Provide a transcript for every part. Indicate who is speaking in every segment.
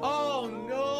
Speaker 1: Oh no!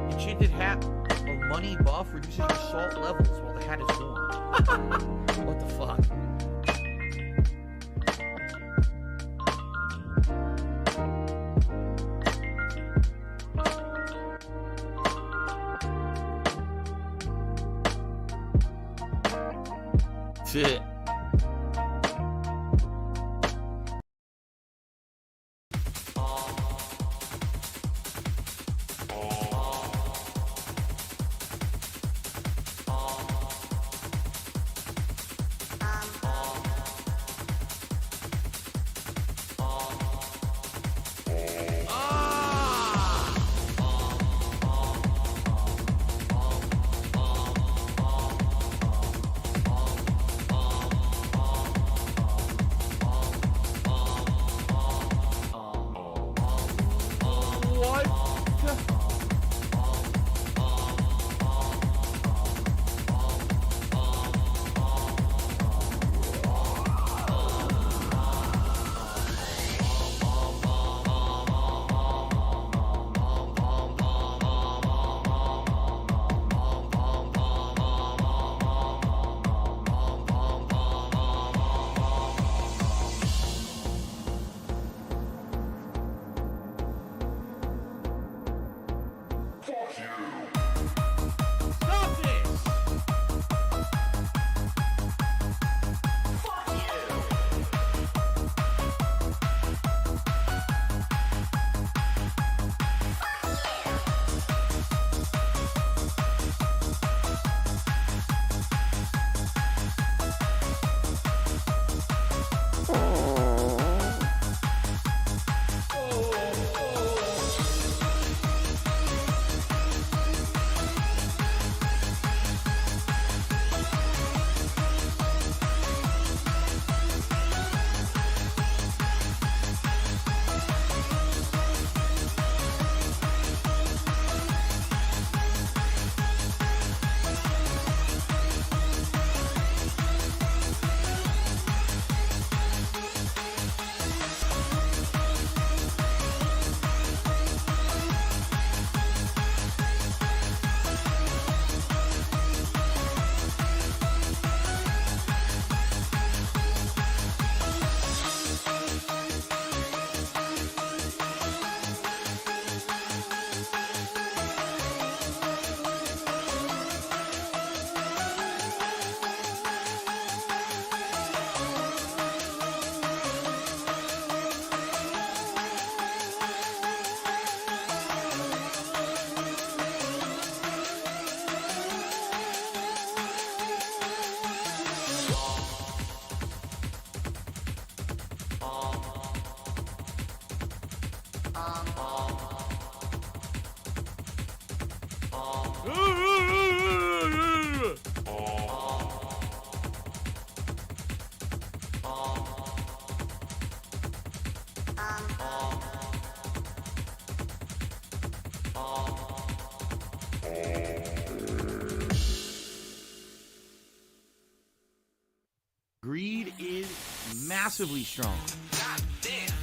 Speaker 1: Enchanted hat of money buff reduces your salt levels while the hat is worn. What the fuck? Shit. massively strong.
Speaker 2: God damn.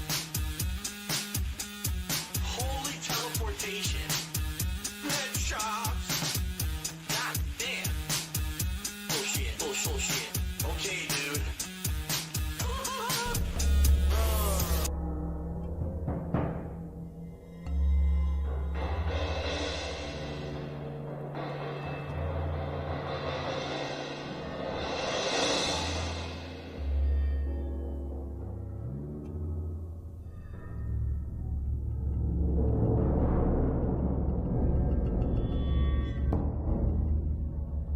Speaker 2: Holy teleportation. Headshots. God damn. Bullshit. Bullshit. Okay, dude.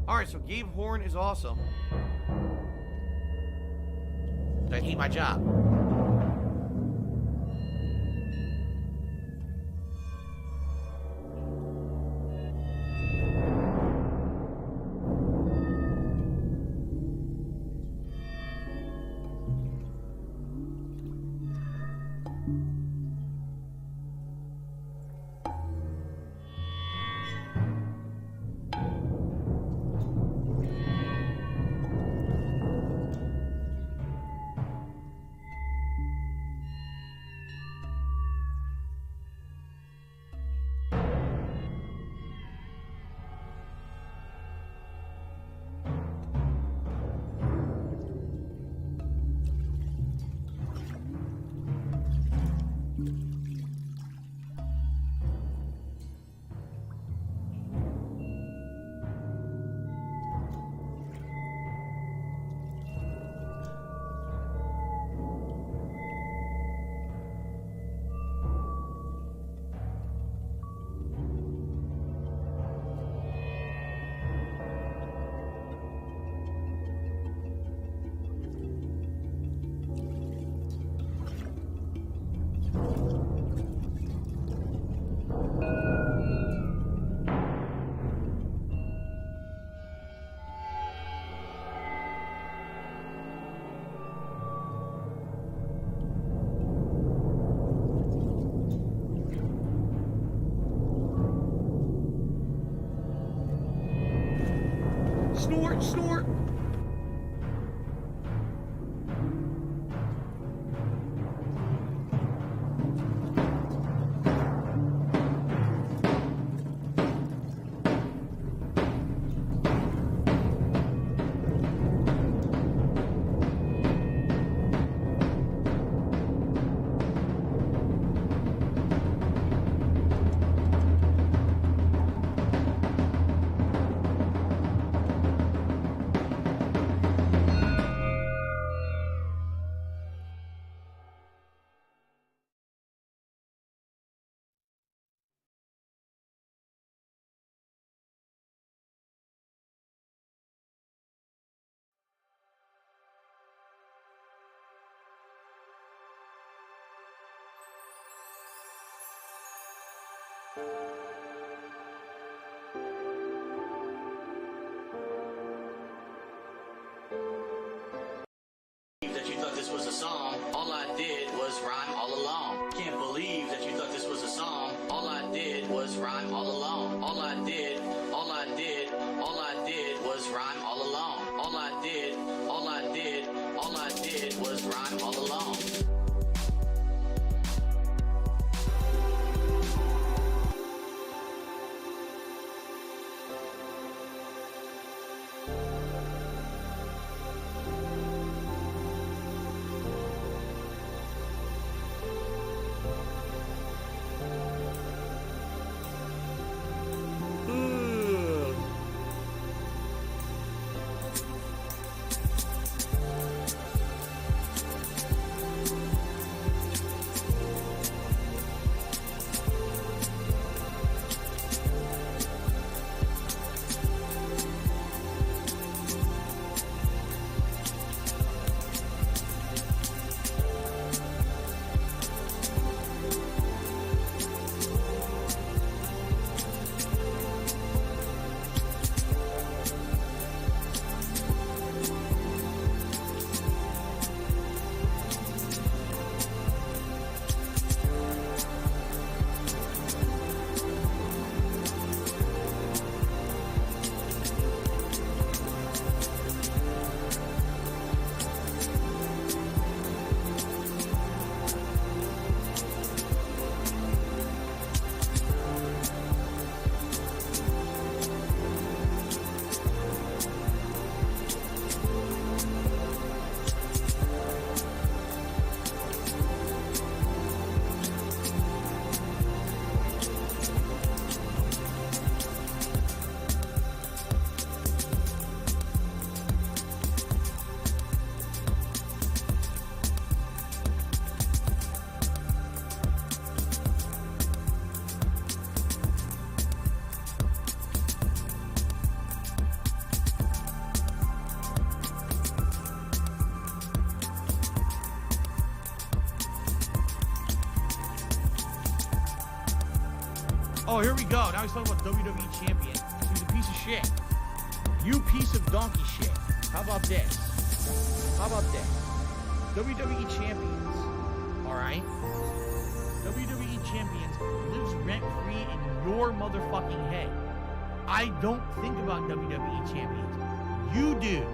Speaker 1: Alright, so Gabe Horn is awesome. I hate my job. Snort, snort!
Speaker 2: That you thought this was a song. All I did was rhyme all along. Can't believe that you thought this was a song. All I did was rhyme all along. All I did was rhyme all along. All I did was rhyme all along.
Speaker 1: Oh, here we go. Now he's talking about WWE champion. So he's a piece of shit. You piece of donkey shit. How about this? How about this? WWE champions. Alright? WWE champions lives rent-free in your motherfucking head. I don't think about WWE champions. You do.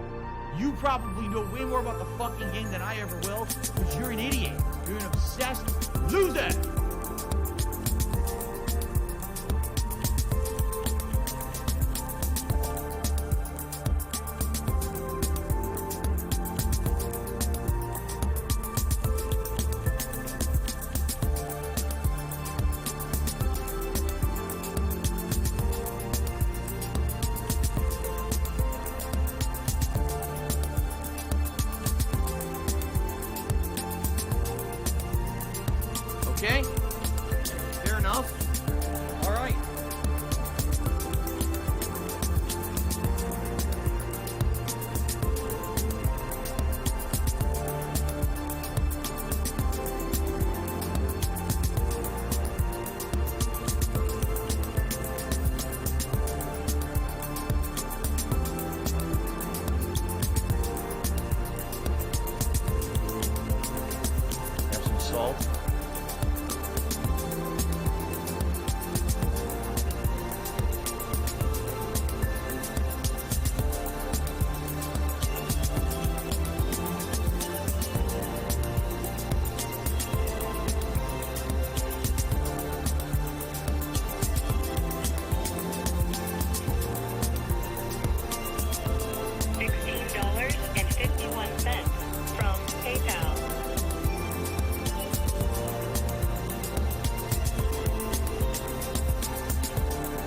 Speaker 1: You probably know way more about the fucking game than I ever will, because you're an idiot. You're an obsessed loser. Okay? Fair enough. All right. Have some salt.
Speaker 3: $16.51 from PayPal.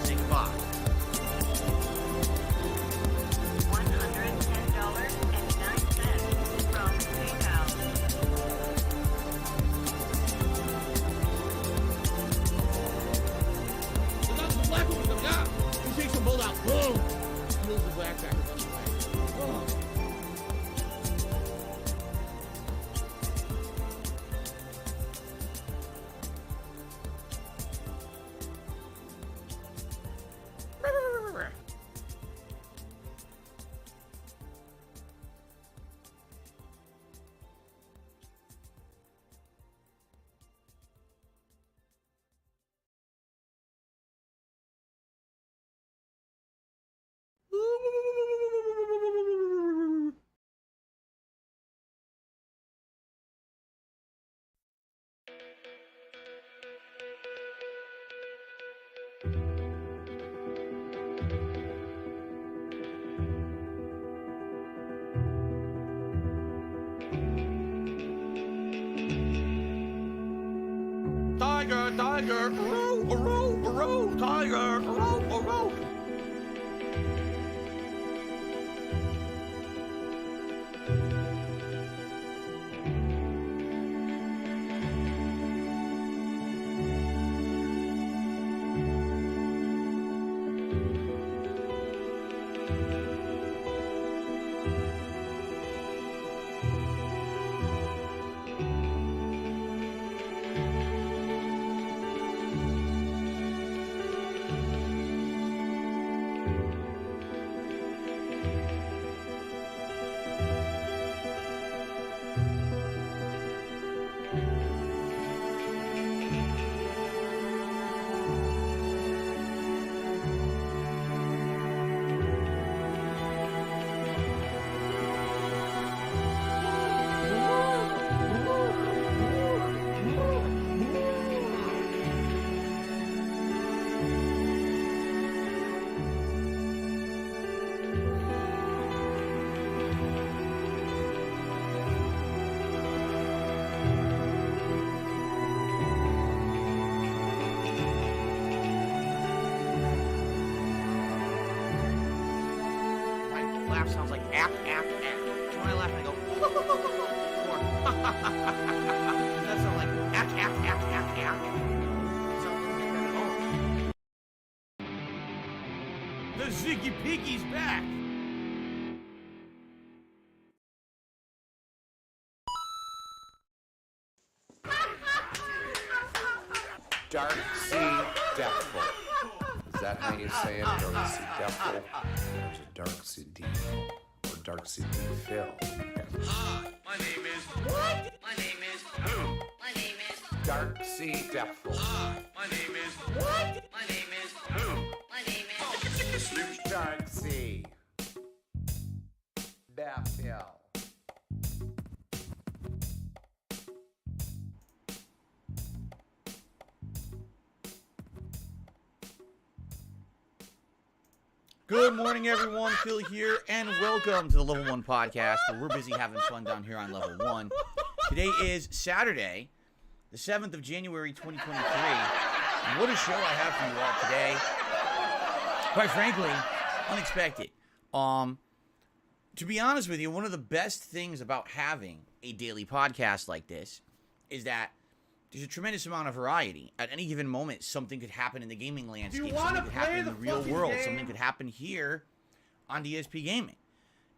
Speaker 1: Say goodbye.
Speaker 3: $110.09 from PayPal.
Speaker 1: Look out, the black one, look out. He takes a bolt out. Boom. Steals the black back. Oh. Tiger, tiger, row, row, row, tiger, row, row. Laugh sounds like app, app, app. So when I laugh, I go, or, that sounds like app, app, app, app, app. It sounds like that at all. The Ziggy Piggy's back.
Speaker 4: Dark Sea Deathful. Is that how you say it? Darksy Deathful? There's a Darksy D or Darksy D Phil.
Speaker 2: Hi, my name is... What? My name is... Who? My name is...
Speaker 4: Darksy Deathful.
Speaker 2: Hi, my name is... What? My name is... Who? My name is...
Speaker 4: Darksy Deathful.
Speaker 1: Good morning, everyone. Phil here, and welcome to the Level 1 podcast, where we're busy having fun down here on Level 1. Today is Saturday, the 7th of January, 2023. And what a show I have for you all today. Quite frankly, unexpected. To be honest with you, one of the best things about having a daily podcast like this is that there's a tremendous amount of variety. At any given moment, something could happen in the gaming landscape. Something could happen in the real world. Something could happen here on DSP Gaming.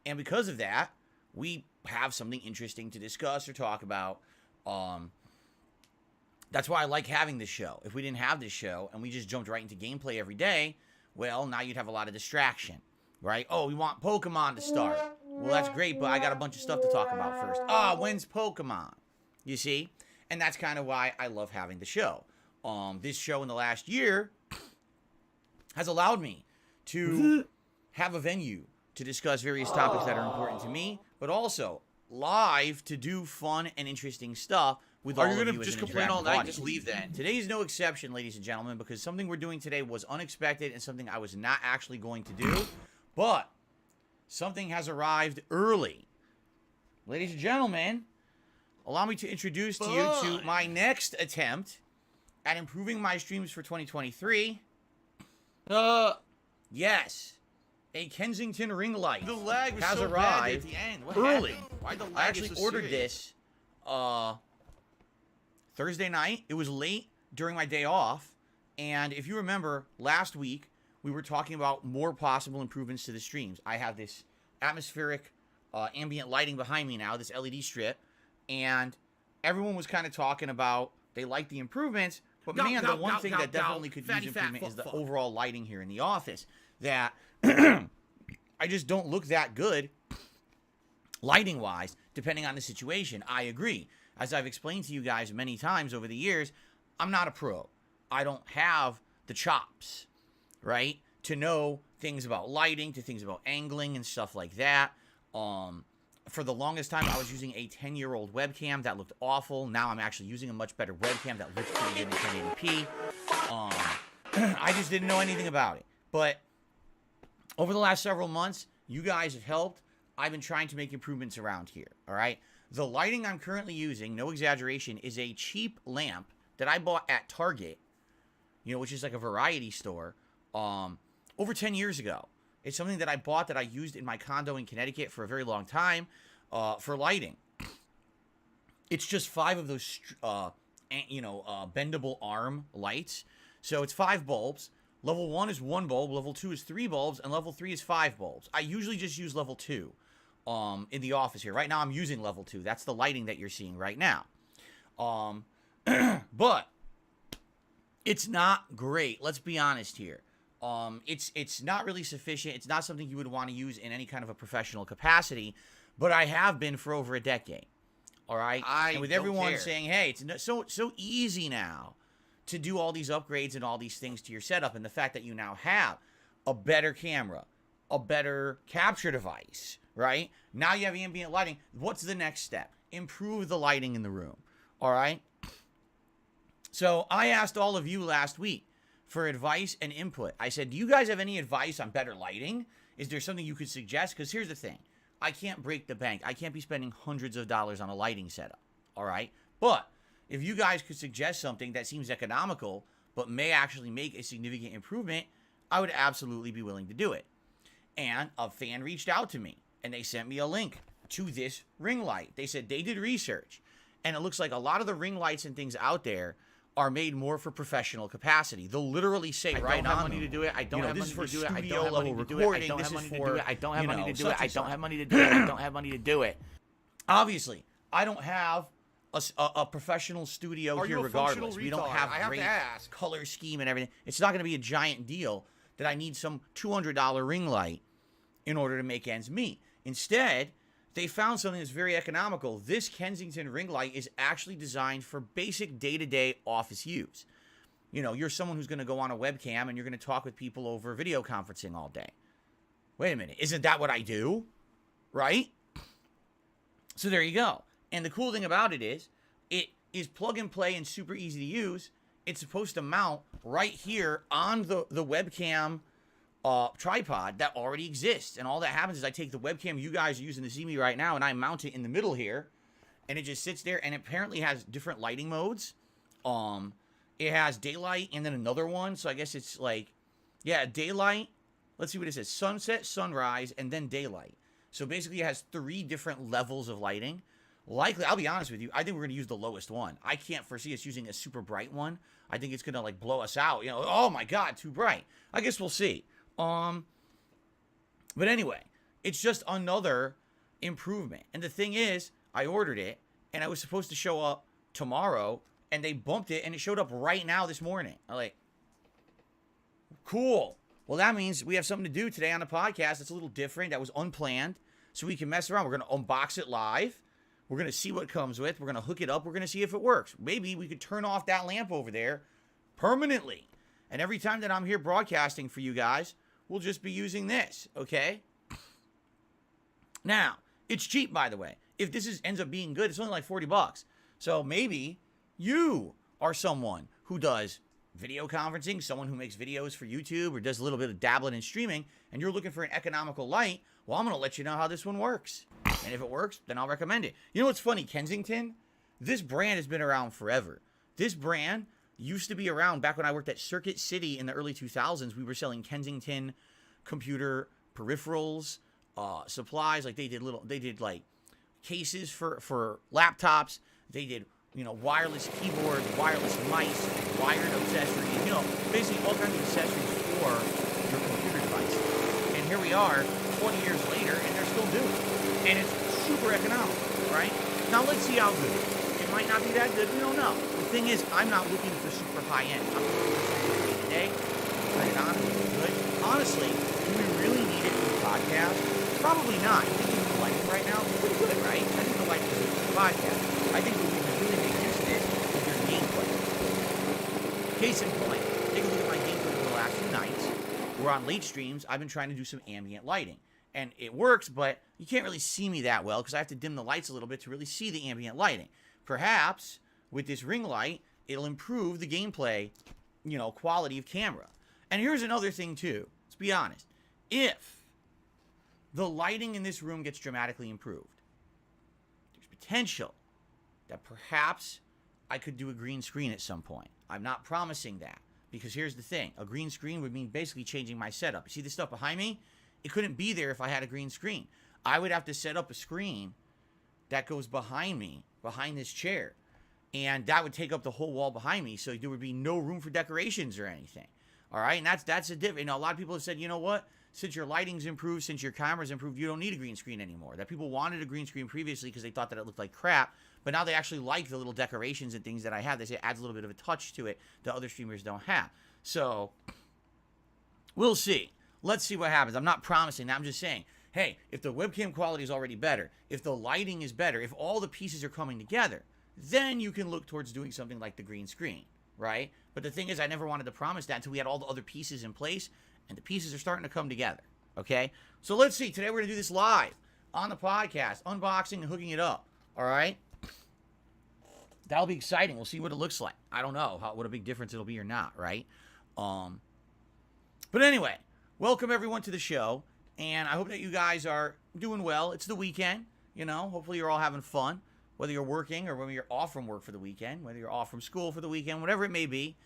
Speaker 1: And because of that, we have something interesting to discuss or talk about. That's why I like having this show. If we didn't have this show and we just jumped right into gameplay every day, well, now you'd have a lot of distraction, right? Oh, we want Pokemon to start. Well, that's great, but I got a bunch of stuff to talk about first. When's Pokemon? You see? And that's kind of why I love having the show. This show in the last year has allowed me to have a venue to discuss various topics that are important to me, but also live to do fun and interesting stuff with all of you. Are you going to just complain all night? Just leave then. Today is no exception, ladies and gentlemen, because something we're doing today was unexpected and something I was not actually going to do, but something has arrived early. Ladies and gentlemen, allow me to introduce to you to my next attempt at improving my streams for 2023. Yes, a Kensington ring light
Speaker 5: The lag was
Speaker 1: has
Speaker 5: so
Speaker 1: arrived
Speaker 5: bad at the end. What
Speaker 1: early.
Speaker 5: happened? Why the lag
Speaker 1: I actually
Speaker 5: is so
Speaker 1: ordered
Speaker 5: serious?
Speaker 1: this Thursday night. It was late during my day off, and if you remember, last week we were talking about more possible improvements to the streams. I have this atmospheric ambient lighting behind me now, this LED strip. And everyone was kind of talking about they like the improvements, but man, the one thing that definitely could use improvement is the overall lighting here in the office. That I just don't look that good lighting-wise, depending on the situation. I agree. As I've explained to you guys many times over the years, I'm not a pro. I don't have the chops, right, to know things about lighting, to things about angling and stuff like that. For the longest time, I was using a 10-year-old webcam that looked awful. Now I'm actually using a much better webcam that looks pretty good in 1080p. I just didn't know anything about it. But over the last several months, you guys have helped. I've been trying to make improvements around here, all right? The lighting I'm currently using, no exaggeration, is a cheap lamp that I bought at Target, which is like a variety store, over 10 years ago. It's something that I bought that I used in my condo in Connecticut for a very long time for lighting. It's just 5 of those, bendable arm lights. So it's 5 bulbs. Level 1 is 1 bulb. Level 2 is 3 bulbs. And level 3 is 5 bulbs. I usually just use level 2 in the office here. Right now I'm using level 2. That's the lighting that you're seeing right now. But it's not great. Let's be honest here. It's not really sufficient. It's not something you would want to use in any kind of a professional capacity, but I have been for over a decade. All right. And with everyone saying, "Hey, it's so easy now to do all these upgrades and all these things to your setup," and the fact that you now have a better camera, a better capture device, right? Now you have ambient lighting. What's the next step? Improve the lighting in the room. All right. So I asked all of you last week for advice and input. I said, do you guys have any advice on better lighting? Is there something you could suggest? Because here's the thing. I can't break the bank. I can't be spending hundreds of dollars on a lighting setup. All right? But if you guys could suggest something that seems economical, but may actually make a significant improvement, I would absolutely be willing to do it. And a fan reached out to me, and they sent me a link to this ring light. They said they did research, and it looks like a lot of the ring lights and things out there are made more for professional capacity. They'll literally say right on them, I don't have money to do it. I don't have money to do it. I don't have money to do it. I don't have money to do it. I don't have money to do it. I don't have money to do it. I don't have money to do it. Obviously, I don't have a professional studio
Speaker 5: Are
Speaker 1: here
Speaker 5: you a
Speaker 1: regardless.
Speaker 5: functional
Speaker 1: We don't
Speaker 5: retard?
Speaker 1: have
Speaker 5: I have to
Speaker 1: great
Speaker 5: ask.
Speaker 1: color scheme and everything. It's not going to be a giant deal that I need some $200 ring light in order to make ends meet. Instead, they found something that's very economical. This Kensington ring light is actually designed for basic day-to-day office use. You know, you're someone who's going to go on a webcam and you're going to talk with people over video conferencing all day. Wait a minute, isn't that what I do? Right? So there you go. And the cool thing about it is plug and play and super easy to use. It's supposed to mount right here on the webcam tripod that already exists. And all that happens is I take the webcam you guys are using to see me right now and I mount it in the middle here. And it just sits there and it apparently has different lighting modes. It has daylight and then another one. So I guess it's like, yeah, daylight. Let's see what it says. Sunset, sunrise, and then daylight. So basically it has 3 different levels of lighting. Likely, I'll be honest with you, I think we're going to use the lowest one. I can't foresee us using a super bright one. I think it's going to like blow us out. You know, oh my God, too bright. I guess we'll see. But anyway, it's just another improvement. And the thing is, I ordered it and I was supposed to show up tomorrow and they bumped it and it showed up right now this morning. I'm like, cool. Well, that means we have something to do today on the podcast that's a little different. That was unplanned. So we can mess around. We're going to unbox it live. We're going to see what it comes with. We're going to hook it up. We're going to see if it works. Maybe we could turn off that lamp over there permanently. And every time that I'm here broadcasting for you guys, we'll just be using this, okay? Now, it's cheap, by the way. If this ends up being good, it's only like $40. So maybe you are someone who does video conferencing, someone who makes videos for YouTube or does a little bit of dabbling in streaming, and you're looking for an economical light. Well, I'm going to let you know how this one works. And if it works, then I'll recommend it. You know what's funny? Kensington, this brand has been around forever. This brand used to be around back when I worked at Circuit City in the early 2000s. We were selling Kensington computer peripherals, supplies. Like they did like cases for laptops. They did, you know, wireless keyboards, wireless mice, wired accessories, you know, basically all kinds of accessories for your computer device. And here we are 20 years later and they're still doing it. And it's super economical, right? Now let's see how good it is. It might not be that good, we don't know. The thing is, I'm not looking for super high end. I'm looking for something day to day. Turn it on, it's good. Honestly, do we really need it for the podcast? Probably not. I think the lighting right now is pretty good, right? I think the lighting is good for the podcast. I think what we can really make use of this is your gameplay. Case in point, take a look at my gameplay over the last few nights. We're on late streams. I've been trying to do some ambient lighting. And it works, but you can't really see me that well because I have to dim the lights a little bit to really see the ambient lighting. Perhaps with this ring light, it'll improve the gameplay, you know, quality of camera. And here's another thing too. Let's be honest. If the lighting in this room gets dramatically improved, there's potential that perhaps I could do a green screen at some point. I'm not promising that because here's the thing. A green screen would mean basically changing my setup. You see this stuff behind me? It couldn't be there if I had a green screen. I would have to set up a screen that goes behind me, behind this chair. And that would take up the whole wall behind me, so there would be no room for decorations or anything. All right? And that's a different. You know, a lot of people have said, you know what? Since your lighting's improved, since your camera's improved, you don't need a green screen anymore. That people wanted a green screen previously because they thought that it looked like crap, but now they actually like the little decorations and things that I have. They say it adds a little bit of a touch to it that other streamers don't have. So, we'll see. Let's see what happens. I'm not promising that. I'm just saying, hey, if the webcam quality is already better, if the lighting is better, if all the pieces are coming together, then you can look towards doing something like the green screen, right? But the thing is, I never wanted to promise that until we had all the other pieces in place, and the pieces are starting to come together, okay? So let's see. Today we're going to do this live on the podcast, unboxing and hooking it up, all right? That'll be exciting. We'll see what it looks like. I don't know what a big difference it'll be or not, right? But anyway, welcome everyone to the show, and I hope that you guys are doing well. It's the weekend, you know. Hopefully you're all having fun, whether you're working or whether you're off from work for the weekend, whether you're off from school for the weekend, whatever it may be.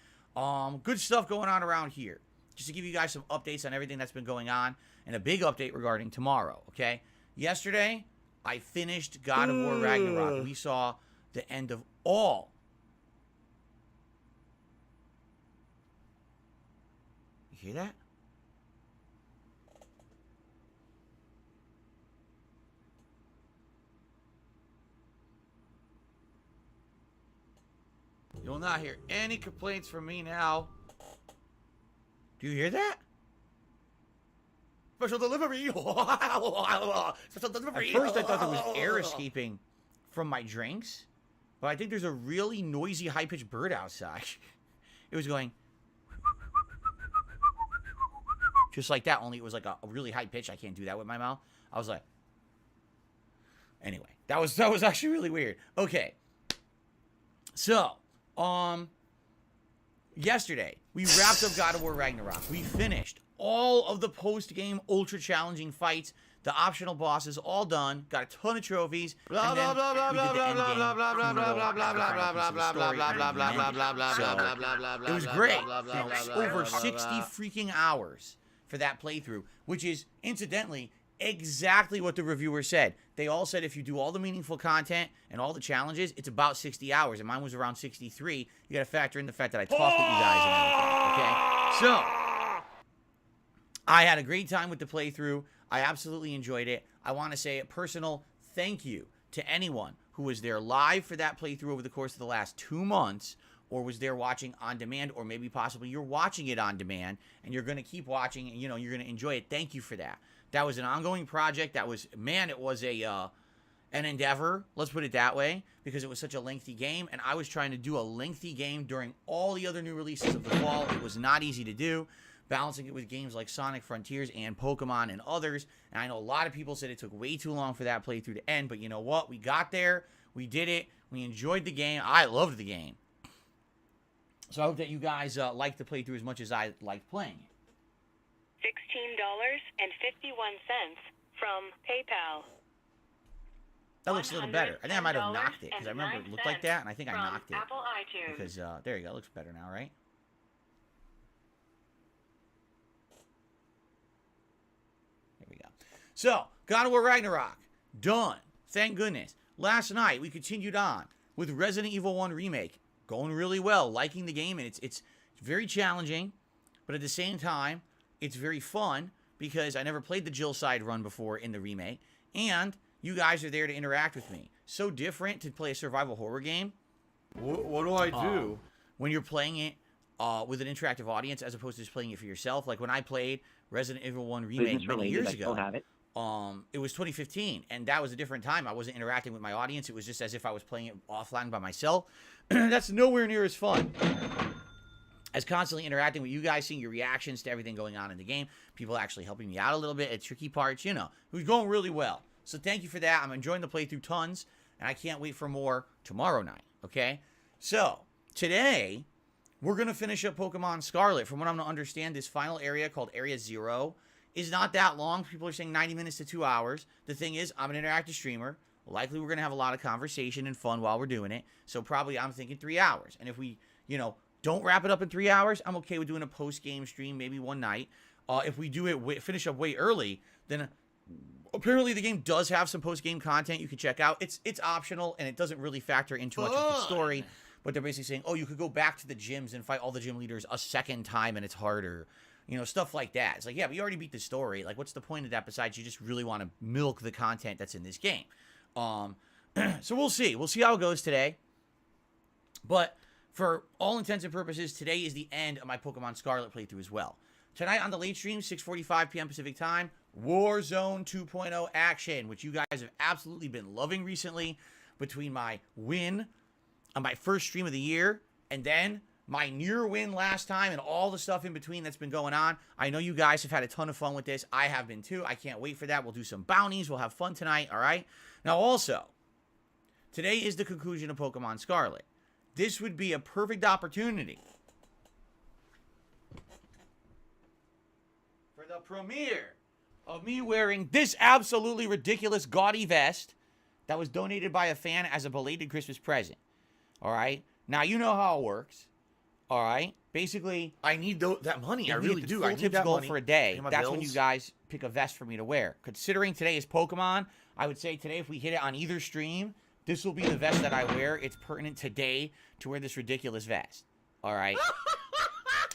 Speaker 1: Good stuff going on around here. Just to give you guys some updates on everything that's been going on, and a big update regarding tomorrow, okay? Yesterday, I finished God of War Ragnarok. We saw the end of all. You hear that? You will not hear any complaints from me now. Do you hear that? Special delivery. Special delivery. At first, I thought there was air escaping from my drinks, but I think there's a really noisy, high-pitched bird outside. It was going just like that, only it was like a really high pitch. I can't do that with my mouth. I was like, anyway, that was actually really weird. Okay. So, yesterday, we wrapped up God of War Ragnarok. We finished all of the post-game ultra challenging fights, the optional bosses, all done. Got a ton of trophies. Blah blah blah blah blah blah blah blah blah blah blah blah blah blah blah blah blah. It was great. Over 60 freaking hours for that playthrough, which is incidentally exactly what the reviewer said. They all said if you do all the meaningful content and all the challenges, it's about 60 hours, and mine was around 63. You got to factor in the fact that I talked with you guys and everything. Okay, so I had a great time with the playthrough. I absolutely enjoyed it. I want to say a personal thank you to anyone who was there live for that playthrough over the course of the last 2 months, or was there watching on demand, or maybe possibly you're watching it on demand and you're going to keep watching and, you know, you're going to enjoy it. Thank you for that. That was an ongoing project. That was, man, it was an endeavor. Let's put it that way, because it was such a lengthy game, and I was trying to do a lengthy game during all the other new releases of the fall. It was not easy to do, balancing it with games like Sonic Frontiers and Pokemon and others. And I know a lot of people said it took way too long for that playthrough to end, but you know what? We got there. We did it. We enjoyed the game. I loved the game. So I hope that you guys liked the playthrough as much as I liked playing it.
Speaker 3: $16.51 from PayPal.
Speaker 1: That looks a little better. I think I might have knocked it, because I remember it looked like that, and I think I knocked it.
Speaker 3: Apple iTunes.
Speaker 1: Because, there you go. It looks better now, right? There we go. So, God of War Ragnarok. Done. Thank goodness. Last night, we continued on with Resident Evil 1 Remake. Going really well. Liking the game, and it's very challenging, but at the same time, it's very fun, because I never played the Jill side run before in the remake, and you guys are there to interact with me. So different to play a survival horror game.
Speaker 5: What do I do?
Speaker 1: When you're playing it with an interactive audience as opposed to just playing it for yourself. Like when I played Resident Evil 1 Remake many years ago, it was 2015, and that was a different time. I wasn't interacting with my audience. It was just as if I was playing it offline by myself. That's nowhere near as fun as constantly interacting with you guys, seeing your reactions to everything going on in the game, people actually helping me out a little bit at tricky parts, you know. It was going really well. So thank you for that. I'm enjoying the playthrough tons, and I can't wait for more tomorrow night, okay? So, today, we're going to finish up Pokemon Scarlet. From what I'm going to understand, this final area called Area 0 is not that long. People are saying 90 minutes to 2 hours. The thing is, I'm an interactive streamer. Likely we're going to have a lot of conversation and fun while we're doing it. So probably I'm thinking 3 hours. And if we, you know, don't wrap it up in 3 hours, I'm okay with doing a post-game stream maybe one night. If we do it, finish up way early, then apparently the game does have some post-game content you can check out. It's optional, and it doesn't really factor into much of the story. But they're basically saying, oh, you could go back to the gyms and fight all the gym leaders a second time, and it's harder. You know, stuff like that. It's like, yeah, but you already beat the story. Like, what's the point of that besides you just really want to milk the content that's in this game? So we'll see. We'll see how it goes today. But for all intents and purposes, today is the end of my Pokemon Scarlet playthrough as well. Tonight on the late stream, 6:45 p.m. Pacific time, Warzone 2.0 action, which you guys have absolutely been loving recently, between my win on my first stream of the year and then my near win last time and all the stuff in between that's been going on. I know you guys have had a ton of fun with this. I have been too. I can't wait for that. We'll do some bounties. We'll have fun tonight, all right? Now also, today is the conclusion of Pokemon Scarlet. This would be a perfect opportunity for the premiere of me wearing this absolutely ridiculous gaudy vest that was donated by a fan as a belated Christmas present. All right? Now, you know how it works. All right? Basically,
Speaker 5: I need that money. I really do.
Speaker 1: Full
Speaker 5: I need
Speaker 1: tips
Speaker 5: that
Speaker 1: goal
Speaker 5: money.
Speaker 1: for a day.
Speaker 5: Pay my
Speaker 1: That's when
Speaker 5: bills.
Speaker 1: you guys pick a vest for me to wear. Considering today is Pokemon, I would say today if we hit it on either stream, this will be the vest that I wear. It's pertinent today to wear this ridiculous vest. All right?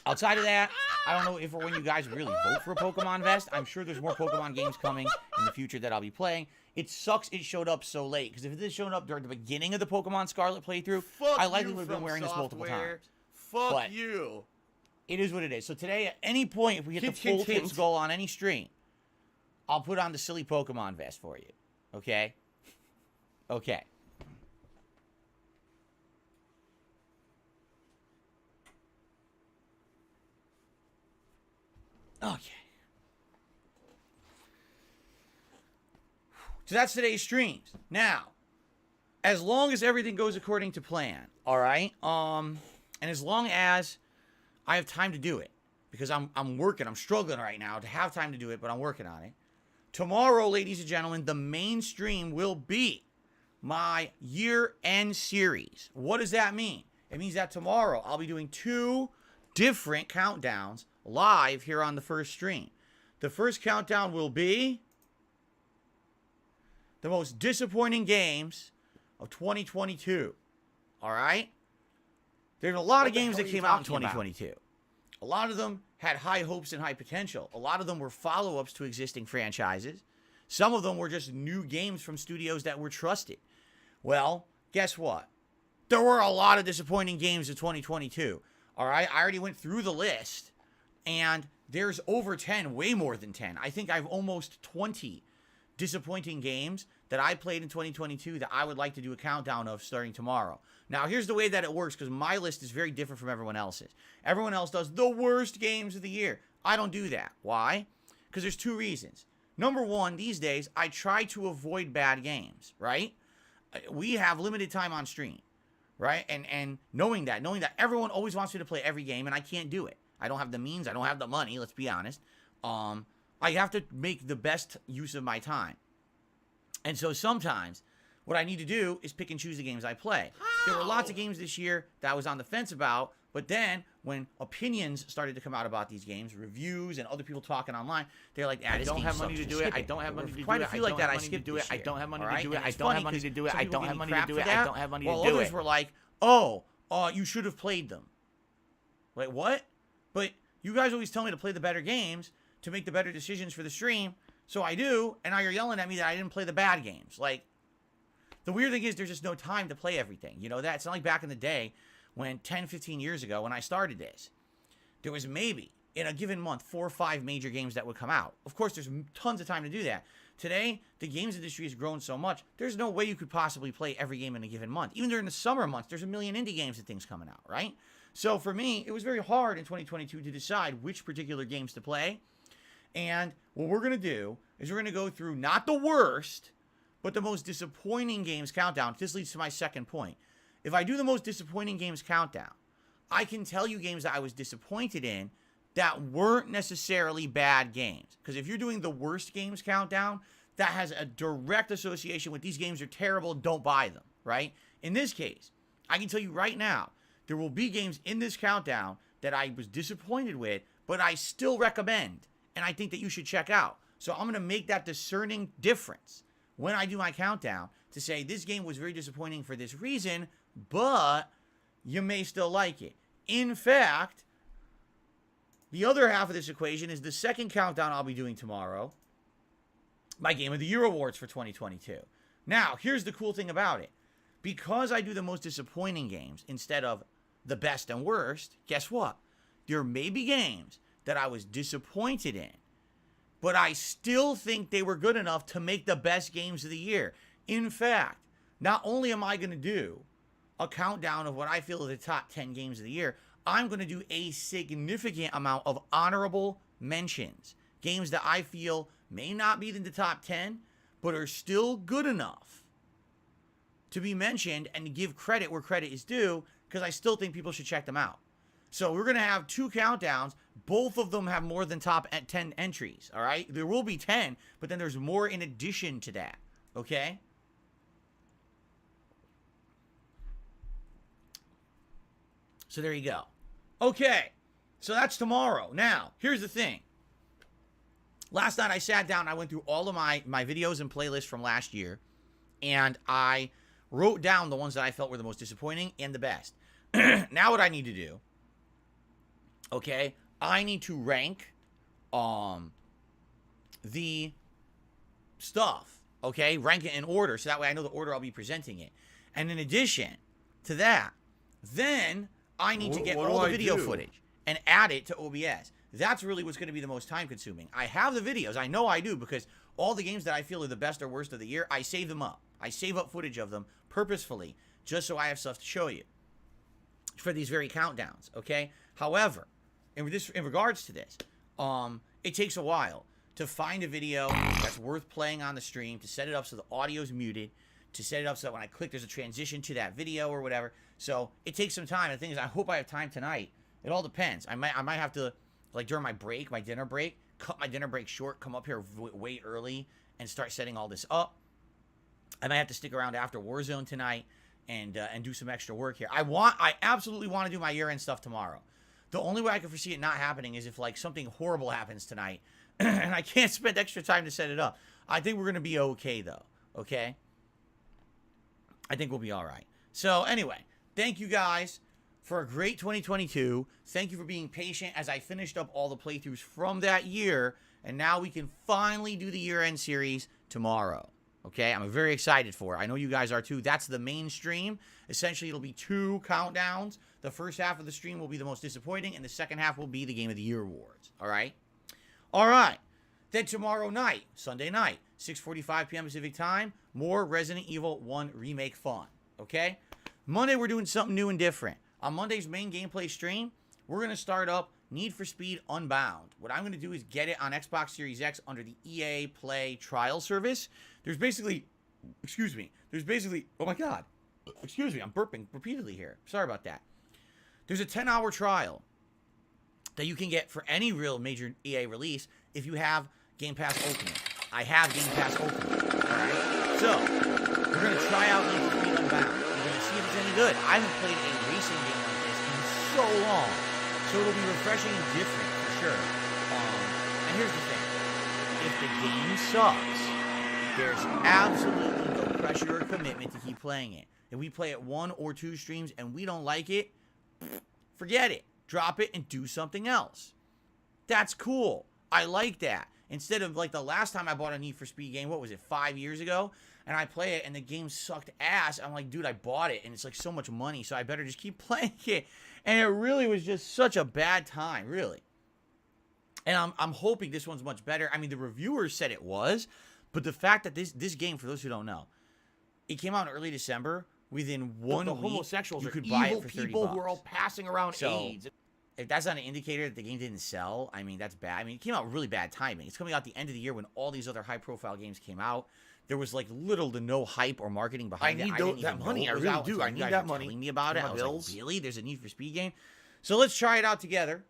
Speaker 1: Outside of that, I don't know if or when you guys really vote for a Pokemon Vest. I'm sure there's more Pokemon games coming in the future that I'll be playing. It sucks it showed up so late, because if it had shown up during the beginning of the Pokemon Scarlet playthrough, I likely would have been wearing this multiple times.
Speaker 5: Fuck
Speaker 1: But
Speaker 5: you.
Speaker 1: it is what it is. So today, at any point, if we hit the full tips goal on any stream, I'll put on the silly Pokemon Vest for you. Okay? Okay. Okay. So that's today's streams. Now, as long as everything goes according to plan, all right? And as long as I have time to do it, because I'm working, I'm struggling right now to have time to do it, but I'm working on it. Tomorrow, ladies and gentlemen, the main stream will be my year-end series. What does that mean? It means that tomorrow I'll be doing 2 different countdowns live here on the first stream. The first countdown will be the most disappointing games of 2022. All right? There's a lot of games that came out in 2022. A lot of them had high hopes and high potential. A lot of them were follow-ups to existing franchises. Some of them were just new games from studios that were trusted. Well, guess what? There were a lot of disappointing games in 2022. All right? I already went through the list, and there's over 10, way more than 10. I think I have almost 20 disappointing games that I played in 2022 that I would like to do a countdown of starting tomorrow. Now, here's the way that it works, because my list is very different from everyone else's. Everyone else does the worst games of the year. I don't do that. Why? Because there's 2 reasons. Number 1, these days, I try to avoid bad games, right? We have limited time on stream, right? And knowing that everyone always wants me to play every game, and I can't do it. I don't have the means. I don't have the money, let's be honest. I have to make the best use of my time. And so sometimes what I need to do is pick and choose the games I play. There were lots of games this year that I was on the fence about, but then when opinions started to come out about these games, reviews and other people talking online, they're like,
Speaker 5: I don't have money to do it. I don't have money to do it.
Speaker 1: Quite a few like that I skipped
Speaker 5: do it.
Speaker 1: this year.
Speaker 5: I don't have money to
Speaker 1: Alright?
Speaker 5: do it.
Speaker 1: And
Speaker 5: I
Speaker 1: it's
Speaker 5: don't
Speaker 1: funny
Speaker 5: have money to do it.
Speaker 1: some
Speaker 5: I
Speaker 1: people
Speaker 5: don't
Speaker 1: give
Speaker 5: have
Speaker 1: me
Speaker 5: money to
Speaker 1: crap
Speaker 5: do
Speaker 1: for
Speaker 5: it.
Speaker 1: that,
Speaker 5: I don't have money to
Speaker 1: while
Speaker 5: do
Speaker 1: others
Speaker 5: it.
Speaker 1: were like, you should have played them. Like, what? But you guys always tell me to play the better games to make the better decisions for the stream, so I do, and now you're yelling at me that I didn't play the bad games. Like, the weird thing is there's just no time to play everything. You know that? It's not like back in the day when 10, 15 years ago when I started this, there was maybe in a given month 4 or 5 major games that would come out. Of course, there's tons of time to do that. Today, the games industry has grown so much, there's no way you could possibly play every game in a given month. Even during the summer months, there's a million indie games and things coming out, right? So for me, it was very hard in 2022 to decide which particular games to play. And what we're going to do is we're going to go through not the worst, but the most disappointing games countdown. This leads to my second point. If I do the most disappointing games countdown, I can tell you games that I was disappointed in that weren't necessarily bad games. Because if you're doing the worst games countdown, that has a direct association with these games are terrible, don't buy them, right? In this case, I can tell you right now, there will be games in this countdown that I was disappointed with, but I still recommend, and I think that you should check out. So I'm going to make that discerning difference when I do my countdown to say this game was very disappointing for this reason, but you may still like it. In fact, the other half of this equation is the second countdown I'll be doing tomorrow, my Game of the Year awards for 2022. Now, here's the cool thing about it. Because I do the most disappointing games instead of the best and worst, guess what? There may be games that I was disappointed in, but I still think they were good enough to make the best games of the year. In fact, not only am I going to do a countdown of what I feel are the top 10 games of the year, I'm going to do a significant amount of honorable mentions. Games that I feel may not be in the top 10, but are still good enough to be mentioned and to give credit where credit is due, because I still think people should check them out. So we're going to have 2 countdowns. Both of them have more than top 10 entries, all right? There will be 10, but then there's more in addition to that, okay? So there you go. Okay, so that's tomorrow. Now, here's the thing. Last night I sat down and I went through all of my videos and playlists from last year, and I wrote down the ones that I felt were the most disappointing and the best. Now what I need to do, okay, I need to rank the stuff, okay? Rank it in order, so that way I know the order I'll be presenting it. And in addition to that, then I need to get all the video footage and add it to OBS. That's really what's going to be the most time consuming. I have the videos. I know I do, because all the games that I feel are the best or worst of the year, I save them up. I save up footage of them purposefully, just so I have stuff to show you for these very countdowns, okay? However, in regards to this, it takes a while to find a video that's worth playing on the stream, to set it up so the audio's muted, to set it up so that when I click, there's a transition to that video or whatever. So it takes some time. The thing is, I hope I have time tonight. It all depends. I might have to, like, during my break, my dinner break, cut my dinner break short, come up here way early, and start setting all this up. I might have to stick around after Warzone tonight and do some extra work here. I absolutely want to do my year-end stuff tomorrow. The only way I can foresee it not happening is if, like, something horrible happens tonight and I can't spend extra time to set it up. I think we're going to be okay, though, okay? I think we'll be all right. So, anyway, thank you guys for a great 2022. Thank you for being patient as I finished up all the playthroughs from that year, and now we can finally do the year-end series tomorrow, okay? I'm very excited for it. I know you guys are, too. That's the main stream. Essentially, it'll be 2 countdowns. The first half of the stream will be the most disappointing, and the second half will be the Game of the Year awards, all right? All right. Then tomorrow night, Sunday night, 6:45 p.m. Pacific time, more Resident Evil 1 Remake fun, okay? Monday, we're doing something new and different. On Monday's main gameplay stream, we're going to start up Need for Speed Unbound. What I'm going to do is get it on Xbox Series X under the EA Play trial service. There's basically, oh my God. Excuse me, I'm burping repeatedly here. Sorry about that. There's a 10-hour trial that you can get for any real major EA release if you have Game Pass Ultimate. I have Game Pass Ultimate, alright? So, we're going to try out Need for Speed Unbound. We're going to see if it's any good. I haven't played a racing game like this in so long, so it'll be refreshing and different, for sure. And here's the thing. If the game sucks, there's absolutely no pressure or commitment to keep playing it. If we play it 1 or 2 streams and we don't like it, forget it. Drop it and do something else. That's cool. I like that. Instead of, like, the last time I bought a Need for Speed game, what was it, 5 years ago? And I play it and the game sucked ass. I'm like, dude, I bought it and it's like so much money, so I better just keep playing it. And it really was just such a bad time, really. And I'm hoping this one's much better. I mean, the reviewers said it was, but the fact that this game, for those who don't know, it came out in early December. Within 1 week,
Speaker 5: homosexuals
Speaker 1: you
Speaker 5: are
Speaker 1: could buy it
Speaker 5: evil
Speaker 1: for $30.
Speaker 5: people who are all passing around AIDS.
Speaker 1: If that's not an indicator that the game didn't sell, I mean, that's bad. I mean, it came out really bad timing. It's coming out the end of the year when all these other high-profile games came out. There was, like, little to no hype or marketing behind it. I didn't even know it was out until you guys were telling me about it. I was like, really? There's a Need for Speed game? So let's try it out together.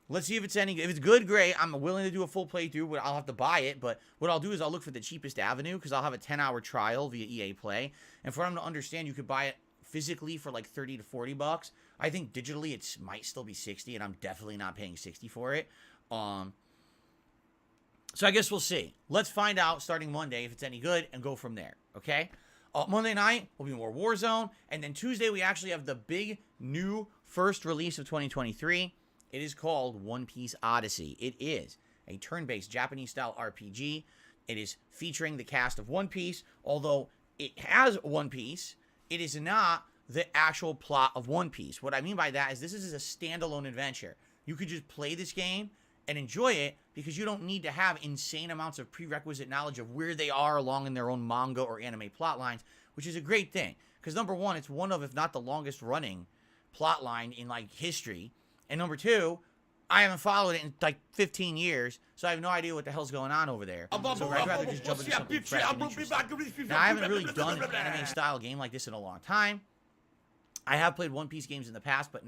Speaker 1: Let's see if it's any good. If it's good, great. I'm willing to do a full playthrough. I'll have to buy it, but what I'll do is I'll look for the cheapest avenue because I'll have a 10-hour trial via EA Play. And for them to understand, you could buy it physically for like $30 to $40. I think digitally it might still be $60, and I'm definitely not paying $60 for it. So I guess we'll see. Let's find out starting Monday if it's any good and go from there, okay? Monday night will be more Warzone, and then Tuesday we actually have the big new first release of 2023. It is called One Piece Odyssey. It is a turn-based Japanese-style RPG. It is featuring the cast of One Piece, although it has One Piece. It is not the actual plot of One Piece. What I mean by that is this is a standalone adventure. You could just play this game and enjoy it because you don't need to have insane amounts of prerequisite knowledge of where they are along in their own manga or anime plot lines, which is a great thing. Because number one, it's one of, if not the longest running plot line in like history. And number two, I haven't followed it in like 15 years, so I have no idea what the hell's going on over there. So I'd rather just jump into something fresh and interesting. Now, I haven't really done an anime-style game like this in a long time. I have played One Piece games in the past, but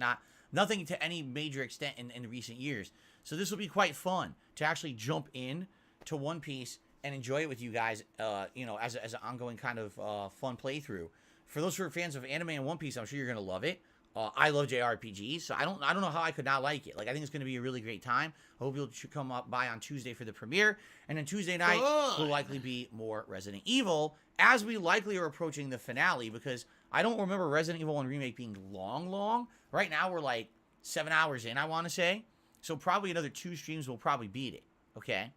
Speaker 1: nothing to any major extent in recent years. So this will be quite fun to actually jump in to One Piece and enjoy it with you guys, as an ongoing kind of fun playthrough. For those who are fans of anime and One Piece, I'm sure you're going to love it. I love JRPGs, so I don't know how I could not like it. Like, I think it's going to be a really great time. I hope you'll come up by on Tuesday for the premiere, and then Tuesday night will likely be more Resident Evil, as we likely are approaching the finale, because I don't remember Resident Evil 1 Remake being long. Right now, we're like 7 hours in, I want to say, So probably another 2 streams will probably beat it. Okay?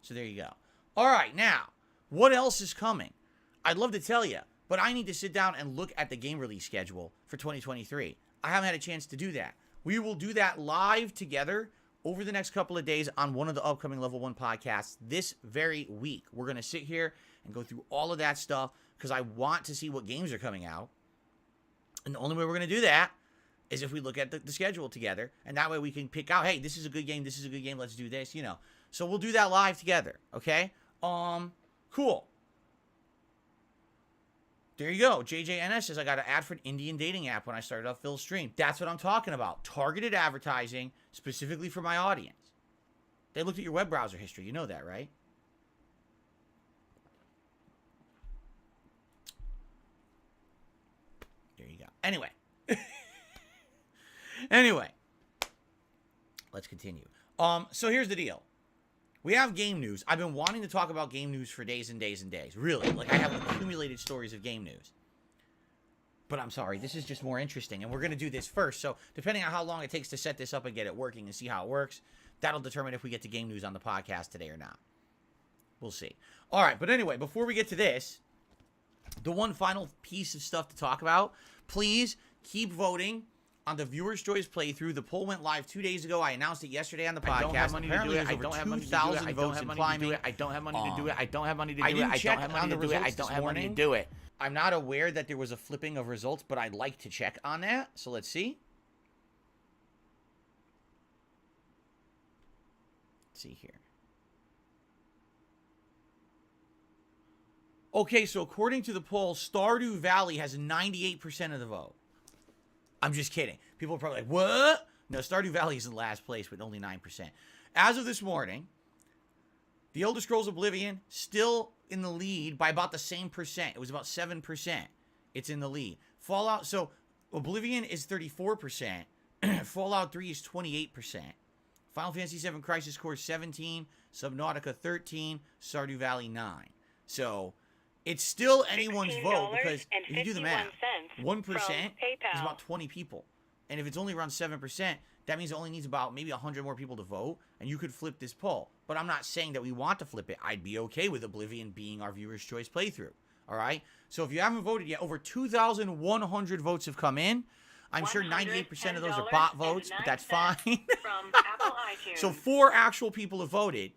Speaker 1: So there you go. All right, now, what else is coming? I'd love to tell you, but I need to sit down and look at the game release schedule for 2023. I haven't had a chance to do that. We will do that live together over the next couple of days on one of the upcoming Level 1 podcasts this very week. We're going to sit here and go through all of that stuff because I want to see what games are coming out. And the only way we're going to do that is if we look at the schedule together. And that way we can pick out, hey, this is a good game, let's do this, you know. So we'll do that live together, okay? Cool. There you go. JJNS says, I got an ad for an Indian dating app when I started off Phil's stream. That's what I'm talking about. Targeted advertising specifically for my audience. They looked at your web browser history. You know that, right? There you go. Anyway. Let's continue. So here's the deal. We have game news. I've been wanting to talk about game news for days and days and days. Really. Like, I have accumulated stories of game news. But I'm sorry, this is just more interesting. And we're going to do this first. So, depending on how long it takes to set this up and get it working and see how it works, that'll determine if we get to game news on the podcast today or not. We'll see. All right, but anyway, before we get to this, the one final piece of stuff to talk about, please keep voting on the Viewer's Choice playthrough. The poll went live 2 days ago. I announced it yesterday on the podcast.
Speaker 5: I don't have money to do it. I don't have money to do it. I don't have money to do it. I don't have money to do it. I don't have money to do it. I don't have money to do it. I don't have money to do it.
Speaker 1: I'm not aware that there was a flipping of results, but I'd like to check on that. So let's see. Let's see here. Okay, so according to the poll, Stardew Valley has 98% of the vote. I'm just kidding. People are probably like, what? No, Stardew Valley is in last place with only 9%. As of this morning, The Elder Scrolls Oblivion still in the lead by about the same percent. It was about 7%. It's in the lead. Fallout, so Oblivion is 34%. Fallout 3 is 28%. Final Fantasy VII Crisis Core 17. Subnautica 13. Stardew Valley 9. So it's still anyone's vote because if you do the math, 1% is about 20 people. And if it's only around 7%, that means it only needs about maybe 100 more people to vote, and you could flip this poll. But I'm not saying that we want to flip it. I'd be okay with Oblivion being our Viewer's Choice playthrough. All right? So if you haven't voted yet, over 2,100 votes have come in. I'm sure 98% of those are bot votes, but that's fine. So 4 actual people have voted.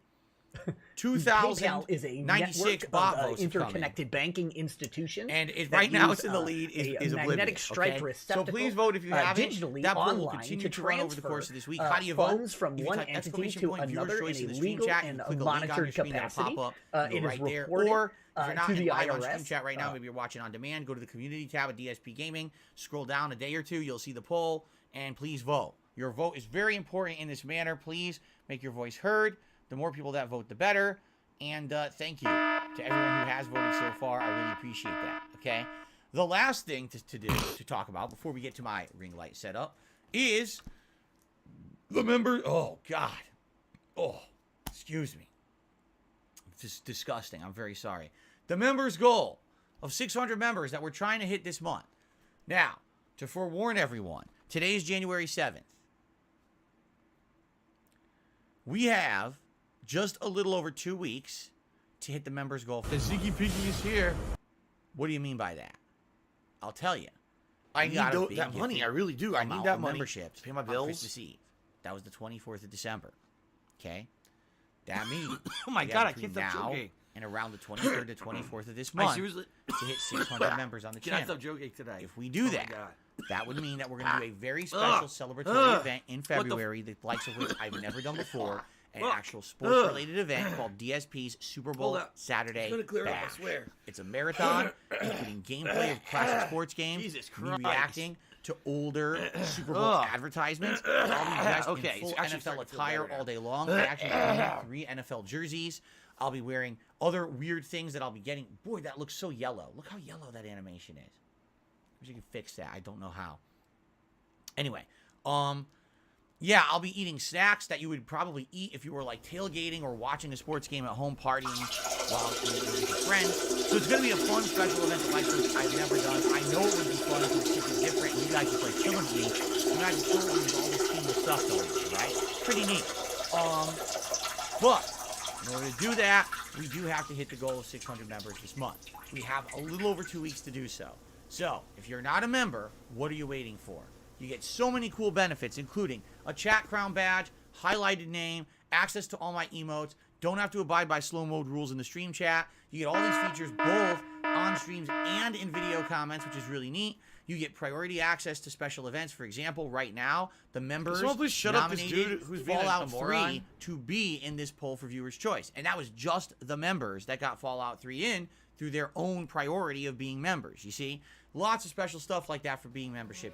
Speaker 6: PayPal is a
Speaker 1: 96
Speaker 6: network
Speaker 1: bot
Speaker 6: of
Speaker 1: votes
Speaker 6: interconnected banking institutions,
Speaker 1: and right now it's in the lead is
Speaker 6: a magnetic stripe receptacle.
Speaker 1: So please vote if you haven't.
Speaker 6: Digitally
Speaker 1: that vote will
Speaker 6: online
Speaker 1: continue
Speaker 6: to
Speaker 1: to run over the course of this week. How do you vote?
Speaker 6: Funds from one entity to another in a legal and monitored capacity. It is reported
Speaker 1: or if you're not
Speaker 6: to
Speaker 1: in
Speaker 6: the
Speaker 1: live on
Speaker 6: IRS.
Speaker 1: Stream Chat right now, maybe you're watching on demand, go to the community tab at DSP Gaming, scroll down a day or two, you'll see the poll, and please vote. Your vote is very important in this manner. Please make your voice heard. The more people that vote, the better. And thank you to everyone who has voted so far. I really appreciate that, okay? The last thing to talk about before we get to my ring light setup is the member... Oh, God. Oh, excuse me. It's just disgusting. I'm very sorry. The members' goal of 600 members that we're trying to hit this month. Now, to forewarn everyone, today is January 7th. We have just a little over 2 weeks to hit the members' goal. The Ziggy Piggy is here. What do you mean by that? I'll tell you.
Speaker 5: I need that money. I really do. I need that money
Speaker 1: memberships
Speaker 5: to pay my bills.
Speaker 1: Christmas Eve. That was the 24th of December. Okay? That means
Speaker 5: oh my God, I can't stop joking.
Speaker 1: And around the 23rd to 24th of this month
Speaker 5: seriously
Speaker 1: to hit 600 members on the channel.
Speaker 5: Can I stop joking today?
Speaker 1: If we do that, that would mean that we're going to do a very special celebratory event in February, the likes of which I've never done before. An actual sports-related event called DSP's Super Bowl Saturday Bash. It's a marathon, including gameplay of classic sports games, me reacting to older Super Bowl advertisements. I'll be dressed in full NFL attire all day long. I actually have 3 NFL jerseys. I'll be wearing other weird things that I'll be getting. Boy, that looks so yellow. Look how yellow that animation is. I wish you could fix that. I don't know how. Anyway, yeah, I'll be eating snacks that you would probably eat if you were like tailgating or watching a sports game at home, partying while with your friends. So it's going to be a fun special event that like this I've never done. I know it would be fun if it was super different. You guys just like chilling with me. You guys are chilling with all this cool stuff going on, right? pretty neat. But in order to do that, we do have to hit the goal of 600 members this month. We have a little over 2 weeks to do so. So, if you're not a member, what are you waiting for? You get so many cool benefits, including a chat crown badge, highlighted name, access to all my emotes, don't have to abide by slow mode rules in the stream chat. You get all these features both on streams and in video comments, which is really neat. You get priority access to special events. For example, right now, the members nominated Fallout 3 to be in this poll for viewers' choice. And that was just the members that got Fallout 3 in through their own priority of being members. You see? Lots of special stuff like that for being members of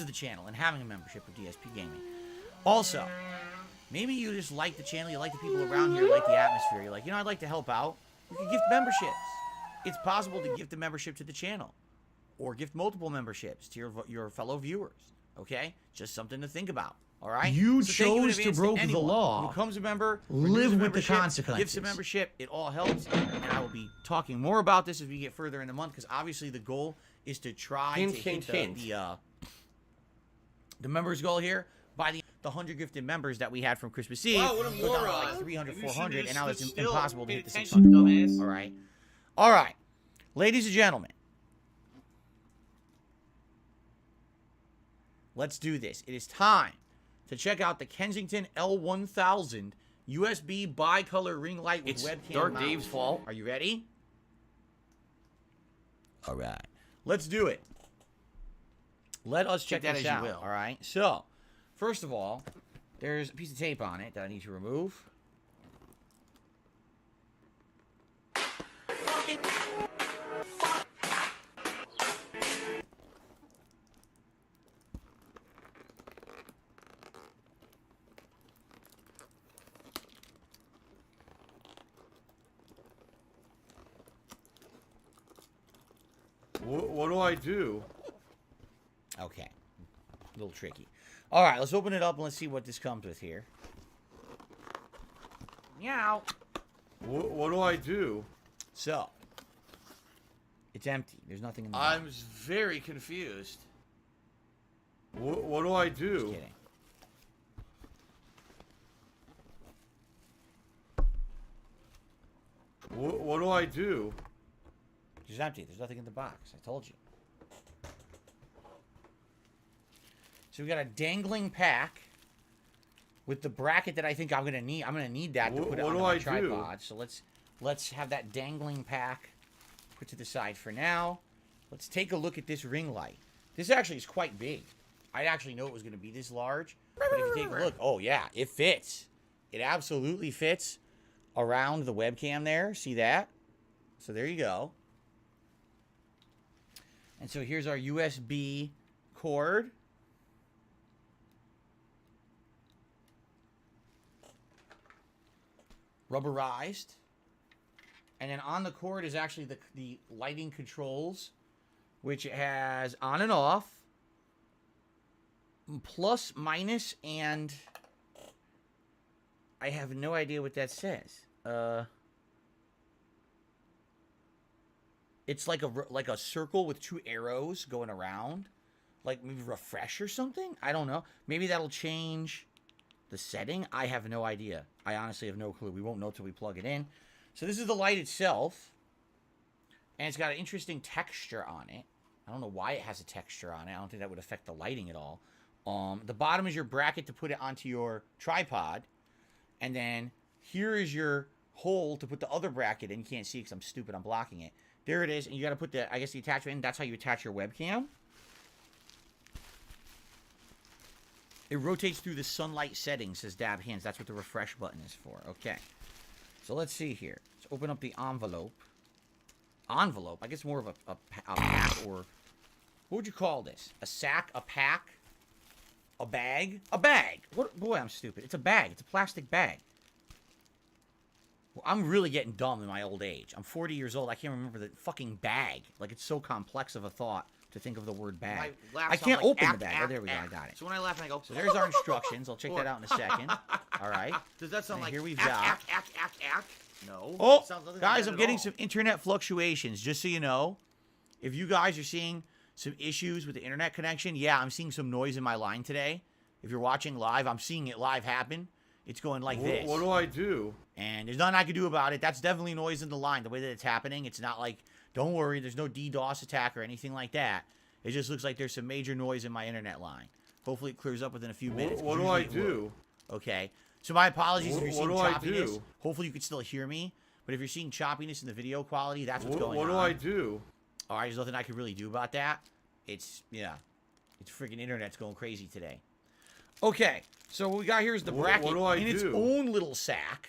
Speaker 1: the channel and having a membership of DSP Gaming. Also, maybe you just like the channel, you like the people around here, you like the atmosphere. You're like, you know, I'd like to help out. You can gift memberships. It's possible to gift a membership to the channel or gift multiple memberships to your fellow viewers, okay? Just something to think about, all right?
Speaker 5: You chose to break the law.
Speaker 1: Who becomes a member,
Speaker 5: live with the consequences.
Speaker 1: Gives a membership, it all helps. And I will be talking more about this as we get further in the month because obviously the goal is to try to hit the members goal here by the 100 gifted members that we had from Christmas Eve.
Speaker 2: Wow, what a moron.
Speaker 1: Like 300, 400, and now it's impossible to hit the 600 goal, all right? All right, ladies and gentlemen, let's do this. It is time to check out the Kensington L1000 USB bicolor ring light with webcam
Speaker 5: Dark
Speaker 1: mount.
Speaker 5: Dave's fault.
Speaker 1: Are you ready? All right, let's do it. Let us check that as you will. All right. So, first of all, there's a piece of tape on it that I need to remove.
Speaker 7: What do I do?
Speaker 1: Okay. A little tricky. All right, let's open it up and let's see what this comes with here. Meow.
Speaker 7: What do I do?
Speaker 1: So, it's empty. There's nothing in the box.
Speaker 7: I'm very confused. What do I do?
Speaker 1: Just kidding.
Speaker 7: What do I do?
Speaker 1: It's empty. There's nothing in the box. I told you. So we got a dangling pack with the bracket that I think I'm gonna need. I'm gonna need that to put it on my tripod. So let's have that dangling pack put to the side for now. Let's take a look at this ring light. This actually is quite big. I actually know it was gonna be this large, but if you take a look, oh yeah, it fits. It absolutely fits around the webcam there. See that? So there you go. And so here's our USB cord. Rubberized. And then on the cord is actually the lighting controls, which it has on and off, plus, minus, and I have no idea what that says. It's like a circle with two arrows going around, like maybe refresh or something. I don't know. Maybe that'll change the setting. I have no idea. I honestly have no clue. We won't know till we plug it in. So this is the light itself, and it's got an interesting texture on it. I don't know why it has a texture on it. I don't think that would affect the lighting at all. The bottom is your bracket to put it onto your tripod, and then here is your hole to put the other bracket in. You can't see because I'm stupid. I'm blocking it. There it is, and you got to put the attachment in. That's how you attach your webcam. It rotates through the sunlight settings, says Dab Hands. That's what the refresh button is for. Okay. So let's see here. Let's open up the envelope. Envelope? I guess more of a pack, or what would you call this? A sack? A pack? A bag? A bag! What? Boy, I'm stupid. It's a bag. It's a plastic bag. Well, I'm really getting dumb in my old age. I'm 40 years old. I can't remember the fucking bag. Like, it's so complex of a thought to think of the word bag. I can't open the bag. Oh, there we go. I got it.
Speaker 2: So when I laugh, I go.
Speaker 1: So there's our instructions. I'll check that out in a second. All right.
Speaker 2: Does that sound like
Speaker 1: here we've got?
Speaker 2: No.
Speaker 1: Oh,
Speaker 2: Like
Speaker 1: guys, I'm getting some internet fluctuations. Just so you know, if you guys are seeing some issues with the internet connection, yeah, I'm seeing some noise in my line today. If you're watching live, I'm seeing it live happen. It's going like this.
Speaker 7: What do I do?
Speaker 1: And there's nothing I can do about it. That's definitely noise in the line. The way that it's happening, it's not like, don't worry, there's no DDoS attack or anything like that. It just looks like there's some major noise in my internet line. Hopefully it clears up within a few minutes.
Speaker 7: What do I do?
Speaker 1: Okay. So my apologies if you're seeing
Speaker 7: what
Speaker 1: choppiness.
Speaker 7: do I do?
Speaker 1: Hopefully you can still hear me. But if you're seeing choppiness in the video quality, that's what's going on.
Speaker 7: What do I do?
Speaker 1: All right, there's nothing I can really do about that. It's, yeah. It's freaking internet's going crazy today. Okay, so what we got here is the bracket
Speaker 7: what do I
Speaker 1: in its
Speaker 7: do?
Speaker 1: own little sack.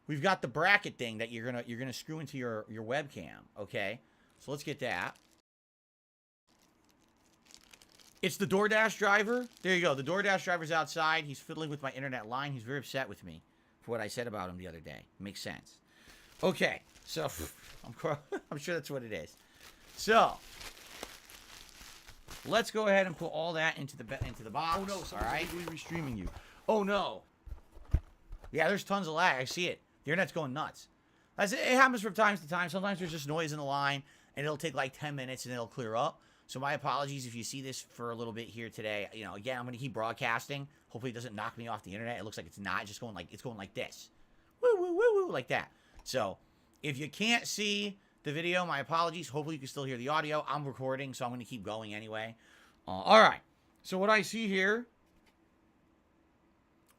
Speaker 1: We've got the bracket thing that you're gonna screw into your webcam. Okay, so let's get that. It's the DoorDash driver. There you go. The DoorDash driver's outside. He's fiddling with my internet line. He's very upset with me for what I said about him the other day. Makes sense. Okay, so I'm sure that's what it is. So let's go ahead and put all that into the box.
Speaker 5: Oh no, someone's illegally restreaming you.
Speaker 1: Oh no. Yeah, there's tons of lag. I see it. The internet's going nuts. It happens from time to time. Sometimes there's just noise in the line, and it'll take like 10 minutes, and it'll clear up. So my apologies if you see this for a little bit here today. You know, again, I'm going to keep broadcasting. Hopefully it doesn't knock me off the internet. It looks like it's not. It's just going like, it's going like this. Woo, woo, woo, woo, like that. So if you can't see the video, my apologies. Hopefully you can still hear the audio. I'm recording, so I'm going to keep going anyway. All right. So what I see here,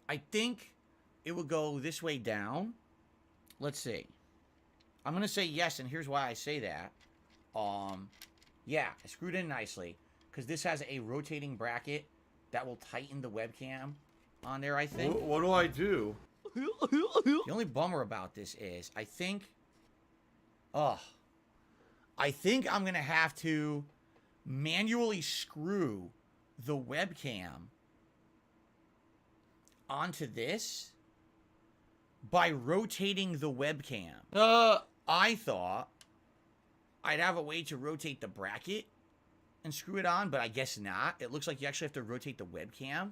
Speaker 1: I think it would go this way down. Let's see. I'm going to say yes, and here's why I say that. Yeah, I screwed in nicely, because this has a rotating bracket that will tighten the webcam on there, I think.
Speaker 7: What do I do?
Speaker 1: The only bummer about this is, I think I'm going to have to manually screw the webcam onto this by rotating the webcam. I thought I'd have a way to rotate the bracket and screw it on, but I guess not. It looks like you actually have to rotate the webcam,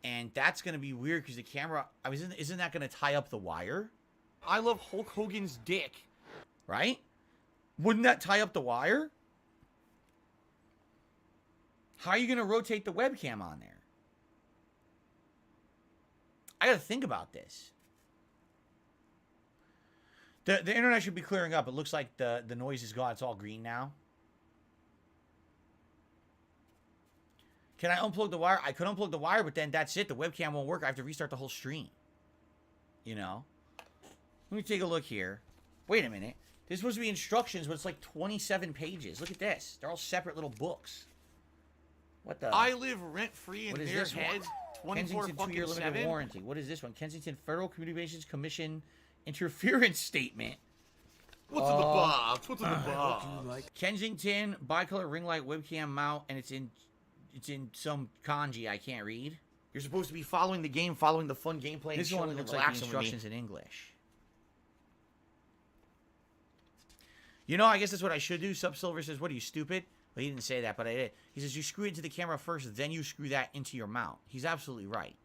Speaker 1: and that's going to be weird because the camera, isn't that going to tie up the wire?
Speaker 5: I love Hulk Hogan's dick.
Speaker 1: Right? Wouldn't that tie up the wire? How are you going to rotate the webcam on there? I got to think about this. The internet should be clearing up. It looks like the noise is gone. It's all green now. Can I unplug the wire? I could unplug the wire, but then that's it. The webcam won't work. I have to restart the whole stream. You know? Let me take a look here. Wait a minute. There's supposed to be instructions, but it's like 27 pages. Look at this. They're all separate little books. What the?
Speaker 5: I live rent-free in
Speaker 1: What is
Speaker 5: their
Speaker 1: this
Speaker 5: heads.
Speaker 1: one?
Speaker 5: 24
Speaker 1: Kensington
Speaker 5: fucking
Speaker 1: 2-year limited
Speaker 5: 7.
Speaker 1: warranty. What is this one? Kensington Federal Communications Commission interference statement.
Speaker 5: What's in the box? What's in the box?
Speaker 1: Kensington bicolor ring light webcam mount, and it's in some kanji I can't read.
Speaker 5: You're supposed to be following the game, following the fun gameplay.
Speaker 1: This one looks like the instructions in English. You know, I guess that's what I should do. Subsilver says, "What are you, stupid?" Well, he didn't say that, but I did. He says, "You screw it into the camera first, then you screw that into your mount." He's absolutely right.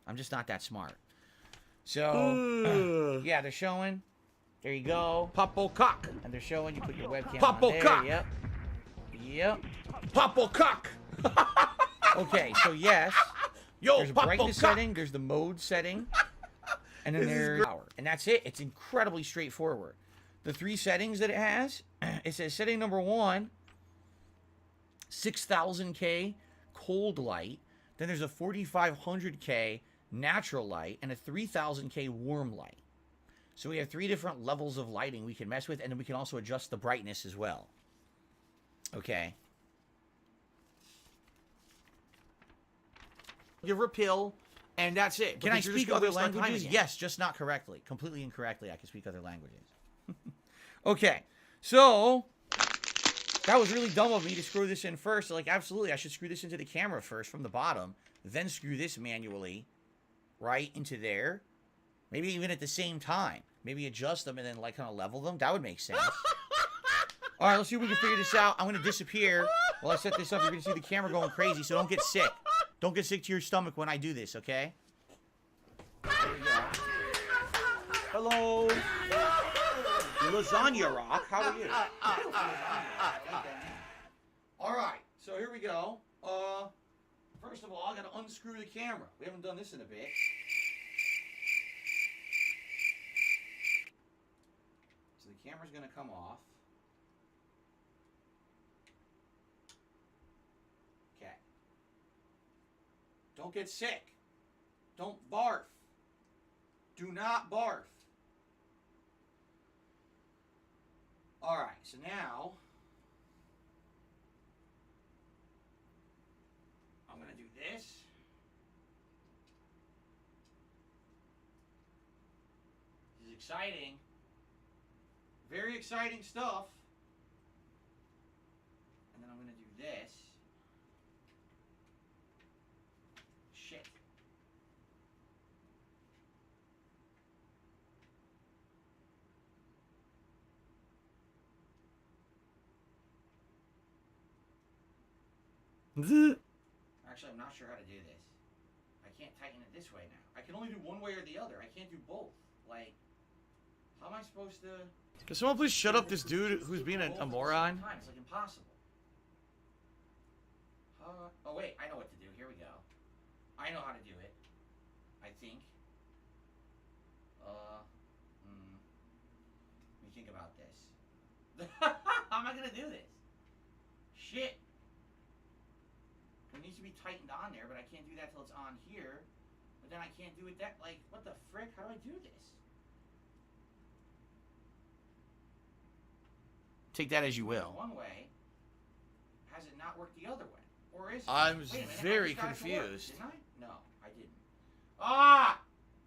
Speaker 1: I'm just not that smart. So, yeah, they're showing. There you go.
Speaker 5: Popo cock.
Speaker 1: And they're showing you put your webcam
Speaker 5: Popo
Speaker 1: on there.
Speaker 5: cock.
Speaker 1: Yep. Yep.
Speaker 5: Popo cock.
Speaker 1: Okay, so yes.
Speaker 5: Yo,
Speaker 1: There's a
Speaker 5: Popo
Speaker 1: brightness
Speaker 5: cock.
Speaker 1: setting. There's the mode setting. And then there's power. And that's it. It's incredibly straightforward. The 3 settings that it has, it says setting number 1, 6000K cold light. Then there's a 4500K natural light and a 3000K warm light. So we have 3 different levels of lighting we can mess with, and then we can also adjust the brightness as well. Okay.
Speaker 5: Give her a pill, and that's it.
Speaker 1: Can I
Speaker 5: Because you're just
Speaker 1: speak
Speaker 5: gonna
Speaker 1: other
Speaker 5: waste our time
Speaker 1: languages?
Speaker 5: again.
Speaker 1: Yes, just not correctly. Completely incorrectly, I can speak other languages. Okay, so that was really dumb of me to screw this in first. Like, absolutely, I should screw this into the camera first from the bottom, then screw this manually right into there. Maybe even at the same time. Maybe adjust them and then, like, kind of level them. That would make sense. All right, let's see if we can figure this out. I'm going to disappear while I set this up. You're going to see the camera going crazy, so don't get sick. Don't get sick to your stomach when I do this, okay? There we go. Hello. Lasagna Rock, how are you? All right, so here we go. First of all, I gotta unscrew the camera. We haven't done this in a bit. So the camera's gonna come off. Okay. Don't get sick. Don't barf. Do not barf. Alright, so now I'm going to do this. This is exciting. Very exciting stuff. And then I'm going to do this. Shit. Actually, I'm not sure how to do this. I can't tighten it this way now. I can only do one way or the other. I can't do both. Like, how am I supposed to...
Speaker 5: Can someone please shut up this dude who's being a moron?
Speaker 1: It's like impossible. Oh wait, I know what to do. Here we go. I know how to do it. I think. Let me think about this. How am I gonna do this? Shit. It needs to be tightened on there, but I can't do that till it's on here. But then I can't do it that, like, what the frick? How do I do this?
Speaker 5: Take that as you will.
Speaker 1: One way. Has it not worked the other way? Or is it?
Speaker 5: I'm
Speaker 1: Wait a minute,
Speaker 5: very
Speaker 1: I just got it to work,
Speaker 5: confused.
Speaker 1: didn't I? No, I didn't. Ah!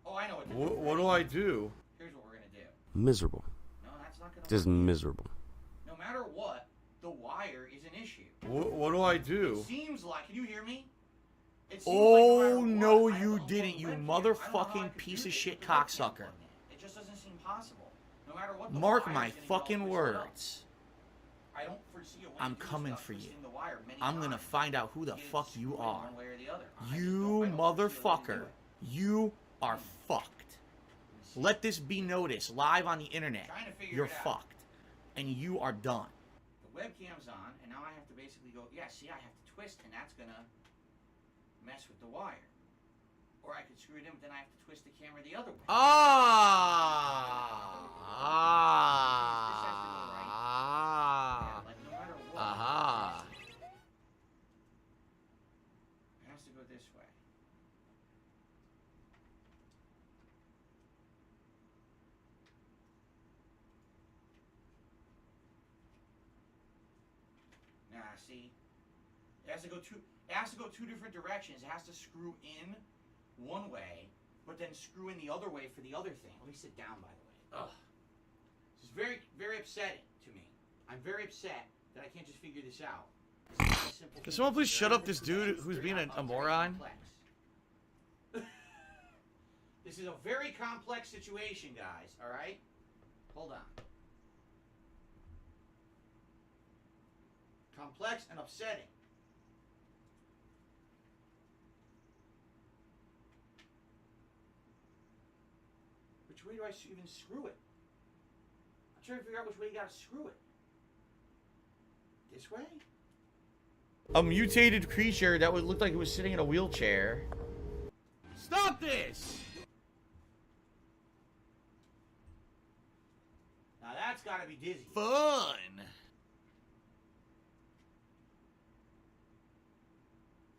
Speaker 1: Oh, I know what to do.
Speaker 7: What do I do?
Speaker 1: Here's what we're gonna do.
Speaker 8: Miserable.
Speaker 1: No, that's not gonna
Speaker 8: Just
Speaker 1: work.
Speaker 8: miserable.
Speaker 1: No matter what, the wire is an issue.
Speaker 7: What do I do?
Speaker 1: It seems like, can you hear me? It seems
Speaker 5: Oh,
Speaker 1: like no,
Speaker 5: no,
Speaker 1: matter what, I
Speaker 5: you
Speaker 1: have to
Speaker 5: didn't,
Speaker 1: unplug
Speaker 5: you
Speaker 1: the webcam. I don't know how I
Speaker 5: motherfucking
Speaker 1: could
Speaker 5: piece
Speaker 1: do
Speaker 5: of
Speaker 1: this
Speaker 5: shit
Speaker 1: with the webcam
Speaker 5: cocksucker.
Speaker 1: plugged in. It just doesn't seem possible. No matter what. The
Speaker 5: Mark
Speaker 1: wire's
Speaker 5: my
Speaker 1: gonna get all
Speaker 5: fucking
Speaker 1: twisted up.
Speaker 5: words.
Speaker 1: I don't foresee a way
Speaker 5: I'm
Speaker 1: to do
Speaker 5: coming
Speaker 1: stuff
Speaker 5: for you.
Speaker 1: twisting the wire many
Speaker 5: I'm gonna
Speaker 1: times.
Speaker 5: find out who the
Speaker 1: Get it
Speaker 5: fuck you
Speaker 1: screwed in
Speaker 5: are.
Speaker 1: one way or the other. I
Speaker 5: You
Speaker 1: don't foresee a way to do
Speaker 5: motherfucker.
Speaker 1: it.
Speaker 5: You are fucked. Let this be noticed live on the internet.
Speaker 1: Trying to figure
Speaker 5: You're
Speaker 1: it out.
Speaker 5: fucked. And you are done.
Speaker 1: The webcam's on, and now I have to basically go, yeah, see, I have to twist, and that's gonna mess with the wire. Or I could screw it in, but then I have to twist the camera the other way. Yeah, like no matter what.
Speaker 5: Aha.
Speaker 1: It has to go this way. Nah, see, it has to go two different directions. It has to screw in one way, but then screw in the other way for the other thing. Let me sit down, by the way. Ugh. This is very, very upsetting to me. I'm very upset that I can't just figure this out. This is not a simple
Speaker 5: Can
Speaker 1: thing.
Speaker 5: someone please
Speaker 1: It's
Speaker 5: shut
Speaker 1: very
Speaker 5: up this dude who's
Speaker 1: very
Speaker 5: being a
Speaker 1: complex.
Speaker 5: moron?
Speaker 1: This is a very complex situation, guys. All right? Hold on. Complex and upsetting. Which way do I even screw it? I'm trying to figure out which way you gotta screw it. This way?
Speaker 5: A mutated creature that would look like it was sitting in a wheelchair. Stop this!
Speaker 1: Now that's gotta be dizzy.
Speaker 5: Fun!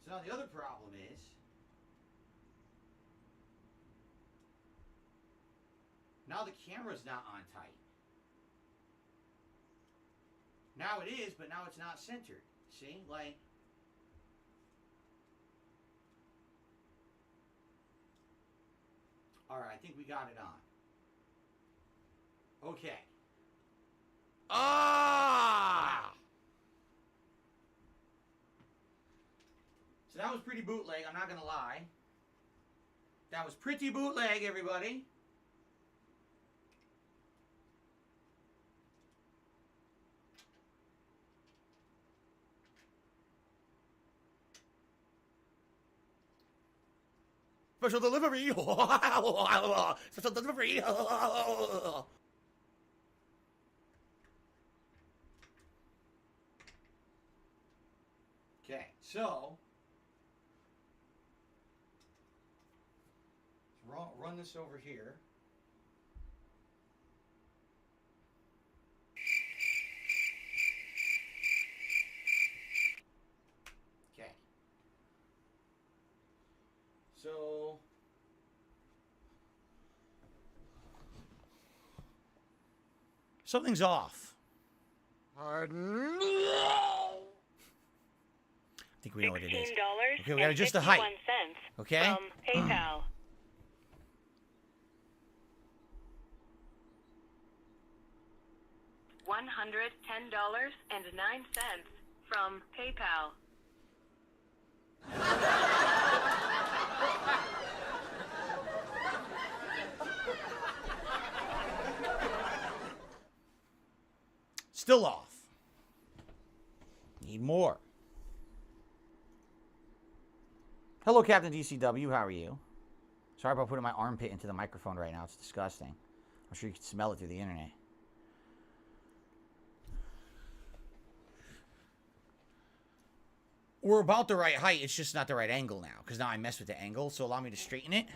Speaker 1: So now the other problem is, now the camera's not on tight. Now it is, but now it's not centered. See? Like, alright, I think we got it on. Okay.
Speaker 5: Ah!
Speaker 1: So that was pretty bootleg, I'm not gonna lie. That was pretty bootleg, everybody.
Speaker 5: Special delivery! Special delivery!
Speaker 1: Okay, so now run this over here. Okay. So something's off.
Speaker 3: Pardon?
Speaker 1: I think we know what it is.
Speaker 3: $16
Speaker 1: Okay, we got just the height. Okay.
Speaker 3: From PayPal. $110.09 from PayPal.
Speaker 1: Still off. Need more. Hello, Captain DCW. How are you? Sorry about putting my armpit into the microphone right now. It's disgusting. I'm sure you can smell it through the internet. We're about the right height. It's just not the right angle now, because now I messed with the angle. So allow me to straighten it.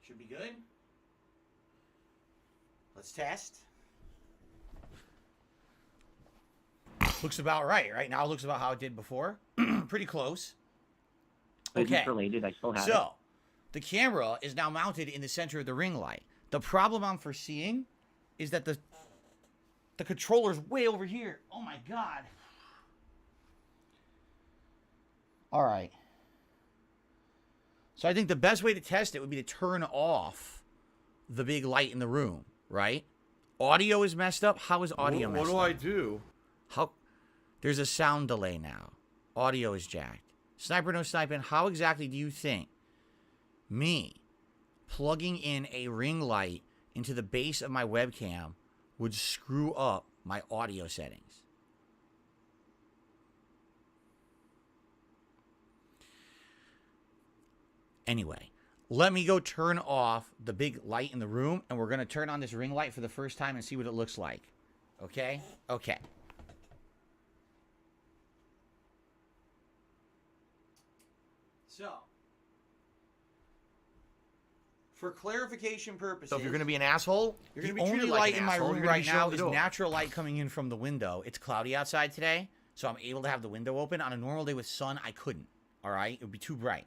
Speaker 1: Should be good. Let's test. Looks about right now. It looks about how it did before. Pretty close. Okay.
Speaker 6: Related. I still have it.
Speaker 1: So, the camera is now mounted in the center of the ring light. The problem I'm foreseeing is that the controller's way over here. Oh my god. All right. So I think the best way to test it would be to turn off the big light in the room, right? Audio is messed up. How is audio messed up?
Speaker 7: What do I do?
Speaker 1: How? There's a sound delay now. Audio is jacked. Sniper no sniping, how exactly do you think me plugging in a ring light into the base of my webcam would screw up my audio settings? Anyway, let me go turn off the big light in the room, and we're going to turn on this ring light for the first time and see what it looks like. Okay? Okay. So, for clarification purposes, so if you're going to be an asshole, you're going to be treated like an asshole. The only light in my room right now is natural light coming in from the window. It's cloudy outside today, so I'm able to have the window open. On a normal day with sun, I couldn't. All right? It would be too bright.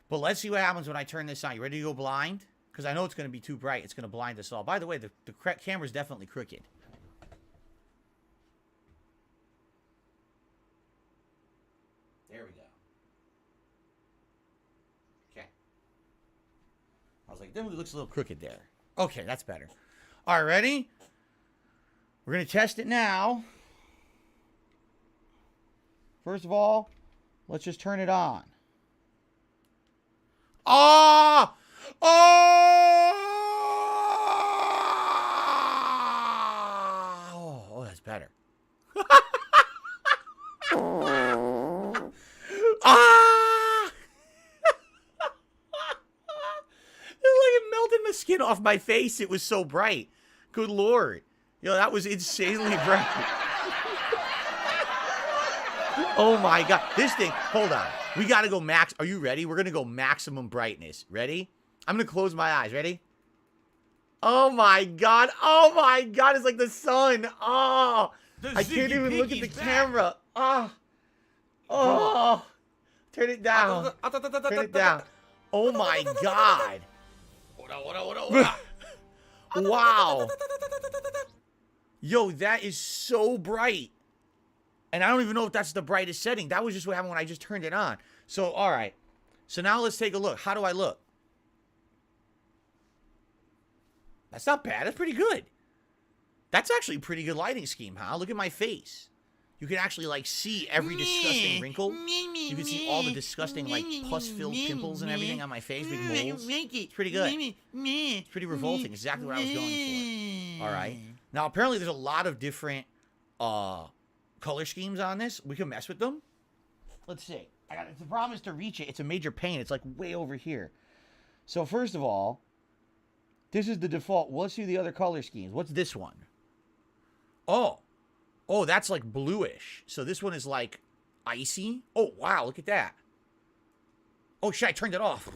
Speaker 1: But let's see what happens when I turn this on. You ready to go blind? Because I know it's going to be too bright. It's going to blind us all. By the way, the camera's definitely crooked. There we go. Okay. I was like, that looks a little crooked there. Okay, that's better. All right, ready? We're going to test it now. First of all, let's just turn it on. Oh! Oh! Oh, that's better. Ah! It melted my skin off my face. It was so bright. Good Lord. Yo, that was insanely bright. Oh my God. This thing, hold on. We got to go max. Are you ready? We're going to go maximum brightness. Ready? I'm going to close my eyes. Ready? Oh my God. Oh my God. It's like the sun. Oh. I can't even look at the camera. Oh. Oh. Turn it down. Turn it down. Oh my God. Wow. Yo, that is so bright. And I don't even know if that's the brightest setting. That was just what happened when I just turned it on. So, all right. So now let's take a look. How do I look? That's not bad. That's pretty good. That's actually a pretty good lighting scheme, huh? Look at my face. You can actually, like, see every disgusting wrinkle. You can see all the disgusting, like, pus-filled pimples and everything on my face, big moles. It's pretty good. It's pretty revolting. Exactly what I was going for. All right. Now, apparently there's a lot of different color schemes on this. We can mess with them. Let's see. The problem is to reach it. It's a major pain. It's, like, way over here. So, first of all, This is the default. Let's see the other color schemes. What's this one? Oh. Oh, that's like bluish. So this one is like icy. Oh, wow. Look at that. Oh, shit. I turned it off.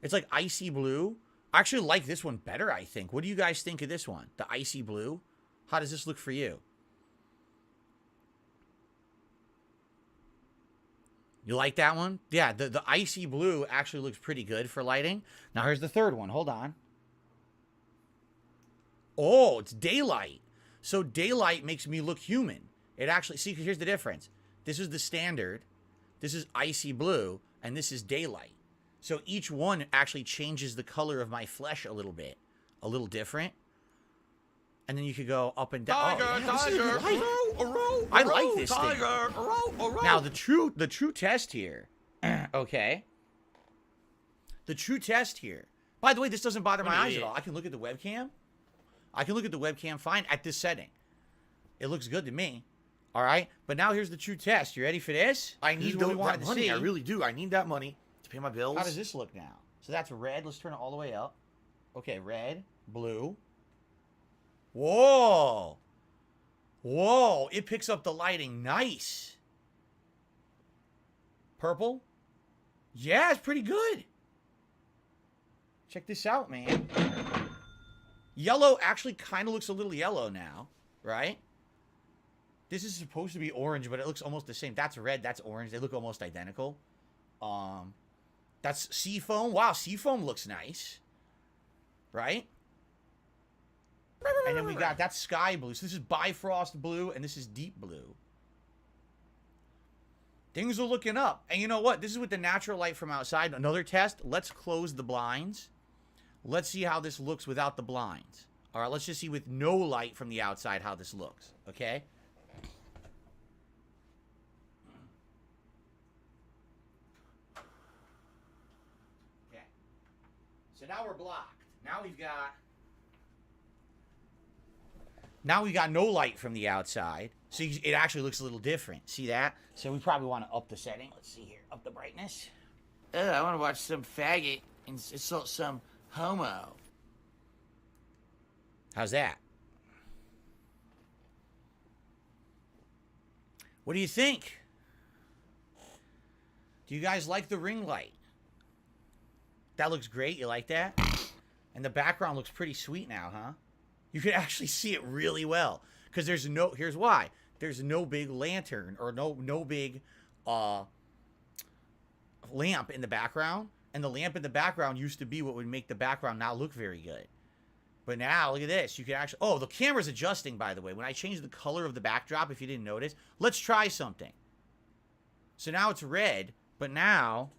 Speaker 1: It's like icy blue. I actually like this one better, I think. What do you guys think of this one? The icy blue? How does this look for you? You like that one? Yeah, the icy blue actually looks pretty good for lighting. Now, here's the third one. Hold on. Oh, it's daylight. So daylight makes me look human. It actually, see, here's the difference. This is the standard. This is icy blue, and this is daylight. So each one actually changes the color of my flesh a little bit. A little different. And then you could go up and down. I like this thing. Now, the true test here. Okay. The true test here. By the way, this doesn't bother my eyes at all. I can look at the webcam. I can look at the webcam fine at this setting. It looks good to me. All right? But now here's the true test. You ready for this? I need what we wanted to see.
Speaker 5: I really do. I need that money to pay my bills.
Speaker 1: How does this look now? So that's red. Let's turn it all the way up. Okay, red, blue. Whoa. Whoa. It picks up the lighting. Nice. Purple. Yeah, it's pretty good. Check this out, man. Yellow actually kind of looks a little yellow now, right? This is supposed to be orange, but it looks almost the same. That's red. That's orange. They look almost identical. That's seafoam. Wow, seafoam looks nice. Right? And then we got, that's sky blue. So this is Bifrost blue, and this is deep blue. Things are looking up. And you know what? This is with the natural light from outside. Another test. Let's close the blinds. Let's see how this looks without the blinds. All right, let's just see with no light from the outside how this looks. Okay? Okay. So now we're blocked. Now we've got no light from the outside. So it actually looks a little different. See that? So we probably want to up the setting. Let's see here. Up the brightness.
Speaker 5: I want to watch some faggot and insult some homo.
Speaker 1: How's that? What do you think? Do you guys like the ring light? That looks great. You like that? And the background looks pretty sweet now, huh? You can actually see it really well. Because there's no... Here's why. There's no big lantern or no big lamp in the background. And the lamp in the background used to be what would make the background not look very good. But now, look at this. You can actually... Oh, the camera's adjusting, by the way. When I change the color of the backdrop, if you didn't notice. Let's try something. So now it's red, but now...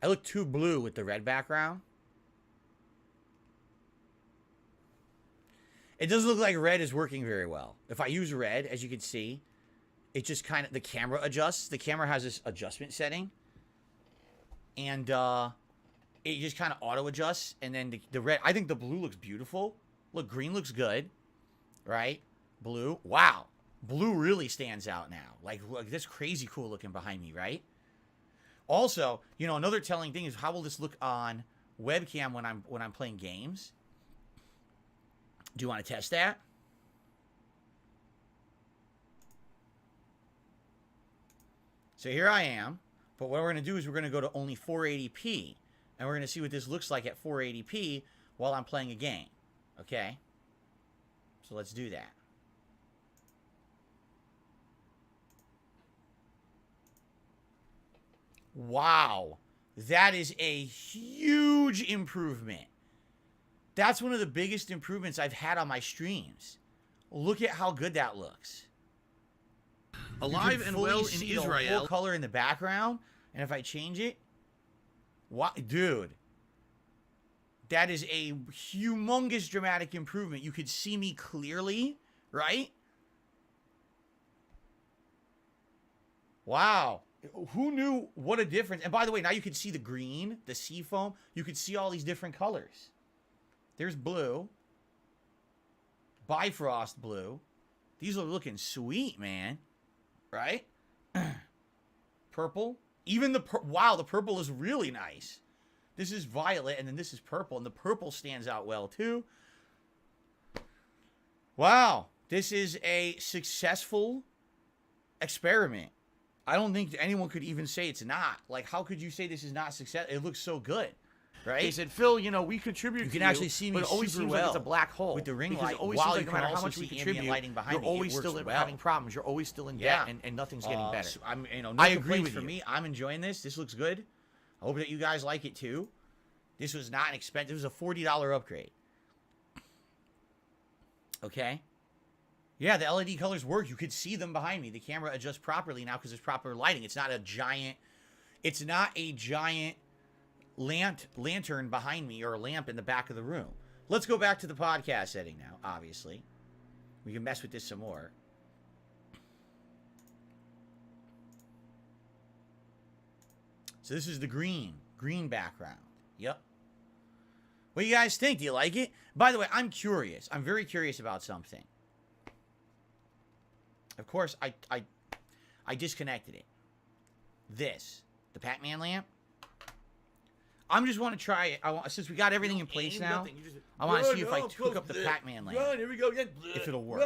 Speaker 1: I look too blue with the red background. It doesn't look like red is working very well. If I use red, as you can see, it just kind of, the camera adjusts. The camera has this adjustment setting. And it just kind of auto adjusts. And then the red, I think the blue looks beautiful. Look, green looks good. Right? Blue. Wow. Blue really stands out now. Like this crazy cool looking behind me, right? Also, you know, another telling thing is how will this look on webcam when I'm playing games? Do you want to test that? So here I am, but what we're going to do is we're going to go to only 480p, and we're going to see what this looks like at 480p while I'm playing a game. Okay? So let's do that. Wow, that is a huge improvement. That's one of the biggest improvements I've had on my streams. Look at how good that looks.
Speaker 8: Alive and well in Israel.
Speaker 1: Full color in the background, and if I change it, what, dude? That is a humongous dramatic improvement. You could see me clearly, right? Wow. Who knew what a difference? And by the way, now you can see the green, the seafoam. You could see all these different colors. There's blue.
Speaker 5: Bifrost blue. These are looking sweet, man. Right? Purple. Even the wow, the purple is really nice. This is violet, and then this is purple, and the purple stands out well, too. Wow. This is a successful experiment. I don't think anyone could even say it's not. Like, how could you say this is not success? It looks so good, right?
Speaker 1: They said, Phil, you know, we contribute.
Speaker 5: You can actually see me
Speaker 1: but it always
Speaker 5: super
Speaker 1: seems
Speaker 5: well
Speaker 1: like it's a black hole
Speaker 5: with the ring
Speaker 1: because
Speaker 5: light.
Speaker 1: it always
Speaker 5: While
Speaker 1: seems like
Speaker 5: you
Speaker 1: no
Speaker 5: can
Speaker 1: matter how
Speaker 5: also
Speaker 1: much we
Speaker 5: see
Speaker 1: contribute,
Speaker 5: ambient lighting behind
Speaker 1: you're
Speaker 5: me,
Speaker 1: always
Speaker 5: it works
Speaker 1: still
Speaker 5: well.
Speaker 1: having problems. You're always still in debt, and nothing's getting better.
Speaker 5: So I'm, no
Speaker 1: I agree
Speaker 5: complaints
Speaker 1: with
Speaker 5: for
Speaker 1: you.
Speaker 5: me. I'm enjoying this. This looks good. I hope that you guys like it too. This was not an expensive. This was a $40 upgrade. Okay. Yeah, the LED colors work. You could see them behind me. The camera adjusts properly now because there's proper lighting. It's not a giant. It's not a giant lantern behind me or a lamp in the back of the room. Let's go back to the podcast setting now. Obviously, we can mess with this some more. So this is the green background. Yep. What do you guys think? Do you like it? By the way, I'm curious. I'm very curious about something. Of course, I disconnected it. This, the Pac-Man lamp. I'm just want to try it. Since we got everything in place now, I want to see if I hook up the Pac-Man lamp.
Speaker 1: Run, here we go.
Speaker 5: If it'll work.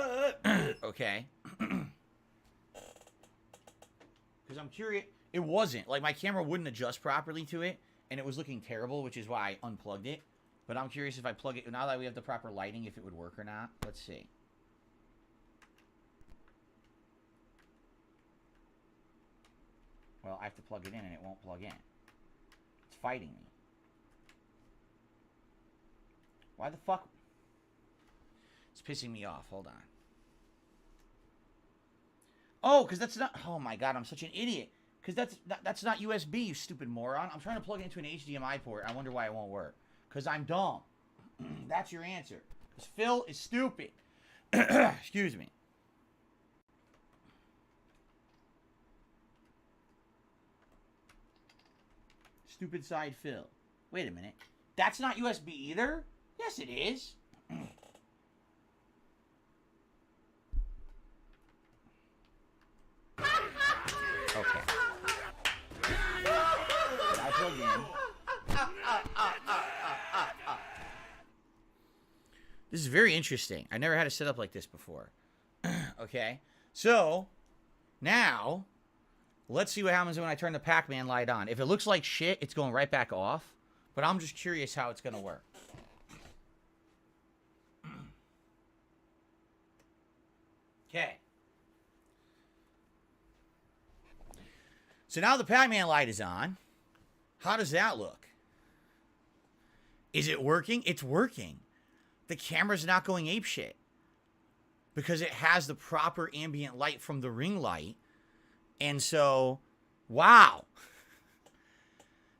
Speaker 5: Okay. Because I'm curious. It wasn't. Like, my camera wouldn't adjust properly to it, and it was looking terrible, which is why I unplugged it. But I'm curious if I plug it, now that we have the proper lighting, if it would work or not. Let's see. Well, I have to plug it in, and it won't plug in. It's fighting me. Why the fuck? It's pissing me off. Hold on. Oh, because that's not... Oh, my God. I'm such an idiot. Because that's not USB, you stupid moron. I'm trying to plug it into an HDMI port. I wonder why it won't work. Because I'm dumb. That's your answer. Because Phil is stupid. Excuse me. Stupid side Phil. Wait a minute. That's not USB either? Yes, it is. Okay. I plugged in. This is very interesting. I never had a setup like this before. Okay. So, now... let's see what happens when I turn the Pac-Man light on. If it looks like shit, it's going right back off. But I'm just curious how it's going to work. Okay. So now the Pac-Man light is on. How does that look? Is it working? It's working. The camera's not going apeshit. Because it has the proper ambient light from the ring light. And so, wow.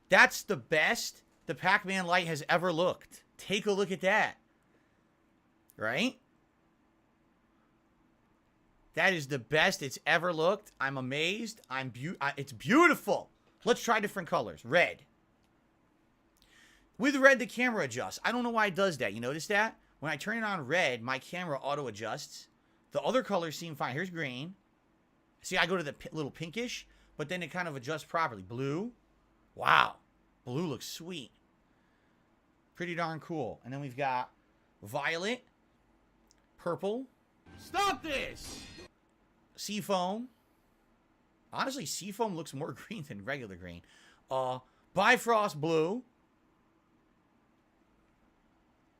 Speaker 5: That's the best the Pac-Man light has ever looked. Take a look at that. Right? That is the best it's ever looked. I'm amazed. It's beautiful. Let's try different colors. Red. With red, the camera adjusts. I don't know why it does that. You notice that? When I turn it on red, my camera auto-adjusts. The other colors seem fine. Here's green. See, I go to the little pinkish, but then it kind of adjusts properly. Blue. Wow. Blue looks sweet. Pretty darn cool. And then we've got violet. Purple.
Speaker 1: Stop this!
Speaker 5: Seafoam. Honestly, seafoam looks more green than regular green. Bifrost blue.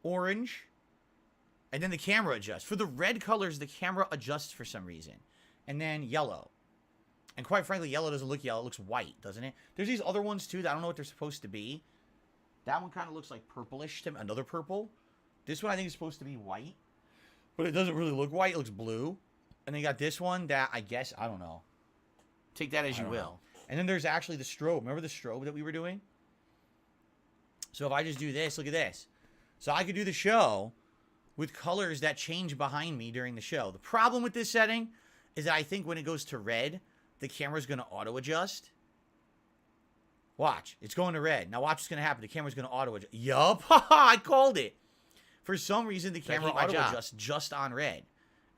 Speaker 5: Orange. And then the camera adjusts. For the red colors, the camera adjusts for some reason. And then yellow. And quite frankly, yellow doesn't look yellow. It looks white, doesn't it? There's these other ones, too, that I don't know what they're supposed to be. That one kind of looks like purplish to me. Another purple. This one I think is supposed to be white. But it doesn't really look white. It looks blue. And then you got this one that I guess, I don't know. Take that as you will. And then there's actually the strobe. Remember the strobe that we were doing? So if I just do this, look at this. So I could do the show with colors that change behind me during the show. The problem with this setting is that I think when it goes to red, the camera's going to auto-adjust. Watch. It's going to red. Now watch what's going to happen. The camera's going to auto-adjust. Yup. I called it. For some reason, the camera auto-adjusts just on red.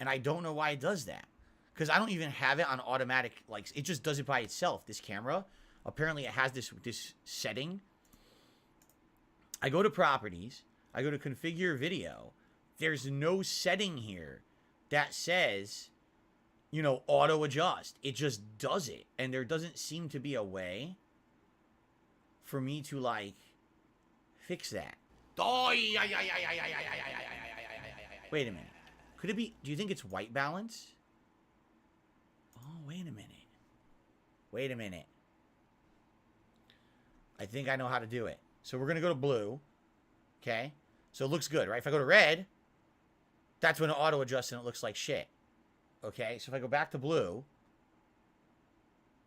Speaker 5: And I don't know why it does that. Because I don't even have it on automatic. Like, it just does it by itself, this camera. Apparently, it has this setting. I go to properties. I go to configure video. There's no setting here that says, you know, auto adjust. It just does it. And there doesn't seem to be a way for me to, like, fix that. Wait a minute. Could it be, do you think it's white balance? Oh, wait a minute. Wait a minute. I think I know how to do it. So we're going to go to blue. Okay. So it looks good, right? If I go to red, that's when it auto adjusts and it looks like shit. Okay. So if I go back to blue,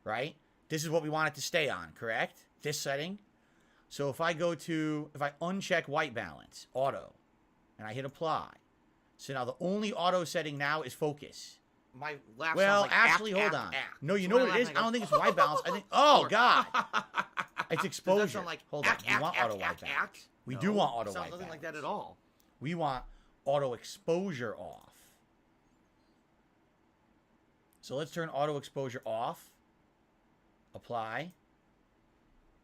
Speaker 5: right? This is what we want it to stay on, correct? This setting. So if I go to, if I uncheck white balance, auto, and I hit apply. So now the only auto setting now is focus.
Speaker 1: My laugh
Speaker 5: Well,
Speaker 1: sounds like
Speaker 5: actually, hold on. No, you know what it is? I don't think it's white balance. I think, oh, God. It's exposure.
Speaker 1: Sound like
Speaker 5: Hold on. We want auto white balance. We do want auto white balance.
Speaker 1: Nothing like that at all.
Speaker 5: We want auto exposure off. So let's turn auto exposure off. Apply.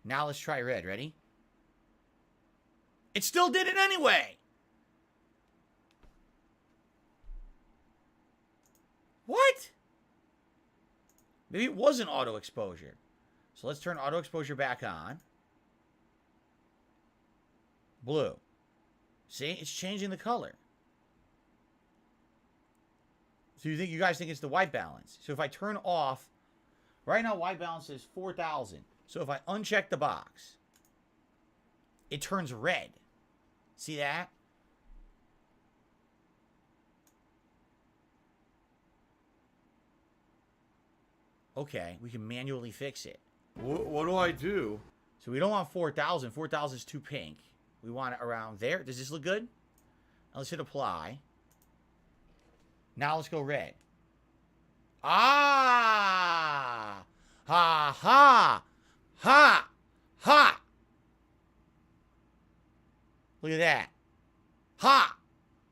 Speaker 5: Now let's try red. Ready? It still did it anyway. What? Maybe it wasn't auto exposure. So let's turn auto exposure back on. Blue. See? It's changing the color. So you guys think it's the white balance. So if I turn off, right now white balance is 4,000. So if I uncheck the box, it turns red. See that? Okay, we can manually fix it.
Speaker 7: What do I do?
Speaker 5: So we don't want 4,000. 4,000 is too pink. We want it around there. Does this look good? Now let's hit apply. Now let's go red. Ah! Ha ha! Ha! Ha! Look at that. Ha!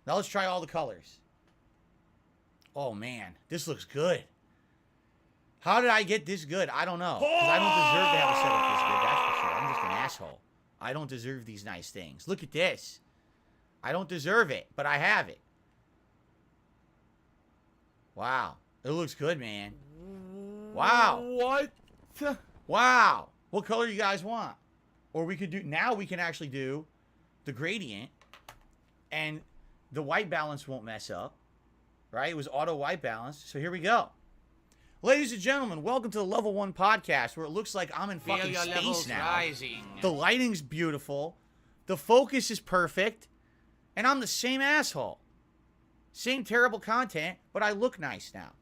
Speaker 5: Now let's try all the colors. Oh man, this looks good. How did I get this good? I don't know. Because I don't deserve to have a setup this good, that's for sure. I'm just an asshole. I don't deserve these nice things. Look at this. I don't deserve it, but I have it. Wow. It looks good, man. Wow.
Speaker 7: What?
Speaker 5: Wow. What color do you guys want? Or we could do, now we can actually do the gradient and the white balance won't mess up. Right? It was auto white balance. So here we go. Ladies and gentlemen, welcome to the Level 1 podcast where it looks like I'm in fucking space now.
Speaker 1: Rising.
Speaker 5: The lighting's beautiful. The focus is perfect. And I'm the same asshole. Same terrible content, but I look nice now.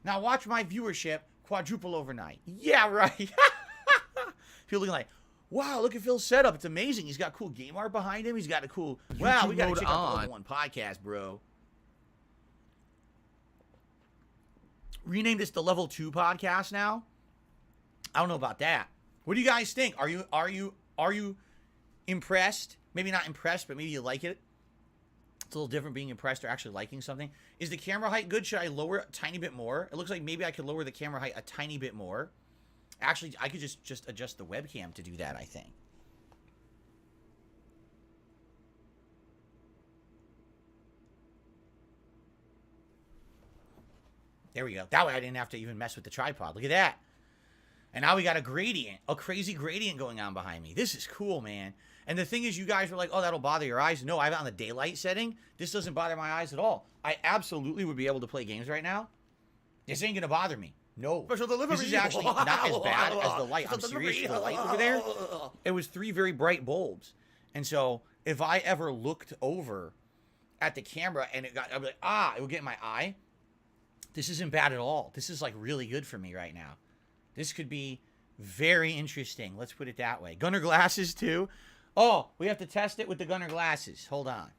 Speaker 5: Now watch my viewership quadruple overnight. Yeah, right. People looking like, wow, look at Phil's setup. It's amazing. He's got cool game art behind him. He's got a cool... Wow, we got to check out the Level 1 podcast, bro. Rename this the Level 2 podcast now. I don't know about that. What do you guys think? Are you impressed? Maybe not impressed, but maybe you like it. It's a little different being impressed or actually liking something. Is the camera height good? Should I lower it a tiny bit more? It looks like maybe I could lower the camera height a tiny bit more. Actually, I could just adjust the webcam to do that, I think. There we go. That way I didn't have to even mess with the tripod. Look at that. And now we got a gradient, a crazy gradient going on behind me. This is cool, man. And the thing is, you guys were like, oh, that'll bother your eyes. No, I have it on the daylight setting. This doesn't bother my eyes at all. I absolutely would be able to play games right now. This ain't going to bother me. No. Special delivery. This is actually not as bad as the light. I'm serious. The light over there, it was 3 very bright bulbs. And so if I ever looked over at the camera and I'd be like, it would get in my eye. This isn't bad at all. This is like really good for me right now. This could be very interesting. Let's put it that way. Gunner glasses too. Oh, we have to test it with the Gunner glasses. Hold on.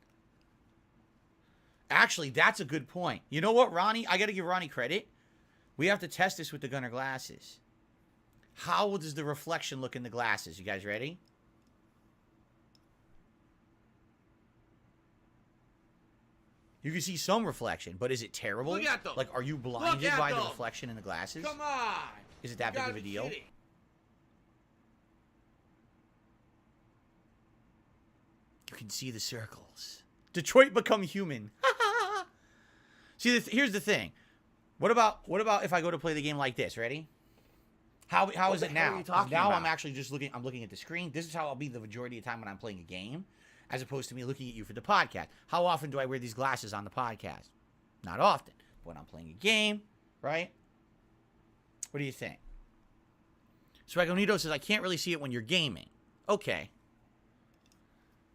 Speaker 5: Actually, that's a good point. You know what, Ronnie? I got to give Ronnie credit. We have to test this with the Gunner glasses. How does the reflection look in the glasses? You guys ready? You can see some reflection, but is it terrible?
Speaker 8: Look at them.
Speaker 5: Like, are you blinded
Speaker 8: at
Speaker 5: by the
Speaker 8: them.
Speaker 5: reflection in the glasses?
Speaker 8: Come on.
Speaker 5: Is it that
Speaker 8: You
Speaker 5: big
Speaker 8: gotta
Speaker 5: of a
Speaker 8: be
Speaker 5: deal?
Speaker 8: kidding.
Speaker 5: You can see the circles. Detroit become human. See, here's the thing. What about if I go to play the game like this? Ready? How is it now? Now I'm actually just looking. I'm looking at the screen. This is how I'll be the majority of the time when I'm playing a game, as opposed to me looking at you for the podcast. How often do I wear these glasses on the podcast? Not often. But when I'm playing a game, right? What do you think? Swagonito says I can't really see it when you're gaming. Okay.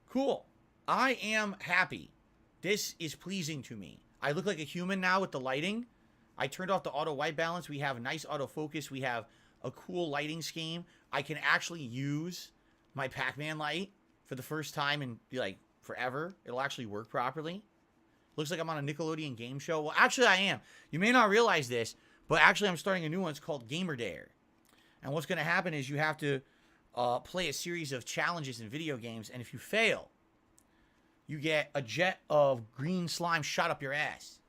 Speaker 5: Cool. I am happy. This is pleasing to me. I look like a human now with the lighting. I turned off the auto white balance. We have nice autofocus. We have a cool lighting scheme. I can actually use my Pac-Man light for the first time in like forever. It'll actually work properly. Looks like I'm on a Nickelodeon game show. Well, actually I am. You may not realize this, but actually I'm starting a new one. It's called Gamer Dare. And what's going to happen is you have to play a series of challenges in video games, and if you fail, you get a jet of green slime shot up your ass.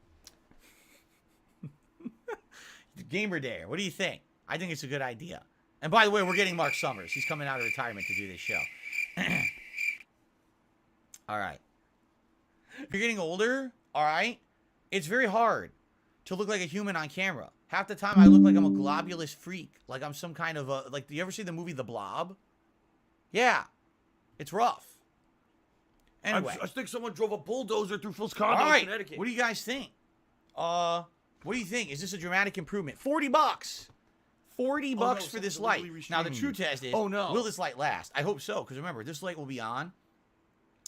Speaker 5: Gamer Dare. What do you think? I think it's a good idea. And by the way, we're getting Mark Summers. He's coming out of retirement to do this show. All right. You're getting older, all right? It's very hard to look like a human on camera. Half the time I look like I'm a globulous freak. Like I'm some kind of a... Like, do you ever see the movie The Blob? Yeah. It's rough. Anyway.
Speaker 8: I think someone drove a bulldozer through Phil's condo
Speaker 5: All right.
Speaker 8: in Connecticut.
Speaker 5: What do you guys think? What do you think? Is this a dramatic improvement? $40. $40 for this light. Now, the true test is, will this light last? I hope so, because remember, this light will be on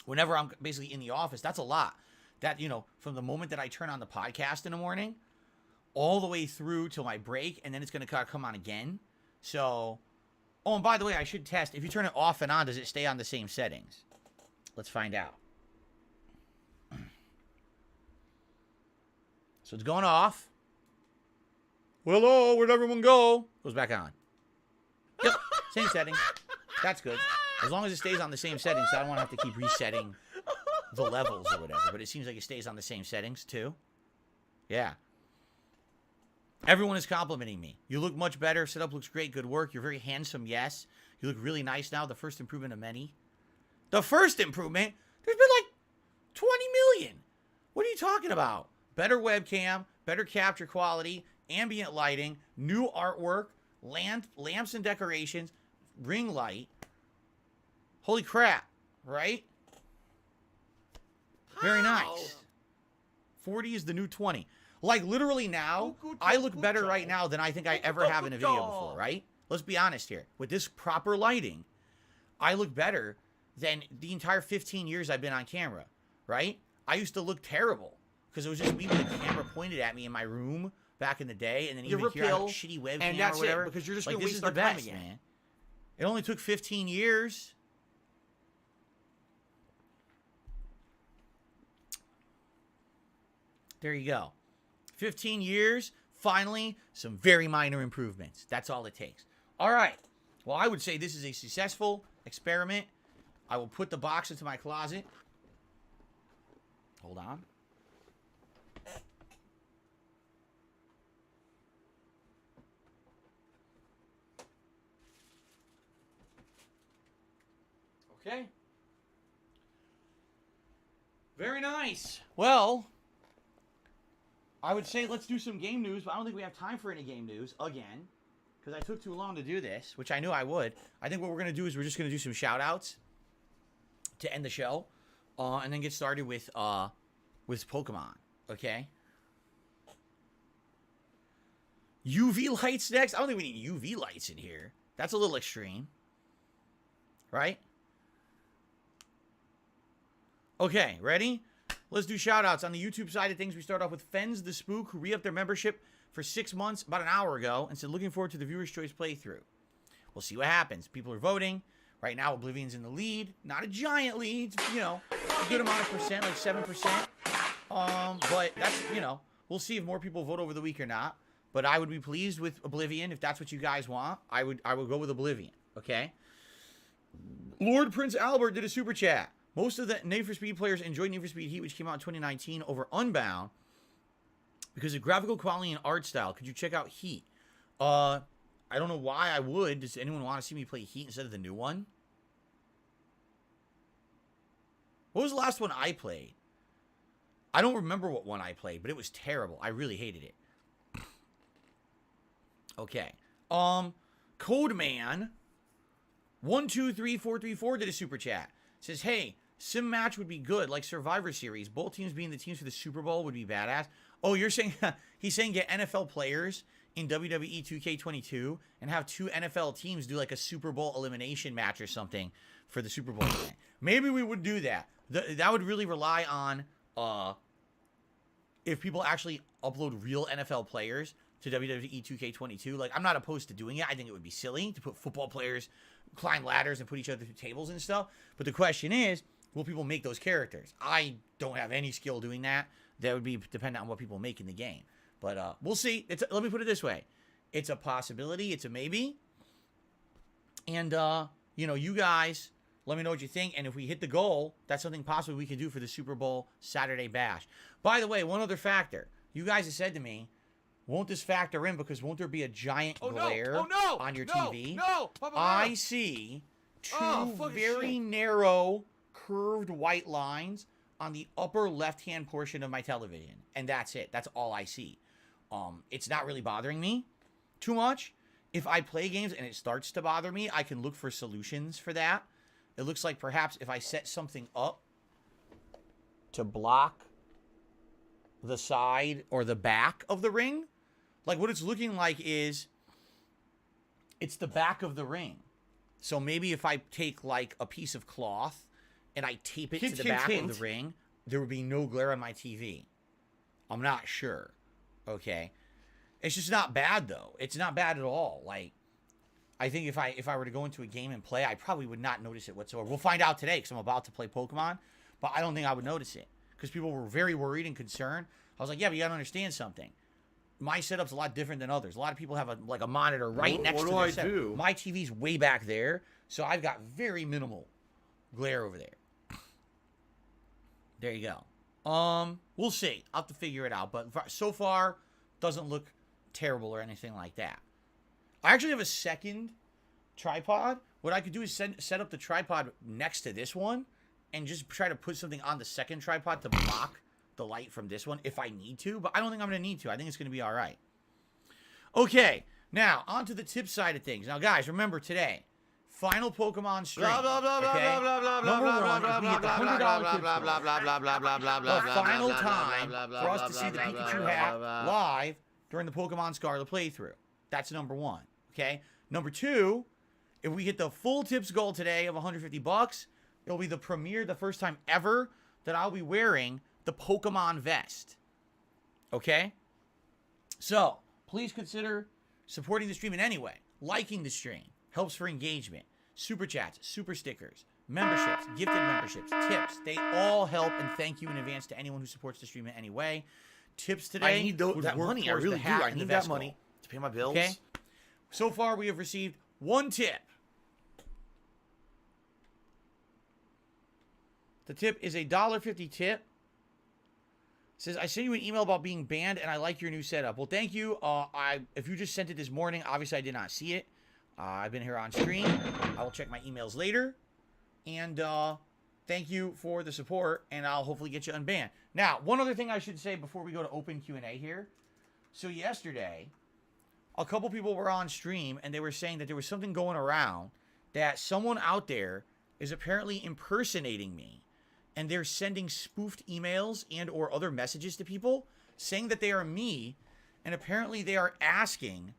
Speaker 5: whenever I'm basically in the office. That's a lot. That, you know, from the moment that I turn on the podcast in the morning, all the way through till my break, and then it's going to come on again. So, oh, and by the way, I should test. If you turn it off and on, does it stay on the same settings? Let's find out. So it's going off. Well, hello, where'd everyone go? Goes back on. Yep, same settings. That's good. As long as it stays on the same settings, so I don't want to have to keep resetting the levels or whatever. But it seems like it stays on the same settings, too. Yeah. Everyone is complimenting me. You look much better. Setup looks great. Good work. You're very handsome, yes. You look really nice now. The first improvement of many. The first improvement? There's been like 20 million. What are you talking about? Better webcam, better capture quality, ambient lighting, new artwork, lamps and decorations, ring light. Holy crap, right? Very nice. 40 is the new 20. Like, literally now, I look better right now than I think I ever have in a video before, right? Let's be honest here. With this proper lighting, I look better than the entire 15 years I've been on camera, right? I used to look terrible because it was just me with a camera pointed at me in my room back in the day, and then even here I have a shitty webcam or whatever.
Speaker 8: Because you're just
Speaker 5: like,
Speaker 8: going to waste
Speaker 5: our
Speaker 8: time
Speaker 5: best,
Speaker 8: again.
Speaker 5: man. It only took 15 years. There you go. 15 years, finally, some very minor improvements. That's all it takes. All right. Well, I would say this is a successful experiment. I will put the box into my closet. Hold on. Okay. Very nice. Well, I would say let's do some game news, but I don't think we have time for any game news again, because I took too long to do this, which I knew I would. I think what we're going to do is we're just going to do some shout-outs to end the show, and then get started with Pokemon, okay? UV lights next? I don't think we need UV lights in here. That's a little extreme, right? Okay, ready? Let's do shout-outs. On the YouTube side of things, we start off with Fens the Spook, who re-upped their membership for 6 months about an hour ago and said, looking forward to the Viewer's Choice playthrough. We'll see what happens. People are voting. Right now, Oblivion's in the lead. Not a giant lead. It's, you know, a good amount of percent, like 7%. But that's, you know, we'll see if more people vote over the week or not. But I would be pleased with Oblivion. If that's what you guys want, I would go with Oblivion, okay? Lord Prince Albert did a super chat. Most of the Need for Speed players enjoyed Need for Speed Heat, which came out in 2019, over Unbound because of graphical quality and art style. Could you check out Heat? I don't know why I would. Does anyone want to see me play Heat instead of the new one? What was the last one I played? I don't remember what one I played, but it was terrible. I really hated it. Okay. Codeman 123434 did a super chat. Says, hey, sim match would be good, like Survivor Series. Both teams being the teams for the Super Bowl would be badass. Oh, you're saying he's saying get NFL players in WWE 2K22 and have 2 NFL teams do like a Super Bowl elimination match or something for the Super Bowl. Maybe we would do that. That would really rely on if people actually upload real NFL players to WWE 2K22. Like, I'm not opposed to doing it. I think it would be silly to put football players climb ladders and put each other through tables and stuff. But the question is, will people make those characters? I don't have any skill doing that. That would be dependent on what people make in the game. But we'll see. Let me put it this way. It's a possibility. It's a maybe. And, you guys, let me know what you think. And if we hit the goal, that's something possibly we can do for the Super Bowl Saturday Bash. By the way, one other factor. You guys have said to me, won't this factor in because won't there be a giant glare on your TV?
Speaker 8: No!
Speaker 5: I see two very narrow, curved white lines on the upper left-hand portion of my television. And that's it. That's all I see. It's not really bothering me too much. If I play games and it starts to bother me, I can look for solutions for that. It looks like perhaps if I set something up to block the side or the back of the ring, like what it's looking like is it's the back of the ring. So maybe if I take like a piece of cloth and I tape it to the back of the ring, there would be no glare on my TV. I'm not sure. Okay. It's just not bad though. It's not bad at all. Like, I think if I were to go into a game and play, I probably would not notice it whatsoever. We'll find out today because I'm about to play Pokemon, but I don't think I would notice it because people were very worried and concerned. I was like, yeah, but you got to understand something. My setup's a lot different than others. A lot of people have a monitor right next to their setup.
Speaker 7: do?
Speaker 5: My TV's way back there, so I've got very minimal glare over there. There you go. We'll see. I'll have to figure it out, but so far doesn't look terrible or anything like that. I actually have a second tripod. What I could do is set up the tripod next to this one and just try to put something on the second tripod to block the light from this one if I need to, but I don't think I'm going to need to. I think it's going to be all right. Okay, now on to the tip side of things. Now, guys, remember today, final Pokemon stream. Okay? Number one is we hit the $100 tip score. The final time for us to see the Pikachu hat live during the Pokemon Scarlet playthrough. That's number one. Okay? Number two, if we hit the full tips goal today of $150, it'll be the premiere, the first time ever that I'll be wearing the Pokemon vest. Okay? So, please consider supporting the stream in any way. Liking the stream helps for engagement. Super chats, super stickers, memberships, gifted memberships, tips. They all help, and thank you in advance to anyone who supports the stream in any way. Tips today.
Speaker 8: I need that money. I really do. I need that money to pay my bills.
Speaker 5: Okay? So far, we have received one tip. The tip is a $1.50 tip. It says, I sent you an email about being banned, and I like your new setup. Well, thank you. If you just sent it this morning, obviously I did not see it. I've been here on stream. I will check my emails later. And thank you for the support, and I'll hopefully get you unbanned. Now, one other thing I should say before we go to open Q&A here. So yesterday, a couple people were on stream, and they were saying that there was something going around that someone out there is apparently impersonating me. And they're sending spoofed emails and or other messages to people saying that they are me, and apparently they are asking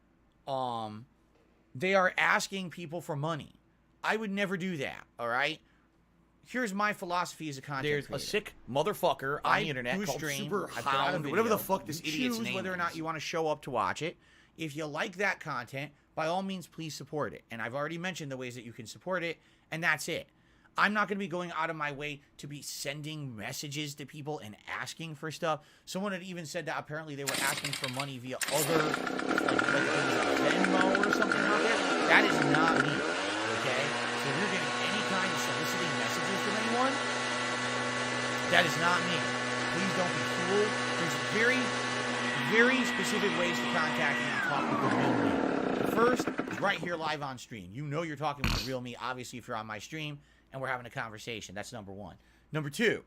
Speaker 5: people for money. I would never do that, all right? Here's my philosophy as a content creator.
Speaker 8: There's a sick motherfucker on the internet called Super Hound, whatever the fuck this idiot's name is.
Speaker 5: Choose whether or not you want to show up to watch it. If you like that content, by all means, please support it. And I've already mentioned the ways that you can support it, and that's it. I'm not going to be going out of my way to be sending messages to people and asking for stuff. Someone had even said that apparently they were asking for money via other, like Venmo or something out there. That is not me, okay? So if you're getting any kind of soliciting messages from anyone, That is not me. Please don't be fooled. There's very, very specific ways to contact me and talk with the real me. The first is right here live on stream. You know you're talking with the real me, obviously, if you're on my stream and we're having a conversation. That's number one. Number two,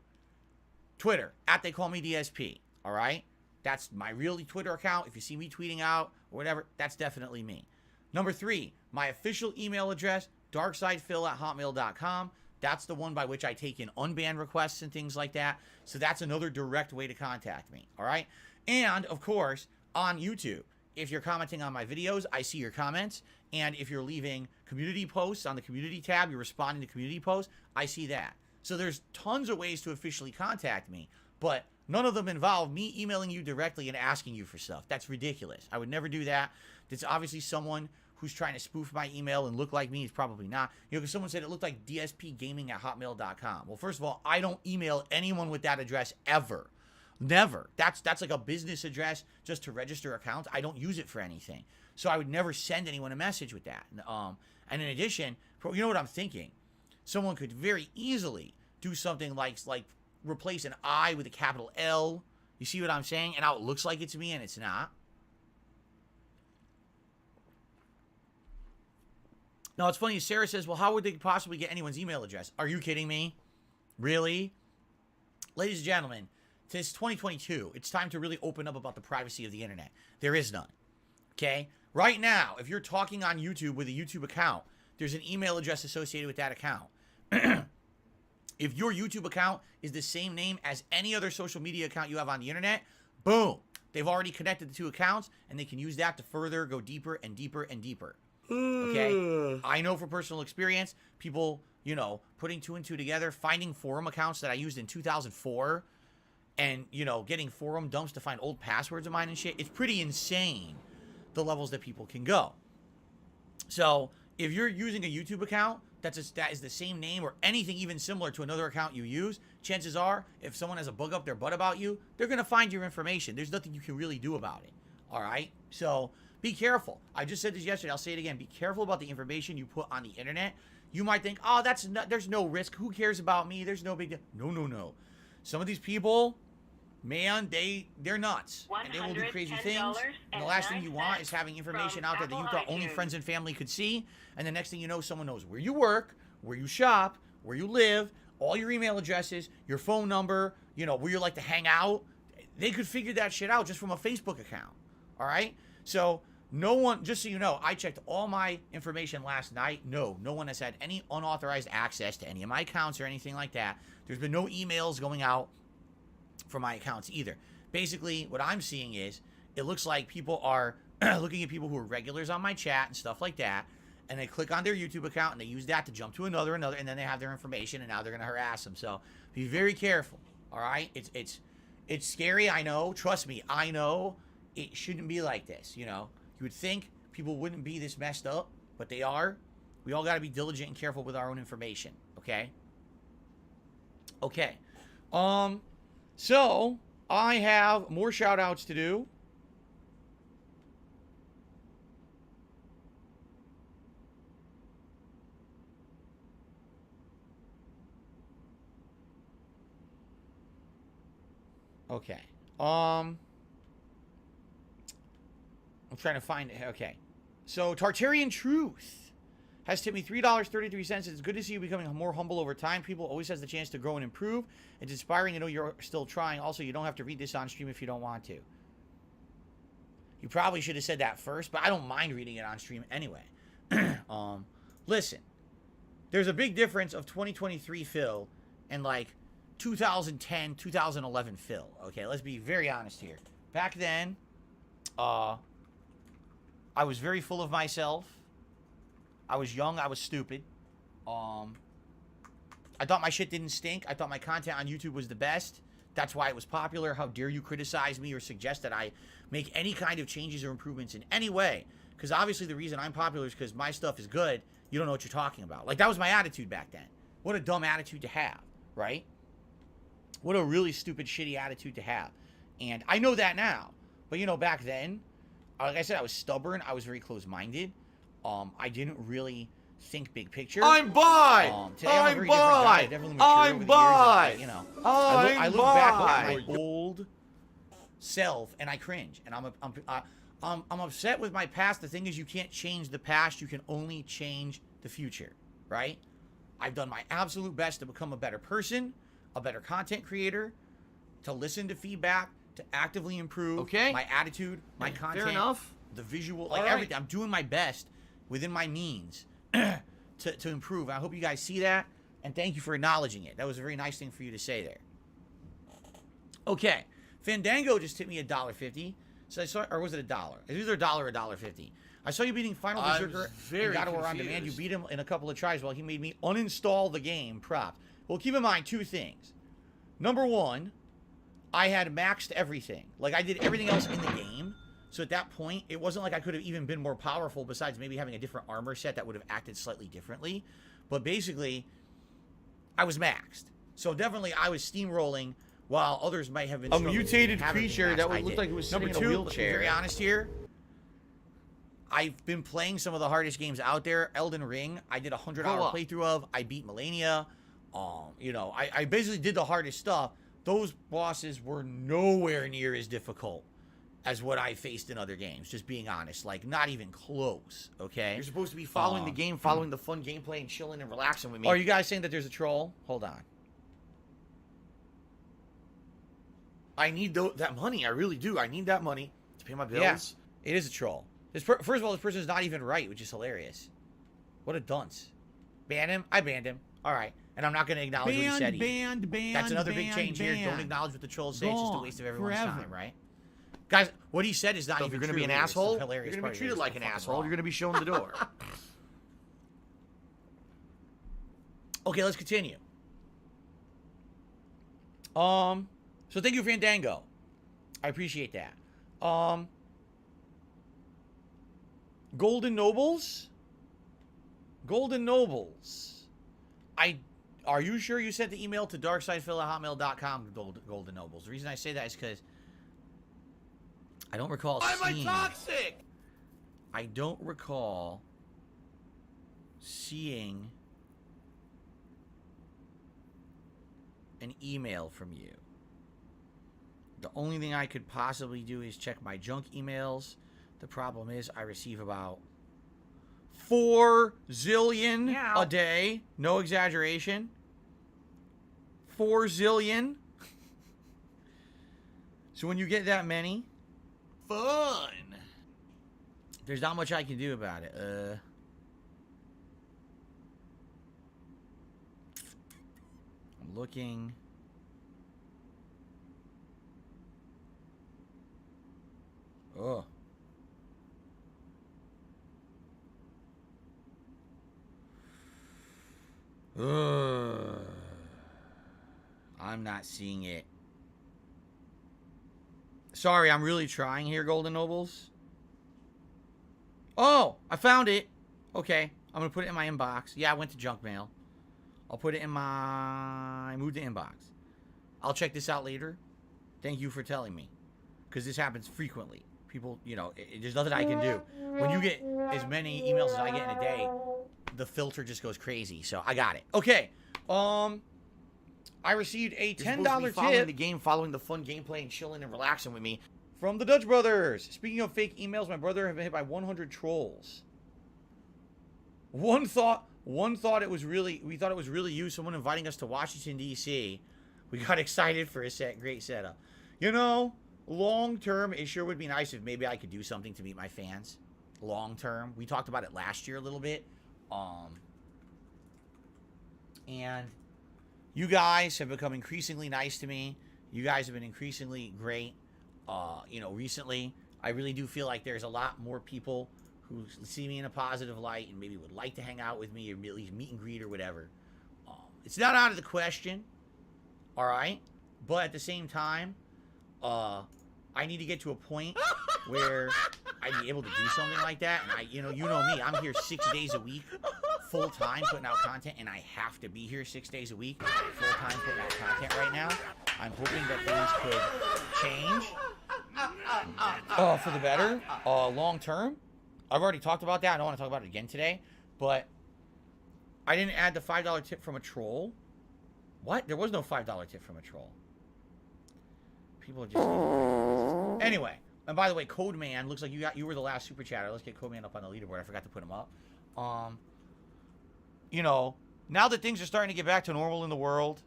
Speaker 5: Twitter, @TheyCallMeDSP, all right? That's my real Twitter account. If you see me tweeting out or whatever, that's definitely me. Number three, my official email address, darksidephil@hotmail.com. That's the one by which I take in unbanned requests and things like that. So that's another direct way to contact me, all right? And, of course, on YouTube, if you're commenting on my videos, I see your comments. And if you're leaving community posts on the community tab, you're responding to community posts, I see that. So there's tons of ways to officially contact me, but none of them involve me emailing you directly and asking you for stuff. That's ridiculous. I would never do that. It's obviously someone who's trying to spoof my email and look like me. Is probably not. You know, because someone said it looked like dspgaming@hotmail.com. Well, first of all, I don't email anyone with that address ever. Never. That's like a business address just to register accounts. I don't use it for anything. So I would never send anyone a message with that. And in addition, you know what I'm thinking? Someone could very easily do something like replace an I with a capital L. You see what I'm saying? And how it looks like it's me and it's not. Now, it's funny. Sarah says, well, how would they possibly get anyone's email address? Are you kidding me? Really? Ladies and gentlemen, it's 2022. It's time to really open up about the privacy of the internet. There is none. Okay? Right now, if you're talking on YouTube with a YouTube account, there's an email address associated with that account. If your YouTube account is the same name as any other social media account you have on the internet, boom. They've already connected the two accounts, and they can use that to further go deeper and deeper and deeper. Okay? I know from personal experience, people, you know, putting two and two together, finding forum accounts that I used in 2004, and, you know, getting forum dumps to find old passwords of mine and shit. It's pretty insane, the levels that people can go. So, if you're using a YouTube account that is the same name or anything even similar to another account you use, chances are, if someone has a bug up their butt about you, they're going to find your information. There's nothing you can really do about it. All right? So, be careful. I just said this yesterday. I'll say it again. Be careful about the information you put on the internet. You might think, oh, there's no risk. Who cares about me? There's no big deal. No. Some of these people, man, they're nuts. And they will do crazy things. And the last thing you want is having information out there that you thought only friends and family could see. And the next thing you know, someone knows where you work, where you shop, where you live, all your email addresses, your phone number, you know, where you like to hang out. They could figure that shit out just from a Facebook account. All right? So, no one, just so you know, I checked all my information last night. No one has had any unauthorized access to any of my accounts or anything like that. There's been no emails going out from my accounts either. Basically, what I'm seeing is, it looks like people are looking at people who are regulars on my chat and stuff like that, and they click on their YouTube account, and they use that to jump to another, and then they have their information, and now they're going to harass them. So, be very careful, all right? It's scary, I know. Trust me, I know. It shouldn't be like this, you know? You would think people wouldn't be this messed up, but they are. We all got to be diligent and careful with our own information, okay? Okay. So, I have more shout-outs to do. Okay. I'm trying to find it. Okay. So, Tartarian Truth has tipped me $3.33. It's good to see you becoming more humble over time. People always has the chance to grow and improve. It's inspiring to know you're still trying. Also, you don't have to read this on stream if you don't want to. You probably should have said that first, but I don't mind reading it on stream anyway. Listen. There's a big difference of 2023 Phil and like 2010, 2011 Phil. Okay, let's be very honest here. Back then, I was very full of myself. I was young. I was stupid. I thought my shit didn't stink. I thought my content on YouTube was the best. That's why it was popular. How dare you criticize me or suggest that I make any kind of changes or improvements in any way? Because obviously the reason I'm popular is because my stuff is good. You don't know what you're talking about. Like, that was my attitude back then. What a dumb attitude to have, right? What a really stupid, shitty attitude to have. And I know that now. But, you know, back then, like I said, I was stubborn. I was very close-minded. I didn't really think big picture.
Speaker 7: I'm bi.
Speaker 5: Today I'm a very different guy. I've definitely matured over the years. You know, I look back at my old self and I cringe, and I'm upset with my past. The thing is, you can't change the past. You can only change the future, right? I've done my absolute best to become a better person, a better content creator, to listen to feedback, to actively improve my attitude, my content,
Speaker 7: fair enough.
Speaker 5: the visual, like everything. I'm doing my best within my means to improve. I hope you guys see that, and thank you for acknowledging it. That was a very nice thing for you to say there. Okay, Fandango just tipped me $1.50. So I saw, or was it $1? It was either $1 or $1.50. I saw you beating Final Berserker and God of War on Demand. You beat him in a couple of tries while he made me uninstall the game. Props. Well, keep in mind two things. Number one, I had maxed everything. Like, I did everything else in the game. So at that point, it wasn't like I could have even been more powerful besides maybe having a different armor set that would have acted slightly differently. But basically, I was maxed. So definitely I was steamrolling while others might have been
Speaker 7: a mutated creature that would look like it was sitting in a wheelchair.
Speaker 5: Number two, to be very honest here, I've been playing some of the hardest games out there. Elden Ring, I did a 100-hour playthrough of. I beat Millennia. You know, I basically did the hardest stuff. Those bosses were nowhere near as difficult as what I faced in other games, just being honest. Like, not even close, okay?
Speaker 8: You're supposed to be following the game, following the fun gameplay, and chilling and relaxing with me.
Speaker 5: Are you guys saying that there's a troll? Hold on.
Speaker 8: I need that money. I really do. I need that money to pay my bills.
Speaker 5: Yeah, it is a troll. First of all, this person is not even right, which is hilarious. What a dunce. Ban him? I banned him. All right. And I'm not going to acknowledge what he said. That's another big change here. Don't acknowledge what the trolls say. It's just a waste of everyone's time, right? Guys, what he said is not even true.
Speaker 8: If you're going to be an asshole, you're going to be treated like an asshole. You're going to be shown the door.
Speaker 5: Okay, let's continue. So thank you, Fandango. I appreciate that. Golden Nobles? Golden Nobles. Are you sure you sent the email to darksidefil@hotmail.com, Golden Nobles? The reason I say that is because I don't recall seeing...
Speaker 8: Why am I toxic?
Speaker 5: I don't recall seeing an email from you. The only thing I could possibly do is check my junk emails. The problem is I receive about 4 zillion a day. No exaggeration. 4 zillion. So when you get that many,
Speaker 8: fun.
Speaker 5: There's not much I can do about it. I'm looking. Oh. I'm not seeing it. Sorry, I'm really trying here, Golden Nobles. Oh, I found it. Okay, I'm going to put it in my inbox. Yeah, I went to junk mail. I'll put it in my... Move to inbox. I'll check this out later. Thank you for telling me. Because this happens frequently. People, you know, there's nothing I can do. When you get as many emails as I get in a day, the filter just goes crazy. So I got it. Okay. I received a $10 tip.
Speaker 8: Following the game, following the fun gameplay, and chilling and relaxing with me.
Speaker 5: From the Dutch Brothers. Speaking of fake emails, my brother has been hit by 100 trolls. One thought it was really, we thought it was really you, someone inviting us to Washington, D.C. We got excited for a great setup. You know, long term, it sure would be nice if maybe I could do something to meet my fans. Long term. We talked about it last year a little bit. And you guys have become increasingly nice to me. You guys have been increasingly great. You know, recently, I really do feel like there's a lot more people who see me in a positive light and maybe would like to hang out with me or at least meet and greet or whatever. It's not out of the question, all right? But at the same time, I need to get to a point where I'd be able to do something like that. And you know me, I'm here 6 days a week, full time putting out content, and I have to be here 6 days a week, full time putting out content right now. I'm hoping that things could change for the better, long term. I've already talked about that. I don't want to talk about it again today, but I didn't add the $5 tip from a troll. What? There was no $5 tip from a troll. People are just... Anyway. And by the way, Code Man, looks like you were the last super chatter. Let's get Code Man up on the leaderboard. I forgot to put him up. You know, now that things are starting to get back to normal in the world,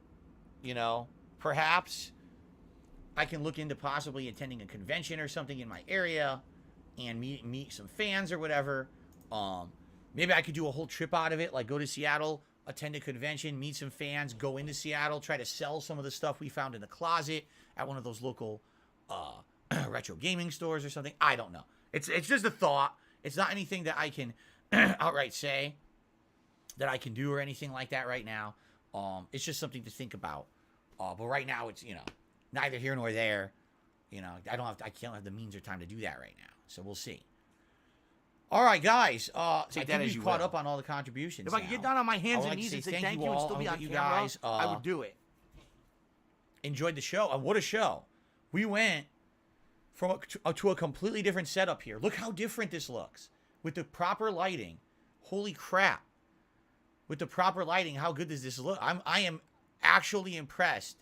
Speaker 5: you know, perhaps I can look into possibly attending a convention or something in my area and meet some fans or whatever. Maybe I could do a whole trip out of it, like go to Seattle, attend a convention, meet some fans, go into Seattle, try to sell some of the stuff we found in the closet at one of those local retro gaming stores or something. I don't know. It's just a thought. It's not anything that I can outright say that I can do or anything like that right now. It's just something to think about. But right now it's, you know, neither here nor there. You know, I can't have the means or time to do that right now. So we'll see. All right, guys. I think we've caught up on all the contributions.
Speaker 8: If I could get down on my hands and knees and say thank you and still be on camera, guys, I would do it.
Speaker 5: Enjoyed the show. What a show. We went from to a completely different setup here. Look how different this looks. With the proper lighting. Holy crap. With the proper lighting, how good does this look? I am actually impressed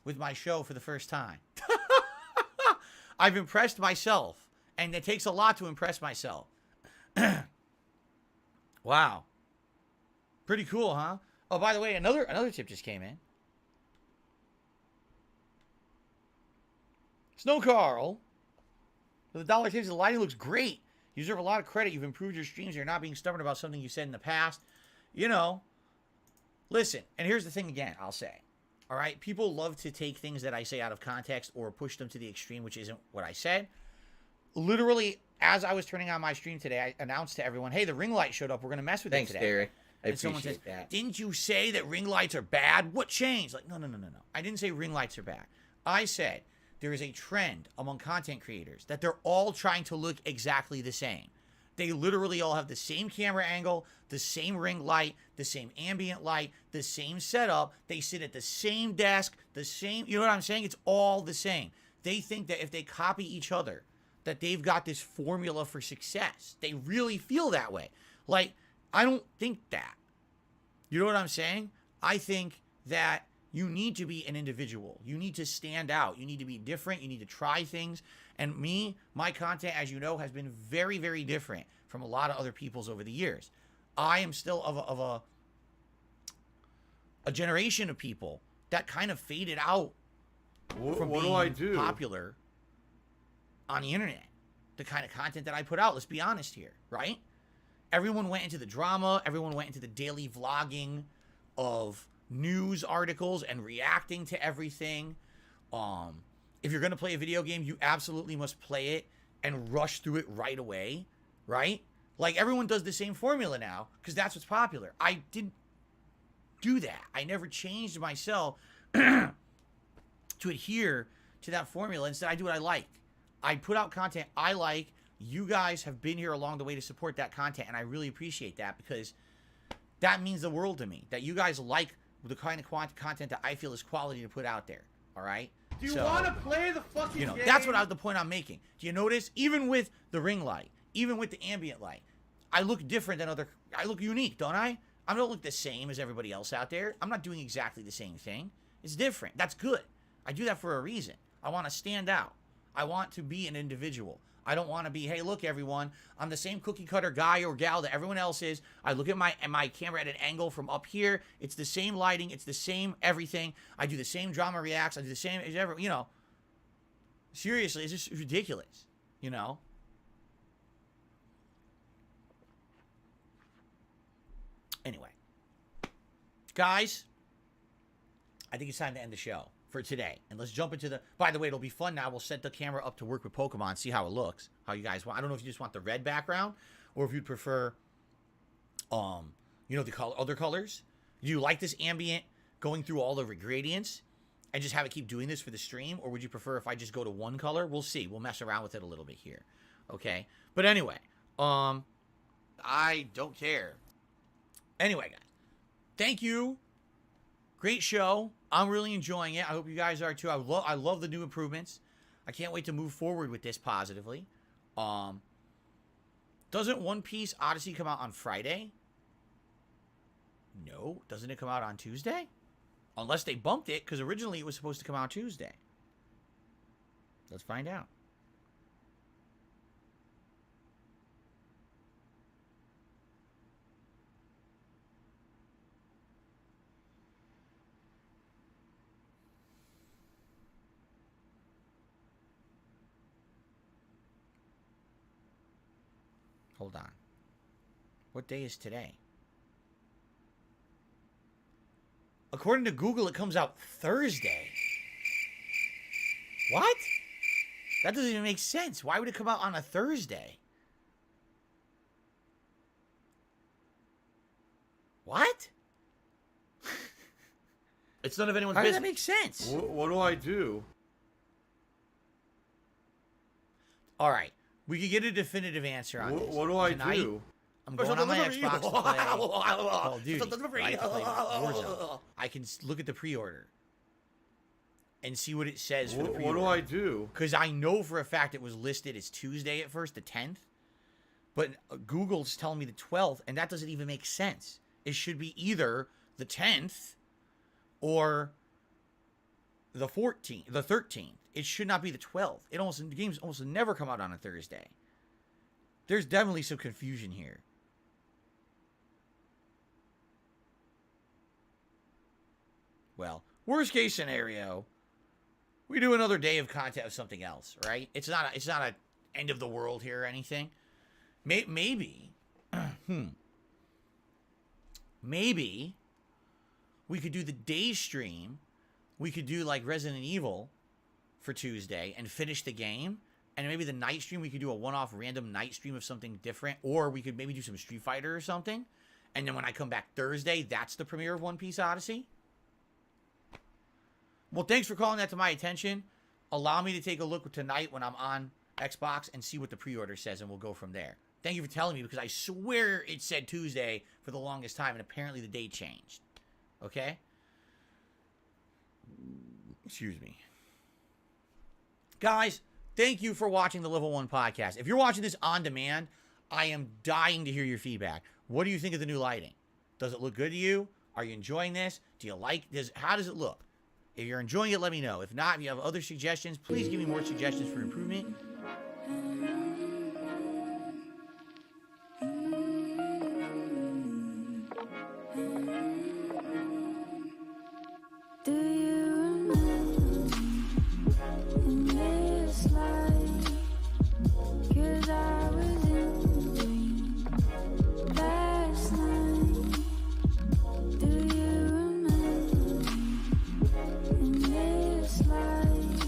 Speaker 5: with my show for the first time. I've impressed myself. And it takes a lot to impress myself. Wow. Pretty cool, huh? Oh, by the way, another tip just came in. Snow Carl. With the $1 tips, the lighting looks great. You deserve a lot of credit. You've improved your streams. You're not being stubborn about something you said in the past. You know, listen, and here's the thing again, I'll say. All right, people love to take things that I say out of context or push them to the extreme, which isn't what I said. Literally, as I was turning on my stream today, I announced to everyone, hey, the ring light showed up. We're going to mess with it today.
Speaker 8: Thanks, Derek. I
Speaker 5: and someone says,
Speaker 8: that.
Speaker 5: Didn't you say that ring lights are bad? What changed? Like, no. I didn't say ring lights are bad. I said there is a trend among content creators that they're all trying to look exactly the same. They literally all have the same camera angle, the same ring light, the same ambient light, the same setup. They sit at the same desk, the same, you know what I'm saying? It's all the same. They think that if they copy each other, that they've got this formula for success. They really feel that way. Like, I don't think that. You know what I'm saying? I think that you need to be an individual. You need to stand out. You need to be different. You need to try things. And my content, as you know, has been very, very different from a lot of other people's over the years. I am still of a generation of people that kind of faded out from being popular on the internet. The kind of content that I put out, let's be honest here, right? Everyone went into the drama. Everyone went into the daily vlogging of news articles and reacting to everything. If you're going to play a video game, you absolutely must play it and rush through it right away, right? Like, everyone does the same formula now because that's what's popular. I didn't do that. I never changed myself to adhere to that formula. Instead, I do what I like. I put out content I like. You guys have been here along the way to support that content, and I really appreciate that because that means the world to me, that you guys like the kind of content that I feel is quality to put out there, all right?
Speaker 8: Do you want to play the fucking game?
Speaker 5: That's the point I'm making. Do you notice? Even with the ring light, even with the ambient light, I look different than I look unique, don't I? I don't look the same as everybody else out there. I'm not doing exactly the same thing. It's different. That's good. I do that for a reason. I want to stand out. I want to be an individual. I don't want to be, hey, look, everyone, I'm the same cookie cutter guy or gal that everyone else is. I look at my camera at an angle from up here. It's the same lighting. It's the same everything. I do the same drama reacts. I do the same, you know. Seriously, it's just ridiculous, you know. Anyway, guys, I think it's time to end the show for today. And let's jump into by the way, it'll be fun now. We'll set the camera up to work with Pokemon, see how it looks, how you guys want. I don't know if you just want the red background or if you'd prefer, you know, the other colors. Do you like this ambient going through all the gradients and just have it keep doing this for the stream? Or would you prefer if I just go to one color? We'll see. We'll mess around with it a little bit here. Okay. But anyway, I don't care. Anyway, guys, thank you. Great show. I'm really enjoying it. I hope you guys are too. I love the new improvements. I can't wait to move forward with this positively. Doesn't One Piece Odyssey come out on Friday? No, doesn't it come out on Tuesday? Unless they bumped it, because originally it was supposed to come out Tuesday. Let's find out. Hold on. What day is today? According to Google, it comes out Thursday. What? That doesn't even make sense. Why would it come out on a Thursday? What?
Speaker 8: It's none of anyone's
Speaker 5: How does
Speaker 8: business.
Speaker 5: that make sense?
Speaker 7: What do I do?
Speaker 5: All right. We could get a definitive answer on this.
Speaker 7: What do I
Speaker 5: Tonight,
Speaker 7: do?
Speaker 5: I'm going on my Xbox to play Call of Duty. I like to play Warzone. I can look at the pre-order and see what it says for the pre-order.
Speaker 7: What do I do?
Speaker 5: Because I know for a fact it was listed as Tuesday at first, the 10th. But Google's telling me the 12th, and that doesn't even make sense. It should be either the 10th or the 14th, the 13th. It should not be the 12th. The games almost never come out on a Thursday. There's definitely some confusion here. Well, worst case scenario, we do another day of content of something else, right? It's not a end of the world here or anything. Maybe, maybe we could do the day stream. We could do like Resident Evil for Tuesday and finish the game. And maybe the night stream, we could do a one-off random night stream of something different. Or we could maybe do some Street Fighter or something. And then when I come back Thursday, that's the premiere of One Piece Odyssey. Well, thanks for calling that to my attention. Allow me to take a look tonight when I'm on Xbox and see what the pre-order says, and we'll go from there. Thank you for telling me, because I swear it said Tuesday for the longest time, and apparently the date changed. Okay? Excuse me. Guys, thank you for watching the Level 1 podcast. If you're watching this on demand, I am dying to hear your feedback. What do you think of the new lighting? Does it look good to you? Are you enjoying this? Do you like this? How does it look? If you're enjoying it, let me know. If not, if you have other suggestions, please give me more suggestions for improvement.
Speaker 9: Do you remember in this life? 'Cause I was in the dream last night. Do you remember in this life?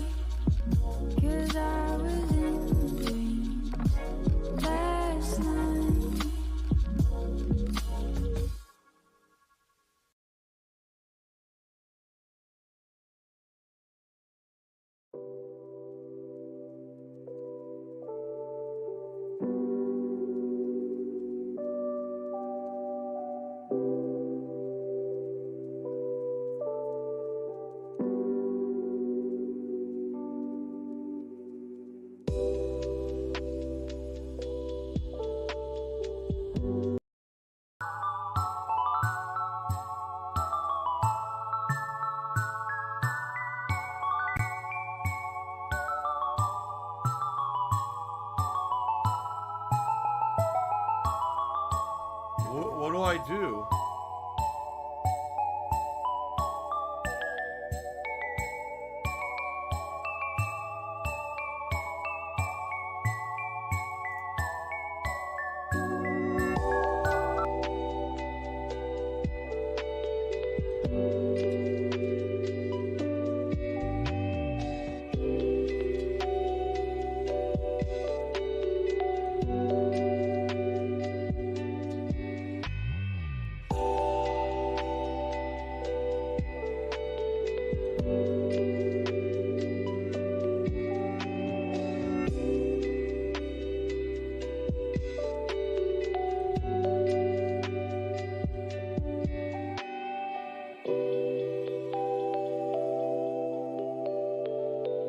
Speaker 9: 'Cause I was in the dream last night.
Speaker 7: What do I do?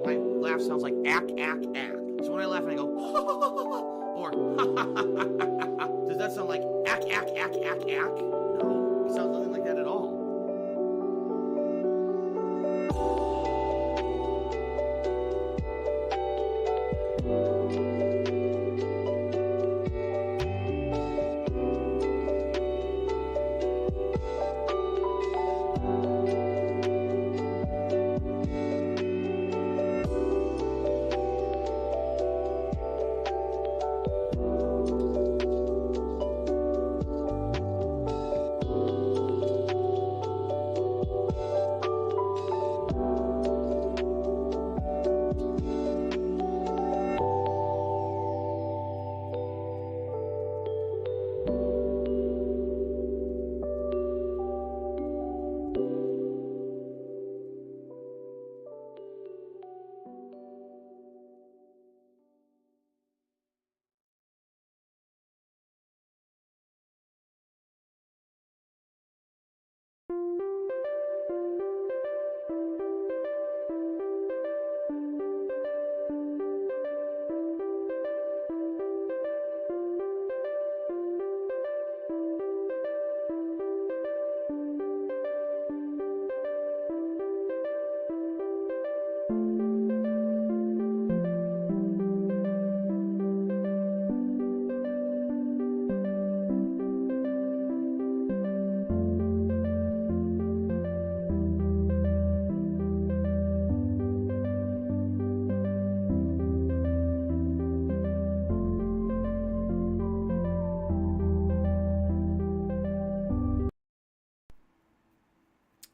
Speaker 5: My laugh sounds like ack, ack, ack. So when I laugh and I go, or does that sound like ack, ack, ack, ack, ack? No. It sounds nothing like that at all.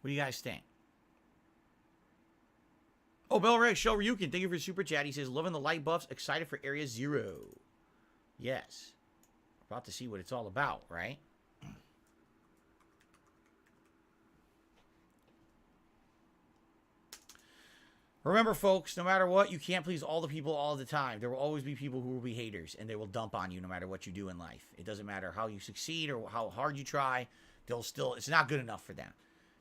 Speaker 5: What do you guys think? Oh, Bell Ray, Shell Ryukin, thank you for super chat. He says, loving the light buffs, excited for Area 0. Yes. About to see what it's all about, right? Remember, folks, no matter what, you can't please all the people all the time. There will always be people who will be haters, and they will dump on you no matter what you do in life. It doesn't matter how you succeed or how hard you try. They'll still, it's not good enough for them.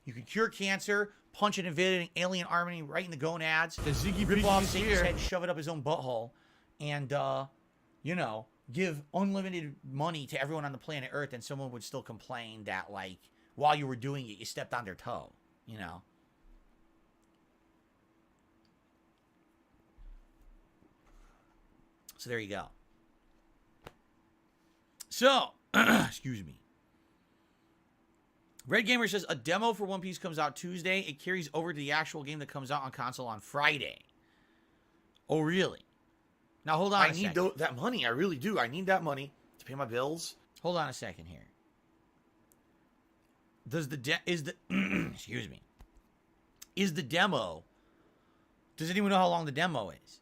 Speaker 5: You can cure cancer, punch an invading alien army right in the gonads, rip off Satan's head, shove it up his own butthole, and, you know, give unlimited money to everyone on the planet Earth, and someone would still complain that, like, while you were doing it, you stepped on their toe, you know? So there you go. So, excuse me. Red Gamer says, a demo for One Piece comes out Tuesday. It carries over to the actual game that comes out on console on Friday. Oh, really? Now, hold on a second.
Speaker 8: I need that money. I really do. I need that money to pay my bills.
Speaker 5: Hold on a second here. Excuse me. Is the demo... Does anyone know how long the demo is?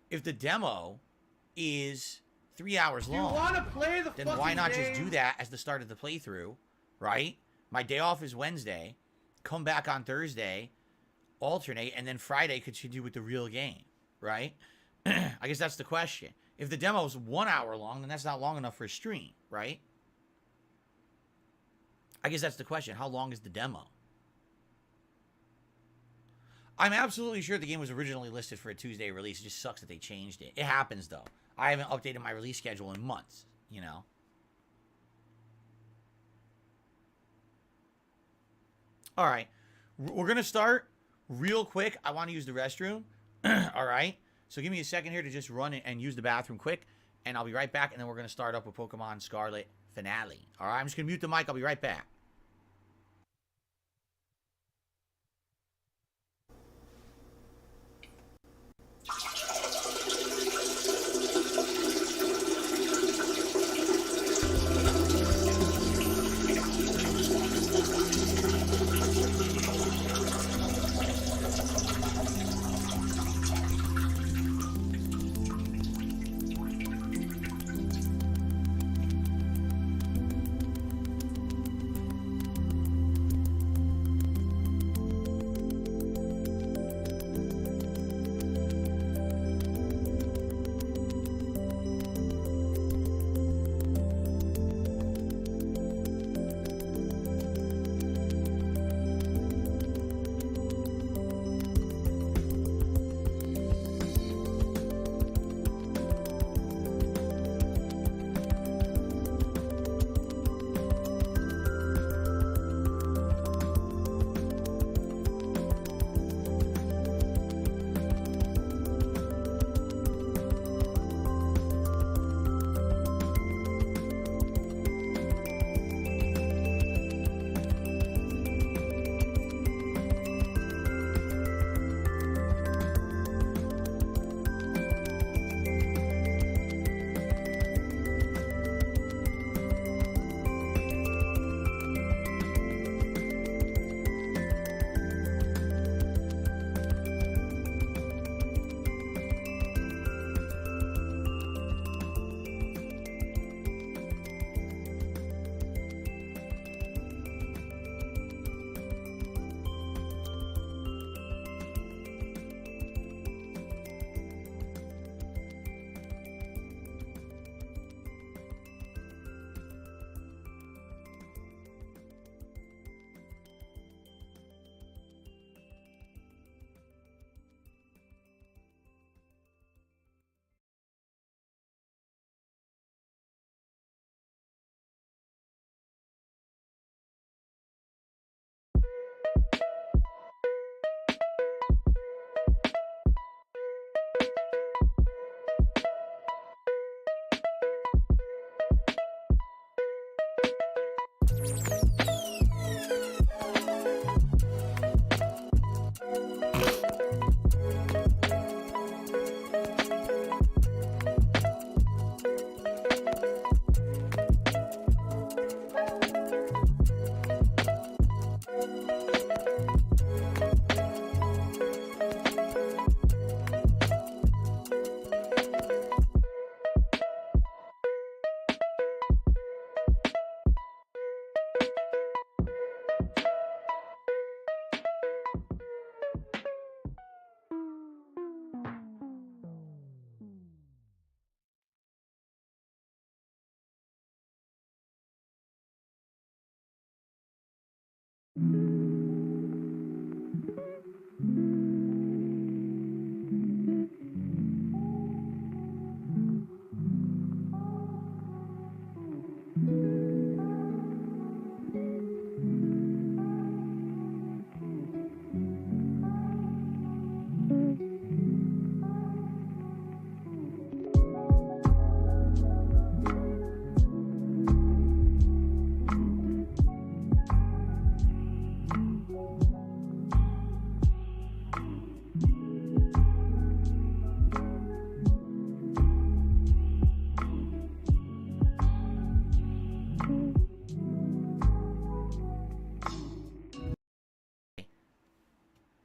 Speaker 5: If the demo is 3 hours long, then why not just do that as the start of the playthrough, right? My day off is Wednesday. Come back on Thursday, alternate, and then Friday continue with the real game, right? I guess that's the question. If the demo is 1 hour long, then that's not long enough for a stream, right? I guess that's the question. How long is the demo? I'm absolutely sure the game was originally listed for a Tuesday release. It just sucks that they changed it. It happens, though. I haven't updated my release schedule in months, you know? All right. We're going to start real quick. I want to use the restroom. All right. So give me a second here to just run and use the bathroom quick, and I'll be right back, and then we're going to start up with Pokemon Scarlet Finale. All right. I'm just going to mute the mic. I'll be right back.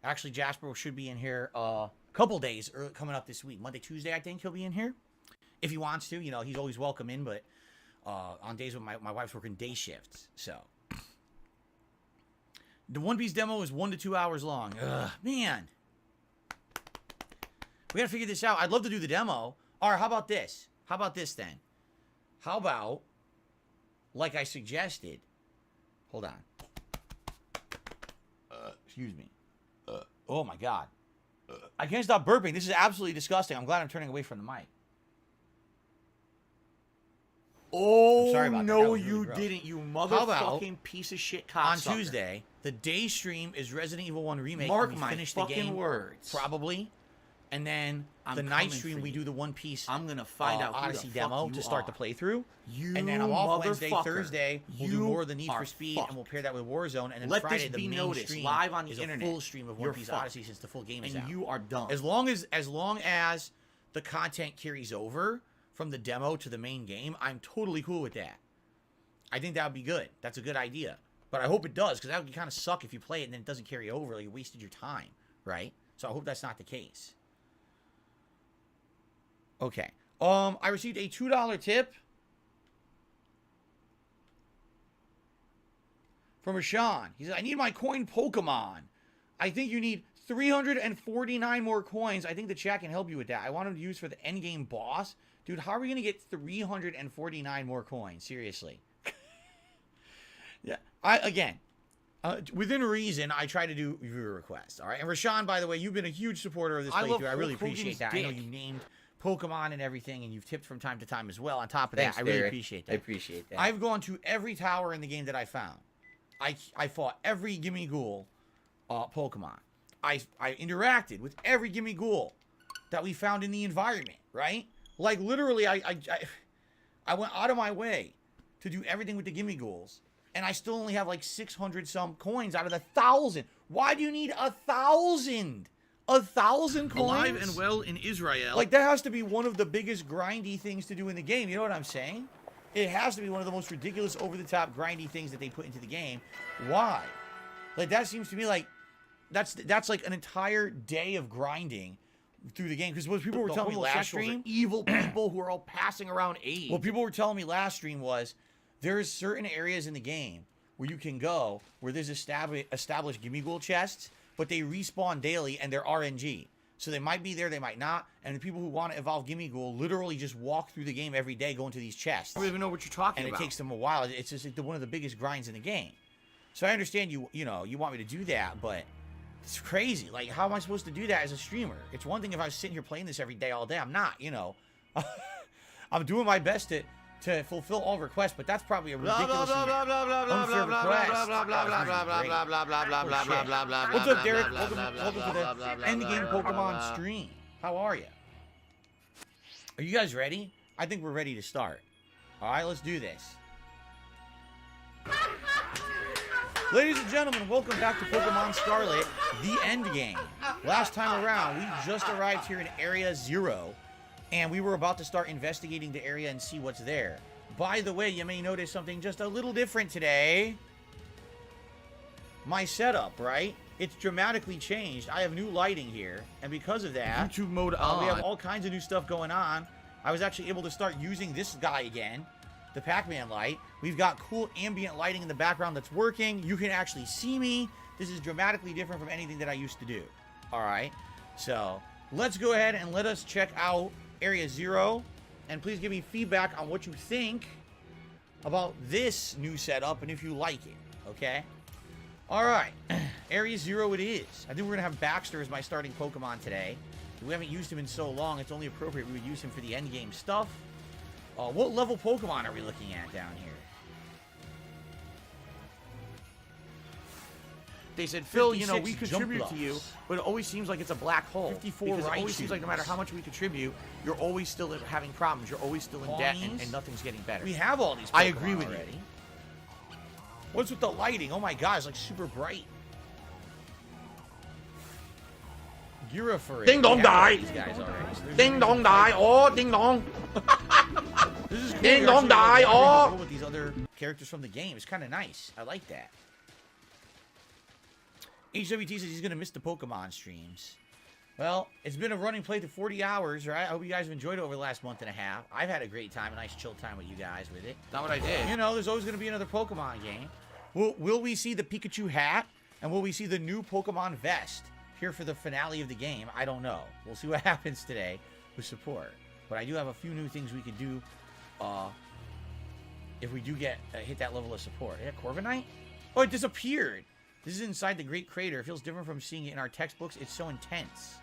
Speaker 5: Actually, Jasper should be in here a couple days coming up this week. Monday, Tuesday, I think he'll be in here. If he wants to. You know, he's always welcome in, but on days when my wife's working day shifts. So. The One Piece demo is 1 to 2 hours long. Ugh, man. We gotta figure this out. I'd love to do the demo. All right, how about this? How about this then? How about, like I suggested, hold on. Excuse me. Oh my God. I can't stop burping. This is absolutely disgusting. I'm glad I'm turning away from the mic.
Speaker 1: Oh,
Speaker 5: sorry about that.
Speaker 1: no,
Speaker 5: That was really
Speaker 1: you
Speaker 5: gross.
Speaker 1: didn't, you
Speaker 5: How about
Speaker 1: motherfucking piece of shit cocksucker.
Speaker 5: On Tuesday, the day stream is Resident Evil 1 Remake.
Speaker 1: Mark
Speaker 5: and we
Speaker 1: my
Speaker 5: finish the
Speaker 1: fucking
Speaker 5: game,
Speaker 1: words.
Speaker 5: Probably. And then the night stream, we do the One Piece
Speaker 1: I'm gonna find out who the
Speaker 5: Odyssey
Speaker 1: fuck
Speaker 5: demo
Speaker 1: you
Speaker 5: to start the
Speaker 1: are.
Speaker 5: playthrough.
Speaker 1: You
Speaker 5: And then I'm off Wednesday,
Speaker 1: motherfucker.
Speaker 5: Thursday. We'll do
Speaker 1: You
Speaker 5: more of the Need for
Speaker 1: are
Speaker 5: Speed,
Speaker 1: fucked.
Speaker 5: and we'll pair that with Warzone. And then
Speaker 1: Let
Speaker 5: Friday,
Speaker 1: this
Speaker 5: the
Speaker 1: be
Speaker 5: main
Speaker 1: noticed
Speaker 5: stream
Speaker 1: live on the
Speaker 5: is
Speaker 1: internet.
Speaker 5: a full stream of One
Speaker 1: You're
Speaker 5: Piece
Speaker 1: fucked.
Speaker 5: Odyssey since the full game is
Speaker 1: And
Speaker 5: out.
Speaker 1: you are done.
Speaker 5: As long as the content carries over from the demo to the main game, I'm totally cool with that. I think that would be good. That's a good idea. But I hope it does, because that would kind of suck if you play it and then it doesn't carry over. Like, you wasted your time, right? So I hope that's not the case. Okay. I received a $2 tip from Rashawn. He said, I need my coin Pokemon. I think you need 349 more coins. I think the chat can help you with that. I want them to use for the endgame boss. Dude, how are we going to get 349 more coins? Seriously. Yeah. Within reason, I try to do viewer requests. All right. And Rashawn, by the way, you've been a huge supporter of this playthrough. I really appreciate that. I know you named Pokemon and everything, and you've tipped from time to time as well. On top of that, I really appreciate that.
Speaker 6: I appreciate that.
Speaker 5: I've gone to every tower in the game that I found. I fought every Gimme Ghoul Pokemon. I interacted with every Gimme Ghoul that we found in the environment, right? Like, literally, I went out of my way to do everything with the Gimme Ghouls, and I still only have like 600-some coins out of the 1,000. Why do you need 1,000? 1,000 coins?
Speaker 1: Alive and well in Israel.
Speaker 5: Like, that has to be one of the biggest grindy things to do in the game. You know what I'm saying? It has to be one of the most ridiculous, over-the-top, grindy things that they put into the game. Why? Like, that seems to me like that's like an entire day of grinding through the game. Because what people were telling me last stream,
Speaker 1: evil people who are all passing around AIDS.
Speaker 5: what people were telling me last stream was there's certain areas in the game where you can go where there's established Gimme Ghoul chests, but they respawn daily and they're RNG. So they might be there, they might not. And the people who want to evolve Gimme Ghoul literally just walk through the game every day going to these chests.
Speaker 1: I don't even know what you're talking
Speaker 5: And
Speaker 1: about.
Speaker 5: it takes them a while. It's just like one of the biggest grinds in the game. So I understand you want me to do that, but it's crazy. Like, how am I supposed to do that as a streamer? It's one thing if I was sitting here playing this every day, all day. I'm not, I'm doing my best to fulfill all requests, but that's probably a ridiculous unfair request. What's up, Derek? Welcome to the Endgame Pokemon stream. How are you? Are you guys ready? I think we're ready to start. All right, let's do this. Ladies and gentlemen, welcome back to Pokemon Scarlet, the Endgame. Last time around, we just arrived here in Area 0, and we were about to start investigating the area and see what's there. By the way, you may notice something just a little different today. My setup, right? It's dramatically changed. I have new lighting here, and because of that,
Speaker 1: YouTube mode on.
Speaker 5: we have all kinds of new stuff going on. I was actually able to start using this guy again, the Pac-Man light. We've got cool ambient lighting in the background that's working. You can actually see me. This is dramatically different from anything that I used to do. All right, so let's go ahead and let us check out Area 0, and please give me feedback on what you think about this new setup and if you like it, okay? All right, Area 0 it is. I think we're gonna have Baxter as my starting Pokemon today. We haven't used him in so long, it's only appropriate we would use him for the end game stuff. What level Pokemon are we looking at down here?
Speaker 8: They said, Phil, you know,
Speaker 5: 56
Speaker 8: we
Speaker 5: jump
Speaker 8: contribute to you,
Speaker 5: blocks.
Speaker 8: but it always seems like it's a black hole.
Speaker 5: 54
Speaker 8: because it always seems like no matter
Speaker 5: Raichus.
Speaker 8: how much we contribute, you're always still having problems. You're always still in debt,
Speaker 5: Pawnees?
Speaker 8: and nothing's getting better.
Speaker 5: We have all these Pokemon
Speaker 8: I agree with
Speaker 5: already.
Speaker 8: you.
Speaker 5: What's with the lighting? Oh my god, it's like super bright. Girafarig.
Speaker 8: Ding dong
Speaker 5: We have all
Speaker 8: die.
Speaker 5: these guys already, so there's
Speaker 8: Ding
Speaker 5: no
Speaker 8: dong
Speaker 5: reason
Speaker 8: die.
Speaker 5: for
Speaker 8: Oh, ding dong.
Speaker 5: This is cool.
Speaker 8: Ding
Speaker 5: You're
Speaker 8: dong
Speaker 5: actually,
Speaker 8: die.
Speaker 5: like,
Speaker 8: Oh.
Speaker 5: with these other characters from the game. It's kind of nice. I like that. HWT says he's going to miss the Pokemon streams. Well, it's been a running play to 40 hours, right? I hope you guys have enjoyed it over the last month and a half. I've had a great time, a nice chill time with you guys with it.
Speaker 8: Not what I did.
Speaker 5: You know, there's always going to be another Pokemon game. Will we see the Pikachu hat? And will we see the new Pokemon vest here for the finale of the game? I don't know. We'll see what happens today with support. But I do have a few new things we could do if we do get hit that level of support. Yeah, Corviknight? Oh, it disappeared. This is inside the Great Crater. It feels different from seeing it in our textbooks. It's so intense.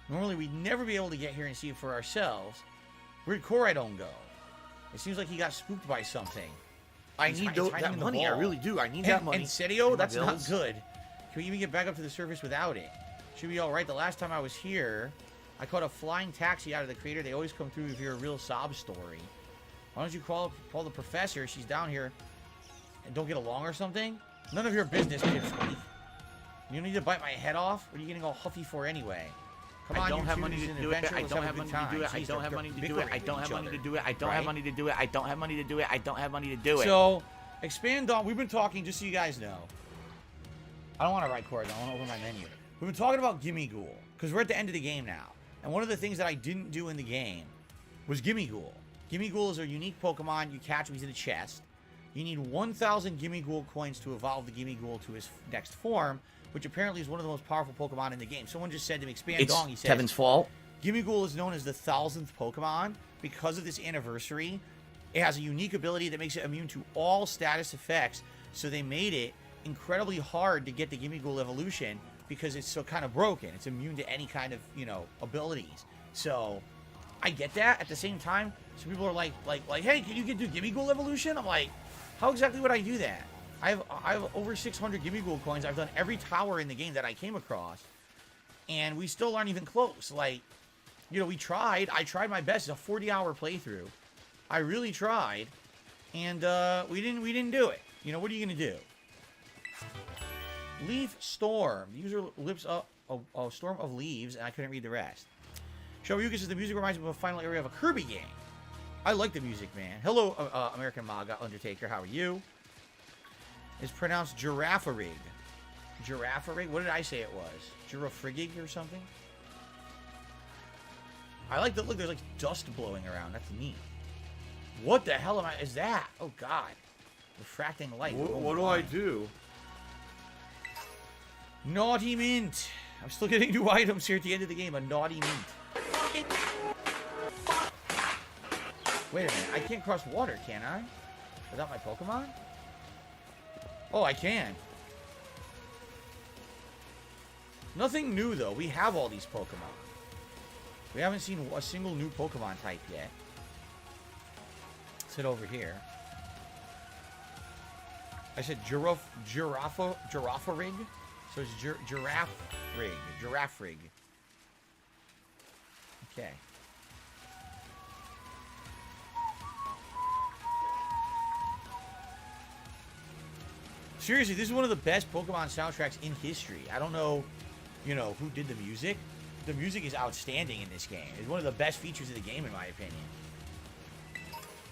Speaker 5: Normally, we'd never be able to get here and see it for ourselves. Where'd Koraidon go? It seems like he got spooked by something.
Speaker 8: I
Speaker 5: He's
Speaker 8: need
Speaker 5: hiding
Speaker 8: that
Speaker 5: in the
Speaker 8: money. I
Speaker 5: ball.
Speaker 8: really do. I need that money.
Speaker 5: And Serio,
Speaker 8: My
Speaker 5: that's not
Speaker 8: bills.
Speaker 5: good. Can we even get back up to the surface without it? Should be all right. The last time I was here, I caught a flying taxi out of the crater. They always come through if you're a real sob story. Why don't you call the professor? She's down here and don't get along or something? None of your business, Pipsqueak. You need to bite my head off? What are you getting all huffy for anyway? Come on,
Speaker 8: I don't
Speaker 5: you
Speaker 8: have
Speaker 5: two,
Speaker 8: money
Speaker 5: this
Speaker 8: to
Speaker 5: is an
Speaker 8: do it.
Speaker 5: adventure.
Speaker 8: I
Speaker 5: Let's
Speaker 8: don't
Speaker 5: have
Speaker 8: have
Speaker 5: a
Speaker 8: money
Speaker 5: good
Speaker 8: to do it.
Speaker 5: time.
Speaker 8: I
Speaker 5: Jeez,
Speaker 8: don't
Speaker 5: they're
Speaker 8: have money to do it. I
Speaker 5: bickering
Speaker 8: don't
Speaker 5: with
Speaker 8: have
Speaker 5: each
Speaker 8: money to
Speaker 5: other.
Speaker 8: do it. I don't have
Speaker 5: Right?
Speaker 8: money to do it. I don't have money to do it. I don't have money to do it.
Speaker 5: So, expand on. We've been talking, just so you guys know. I don't want to write chords. I want to open my menu. We've been talking about Gimme Ghoul because we're at the end of the game now. And one of the things that I didn't do in the game was Gimme Ghoul. Gimme Ghoul is a unique Pokemon. You catch him. He's in a chest. You need 1,000 Gimme Ghoul coins to evolve the Gimme Ghoul to his next form, which apparently is one of the most powerful Pokemon in the game. Someone just said to me, Expand
Speaker 8: It's
Speaker 5: Dong, he says,
Speaker 8: Kevin's fault.
Speaker 5: Gimme Ghoul is known as the 1,000th Pokemon because of this anniversary. It has a unique ability that makes it immune to all status effects, so they made it incredibly hard to get the Gimme Ghoul evolution because it's so kind of broken. It's immune to any kind of, abilities. So, I get that. At the same time, some people are like, hey, can you do Gimme Ghoul evolution? I'm like, how exactly would I do that? I have over 600 Gimme Ghoul coins. I've done every tower in the game that I came across, and we still aren't even close. Like, we tried. I tried my best. It's a 40-hour playthrough. I really tried, and we didn't do it. What are you gonna do? Leaf Storm. The user lifts up a storm of leaves, and I couldn't read the rest. Shoryuka says the music reminds me of a final area of a Kirby game. I like the music, man. Hello, American Maga Undertaker. How are you? It's pronounced Girafarig. Girafarig? What did I say it was? Girafrigig or something? I like the look. There's like dust blowing around. That's neat. What the hell is that? Oh, God. Refracting light.
Speaker 7: What do I do?
Speaker 5: Naughty Mint. I'm still getting new items here at the end of the game. A Naughty Mint. Wait a minute. I can't cross water, can I? Without my Pokemon? Oh, I can. Nothing new, though. We have all these Pokemon. We haven't seen a single new Pokemon type yet. Let's head over here. I said Girafarig. So it's Girafarig. Girafarig. Okay. Seriously, this is one of the best Pokemon soundtracks in history. I don't know, who did the music. The music is outstanding in this game. It's one of the best features of the game, in my opinion.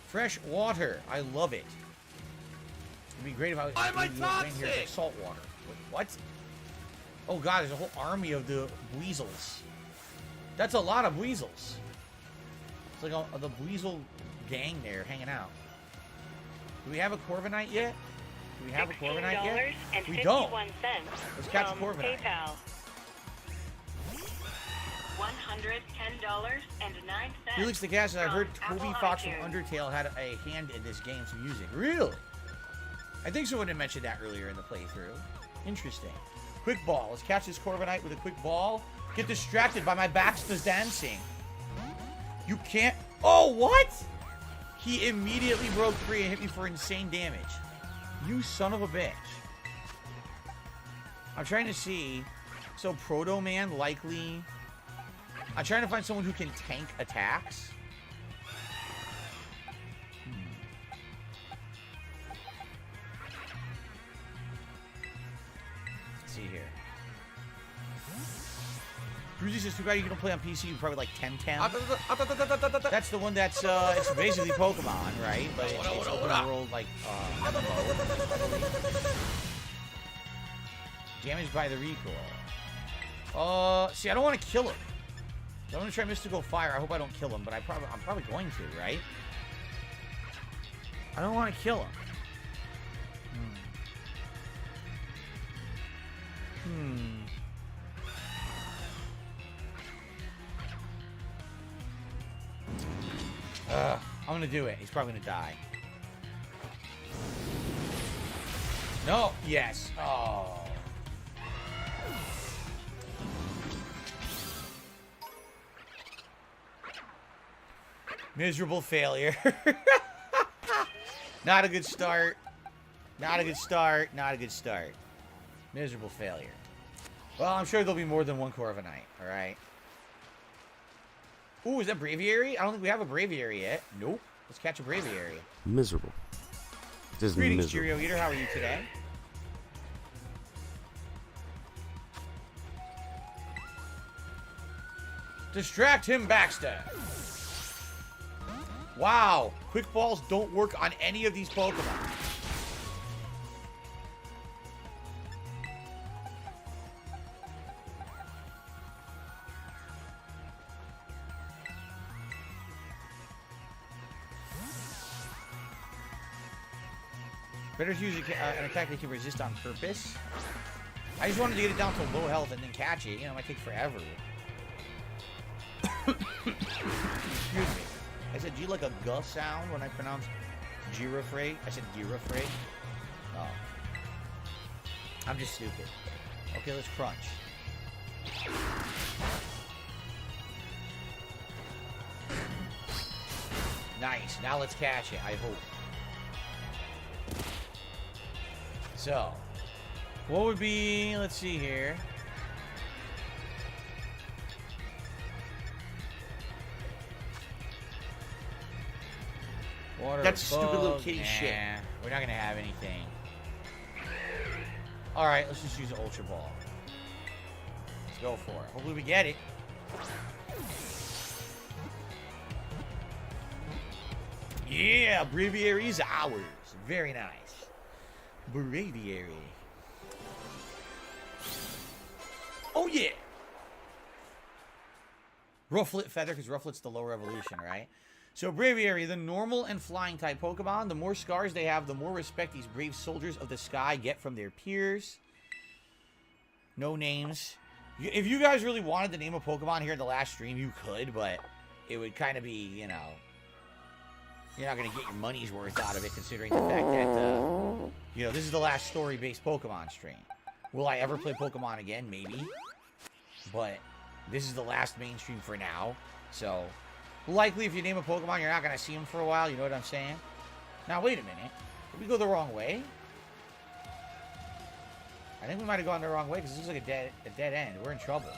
Speaker 5: Fresh water. I love it. It'd be great if I was in here for salt water. Wait, what? Oh, God, there's a whole army of the weasels. That's a lot of weasels. It's like the weasel gang there hanging out. Do we have a Corviknight yet? Do we have a Corviknight yet? We don't. Let's catch a Corviknight.
Speaker 3: PayPal. $110.09.
Speaker 5: Felix the Cat says, I've heard
Speaker 3: from
Speaker 5: Toby
Speaker 3: Apple
Speaker 5: Fox from
Speaker 3: iTunes.
Speaker 5: Undertale had a hand in this game's music. Really? I think someone had mentioned that earlier in the playthrough. Interesting. Quick ball. Let's catch this Corviknight with a quick ball. Get distracted by my Baxter's dancing. You can't... Oh, what? He immediately broke free and hit me for insane damage. You son of a bitch. I'm trying to see... So, Proto Man likely... I'm trying to find someone who can tank attacks. Let's see here. Cruzy says, too bad you don't play on PC. You probably like 1010. That's the one that's, it's basically Pokemon, right? But it's open world, like, damaged by the recoil. See, I don't want to kill him. I'm gonna try Mystical Fire. I hope I don't kill him, but I'm probably going to, right? I don't want to kill him. I'm gonna do it. He's probably gonna die. No. Yes. Oh. Miserable failure. Not a good start. Not a good start. Not a good start. Miserable failure. Well, I'm sure there'll be more than one Corviknight. All right. Ooh, is that Braviary? I don't think we have a Braviary yet. Nope. Let's catch a Braviary.
Speaker 10: Miserable. Just
Speaker 5: Greetings,
Speaker 10: miserable.
Speaker 5: Cheerio Eater. How are you today? Distract him, Baxter. Wow. Quick balls don't work on any of these Pokemon. Better to use an attack that can resist on purpose. I just wanted to get it down to low health and then catch it. You know, it might take forever. Excuse me. I said, do you like a G sound when I pronounce Girafray? I said Girafray. Oh. I'm just stupid. Okay, let's crunch. Nice. Now let's catch it, I hope. So, what would be, let's see here. Water
Speaker 8: That's stupid little
Speaker 5: bug.
Speaker 8: kitty
Speaker 5: Nah,
Speaker 8: shit.
Speaker 5: We're not going to have anything. Alright, let's just use an Ultra Ball. Let's go for it. Hopefully we get it. Yeah, Braviary's ours. Very nice. Braviary. Oh, yeah. Rufflet Feather, because Rufflet's the lower evolution, right? So, Braviary, the normal and flying type Pokemon. The more scars they have, the more respect these brave soldiers of the sky get from their peers. No names. If you guys really wanted to name a Pokemon here in the last stream, you could, but it would kind of be, you know, you're not going to get your money's worth out of it, considering the fact that, you know, this is the last story-based Pokemon stream. Will I ever play Pokemon again? Maybe. But this is the last mainstream for now. So, likely if you name a Pokemon, you're not going to see him for a while. You know what I'm saying? Now, wait a minute. Did we go the wrong way? I think we might have gone the wrong way, because this looks like a dead end. We're in trouble.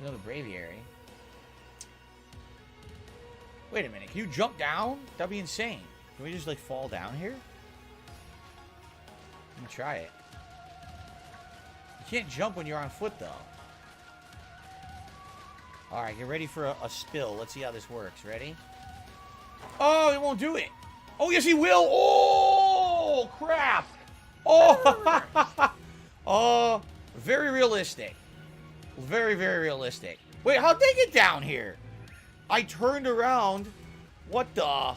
Speaker 5: There's another Braviary. Wait a minute. Can you jump down? That'd be insane. Can we just, like, fall down here? I'm gonna try it. You can't jump when you're on foot, though. Alright, get ready for a spill. Let's see how this works. Ready? Oh, it won't do it. Oh, yes, he will. Oh, crap. Oh, oh, very realistic. Very, very realistic. Wait, how'd they get down here? I turned around. What the?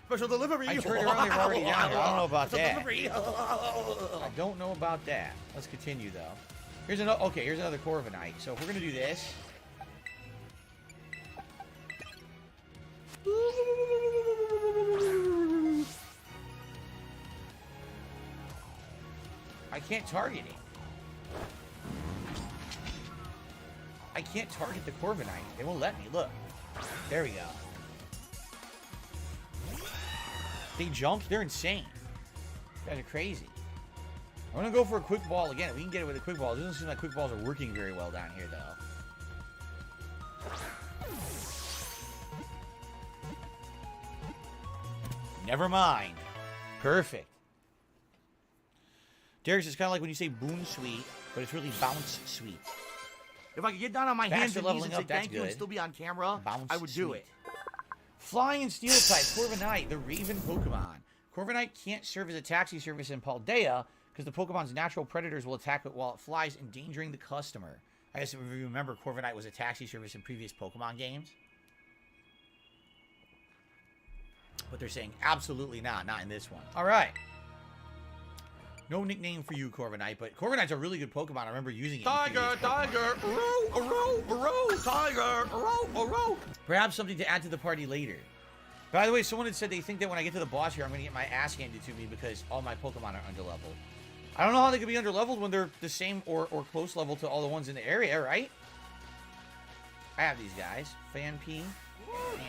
Speaker 8: Special delivery.
Speaker 5: I turned around. They were already down here. I don't know about that. I don't know about that. Let's continue though. Here's another. Okay, here's another Corviknight. So if we're gonna do this. I can't target it. I can't target the Corviknight. They won't let me. Look. There we go. They jumped. They're insane. You guys are crazy. I'm going to go for a quick ball again. If we can get it with a quick ball. It doesn't seem like quick balls are working very well down here, though. Never mind. Perfect. Derek's is kind of like when you say boom sweet, but it's really bounce sweet.
Speaker 8: If I could get down on my hands and knees and say thank you and
Speaker 5: good.
Speaker 8: still be on camera,
Speaker 5: Bounce
Speaker 8: I would do
Speaker 5: sweet.
Speaker 8: it.
Speaker 5: Flying and Steel type, Corviknight, the Raven Pokemon. Corviknight can't serve as a taxi service in Paldea because the Pokemon's natural predators will attack it while it flies, endangering the customer. I guess if you remember, Corviknight was a taxi service in previous Pokemon games. But they're saying absolutely not in this one. All right. No nickname for you, Corviknight, but Corviknight's a really good Pokemon. I remember using it.
Speaker 8: Tiger, tiger, tiger,
Speaker 5: Perhaps something to add to the party later. By the way, someone had said they think that when I get to the boss here, I'm going to get my ass handed to me because all my Pokemon are underleveled. I don't know how they could be underleveled when they're the same or close level to all the ones in the area, right? I have these guys. Fan P.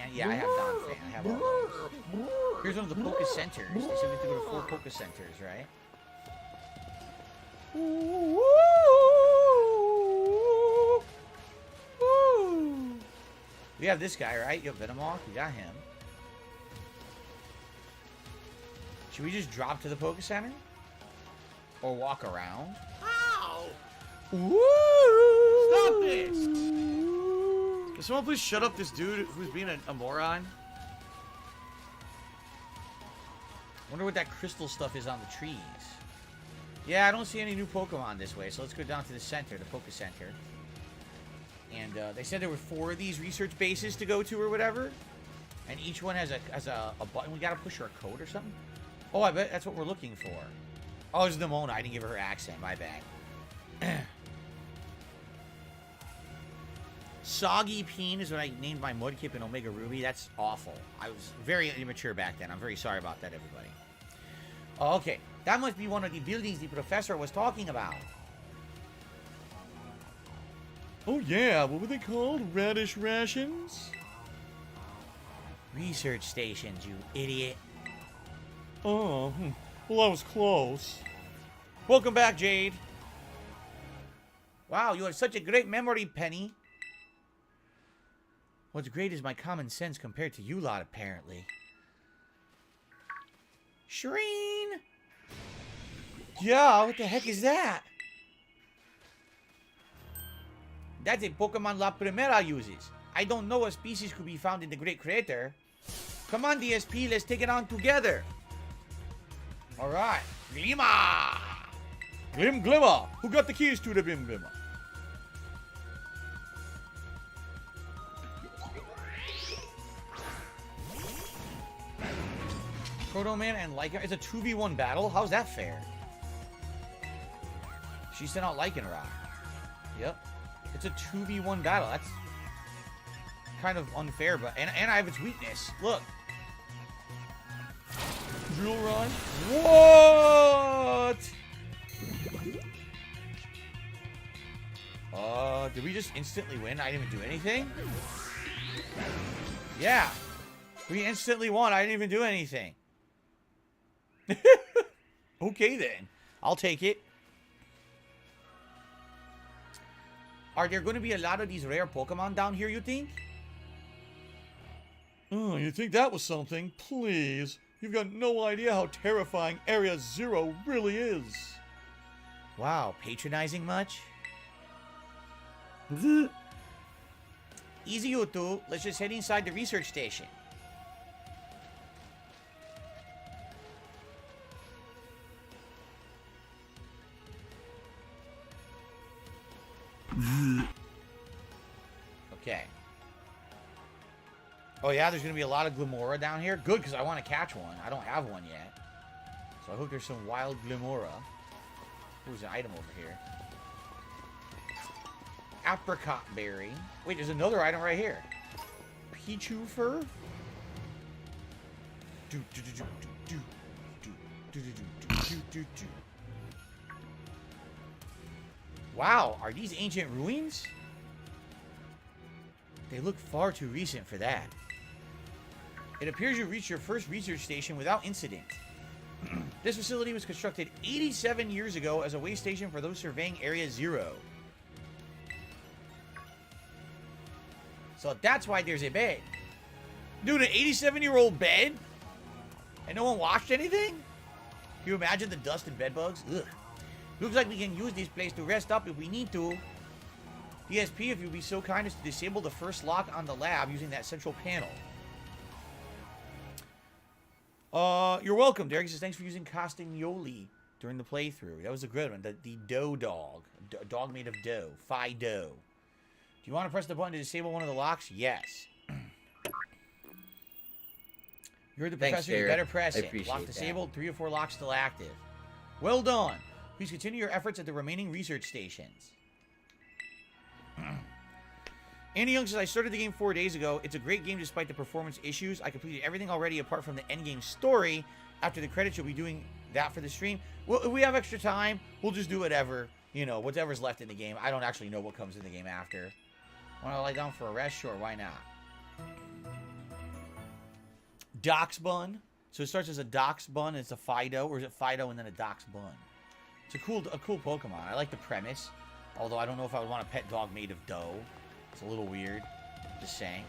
Speaker 5: And yeah, I have Don Fan. I have all those. Here's one of the Poke Centers. They said we have to go to 4 Poke Centers, right? We have this guy, right? Yo, Venomoth, we got him. Should we just drop to the Poke Center? Or walk around?
Speaker 8: Ow!
Speaker 5: Woo!
Speaker 8: Stop this! Can someone please shut up this dude who's being a moron?
Speaker 5: Wonder what that crystal stuff is on the trees. Yeah, I don't see any new Pokemon this way, so let's go down to the center, the Poke Center. And they said there were 4 of these research bases to go to or whatever. And each one has a button. We gotta push her a code or something? Oh, I bet that's what we're looking for. Oh, it's Nimona. I didn't give her her accent. My bad. Soggy Peen is what I named my Mudkip in Omega Ruby. That's awful. I was very immature back then. I'm very sorry about that, everybody. Oh, okay. That must be one of the buildings the professor was talking about.
Speaker 7: Oh yeah, what were they called? Radish rations?
Speaker 5: Research stations, you idiot.
Speaker 7: Oh, well I was close.
Speaker 5: Welcome back, Jade. Wow, you have such a great memory, Penny. What's great is my common sense compared to you lot, apparently. Shreen! Yeah, what the heck is that? That's a Pokemon La Primera uses. I don't know what species could be found in the Great Crater. Come on, DSP, let's take it on together. Alright. Glima!
Speaker 7: Glimmer! Who got the keys to the Glimmer?
Speaker 5: Proto-Man and Lycanroc. It's a 2v1 battle? How's that fair? She sent out Lycanroc. Yep. It's a 2v1 battle. That's kind of unfair, but... And I have its weakness. Look.
Speaker 7: Drill Run? What?
Speaker 5: Did we just instantly win? I didn't even do anything? Yeah. We instantly won. I didn't even do anything. Okay, then. I'll take it. Are there going to be a lot of these rare Pokemon down here, you think?
Speaker 7: Oh, you think that was something? Please. You've got no idea how terrifying Area Zero really is.
Speaker 5: Wow, patronizing much? Easy, you two. Let's just head inside the research station. Okay. Oh yeah, there's gonna be a lot of Glimora down here. Good, because I want to catch one. I don't have one yet. So I hope there's some wild Glimora. There's an item over here. Apricot berry. Wait, there's another item right here. Pichu fur. Wow, are these ancient ruins? They look far too recent for that. It appears you reached your first research station without incident. This facility was constructed 87 years ago as a way station for those surveying Area Zero. So that's why there's a bed. Dude, an 87-year-old bed? And no one washed anything? Can you imagine the dust and bed bugs? Ugh. Looks like we can use this place to rest up if we need to. DSP, if you'd be so kind as to disable the first lock on the lab using that central panel. You're welcome. Derek says, thanks for using Castagnoli during the playthrough. That was a good one. The dough dog. Dog made of dough. Phi dough. Do you want to press the button to disable one of the locks? Yes. You're the professor. You better press it. Lock disabled. 3 or 4 locks still active. Well done. Please continue your efforts at the remaining research stations. Andy Young says, I started the game 4 days ago. It's a great game despite the performance issues. I completed everything already apart from the endgame story. After the credits, you'll be doing that for the stream. Well, if we have extra time, we'll just do whatever. You know, whatever's left in the game. I don't actually know what comes in the game after. Want to lie down for a rest? Sure, why not? Dox Bun. So it starts as a Dox Bun and it's a Fido, or is it Fido and then a Dox Bun? It's a cool Pokemon. I like the premise. Although I don't know if I would want a pet dog made of dough. It's a little weird. Just saying.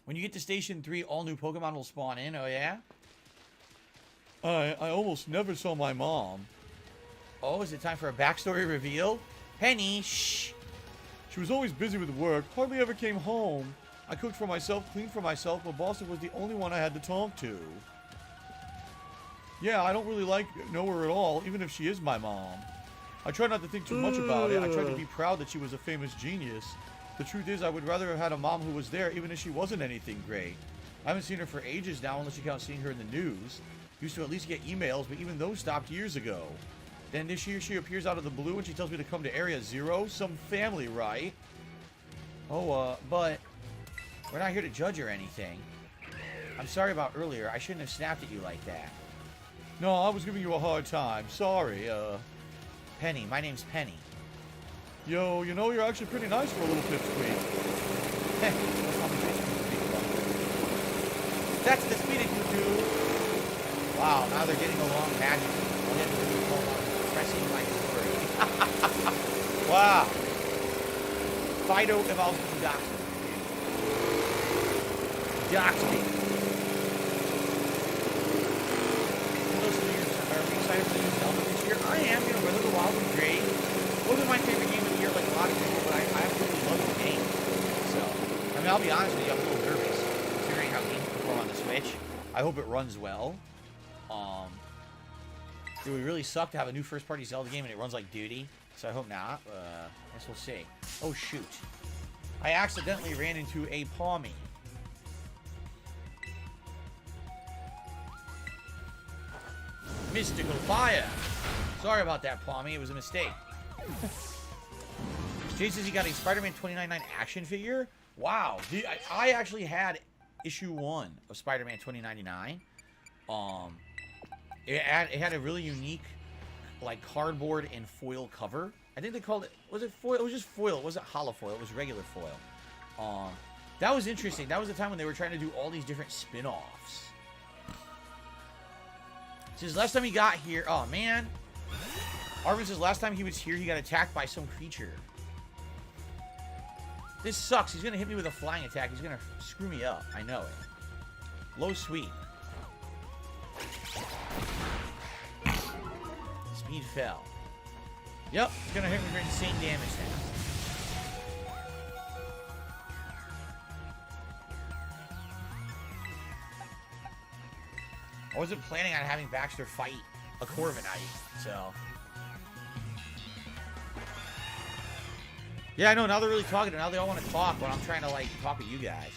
Speaker 5: When you get to Station 3, all new Pokemon will spawn in. Oh, yeah?
Speaker 7: I almost never saw my mom.
Speaker 5: Oh, is it time for a backstory reveal? Penny, shh.
Speaker 7: She was always busy with work, hardly ever came home. I cooked for myself, cleaned for myself, but Boston was the only one I had to talk to. Yeah, I don't really know her at all, even if she is my mom. I try not to think too much about it. I try to be proud that she was a famous genius. The truth is, I would rather have had a mom who was there, even if she wasn't anything great. I haven't seen her for ages now, unless you count seeing her in the news. Used to at least get emails, but even those stopped years ago. Then this year, she appears out of the blue and she tells me to come to Area Zero. Some family, right? Oh, but we're not here to judge or anything. I'm sorry about earlier. I shouldn't have snapped at you like that. No, I was giving you a hard time. Sorry,
Speaker 5: Penny. My name's Penny.
Speaker 7: Yo, you know, you're actually pretty nice for a little pipsqueak.
Speaker 5: That's the speeding cuckoo. Wow, now they're getting along magically. All you have to do is hold on pressing my story. Wow. Fido evolves into Doxy. Doxy. Are we excited for the new Zelda this year? I am. You know, Breath of the Wild was great. It wasn't my favorite game of the year like a lot of people, but I absolutely love the game. So, I mean, I'll be honest with you, I'm a little nervous considering how games perform on the Switch. I hope it runs well. It would really suck to have a new first-party Zelda game and it runs like duty. So I hope not. I guess we'll see. Oh, shoot. I accidentally ran into a Pawmi. Mystical Fire. Sorry about that, Pawmi. It was a mistake. Jay says he got a Spider-Man 2099 action figure. Wow. I actually had issue 1 of Spider-Man 2099. It had a really unique, like, cardboard and foil cover. I think they called it, was it foil? It was just foil. It wasn't hollow foil. It was regular foil. That was interesting. That was the time when they were trying to do all these different spin-offs. Says last time he got here, oh man. Arvin says last time he was here, he got attacked by some creature. This sucks. He's gonna hit me with a flying attack. He's gonna screw me up. I know it. Low sweep. Speed fell. Yep, it's gonna hit me for insane damage now. I wasn't planning on having Baxter fight a Corviknight, so. Yeah, I know, now they're really talking, and now they all want to talk when I'm trying to, like, talk with you guys.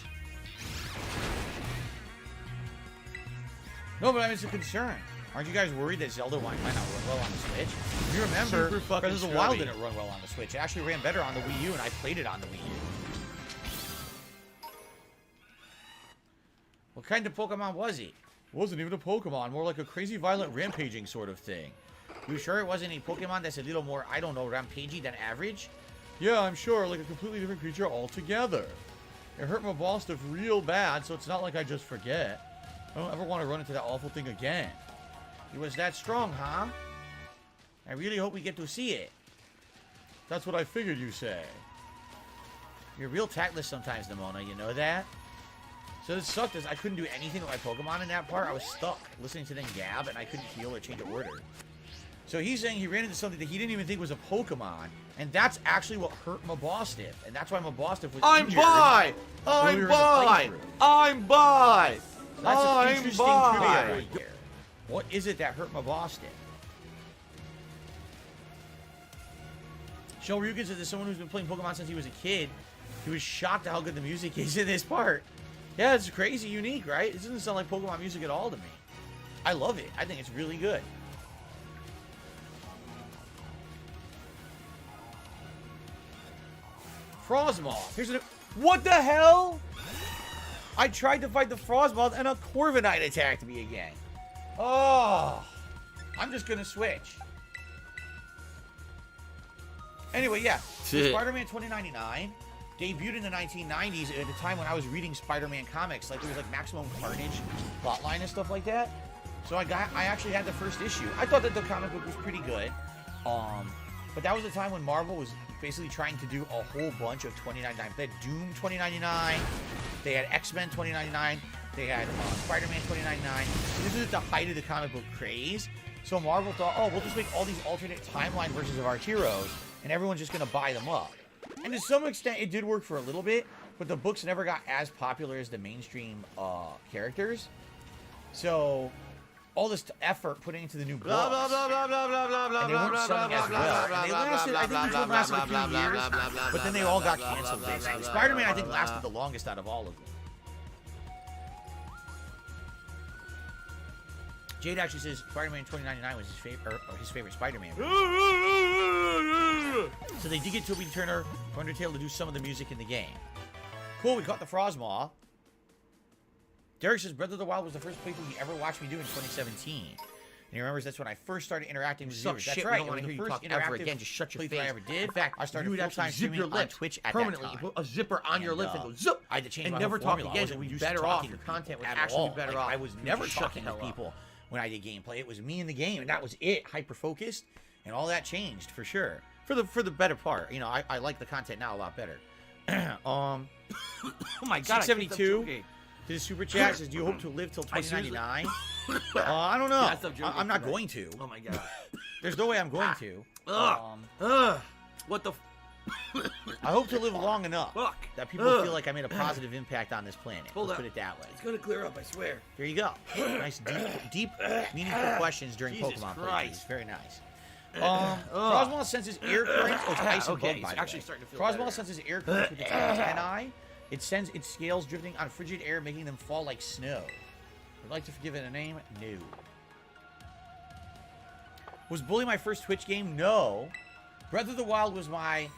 Speaker 5: No, but I mean, it's a concern. Aren't you guys worried that Zelda might not run well on the Switch? If you remember, Breath of the Wild didn't run well on the Switch. It actually ran better on the Wii U, and I played it on the Wii U. What kind of Pokemon was he? Wasn't even a Pokemon, more like a crazy violent rampaging sort of thing. You sure it wasn't a Pokemon that's a little more, I don't know, rampagey than average? Yeah, I'm sure, like a completely different creature altogether. It hurt my boss stuff real bad, so it's not like I just forget. I don't ever want to run into that awful thing again. It was that strong, huh? I really hope we get to see it. That's what I figured you say. You're real tactless sometimes, Nimona, you know that? So this sucked is I couldn't do anything with my Pokemon in that part. I was stuck listening to them gab, and I couldn't heal or change an order. So he's saying he ran into something that he didn't even think was a Pokemon, and that's actually what hurt Mabostiff, and that's why Mabostiff was injured. I'm bi! That's an interesting trivia right there. What is it that hurt Mabostiff? Shell Ryukin says, as someone who's been playing Pokemon since he was a kid, he was shocked at how good the music is in this part. Yeah, it's crazy unique, right? It doesn't sound like Pokemon music at all to me. I love it. I think it's really good. Frostmoth. Here's a... What the hell? I tried to fight the Frostmoth and a Corviknight attacked me again. Oh. I'm just going to switch. Anyway, yeah. Spider-Man 2099 debuted in the 1990s at a time when I was reading Spider-Man comics. Like, there was, like, Maximum Carnage plotline and stuff like that. So I actually had the first issue. I thought that the comic book was pretty good. But that was a time when Marvel was basically trying to do a whole bunch of 2099. They had Doom 2099. They had X-Men 2099. They had Spider-Man 2099. This is at the height of the comic book craze. So Marvel thought, oh, we'll just make all these alternate timeline versions of our heroes, and everyone's just going to buy them up. And to some extent, it did work for a little bit, but the books never got as popular as the mainstream characters. So all this effort put into the new books, and they weren't selling as well. And they lasted, I think each one lasted a few years, but then they all got canceled, basically. Spider-Man, I think, lasted the longest out of all of them. Jade actually says Spider-Man 2099 was his favorite Spider-Man. So they did get Toby Turner for Undertale to do some of the music in the game. Cool, we caught the Frostmaw. Derek says Breath of the Wild was the first playthrough he ever watched me do in 2017. And he remembers that's when I first started interacting with viewers. That's right. It was the first interactive ever. Just shut your face. I ever did. In fact, I started full-time streaming on Twitch at permanently. That time. You put a zipper on your lips and go zip. I had to change my never talk again. It would be better off. Your content would actually be better off. I was never talking to people when I did gameplay. It was me in the game, and that was it. Hyper-focused, and all that changed for sure. For the better part. You know, I like the content now a lot better. Oh my God, 672 to the super chat says, do you hope to live till 2099? I don't know. I'm not going to.
Speaker 8: Oh my God.
Speaker 5: There's no way I'm going to.
Speaker 8: What the
Speaker 5: I hope to live long enough that people feel like I made a positive impact on this planet. Let's put it that way.
Speaker 8: It's gonna clear up, I swear.
Speaker 5: There you go. Nice, deep, meaningful questions during Pokemon plays. Very nice. Frostmaw senses air currents. Oh, it's ice and bug, by the way. Frostmaw senses air currents with its antennae. It sends its scales drifting on frigid air, making them fall like snow. Would like to give it a name? No. Was Bully my first Twitch game? No. Breath of the Wild was my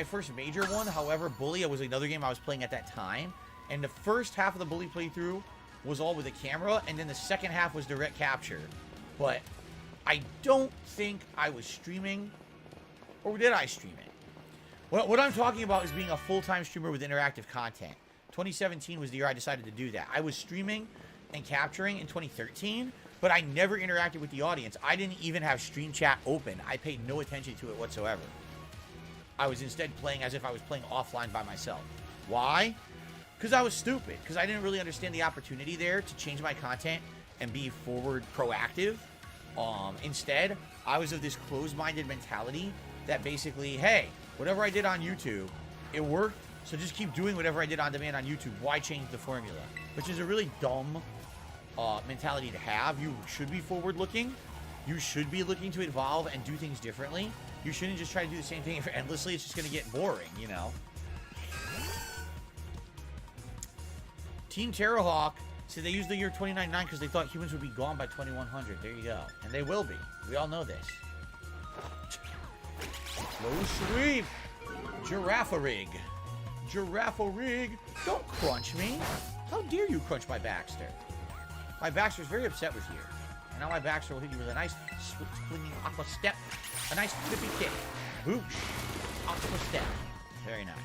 Speaker 5: first major one. However, Bully was another game I was playing at that time. And the first half of the Bully playthrough was all with a camera, and then the second half was direct capture. But I don't think I was streaming, or did I stream it? What I'm talking about is being a full-time streamer with interactive content. 2017 was the year I decided to do that. I was streaming and capturing in 2013, but I never interacted with the audience. I didn't even have stream chat open. I paid no attention to it whatsoever. I was instead playing as if I was playing offline by myself. Why? Because I was stupid. Because I didn't really understand the opportunity there to change my content and be forward proactive. Instead, I was of this closed-minded mentality that basically, hey, whatever I did on YouTube, it worked, so just keep doing whatever I did on demand on YouTube. Why change the formula? Which is a really dumb mentality to have. You should be forward-looking. You should be looking to evolve and do things differently. You shouldn't just try to do the same thing endlessly. It's just going to get boring, you know? Team Terrahawk said they used the year 2099 because they thought humans would be gone by 2100. There you go. And they will be. We all know this. Slow sweep. Giraffe-a-rig. Giraffe-a-rig. Don't crunch me. How dare you crunch my Baxter? My Baxter's very upset with you. And now my Baxter will hit you with a nice swinging aqua step. A nice flippy kick. Boosh. Aqua step. Very nice.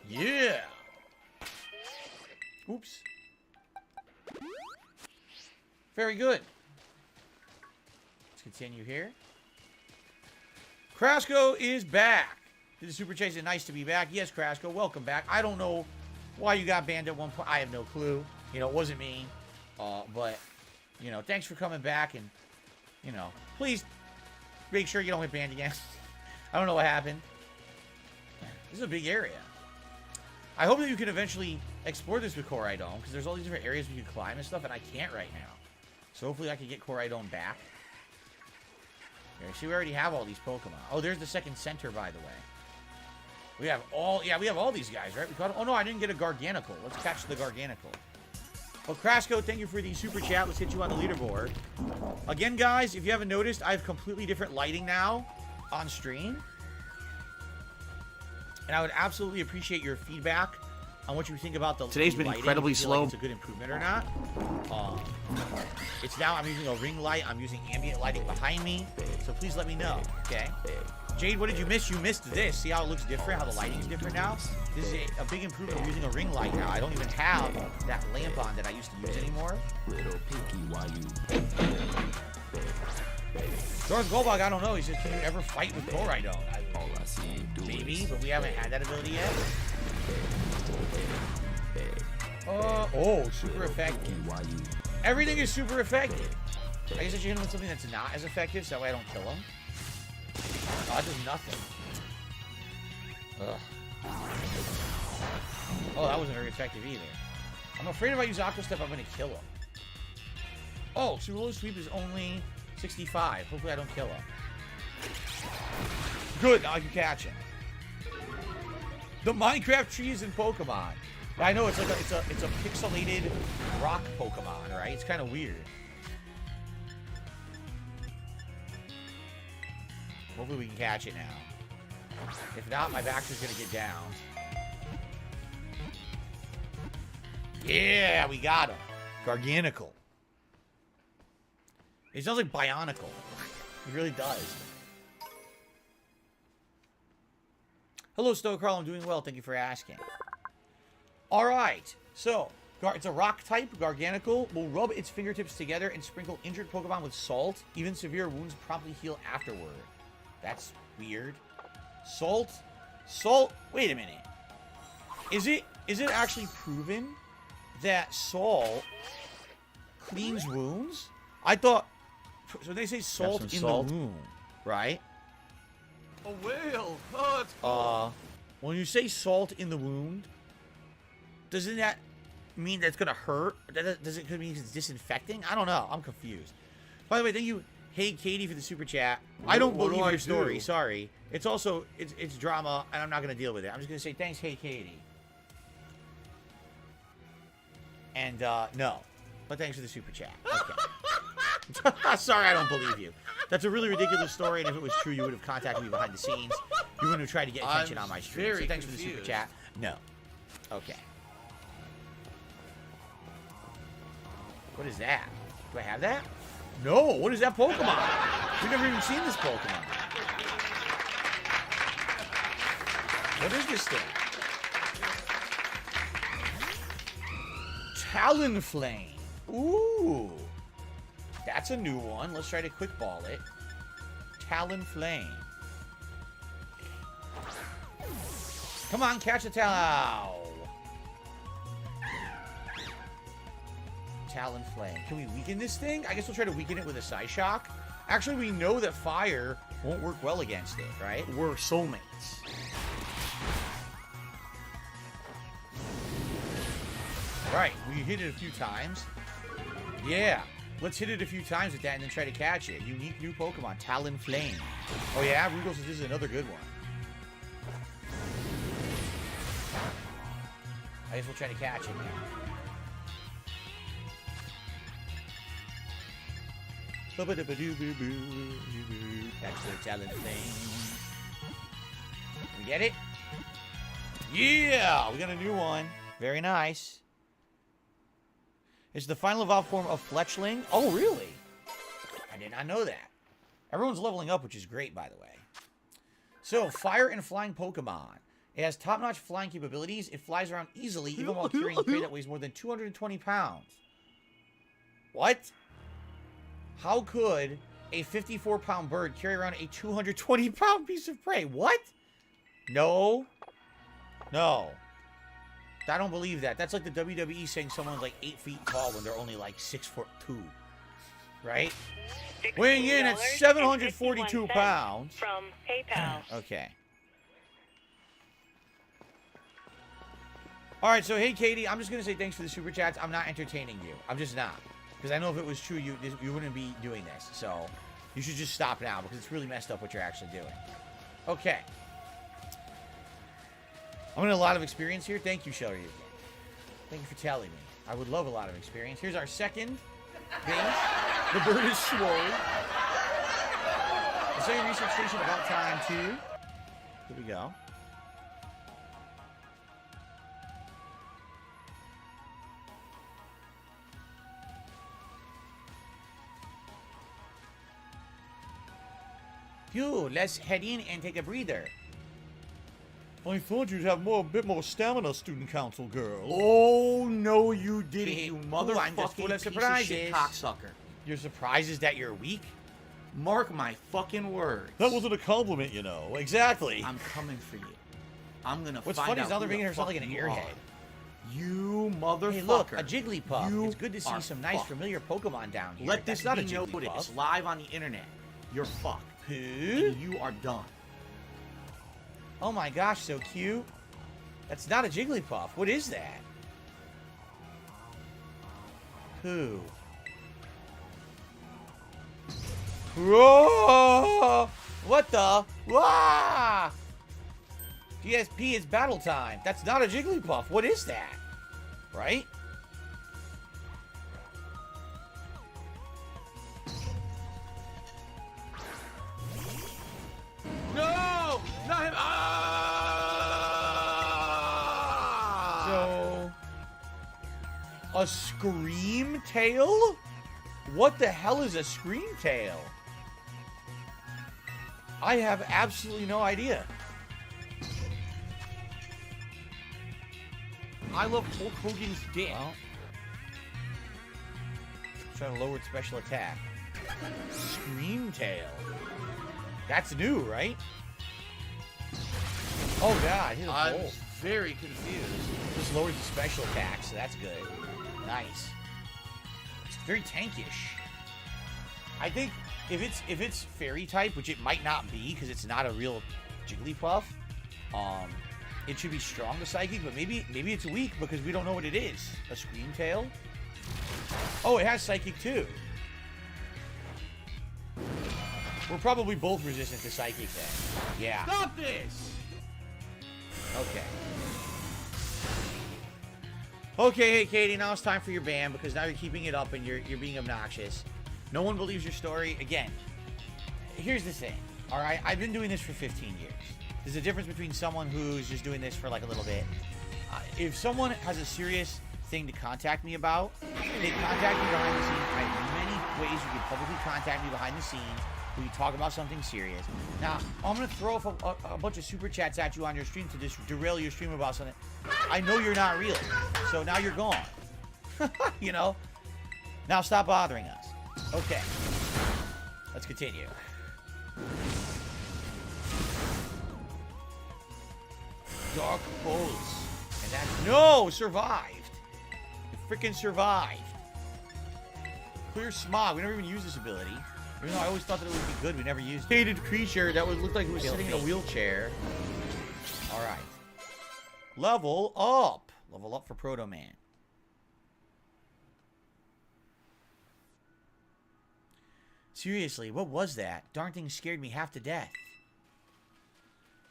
Speaker 5: Yeah. Oops. Very good. Let's continue here. Krasco is back. Did the Super Chase? Is it nice to be back? Yes, Krasco. Welcome back. I don't know why you got banned at one point. I have no clue. You know, it wasn't me. But, you know, thanks for coming back. And, you know, please make sure you don't get banned again. I don't know what happened. This is a big area. I hope that you can eventually explore this with Koraidon, because there's all these different areas we can climb and stuff, and I can't right now. So hopefully I can get Koraidon back. Here, see, we already have all these Pokemon. Oh, there's the second center, by the way. We have all, yeah, we have all these guys, right? We caught, oh no, I didn't get a Garganacl. Let's catch the Garganacl. Well, Krasco, thank you for the super chat. Let's hit you on the leaderboard. Again, guys, if you haven't noticed, I have completely different lighting now on stream. And I would absolutely appreciate your feedback on what you think about the
Speaker 8: Today's been
Speaker 5: lighting,
Speaker 8: incredibly
Speaker 5: if you feel
Speaker 8: slow.
Speaker 5: like it's a good improvement or not. It's now, I'm using a ring light. I'm using ambient lighting behind me. So please let me know, okay? Jade, what did you miss? You missed this. See how it looks different? How the lighting's different now? This is a big improvement of using a ring light now. I don't even have that lamp on that I used to use anymore. George Goldbog, I don't know. He says, can you ever fight with Koraidon? Maybe, but we haven't had that ability yet. Oh, super effective. Everything is super effective. I guess I should hit him with something that's not as effective, so that way I don't kill him. Oh, that does nothing. Ugh. Oh, that wasn't very effective either. I'm afraid if I use Aqua Step, I'm going to kill him. Oh, Super Low Sweep is only 65. Hopefully I don't kill him. Good, now I can catch him. The Minecraft trees in Pokemon. I know it's like it's a pixelated rock Pokemon, right? It's kind of weird. Hopefully we can catch it now. If not, my Baxter's gonna get down. Yeah, we got him. Garganacl. It sounds like Bionicle. It really does. Hello, Stowe Carl. I'm doing well. Thank you for asking. All right. So, it's a rock type. Garganacl will rub its fingertips together and sprinkle injured Pokemon with salt. Even severe wounds promptly heal afterward. That's weird. Salt? Salt? Wait a minute. Is it actually proven that salt cleans wounds? I thought... So they say salt in the wound, right?
Speaker 7: A whale! Oh, it's cool.
Speaker 5: When you say salt in the wound, doesn't that mean that's gonna hurt? Does it mean it's disinfecting? I don't know. I'm confused. By the way, thank you, Hey Katie, for the super chat. I don't believe your story. Sorry. It's also it's drama, and I'm not gonna deal with it. I'm just gonna say thanks, Hey Katie. And no, but thanks for the super chat. Okay. Sorry, I don't believe you. That's a really ridiculous story, and if it was true, you would have contacted me behind the scenes. You wouldn't have tried to get attention on my stream. So thanks for the super chat. No. Okay. What is that? Do I have that? No. What is that Pokemon? We've never even seen this Pokemon. What is this thing? Talonflame. Ooh. That's a new one. Let's try to quick ball it. Talonflame. Come on, catch the Talon. Talonflame. Can we weaken this thing? I guess we'll try to weaken it with a Psyshock. Actually, we know that fire won't work well against it, right? We're soulmates. Right, we hit it a few times. Yeah. Let's hit it a few times with that and then try to catch it. Unique new Pokemon, Talonflame. Oh yeah, Rugos says this is another good one. I guess we'll try to catch it now. Catch the Talonflame. We get it? Yeah! We got a new one. Very nice. It's the final evolved form of Fletchling. Oh, really? I did not know that. Everyone's leveling up, which is great, by the way. So, fire and flying Pokemon. It has top-notch flying capabilities. It flies around easily, even while carrying prey that weighs more than 220 pounds. What? How could a 54-pound bird carry around a 220-pound piece of prey? What? No. No. I don't believe that. That's like the WWE saying someone's like 8 feet tall when they're only like 6'2". Right? Weighing in at 742 pounds.
Speaker 3: From PayPal.
Speaker 5: Okay. Alright, so hey Katie, I'm just going to say thanks for the super chats. I'm not entertaining you. I'm just not. Because I know if it was true, you wouldn't be doing this. So, you should just stop now because it's really messed up what you're actually doing. Okay. I'm getting a lot of experience here. Thank you, Shelly. Thank you for telling me. I would love a lot of experience. Here's our second base. The bird is swole. The second research station about time too. Here we go. Phew, let's head in and take a breather.
Speaker 7: I thought you'd have a bit more stamina, student council girl.
Speaker 8: Oh, no, you didn't, you
Speaker 5: I'm just full
Speaker 8: motherfucking
Speaker 5: of
Speaker 8: piece of
Speaker 5: surprises.
Speaker 8: shit cocksucker.
Speaker 5: Your surprise is that you're weak?
Speaker 8: Mark my fucking words.
Speaker 7: That wasn't a compliment, you know. Exactly.
Speaker 8: I'm coming for you. I'm gonna
Speaker 5: What's
Speaker 8: find
Speaker 5: funny
Speaker 8: out
Speaker 5: is now they're
Speaker 8: who
Speaker 5: making
Speaker 8: the
Speaker 5: her sound
Speaker 8: fuck
Speaker 5: like an
Speaker 8: you
Speaker 5: airhead.
Speaker 8: are. You motherfucker.
Speaker 5: Hey, look, a Jigglypuff.
Speaker 8: You
Speaker 5: It's good to see
Speaker 8: are
Speaker 5: some nice,
Speaker 8: fucked.
Speaker 5: familiar Pokemon down here.
Speaker 8: Let this
Speaker 5: That's not
Speaker 8: be
Speaker 5: a
Speaker 8: noted.
Speaker 5: Jigglypuff.
Speaker 8: It's live on the internet. You're fucked.
Speaker 5: Who?
Speaker 8: And you are done.
Speaker 5: Oh my gosh, so cute. That's not a Jigglypuff. What is that? Who? Whoa! What the? Wah! GSP is battle time. That's not a Jigglypuff. What is that? Right?
Speaker 8: No! Not him!
Speaker 5: So, a Scream Tail? What the hell is a Scream Tail? I have absolutely no idea.
Speaker 8: I love Hulk Hogan's dick.
Speaker 5: Well, trying to lower its special attack. Scream Tail. That's new, right? Oh god, here's a
Speaker 8: I'm
Speaker 5: hole.
Speaker 8: very confused.
Speaker 5: Just lowers the special attack, so that's good. Nice. It's very tankish. I think if it's fairy type, which it might not be because it's not a real Jigglypuff, it should be strong to psychic, but maybe it's weak because we don't know what it is. A Scream Tail? Oh, it has psychic too. We're probably both resistant to psychic then. Yeah.
Speaker 8: Stop this!
Speaker 5: Okay. Okay, hey Katie, now it's time for your ban because now you're keeping it up and you're being obnoxious. No one believes your story. Again, here's the thing, all right? I've been doing this for 15 years. There's a difference between someone who's just doing this for like a little bit. If someone has a serious thing to contact me about, they contact me behind the scenes. I have many ways you can publicly contact me behind the scenes. We can talk about something serious. Now, I'm going to throw a bunch of super chats at you on your stream to just derail your stream about something. I know you're not real, so now you're gone. You know? Now stop bothering us. Okay. Let's continue. Dark Pulse. And that's... No! Survived! You freaking survived. Clear Smog. We never even used this ability. Even though I always thought that it would be good, we never used it. Hated creature that looked like it was sitting in a wheelchair. Alright. Level up. Level up for Proto Man. Seriously, what was that? Darn thing scared me half to death.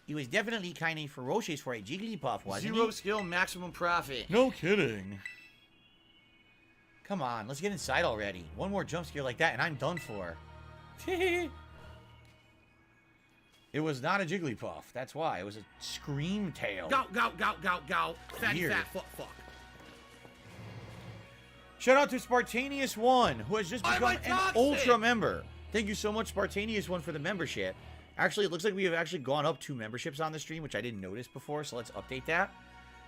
Speaker 5: He was definitely kind of ferocious for a Jigglypuff, wasn't he?
Speaker 8: 0 skill, maximum profit.
Speaker 7: No kidding.
Speaker 5: Come on, let's get inside already. One more jump scare like that and I'm done for. It was not a Jigglypuff. That's why. It was a Screamtail.
Speaker 1: Go. Fatty
Speaker 5: Weird.
Speaker 1: fat fuck.
Speaker 5: Shout out to Spartanius1, who has just become an Ultra member. Thank you so much, Spartanius1, for the membership. Actually, it looks like we have actually gone up 2 memberships on the stream, which I didn't notice before, so let's update that.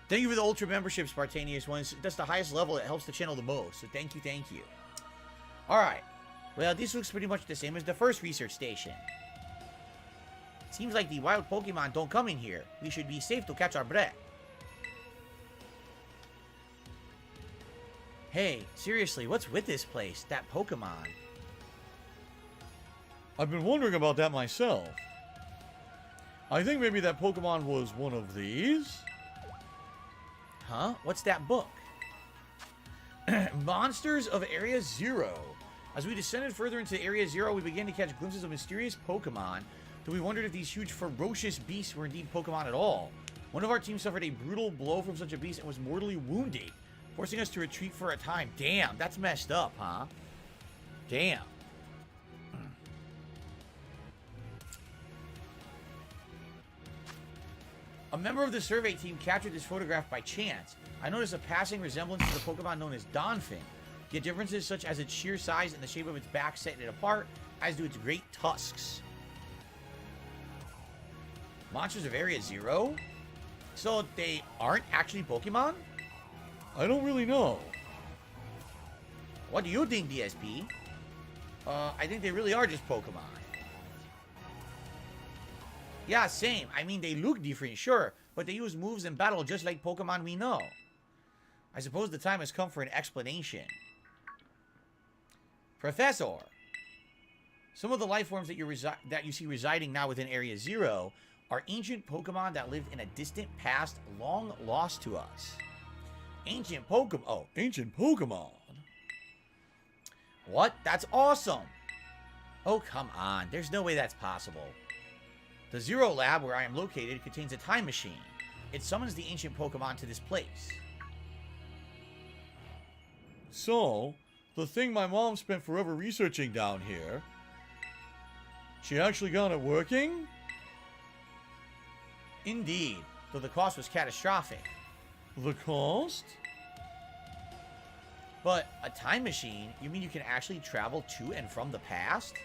Speaker 5: Thank you for the Ultra membership, Spartanius1. That's the highest level. It helps the channel the most, so thank you. All right. Well, this looks pretty much the same as the first research station. Seems like the wild Pokemon don't come in here. We should be safe to catch our breath. Hey, seriously, what's with this place? That Pokemon?
Speaker 7: I've been wondering about that myself. I think maybe that Pokemon was one of these?
Speaker 5: Huh? What's that book? Monsters of Area Zero. As we descended further into Area Zero, we began to catch glimpses of mysterious Pokemon, though we wondered if these huge, ferocious beasts were indeed Pokemon at all. One of our team suffered a brutal blow from such a beast and was mortally wounded, forcing us to retreat for a time. Damn, that's messed up, huh? Damn. A member of the survey team captured this photograph by chance. I noticed a passing resemblance to the Pokemon known as Donphin. Yet differences such as its sheer size and the shape of its back set it apart, as do its great tusks. Monsters of Area Zero? So they aren't actually Pokemon?
Speaker 7: I don't really know.
Speaker 5: What do you think, DSP? I think they really are just Pokemon. Yeah, same. I mean, they look different, sure, but they use moves in battle just like Pokemon we know. I suppose the time has come for an explanation. Professor, some of the life forms that you see residing now within Area Zero are ancient Pokemon that lived in a distant past long lost to us. Ancient Pokemon. Oh,
Speaker 7: ancient Pokemon.
Speaker 5: What? That's awesome. Oh, come on. There's no way that's possible. The Zero Lab, where I am located, contains a time machine. It summons the ancient Pokemon to this place.
Speaker 7: So, the thing my mom spent forever researching down here, she actually got it working?
Speaker 5: Indeed, though the cost was catastrophic.
Speaker 7: The cost?
Speaker 5: But a time machine? You mean you can actually travel to and from the past?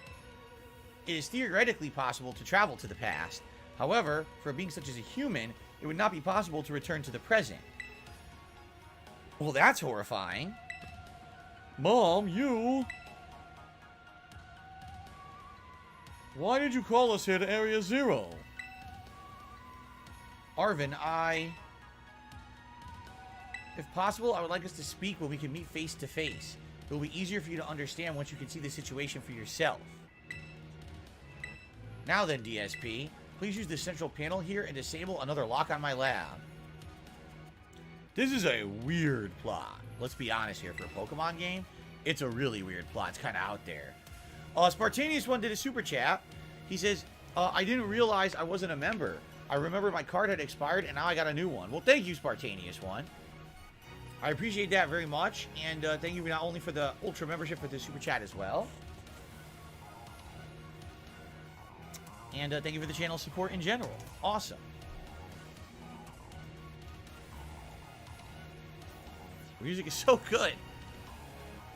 Speaker 5: It is theoretically possible to travel to the past. However, for a being such as a human, it would not be possible to return to the present. Well, that's horrifying.
Speaker 7: Mom, you... Why did you call us here to Area Zero?
Speaker 5: Arvin, if possible, I would like us to speak when we can meet face to face. It will be easier for you to understand once you can see the situation for yourself. Now then, DSP, please use the central panel here and disable another lock on my lab. This is a weird plot. Let's be honest here, for a Pokemon game, it's a really weird plot. It's kind of out there. Spartanius1 did a super chat. He says, I didn't realize I wasn't a member. I remember my card had expired and now I got a new one. Well, thank you, Spartanius1. I appreciate that very much. And thank you not only for the Ultra membership, but the super chat as well. And thank you for the channel support in general. Awesome. The music is so good.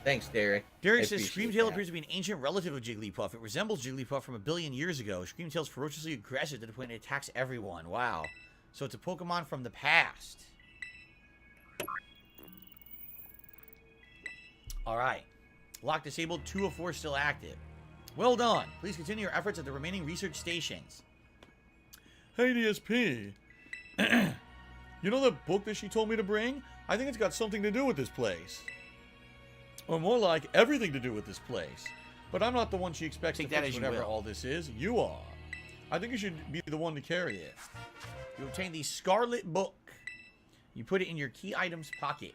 Speaker 11: Thanks, Derek.
Speaker 5: Derek says Screamtail appears to be an ancient relative of Jigglypuff. It resembles Jigglypuff from 1 billion years ago. Screamtail's ferociously aggressive to the point it attacks everyone. Wow. So it's a Pokemon from the past. Alright. Lock disabled, 2 of 4 still active. Well done. Please continue your efforts at the remaining research stations.
Speaker 7: Hey, DSP. You know that book that she told me to bring? I think it's got something to do with this place. Or more like, everything to do with this place. But I'm not the one she expects to fix whatever all this is. You are. I think you should be the one to carry it.
Speaker 5: You obtain the Scarlet Book. You put it in your key items pocket.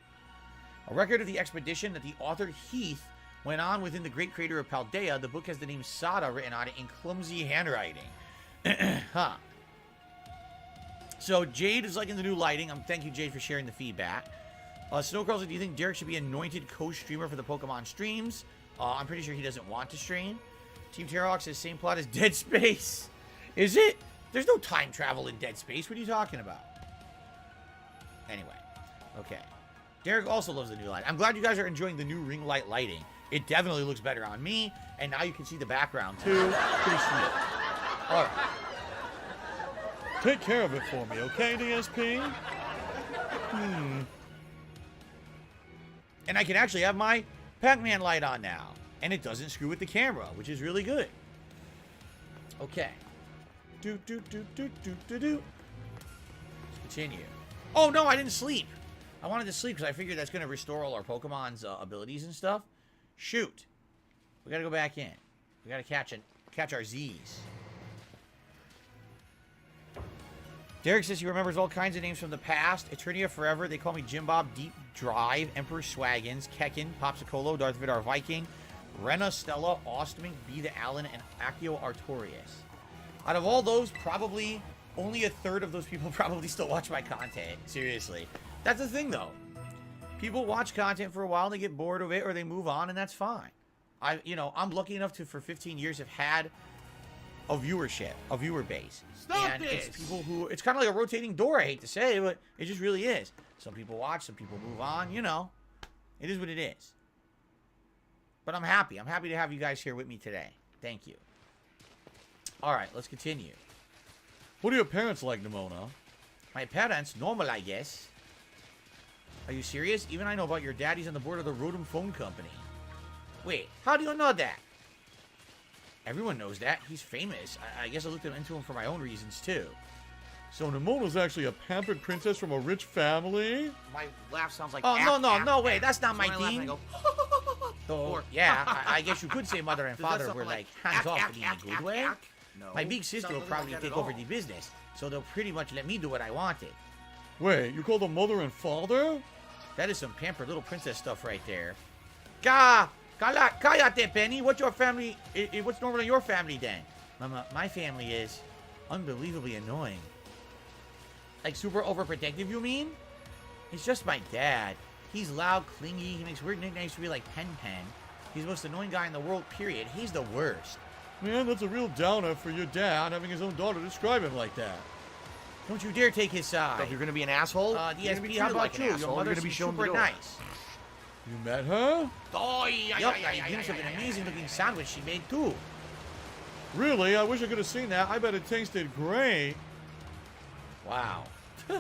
Speaker 5: A record of the expedition that the author Heath went on within the great crater of Paldea. The book has the name Sada written on it in clumsy handwriting. Huh. So Jade is liking the new lighting. Thank you, Jade, for sharing the feedback. Snowcrawler, do you think Derek should be anointed co-streamer for the Pokemon streams? I'm pretty sure he doesn't want to stream. Team Terrahawk says same plot as Dead Space. Is it? There's no time travel in Dead Space. What are you talking about? Anyway. Okay. Derek also loves the new light. I'm glad you guys are enjoying the new ring light lighting. It definitely looks better on me. And now you can see the background, too. Pretty sweet. All right.
Speaker 7: Take care of it for me, okay, DSP?
Speaker 5: And I can actually have my Pac-Man light on now. And it doesn't screw with the camera, which is really good. Okay. Let's continue. Oh, no, I didn't sleep. I wanted to sleep because I figured that's going to restore all our Pokemon's abilities and stuff. Shoot. We got to go back in. We got to catch our Z's. Derek says he remembers all kinds of names from the past. Eternia Forever. They call me Jim Bob, Deep Drive, Emperor Swaggins, Kekin, Popsicolo, Darth Vidar Viking, Rena, Stella, Ostmink, B the Allen, and Accio Artorias. Out of all those, probably only a third of those people probably still watch my content. Seriously. That's the thing, though. People watch content for a while, they get bored of it, or they move on, and that's fine. I'm lucky enough to, for 15 years, have had a viewership, a viewer base. And it's people who, it's kind of like a rotating door, I hate to say, but it just really is. Some people watch, some people move on, you know. It is what it is. But I'm happy. I'm happy to have you guys here with me today. Thank you. All right, let's continue.
Speaker 7: What are your parents like, Nimona?
Speaker 5: My parents, normal, I guess. Are you serious? Even I know about your daddy's on the board of the Rotom Phone Company. Wait, how do you know that? Everyone knows that. He's famous. I guess I looked into him for my own reasons, too.
Speaker 7: So Nimona's actually a pampered princess from a rich family?
Speaker 8: My laugh sounds like...
Speaker 5: Oh, no, wait. That's not my thing.
Speaker 8: Or,
Speaker 5: yeah, I guess you could say mother and father were, like, hands-off, but in a good way.
Speaker 8: No.
Speaker 5: My big sister will probably take over the business, so they'll pretty much let me do what I wanted.
Speaker 7: Wait, you call them mother and father?
Speaker 5: That is some pampered little princess stuff right there. Cállate, Penny. What's your family? What's normal in your family, then? Mama, my family is unbelievably annoying. Like super overprotective, you mean? He's just my dad. He's loud, clingy. He makes weird nicknames to me like Pen Pen. He's the most annoying guy in the world, period. He's the worst.
Speaker 7: Man, that's a real downer for your dad having his own daughter describe him like that.
Speaker 5: Don't you dare take his side.
Speaker 8: So if you're going to be an asshole,
Speaker 5: DSP, how about you? Your mother's super nice.
Speaker 7: You met her?
Speaker 5: Yup, I glimpsed of an amazing-looking sandwich she made, too.
Speaker 7: Really? I wish I could have seen that. I bet it tasted great.
Speaker 5: Wow. We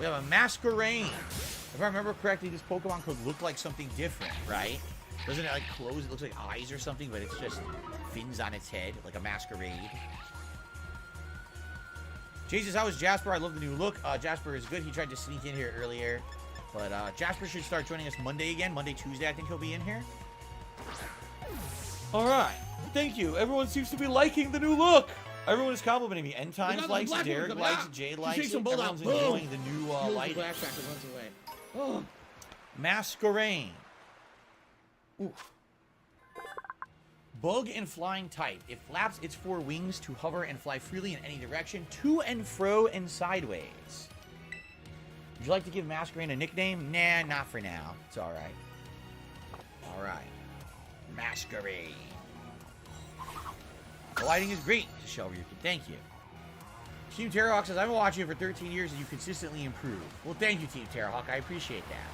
Speaker 5: have a Masquerain. If I remember correctly, this Pokemon could look like something different, right? Doesn't it, like, close? It looks like eyes or something, but it's just fins on its head, like a masquerade. Jesus, how is Jasper? I love the new look. Jasper is good. He tried to sneak in here earlier. But Jasper should start joining us Monday again. Monday, Tuesday, I think he'll be in here.
Speaker 7: All right. Thank you. Everyone seems to be liking the new look.
Speaker 5: Everyone is complimenting me. End Times likes it. Derek likes it. Jay likes it. Everyone's enjoying the new lighting. Oh. Masquerain. Oof. Bug and flying type. It flaps its 4 wings to hover and fly freely in any direction, to and fro and sideways. Would you like to give Masquerain a nickname? Nah, not for now. It's alright. Alright. Masquerain. The lighting is great, Shelby. Thank you. Team Terrahawk says, I've been watching you for 13 years and you consistently improve. Well, thank you, Team Terrahawk. I appreciate that.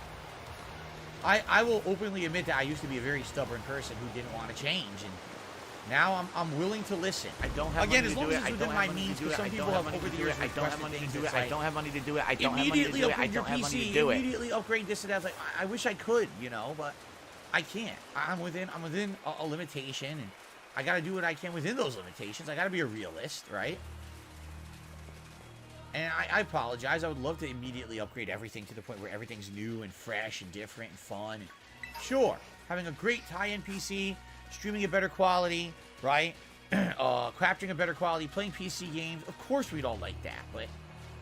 Speaker 5: I will openly admit that I used to be a very stubborn person who didn't want to change, and now I'm willing to listen.
Speaker 8: I don't have
Speaker 5: money
Speaker 8: to do it.
Speaker 5: As long as it's within my means, because some people have over the years
Speaker 8: I don't have money to do it.
Speaker 5: I
Speaker 8: don't have money to do it. I don't have money to do it. I don't have money to do it.
Speaker 5: Immediately upgrade this and that. Like, I wish I could, you know, but I can't. I'm within a limitation, and I got to do what I can within those limitations. I got to be a realist, right? And I apologize. I would love to immediately upgrade everything to the point where everything's new and fresh and different and fun. And sure, having a great tie-in PC, streaming at better quality, right? Capturing a better quality, playing PC games. Of course we'd all like that. But,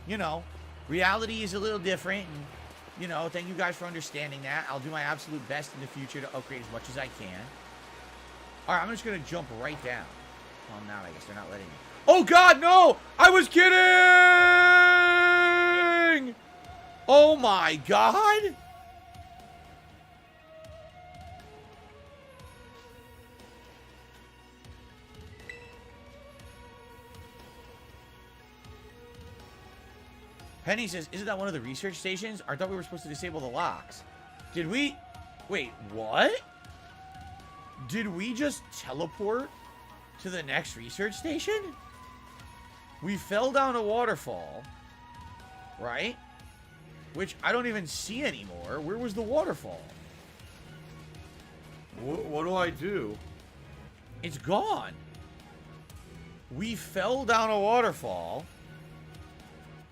Speaker 5: you know, reality is a little different. And, you know, thank you guys for understanding that. I'll do my absolute best in the future to upgrade as much as I can. All right, I'm just going to jump right down. Well, I'm not. I guess they're not letting me. Oh, God, no! I was kidding! Oh, my God! Penny says, isn't that one of the research stations? I thought we were supposed to disable the locks. Did we? Wait, what? Did we just teleport to the next research station? We fell down a waterfall, right? Which I don't even see anymore. Where was the waterfall?
Speaker 7: What do I do?
Speaker 5: It's gone. We fell down a waterfall,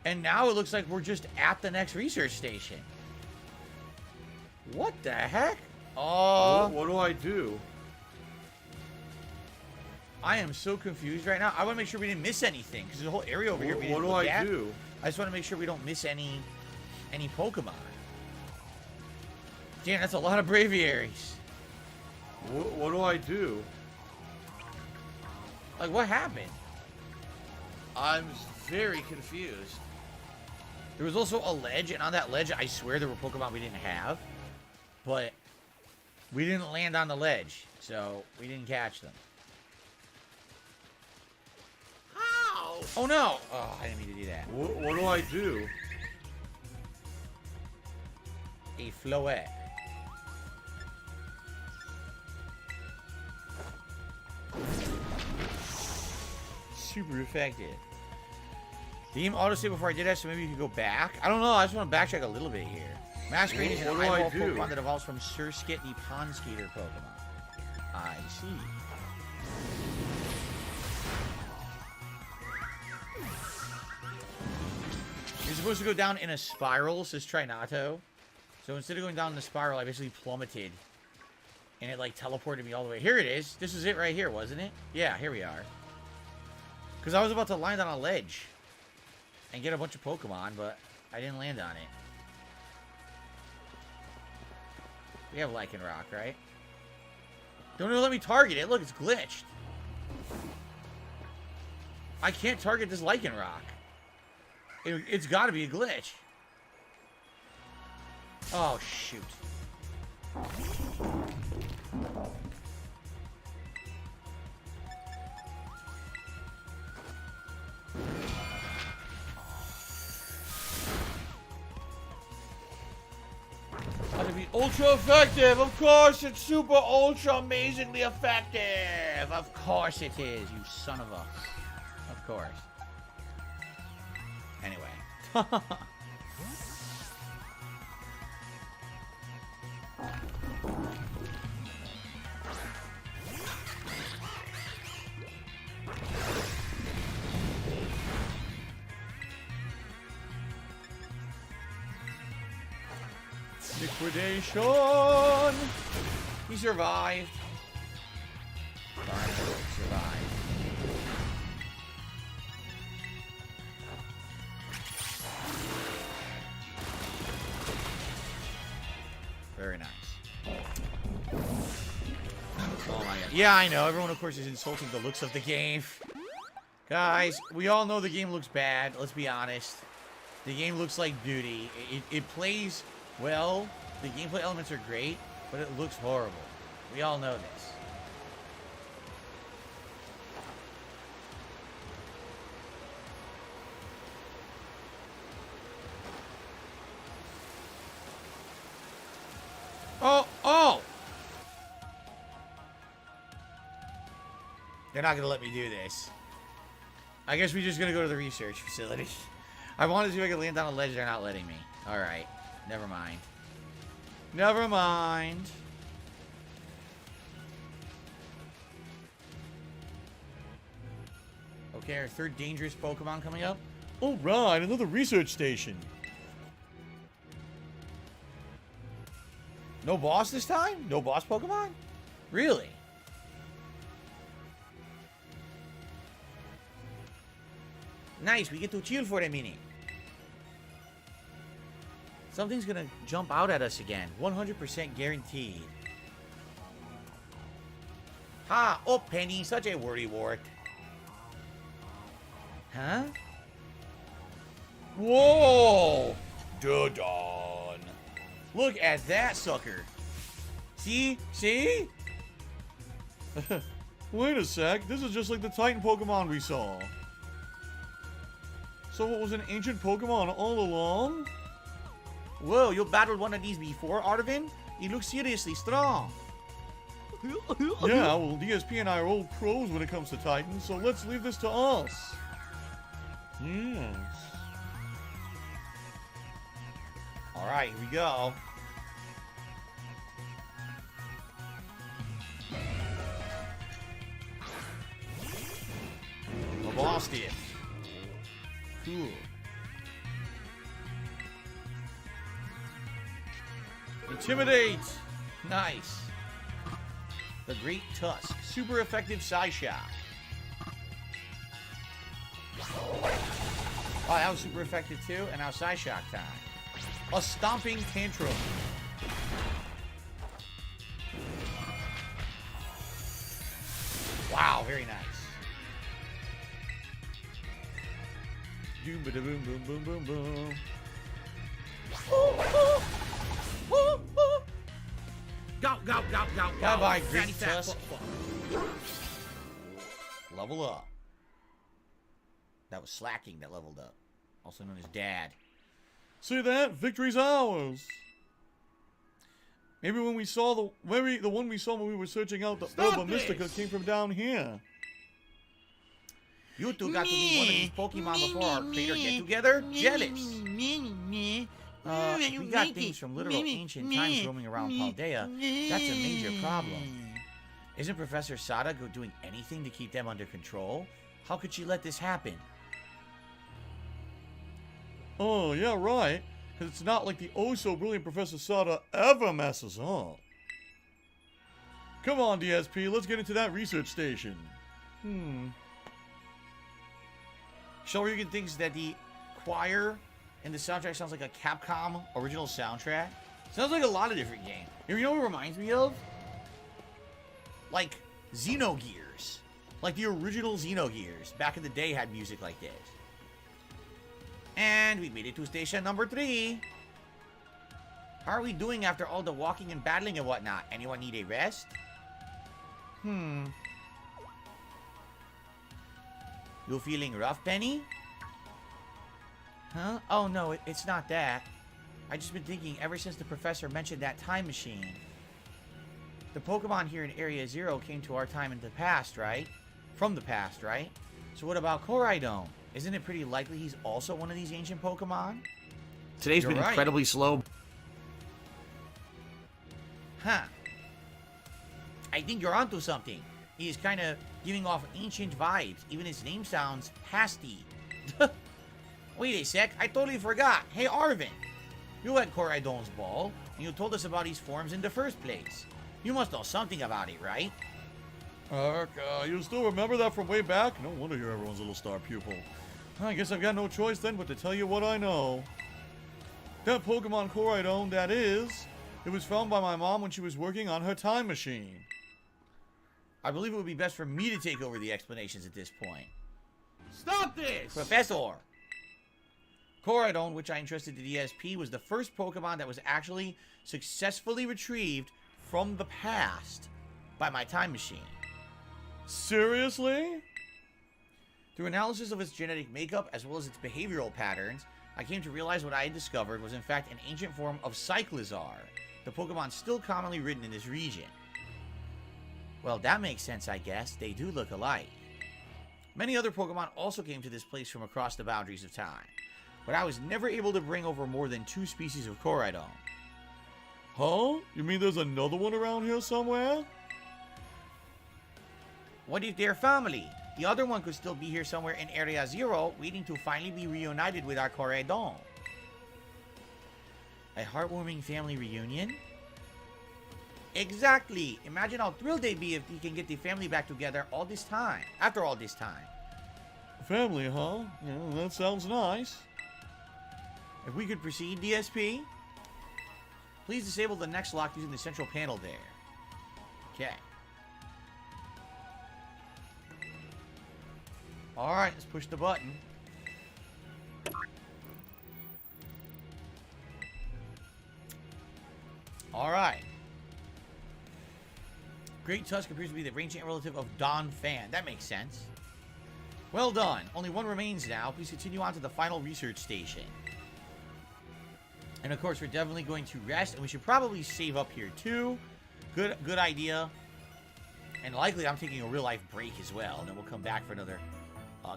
Speaker 5: and now it looks like we're just at the next research station. What the heck?
Speaker 7: What do I do?
Speaker 5: I am so confused right now. I want to make sure we didn't miss anything, because there's a whole area over here.
Speaker 7: What do I do?
Speaker 5: I just want to make sure we don't miss any Pokemon. Damn, that's a lot of braviaries.
Speaker 7: What do I do?
Speaker 5: Like, what happened?
Speaker 7: I'm very confused.
Speaker 5: There was also a ledge, and on that ledge, I swear there were Pokemon we didn't have. But we didn't land on the ledge, so we didn't catch them. Ow! Oh, no! Oh, I didn't mean to do that.
Speaker 7: What do I do?
Speaker 5: A Floette. Super effective. The game autosave before I did that, so maybe you could go back. I don't know. I just want to backtrack a little bit here. Masquerade is an eyeball Pokemon that evolves from Surskit, the Pond Skater Pokemon. I see. You're supposed to go down in a spiral, says Trinato. So instead of going down in the spiral, I basically plummeted. And it, like, teleported me all the way. Here it is. This is it right here, wasn't it? Yeah, here we are. Because I was about to land on a ledge and get a bunch of Pokemon, but I didn't land on it. We have Lycanroc, right? Don't even let me target it. Look, it's glitched. I can't target this Lycanroc. It's got to be a glitch. Oh, shoot. How to be ultra effective. Of course, it's super ultra amazingly effective. Of course it is, you son of a... Of course. Anyway. Liquidation! He survived. Survived. Very nice. Oh my god. Yeah, I know. Everyone, of course, is insulting the looks of the game. Guys, we all know the game looks bad. Let's be honest. The game looks like duty. It plays well. The gameplay elements are great, but it looks horrible. We all know this. Oh! They're not going to let me do this. I guess we're just going to go to the research facility. I wanted to see if I could land on a ledge. They're not letting me. Alright. Never mind. Never mind. Okay, our third dangerous Pokemon coming up.
Speaker 7: Alright, another research station.
Speaker 5: No boss this time? No boss Pokemon? Really? Nice, we get to chill for a minute. Something's gonna jump out at us again. 100% guaranteed. Ha! Oh, Penny, such a worrywart. Huh? Whoa! Dodon. Look at that sucker. See? See?
Speaker 7: Wait a sec. This is just like the Titan Pokemon we saw. So it was an ancient Pokemon all along?
Speaker 5: Whoa, you battled one of these before, Arvin? You look seriously strong.
Speaker 7: Yeah, well, DSP and I are old pros when it comes to Titans, so let's leave this to us. Yes.
Speaker 5: Alright, here we go. I lost it. Cool. Intimidate. Nice. The Great Tusk. Super effective Psyshock. Oh, that was super effective too. And now Psyshock time. A Stomping Tantrum. Wow, very nice.
Speaker 7: Doom ba da boom boom boom boom boom.
Speaker 1: Go, go, go, go, go.
Speaker 5: Bye-bye, Great
Speaker 1: Granny fat
Speaker 5: Tusk.
Speaker 1: fuck.
Speaker 5: Level up. That was Slacking that leveled up. Also known as Dad.
Speaker 7: See that? Victory's ours. Maybe when we saw the one we saw when we were searching out the Herba Mystica came from down here.
Speaker 5: You two got to meet one of these Pokemon before our creator get together? Jealous. We got things from literal ancient times roaming around Paldea. That's a major problem. Isn't Professor Sada doing anything to keep them under control? How could she let this happen?
Speaker 7: Oh, yeah, right. Because it's not like the oh-so-brilliant Professor Sada ever messes up. Come on, DSP, let's get into that research station.
Speaker 5: Shellregan thinks that the choir in the soundtrack sounds like a Capcom original soundtrack. Sounds like a lot of different games. You know what it reminds me of? Like Xenogears. Like the original Xenogears back in the day had music like this. And we made it to station number 3. How are we doing after all the walking and battling and whatnot? Anyone need a rest? You feeling rough, Penny? Huh? Oh, no, it's not that. I just been thinking ever since the professor mentioned that time machine. The Pokemon here in Area Zero came to our time in the past, right? From the past, right? So what about Koraidon? Isn't it pretty likely he's also one of these ancient Pokemon?
Speaker 8: Today's been incredibly slow.
Speaker 5: Huh. I think you're onto something. He is kind of giving off ancient vibes. Even his name sounds pasty. Wait a sec, I totally forgot. Hey, Arvin. You at Koraidon's ball, and you told us about his forms in the first place. You must know something about it, right?
Speaker 7: You still remember that from way back? No wonder you're everyone's little star pupil. I guess I've got no choice then but to tell you what I know. That Pokemon Koraidon, that is, it was found by my mom when she was working on her time machine.
Speaker 5: I believe it would be best for me to take over the explanations at this point.
Speaker 1: Stop this!
Speaker 5: Professor! Koraidon, which I entrusted to DSP, was the first Pokemon that was actually successfully retrieved from the past by my time machine.
Speaker 7: Seriously?
Speaker 5: Through analysis of its genetic makeup as well as its behavioral patterns, I came to realize what I had discovered was in fact an ancient form of Cyclizar, the Pokemon still commonly ridden in this region. Well, that makes sense, I guess. They do look alike. Many other Pokemon also came to this place from across the boundaries of time, but I was never able to bring over more than 2 species of Koraidon.
Speaker 7: Huh? You mean there's another one around here somewhere?
Speaker 5: What if they're family? The other one could still be here somewhere in Area Zero, waiting to finally be reunited with our Koraidon. A heartwarming family reunion? Exactly! Imagine how thrilled they'd be if they can get the family back together all this time. After all this time.
Speaker 7: Family, huh? Yeah, that sounds nice.
Speaker 5: If we could proceed, DSP? Please disable the next lock using the central panel there. Okay. Alright, let's push the button. Alright. Great Tusk appears to be the ancient relative of Don Fan. That makes sense. Well done. Only one remains now. Please continue on to the final research station. And of course, we're definitely going to rest, and we should probably save up here too. Good idea. And likely, I'm taking a real life break as well. And then we'll come back for another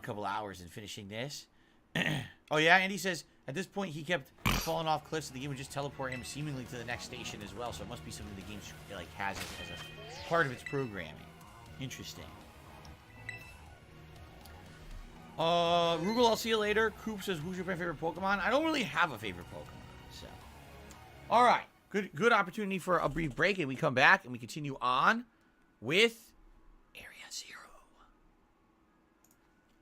Speaker 5: couple hours and finishing this. Oh yeah, Andy says at this point he kept falling off cliffs, and the game would just teleport him seemingly to the next station as well. So it must be something the game like has as a part of its programming. Interesting. Rugal, I'll see you later. Coop says, who's your favorite Pokemon? I don't really have a favorite Pokemon, so. All right, good opportunity for a brief break, and we come back and we continue on with Area 0.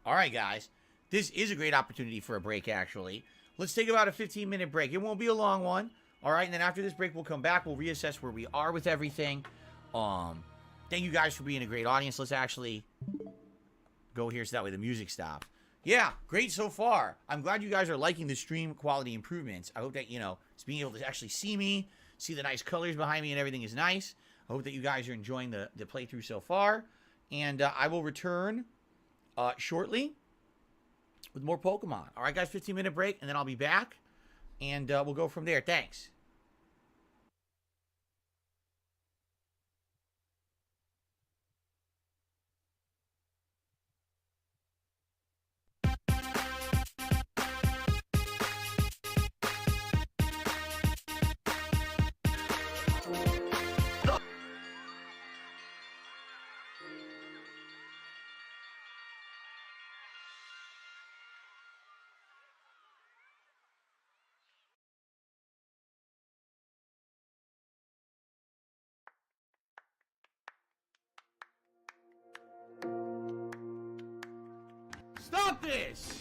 Speaker 5: All right, guys, this is a great opportunity for a break, actually. Let's take about a 15-minute break. It won't be a long one, all right? And then after this break, we'll come back. We'll reassess where we are with everything. Thank you guys for being a great audience. Let's actually go here so that way the music stops. Yeah, great so far. I'm glad you guys are liking the stream quality improvements. I hope that, you know, it's being able to actually see me, see the nice colors behind me, and everything is nice. I hope that you guys are enjoying the playthrough so far. And I will return shortly with more Pokemon. All right, guys, 15-minute break, and then I'll be back. And we'll go from there. Thanks. Stop this!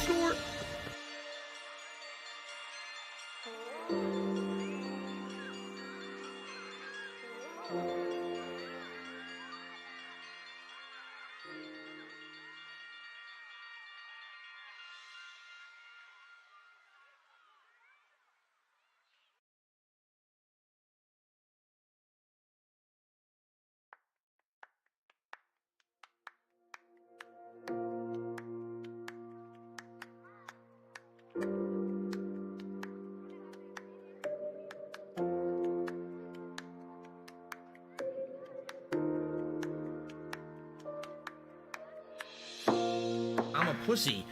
Speaker 5: Snort. pussy.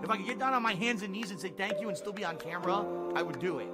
Speaker 5: If I could get down on my hands and knees and say thank you and still be on camera, I would do it.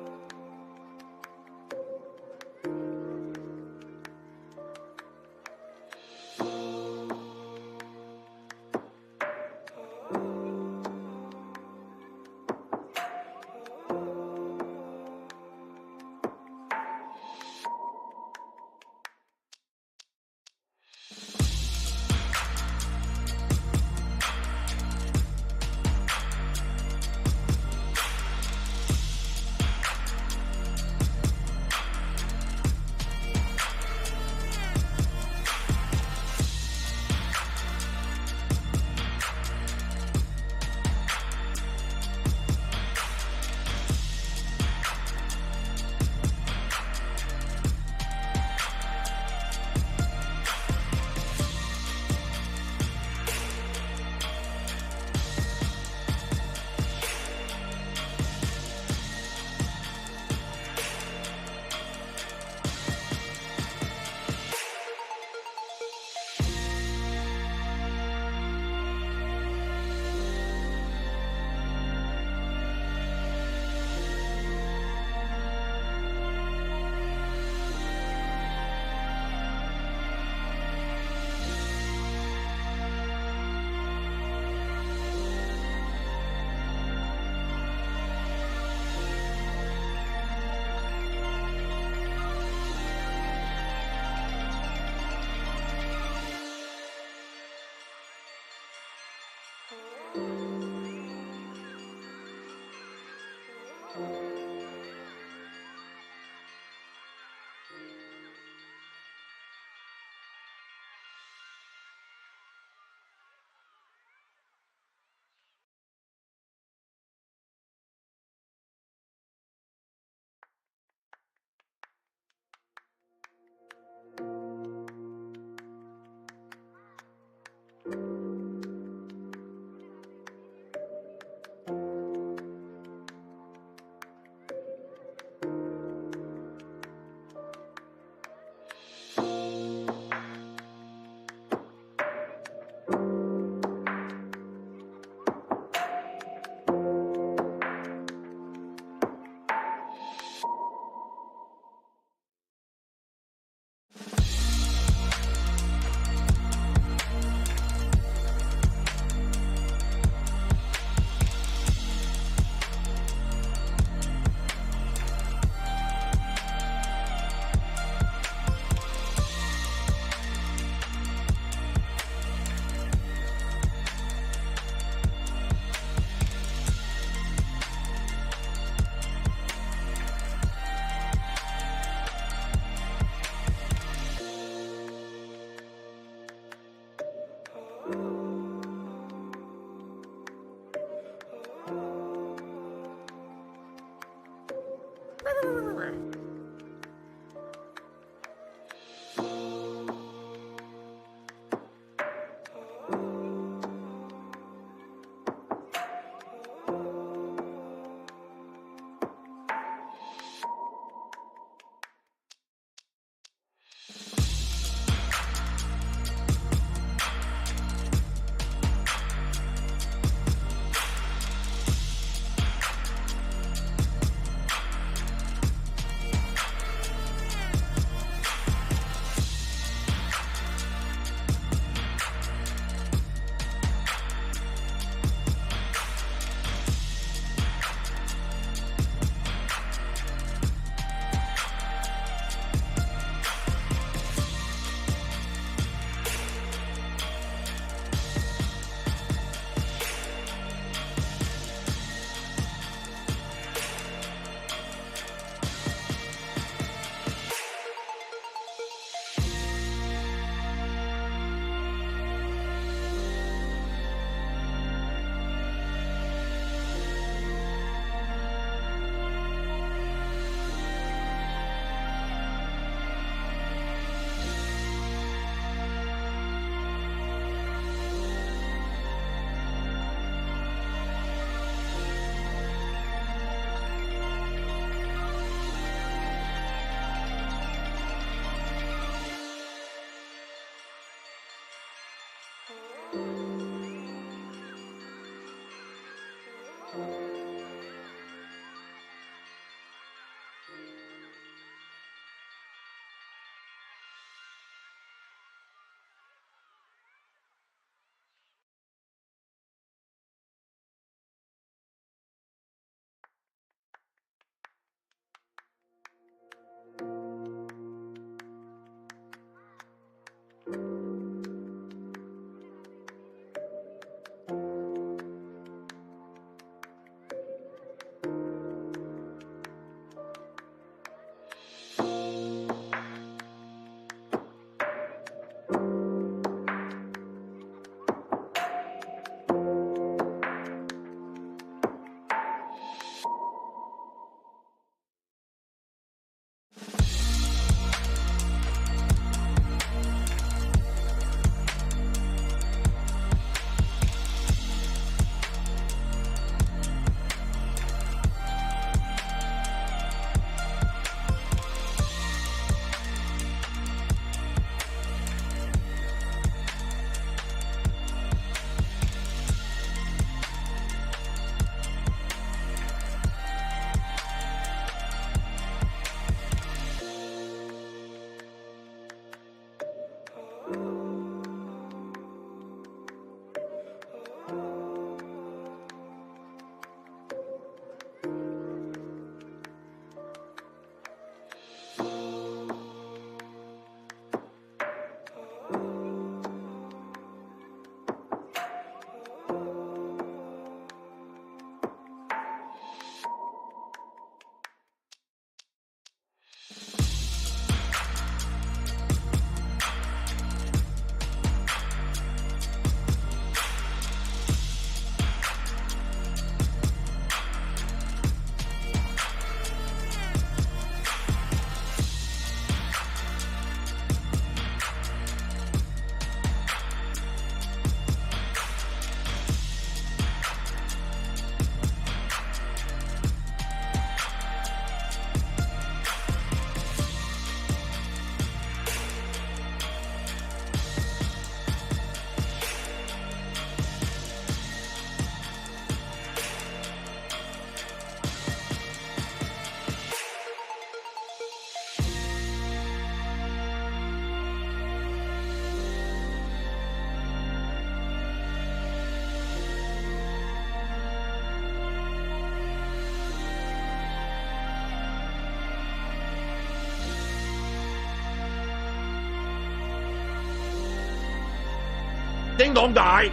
Speaker 8: 叮當大，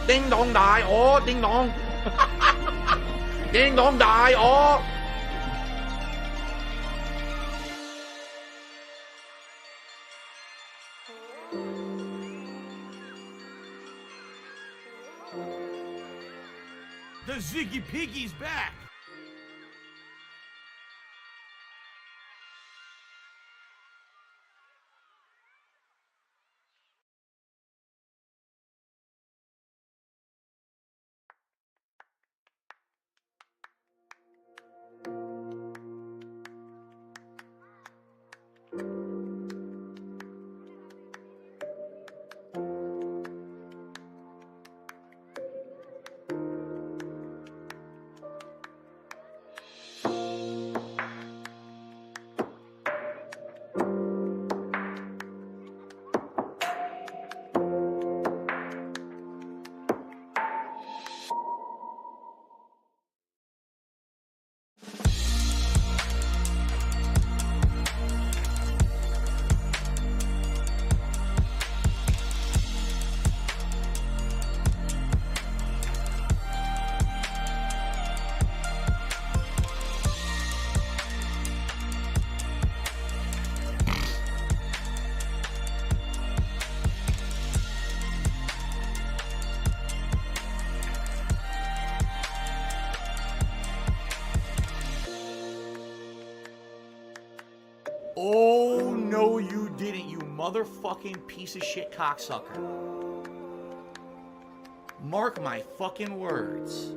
Speaker 8: 叮當大，我叮當，叮當大我。
Speaker 1: The Ziggy Piggy's back.
Speaker 5: Oh, no, you didn't, you motherfucking piece of shit cocksucker. Mark my fucking words.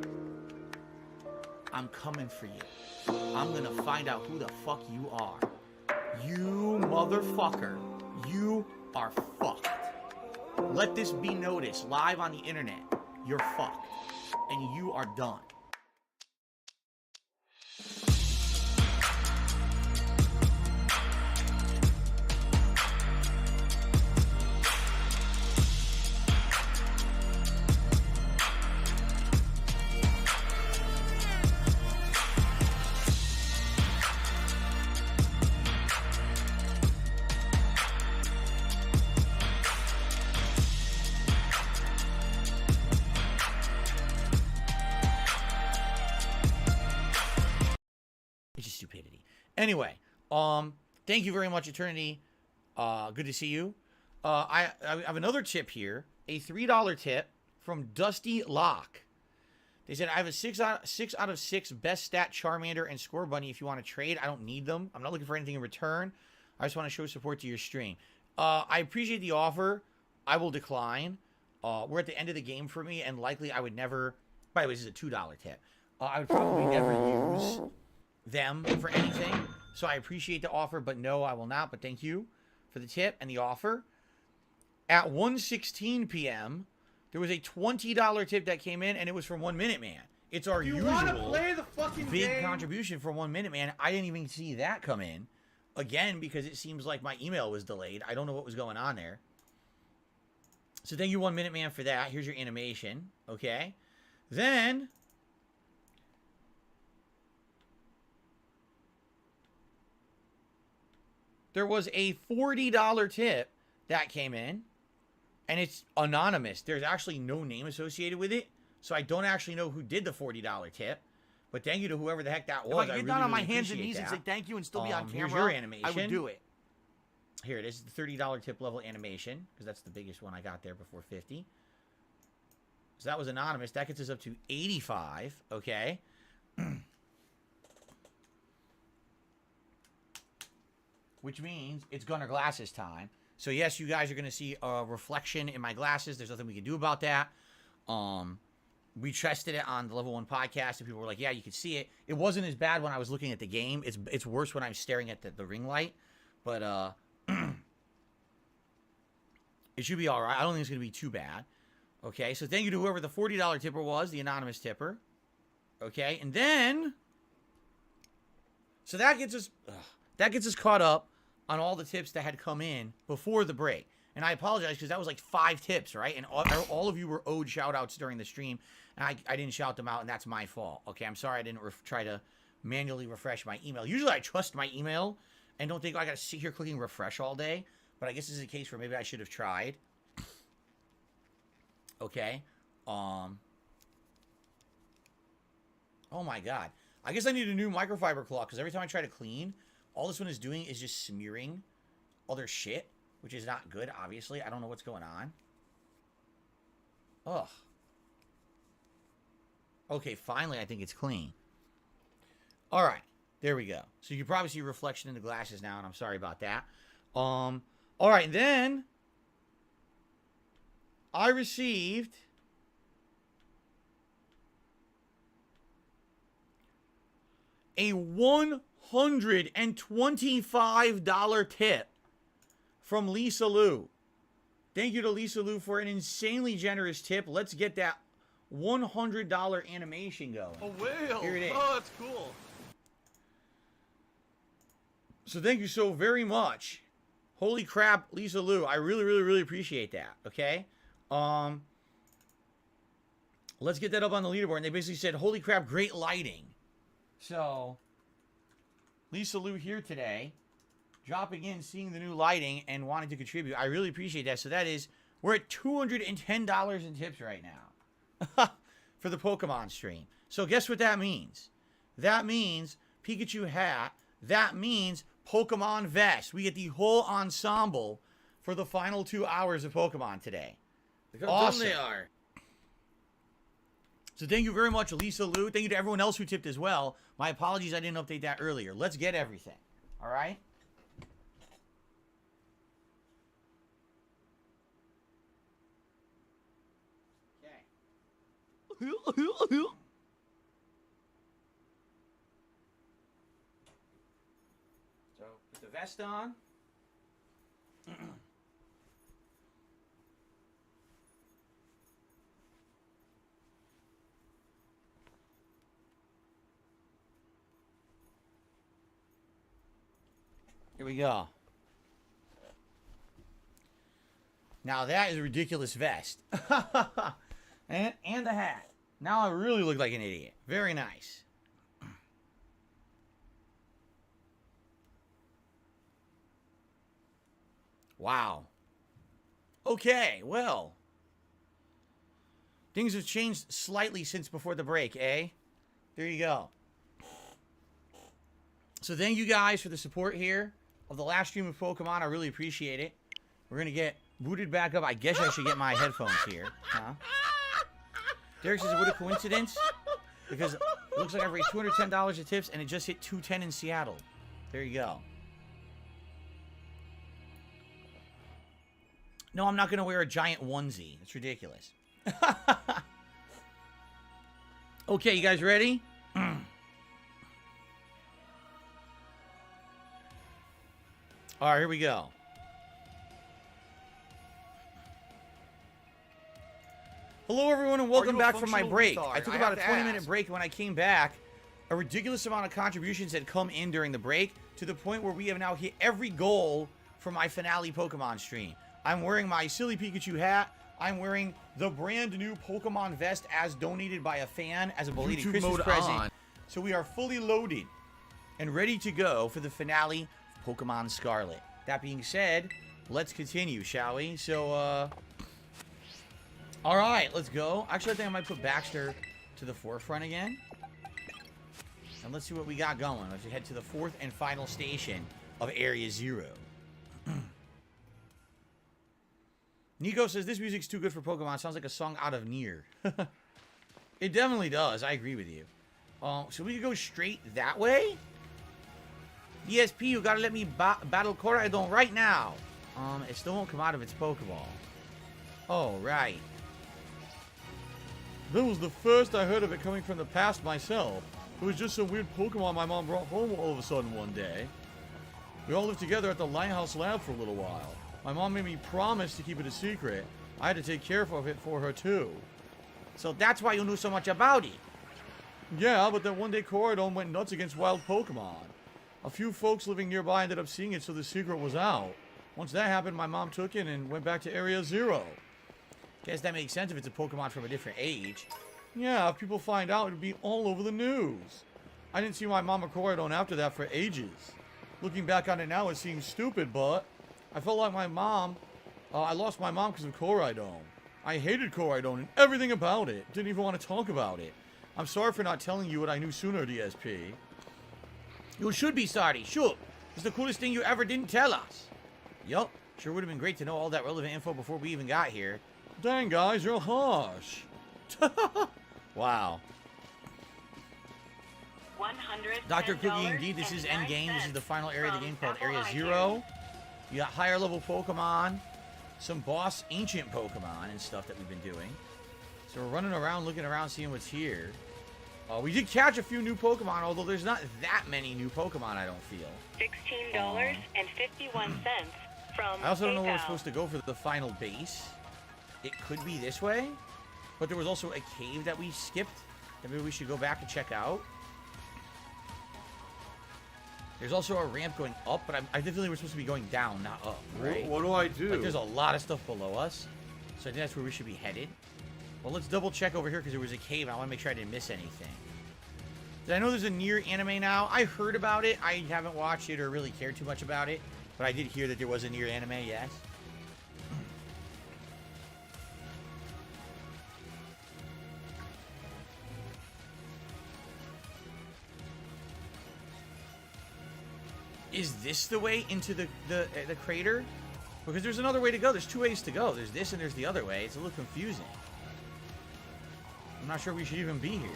Speaker 5: I'm coming for you. I'm gonna find out who the fuck you are. You motherfucker. You are fucked. Let this be noticed live on the internet. You're fucked. And you are done. It's just stupidity. Anyway, thank you very much, Eternity. Good to see you. I have another tip here. A $3 tip from Dusty Locke. They said, I have a 6 out of 6 best stat Charmander and Score Bunny if you want to trade. I don't need them. I'm not looking for anything in return. I just want to show support to your stream. I appreciate the offer. I will decline. We're at the end of the game for me, and likely I would never... By the way, this is a $2 tip. I would probably never use them for anything. So I appreciate the offer, but no, I will not. But thank you for the tip and the offer. At 1:16 p.m., there was a $20 tip that came in, and it was from 1 Minute Man. It's our usual
Speaker 1: play the fucking
Speaker 5: big
Speaker 1: game?
Speaker 5: contribution from 1 Minute Man. I didn't even see that come in. Again, because it seems like my email was delayed. I don't know what was going on there. So thank you, 1 Minute Man, for that. Here's your animation. Okay. Then... there was a $40 tip that came in, and it's anonymous. There's actually no name associated with it, so I don't actually know who did the $40 tip. But thank you to whoever the heck that was.
Speaker 1: If I could get down on my hands and knees and say thank you and still be on camera,
Speaker 5: here's your animation.
Speaker 1: I would do it.
Speaker 5: Here it is, the $30 tip level animation, because that's the biggest one I got there before 50. So that was anonymous. That gets us up to 85, okay? Which means it's Gunner Glasses time. So yes, you guys are going to see a reflection in my glasses. There's nothing we can do about that. We tested it on the Level 1 podcast, and people were like, yeah, you could see it. It wasn't as bad when I was looking at the game. It's worse when I'm staring at the ring light. But it should be all right. I don't think it's going to be too bad. Okay, so thank you to whoever the $40 tipper was, the anonymous tipper. Okay, and then... so that gets us caught up on all the tips that had come in before the break. And I apologize because that was like 5 tips, right? And all of you were owed shout-outs during the stream, and I didn't shout them out, and that's my fault. Okay, I'm sorry I didn't try to manually refresh my email. Usually I trust my email and don't think I got to sit here clicking refresh all day, but I guess this is a case where maybe I should have tried. Okay. Oh my God. I guess I need a new microfiber cloth because every time I try to clean, all this one is doing is just smearing other shit, which is not good, obviously. I don't know what's going on. Ugh. Okay, finally, I think it's clean. All right, there we go. So you can probably see a reflection in the glasses now, and I'm sorry about that. All right, then I received a $125 tip from Lisa Lou. Thank you to Lisa Lou for an insanely generous tip. Let's get that $100 animation going.
Speaker 1: A whale.
Speaker 5: Here it is.
Speaker 1: Oh, that's cool.
Speaker 5: So thank you so very much. Holy crap, Lisa Lou. I really, really, really appreciate that. Okay? Let's get that up on the leaderboard. And they basically said, holy crap, great lighting. So, Lisa Lou here today, dropping in, seeing the new lighting, and wanting to contribute. I really appreciate that. So that is, we're at $210 in tips right now for the Pokemon stream. So guess what that means? That means Pikachu hat. That means Pokemon vest. We get the whole ensemble for the final 2 hours of Pokemon today.
Speaker 11: Look how dumb they are.
Speaker 5: So thank you very much, Lisa Lou. Thank you to everyone else who tipped as well. My apologies I didn't update that earlier. Let's get everything. All right? So, put the vest on. Here we go. Now that is a ridiculous vest. and the hat. Now I really look like an idiot. Very nice. Wow. Okay, well. Things have changed slightly since before the break, eh? There you go. So thank you guys for the support here of the last stream of Pokemon. I really appreciate it. We're going to get booted back up. I guess I should get my headphones here. Huh? Derek says, what a coincidence. Because it looks like I raised $210 of tips and it just hit $210 in Seattle. There you go. No, I'm not going to wear a giant onesie. It's ridiculous. Okay, you guys ready? All right, here we go. Hello, everyone, and welcome back from my break. I took about a 20-minute break. When I came back, a ridiculous amount of contributions had come in during the break to the point where we have now hit every goal for my finale Pokemon stream. I'm wearing my silly Pikachu hat. I'm wearing the brand new Pokemon vest as donated by a fan as a belated Christmas present. So we are fully loaded and ready to go for the finale of Pokemon Scarlet. That being said, let's continue, shall we? So, all right, let's go. Actually, I think I might put Baxter to the forefront again. And let's see what we got going. Let's head to the fourth and final station of Area 0. Nico says, this music's too good for Pokemon. Sounds like a song out of Nier. It definitely does. I agree with you. So we can go straight that way? ESP, you gotta let me battle Koraidon right now. It still won't come out of its Pokeball. Oh, right.
Speaker 7: That was the first I heard of it coming from the past myself. It was just some weird Pokemon my mom brought home all of a sudden one day. We all lived together at the Lighthouse Lab for a little while. My mom made me promise to keep it a secret. I had to take care of it for her, too.
Speaker 5: So that's why you knew so much about it?
Speaker 7: Yeah, but then one day Koraidon went nuts against wild Pokemon. A few folks living nearby ended up seeing it, so the secret was out. Once that happened, my mom took it and went back to Area 0.
Speaker 5: Guess that makes sense if it's a Pokemon from a different age.
Speaker 7: Yeah, if people find out, it'd be all over the news. I didn't see my mom or Koraidon after that for ages. Looking back on it now, it seems stupid, but I felt like my mom, I lost my mom because of Koraidon. I hated Koraidon and everything about it. Didn't even want to talk about it. I'm sorry for not telling you what I knew sooner, DSP.
Speaker 5: You should be sorry, sure. It's the coolest thing you ever didn't tell us. Yup, sure would have been great to know all that relevant info before we even got here.
Speaker 7: Dang, guys, you're harsh.
Speaker 5: Wow.
Speaker 3: $100.
Speaker 5: Dr. Cookie, indeed, this is Endgame. This is the final area of the game called Area 0. You got higher level Pokemon, some boss ancient Pokemon and stuff that we've been doing. So we're running around, looking around, seeing what's here. We did catch a few new Pokemon, although there's not that many new Pokemon, I don't feel.
Speaker 3: $16.51 from
Speaker 5: I also don't know where we're
Speaker 3: PayPal.
Speaker 5: supposed to go for the final base. It could be this way, but there was also a cave that we skipped that maybe we should go back and check out. There's also a ramp going up, but I did feel like we're supposed to be going down, not up, right?
Speaker 7: What do I do?
Speaker 5: Like, there's a lot of stuff below us, so I think that's where we should be headed. Well, let's double check over here because there was a cave. I want to make sure I didn't miss anything. I know there's a Nier anime now. I heard about it. I haven't watched it or really cared too much about it, but I did hear that there was a Nier anime, yes. Is this the way into the crater? Because there's another way to go. There's two ways to go. There's this and there's the other way. It's a little confusing. I'm not sure we should even be here.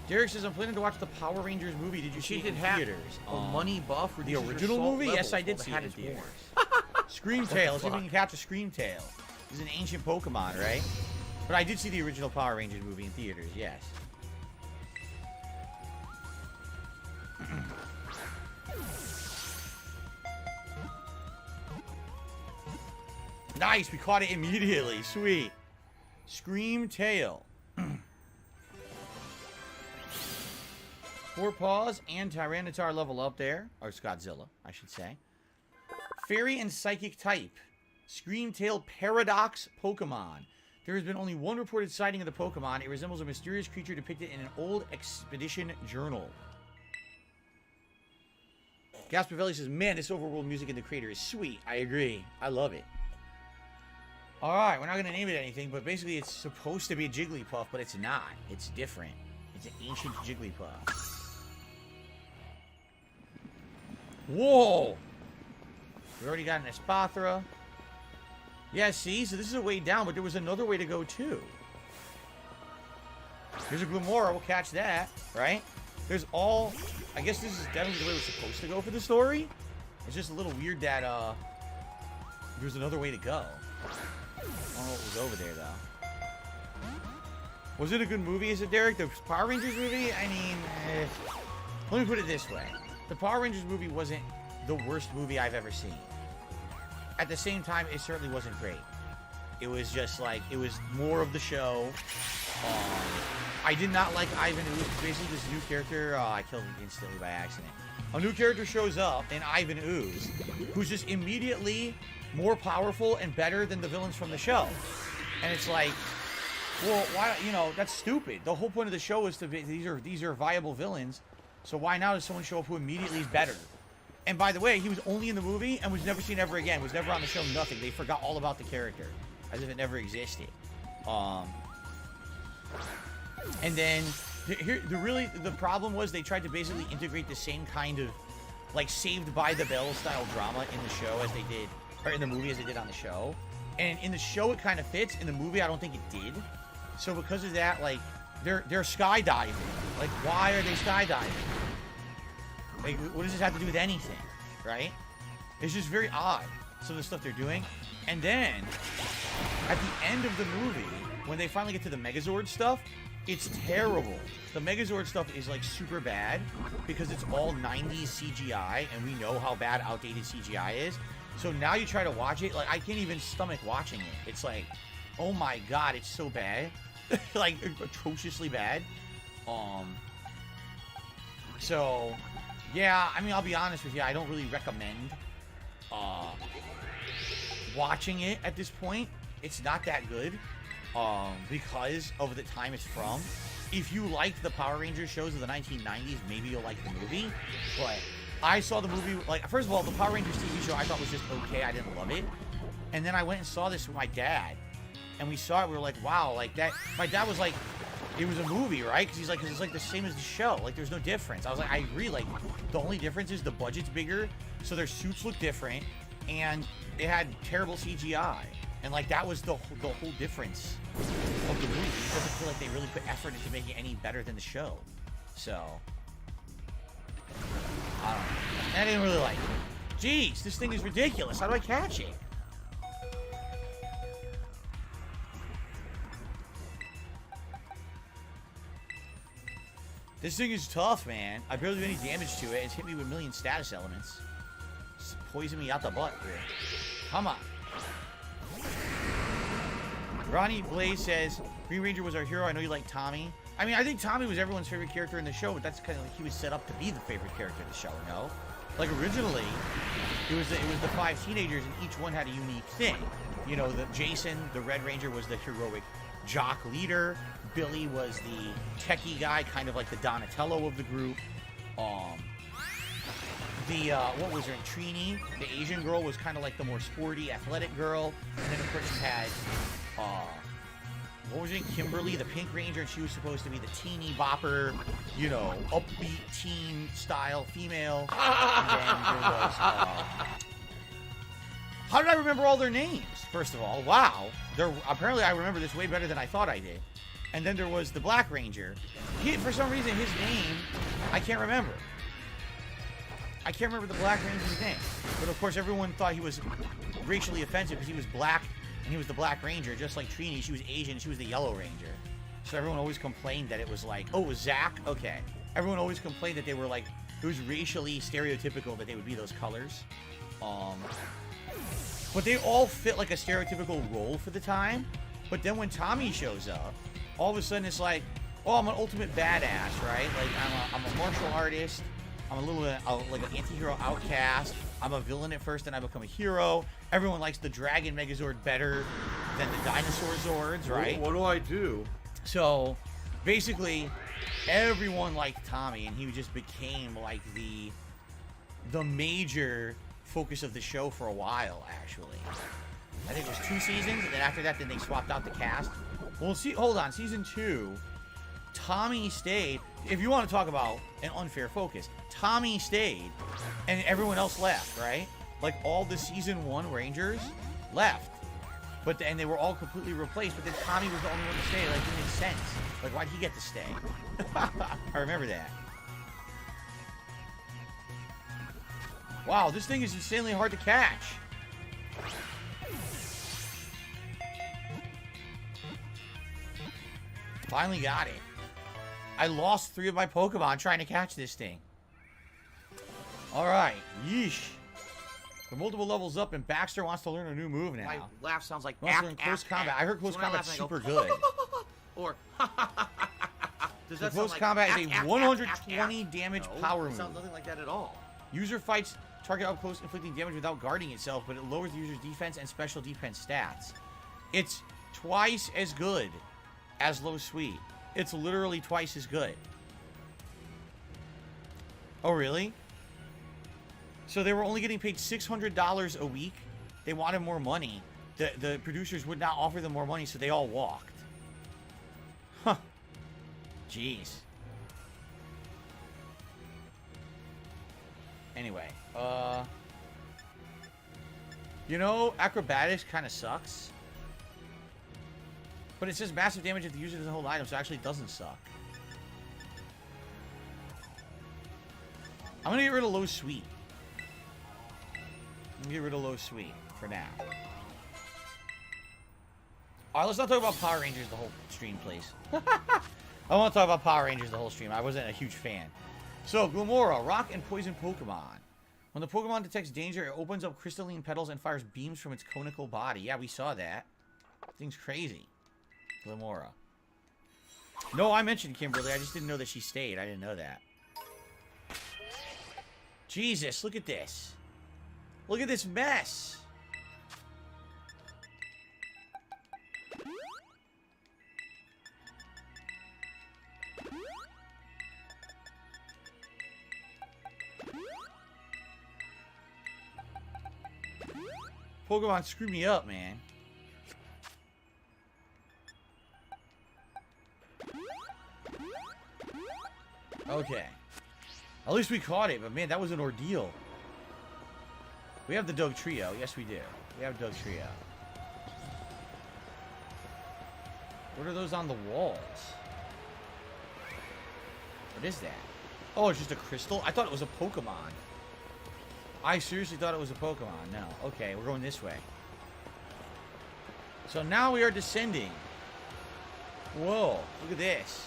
Speaker 5: Derek says, I'm planning to watch the Power Rangers movie. Did you see it in theaters? Money Buff? The original movie? Yes, I did see it in theaters. Screamtail. Let's see if we can catch a Screamtail. This is an ancient Pokemon, right? But I did see the original Power Rangers movie in theaters, yes. Nice, we caught it immediately. Sweet. Scream Tail. 4 Paws and Tyranitar level up there. Or Godzilla, I should say. Fairy and Psychic type. Scream Tail Paradox Pokemon. There has been only one reported sighting of the Pokemon. It resembles a mysterious creature depicted in an old expedition journal. Gaspavelli says, man, this overworld music in the creator is sweet. I agree. I love it. Alright, we're not going to name it anything, but basically it's supposed to be a Jigglypuff, but it's not. It's different. It's an ancient Jigglypuff. Whoa! We already got an Espathra. Yeah, see? So this is a way down, but there was another way to go, too. Here's a Glumora. We'll catch that, right? There's all... I guess this is definitely the way we're supposed to go for the story. It's just a little weird that, there's another way to go. I don't know what was over there, though. Was it a good movie, is it, Derek? The Power Rangers movie? I mean, let me put it this way. The Power Rangers movie wasn't the worst movie I've ever seen. At the same time, it certainly wasn't great. It was just like, it was more of the show. I did not like Ivan Ooze. Basically, this new character, I killed him instantly by accident. A new character shows up in Ivan Ooze, who's just immediately more powerful and better than the villains from the show. And it's like, well, why, you know, that's stupid. The whole point of the show is to be, these are viable villains. So why now does someone show up who immediately is better? And by the way, he was only in the movie and was never seen ever again. Was never on the show, nothing. They forgot all about the character. As if it never existed. And then, the problem was they tried to basically integrate the same kind of, like, Saved by the Bell style drama in the show as they did, or in the movie as they did on the show. And in the show, it kind of fits. In the movie, I don't think it did. So because of that, like, they're skydiving. Like, why are they skydiving? Like, what does this have to do with anything, right? It's just very odd, some of the stuff they're doing. And then, at the end of the movie, when they finally get to the Megazord stuff, it's terrible. The Megazord stuff is, like, super bad because it's all 90s CGI, and we know how bad outdated CGI is. So now you try to watch it, like, I can't even stomach watching it. It's like, oh my god, it's so bad. Like, atrociously bad. So, yeah, I mean, I'll be honest with you, I don't really recommend watching it at this point. It's not that good because of the time it's from. If you liked the Power Rangers shows of the 1990s, maybe you'll like the movie. But I saw the movie, like, first of all, the Power Rangers TV show I thought was just okay. I didn't love it. And then I went and saw this with my dad. And we saw it, we were like, wow, like that. My dad was like, it was a movie, right? Because he's like, cause it's like the same as the show. Like, there's no difference. I was like, I agree. Like, the only difference is the budget's bigger, so their suits look different, and they had terrible CGI. And, like, that was the whole difference of the movie. It doesn't feel like they really put effort into making it any better than the show. So, I don't know. I didn't really like it. Jeez, this thing is ridiculous. How do I catch it? This thing is tough, man. I barely do any damage to it. It's hit me with a million status elements. It's poison me out the butt here. Come on. Ronnie Blaze says, Green Ranger was our hero. I know you like Tommy. I mean, I think Tommy was everyone's favorite character in the show, but that's kind of like he was set up to be the favorite character of the show, you know? Like, originally, it was the 5 teenagers, and each one had a unique thing. You know, Jason, the Red Ranger, was the heroic jock leader. Billy was the techie guy, kind of like the Donatello of the group. What was her name? Trini, the Asian girl, was kind of like the more sporty, athletic girl. And then, of course, you had, what was her name? Kimberly, the Pink Ranger, and she was supposed to be the teeny bopper, you know, upbeat teen style female. And then there was, how did I remember all their names? First of all, wow. Apparently I remember this way better than I thought I did. And then there was the Black Ranger. For some reason, his name, I can't remember. I can't remember the Black Ranger's name. But of course, everyone thought he was racially offensive because he was black and he was the Black Ranger, just like Trini. She was Asian, and she was the Yellow Ranger. So everyone always complained that it was like, oh, it was Zach? Okay. Everyone always complained that they were like, it was racially stereotypical that they would be those colors. But they all fit like a stereotypical role for the time. But then when Tommy shows up, all of a sudden it's like, oh, I'm an ultimate badass, right? Like, I'm a martial artist. I'm a little like an anti-hero outcast. I'm a villain at first, then I become a hero. Everyone likes the Dragon Megazord better than the Dinosaur Zords, right?
Speaker 11: What do I do?
Speaker 5: So, basically, everyone liked Tommy, and he just became like the major focus of the show for a while, actually. I think it was 2 seasons, and then after that, then they swapped out the cast. Well, see, hold on, season 2, Tommy stayed. If you want to talk about an unfair focus, Tommy stayed, and everyone else left, right? Like, all the season 1 Rangers left. And they were all completely replaced, but then Tommy was the only one to stay. Like, it didn't make sense. Like, why'd he get to stay? I remember that. Wow, this thing is insanely hard to catch. Finally got it. I lost 3 of my Pokemon trying to catch this thing. Alright, yeesh. We're multiple levels up, and Baxter wants to learn a new move now.
Speaker 8: My laugh sounds like
Speaker 5: wants to learn close combat. I heard close combat's super good.
Speaker 8: Or does that
Speaker 5: close combat is a 120 damage power move.
Speaker 8: It sounds nothing like that at all.
Speaker 5: User fights target up close, inflicting damage without guarding itself, but it lowers the user's defense and special defense stats. It's twice as good as Low Sweet. It's literally twice as good. Oh, really? So they were only getting paid $600 a week. They wanted more money. The producers would not offer them more money, so they all walked. Huh. Jeez. Anyway, you know, acrobatics kind of sucks. But it says massive damage if the user doesn't hold item, so it actually doesn't suck. I'm gonna get rid of Low Sweet. I'm gonna get rid of Low Sweet for now. Alright, let's not talk about Power Rangers the whole stream, please. I want to talk about Power Rangers the whole stream. I wasn't a huge fan. So, Glamora, rock and poison Pokemon. When the Pokemon detects danger, it opens up crystalline petals and fires beams from its conical body. Yeah, we saw that. Thing's crazy. Glamora. No, I mentioned Kimberly. I just didn't know that she stayed. I didn't know that. Jesus, look at this. Look at this mess. Pokemon screwed me up, man. Okay. At least we caught it, but man, that was an ordeal. We have the Dog Trio. Yes, we do. We have Dog Trio. What are those on the walls? What is that? Oh, it's just a crystal? I thought it was a Pokemon. I seriously thought it was a Pokemon. No. Okay, we're going this way. So now we are descending. Whoa, look at this.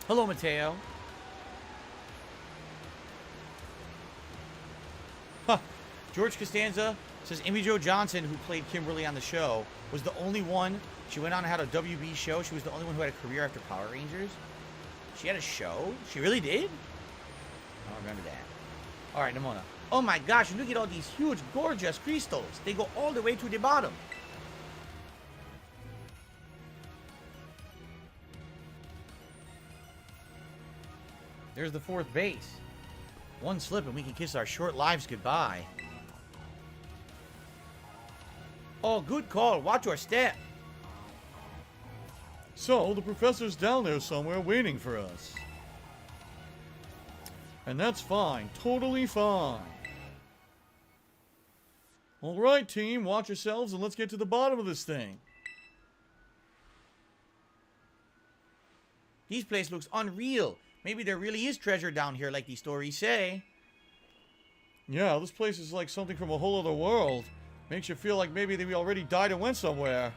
Speaker 5: Hello, Mateo. Huh. George Costanza says Amy Jo Johnson, who played Kimberly on the show, was the only one. She went on and had a WB show. She was the only one who had a career after Power Rangers. She had a show? She really did? I don't remember that. Alright, Nimona. Oh my gosh, look at all these huge, gorgeous crystals. They go all the way to the bottom. There's the 4th base. One slip and we can kiss our short lives goodbye. Oh, good call. Watch your step.
Speaker 7: So, the professor's down there somewhere waiting for us. And that's fine. Totally fine. Alright, team. Watch yourselves and let's get to the bottom of this thing.
Speaker 5: This place looks unreal. Maybe there really is treasure down here like these stories say.
Speaker 7: Yeah, this place is like something from a whole other world. Makes you feel like maybe we already died and went somewhere.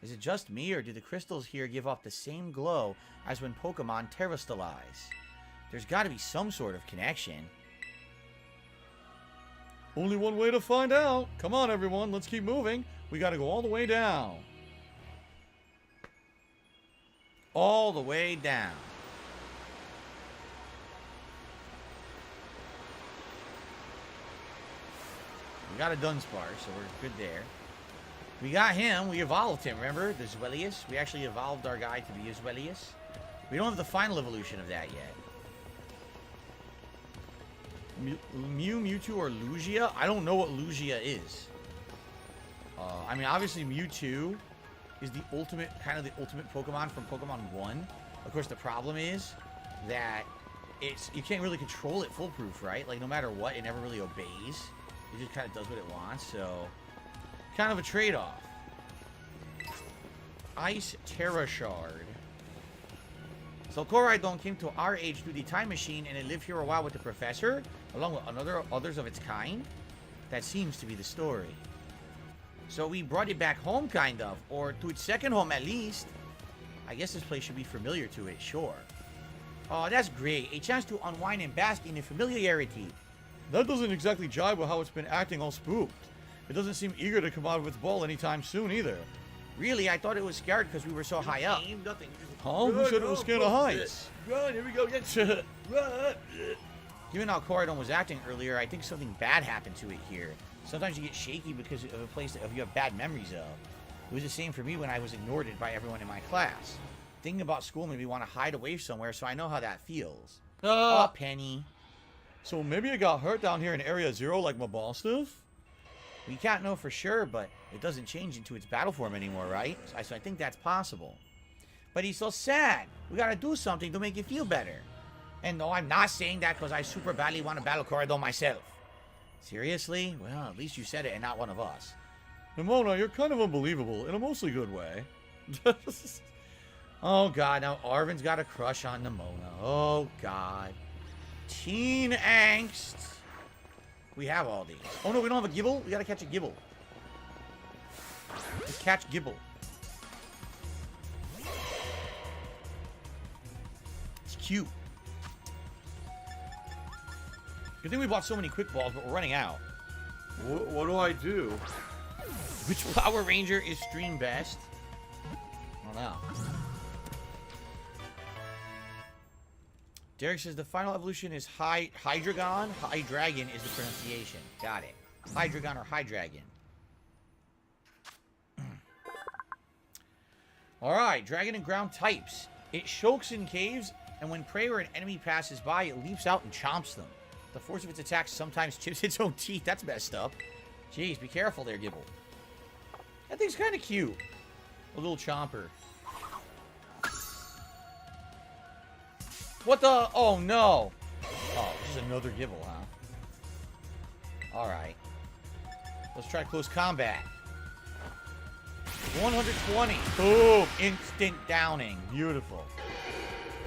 Speaker 5: Is it just me, or do the crystals here give off the same glow as when Pokemon terrestrialize? There's got to be some sort of connection.
Speaker 7: Only one way to find out. Come on, everyone. Let's keep moving. We got to go all the way down.
Speaker 5: All the way down. We got a Dunsparce, so we're good there. We got him. We evolved him, remember? The Zwellius. We actually evolved our guy to be a Zwellius. We don't have the final evolution of that yet. Mew, Mewtwo, or Lugia? I don't know what Lugia is. I mean, obviously Mewtwo is the ultimate, kind of the ultimate Pokemon from Pokemon 1. Of course, the problem is that you can't really control it foolproof, right? Like, no matter what, it never really obeys. It just kind of does what it wants, so... kind of a trade-off. Ice Terra Shard. So Koraidon came to our age through the time machine and it lived here a while with the professor, along with others of its kind. That seems to be the story. So we brought it back home, kind of, or to its second home at least. I guess this place should be familiar to it, sure. Oh, that's great. A chance to unwind and bask in the familiarity.
Speaker 7: That doesn't exactly jive with how it's been acting all spooked. It doesn't seem eager to come out of its ball anytime soon either.
Speaker 5: Really? I thought it was scared because we were so high up.
Speaker 11: Nothing.
Speaker 7: Huh? Who said it was scared of heights?
Speaker 11: Run, here we go. Run.
Speaker 5: Given how Koraidon was acting earlier, I think something bad happened to it here. Sometimes you get shaky because of a place that you have bad memories of. It was the same for me when I was ignored by everyone in my class. Thinking about school made me want to hide away somewhere, so I know how that feels. Oh, Penny.
Speaker 7: So maybe it got hurt down here in Area 0 like my ball stuff?
Speaker 5: We can't know for sure, but it doesn't change into its battle form anymore, right? So I think that's possible. But he's so sad. We gotta do something to make you feel better. And no, I'm not saying that because I super badly want to battle Koraidon myself. Seriously? Well, at least you said it and not one of us.
Speaker 7: Nimona, you're kind of unbelievable in a mostly good way.
Speaker 5: Oh, God. Now Arvin's got a crush on Nimona. Oh, God. Teen angst. We have all these. Oh, no, we don't have a Gibble? We gotta catch a Gibble. Let's catch Gibble. It's cute. Good thing we bought so many quick balls, but we're running out.
Speaker 11: What do I do?
Speaker 5: Which Power Ranger is stream best? I don't know. Derek says the final evolution is Hydreigon. Hydreigon is the pronunciation. Got it. Hydreigon or Hydreigon. Alright, dragon and ground types. It shulks in caves, and when prey or an enemy passes by, it leaps out and chomps them. The force of its attacks sometimes chips its own teeth. That's messed up. Jeez, be careful there, Gibble. That thing's kind of cute. A little chomper. What the? Oh, no. Oh, this is another Gibble, huh? Alright. Let's try close combat. 120. Boom. Instant downing. Beautiful.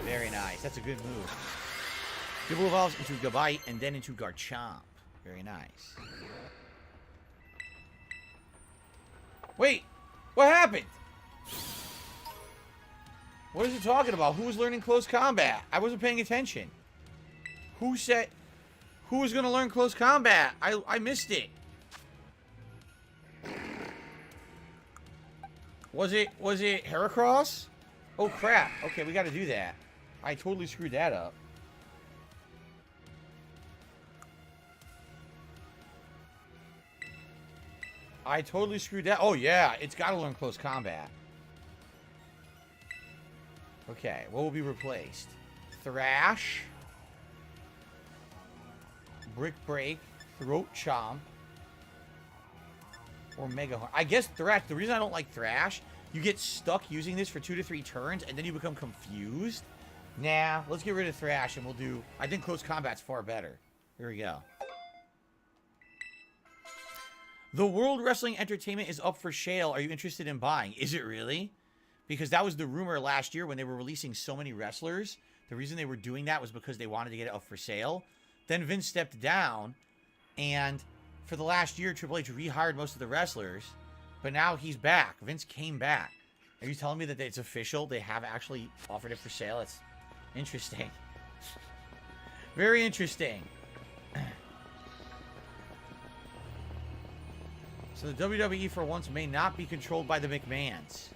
Speaker 5: Very nice. That's a good move. Gibble evolves into Gabite and then into Garchomp. Very nice. Wait. What happened? What is he talking about? Who was learning close combat? I wasn't paying attention. Who said... Who was going to learn close combat? I missed it. Was it Heracross? Oh, crap. Okay, we got to do that. I totally screwed that up. I totally screwed that. Oh, yeah. It's got to learn close combat. Okay, what will be replaced? Thrash. Brick Break. Throat Chomp. Or Mega Horn. I guess Thrash. The reason I don't like Thrash, you get stuck using this for 2 to 3 turns, and then you become confused. Nah, let's get rid of Thrash, and we'll do... I think close combat's far better. Here we go. The World Wrestling Entertainment is up for sale. Are you interested in buying? Is it really? Because that was the rumor last year when they were releasing so many wrestlers the reason they were doing that was because they wanted to get it up for sale. Then Vince stepped down, and for the last year, Triple H rehired most of the wrestlers, but now he's back. Vince came back. Are you telling me that it's official? They have actually offered it for sale? It's interesting. Very interesting. So the WWE for once may not be controlled by the McMahons.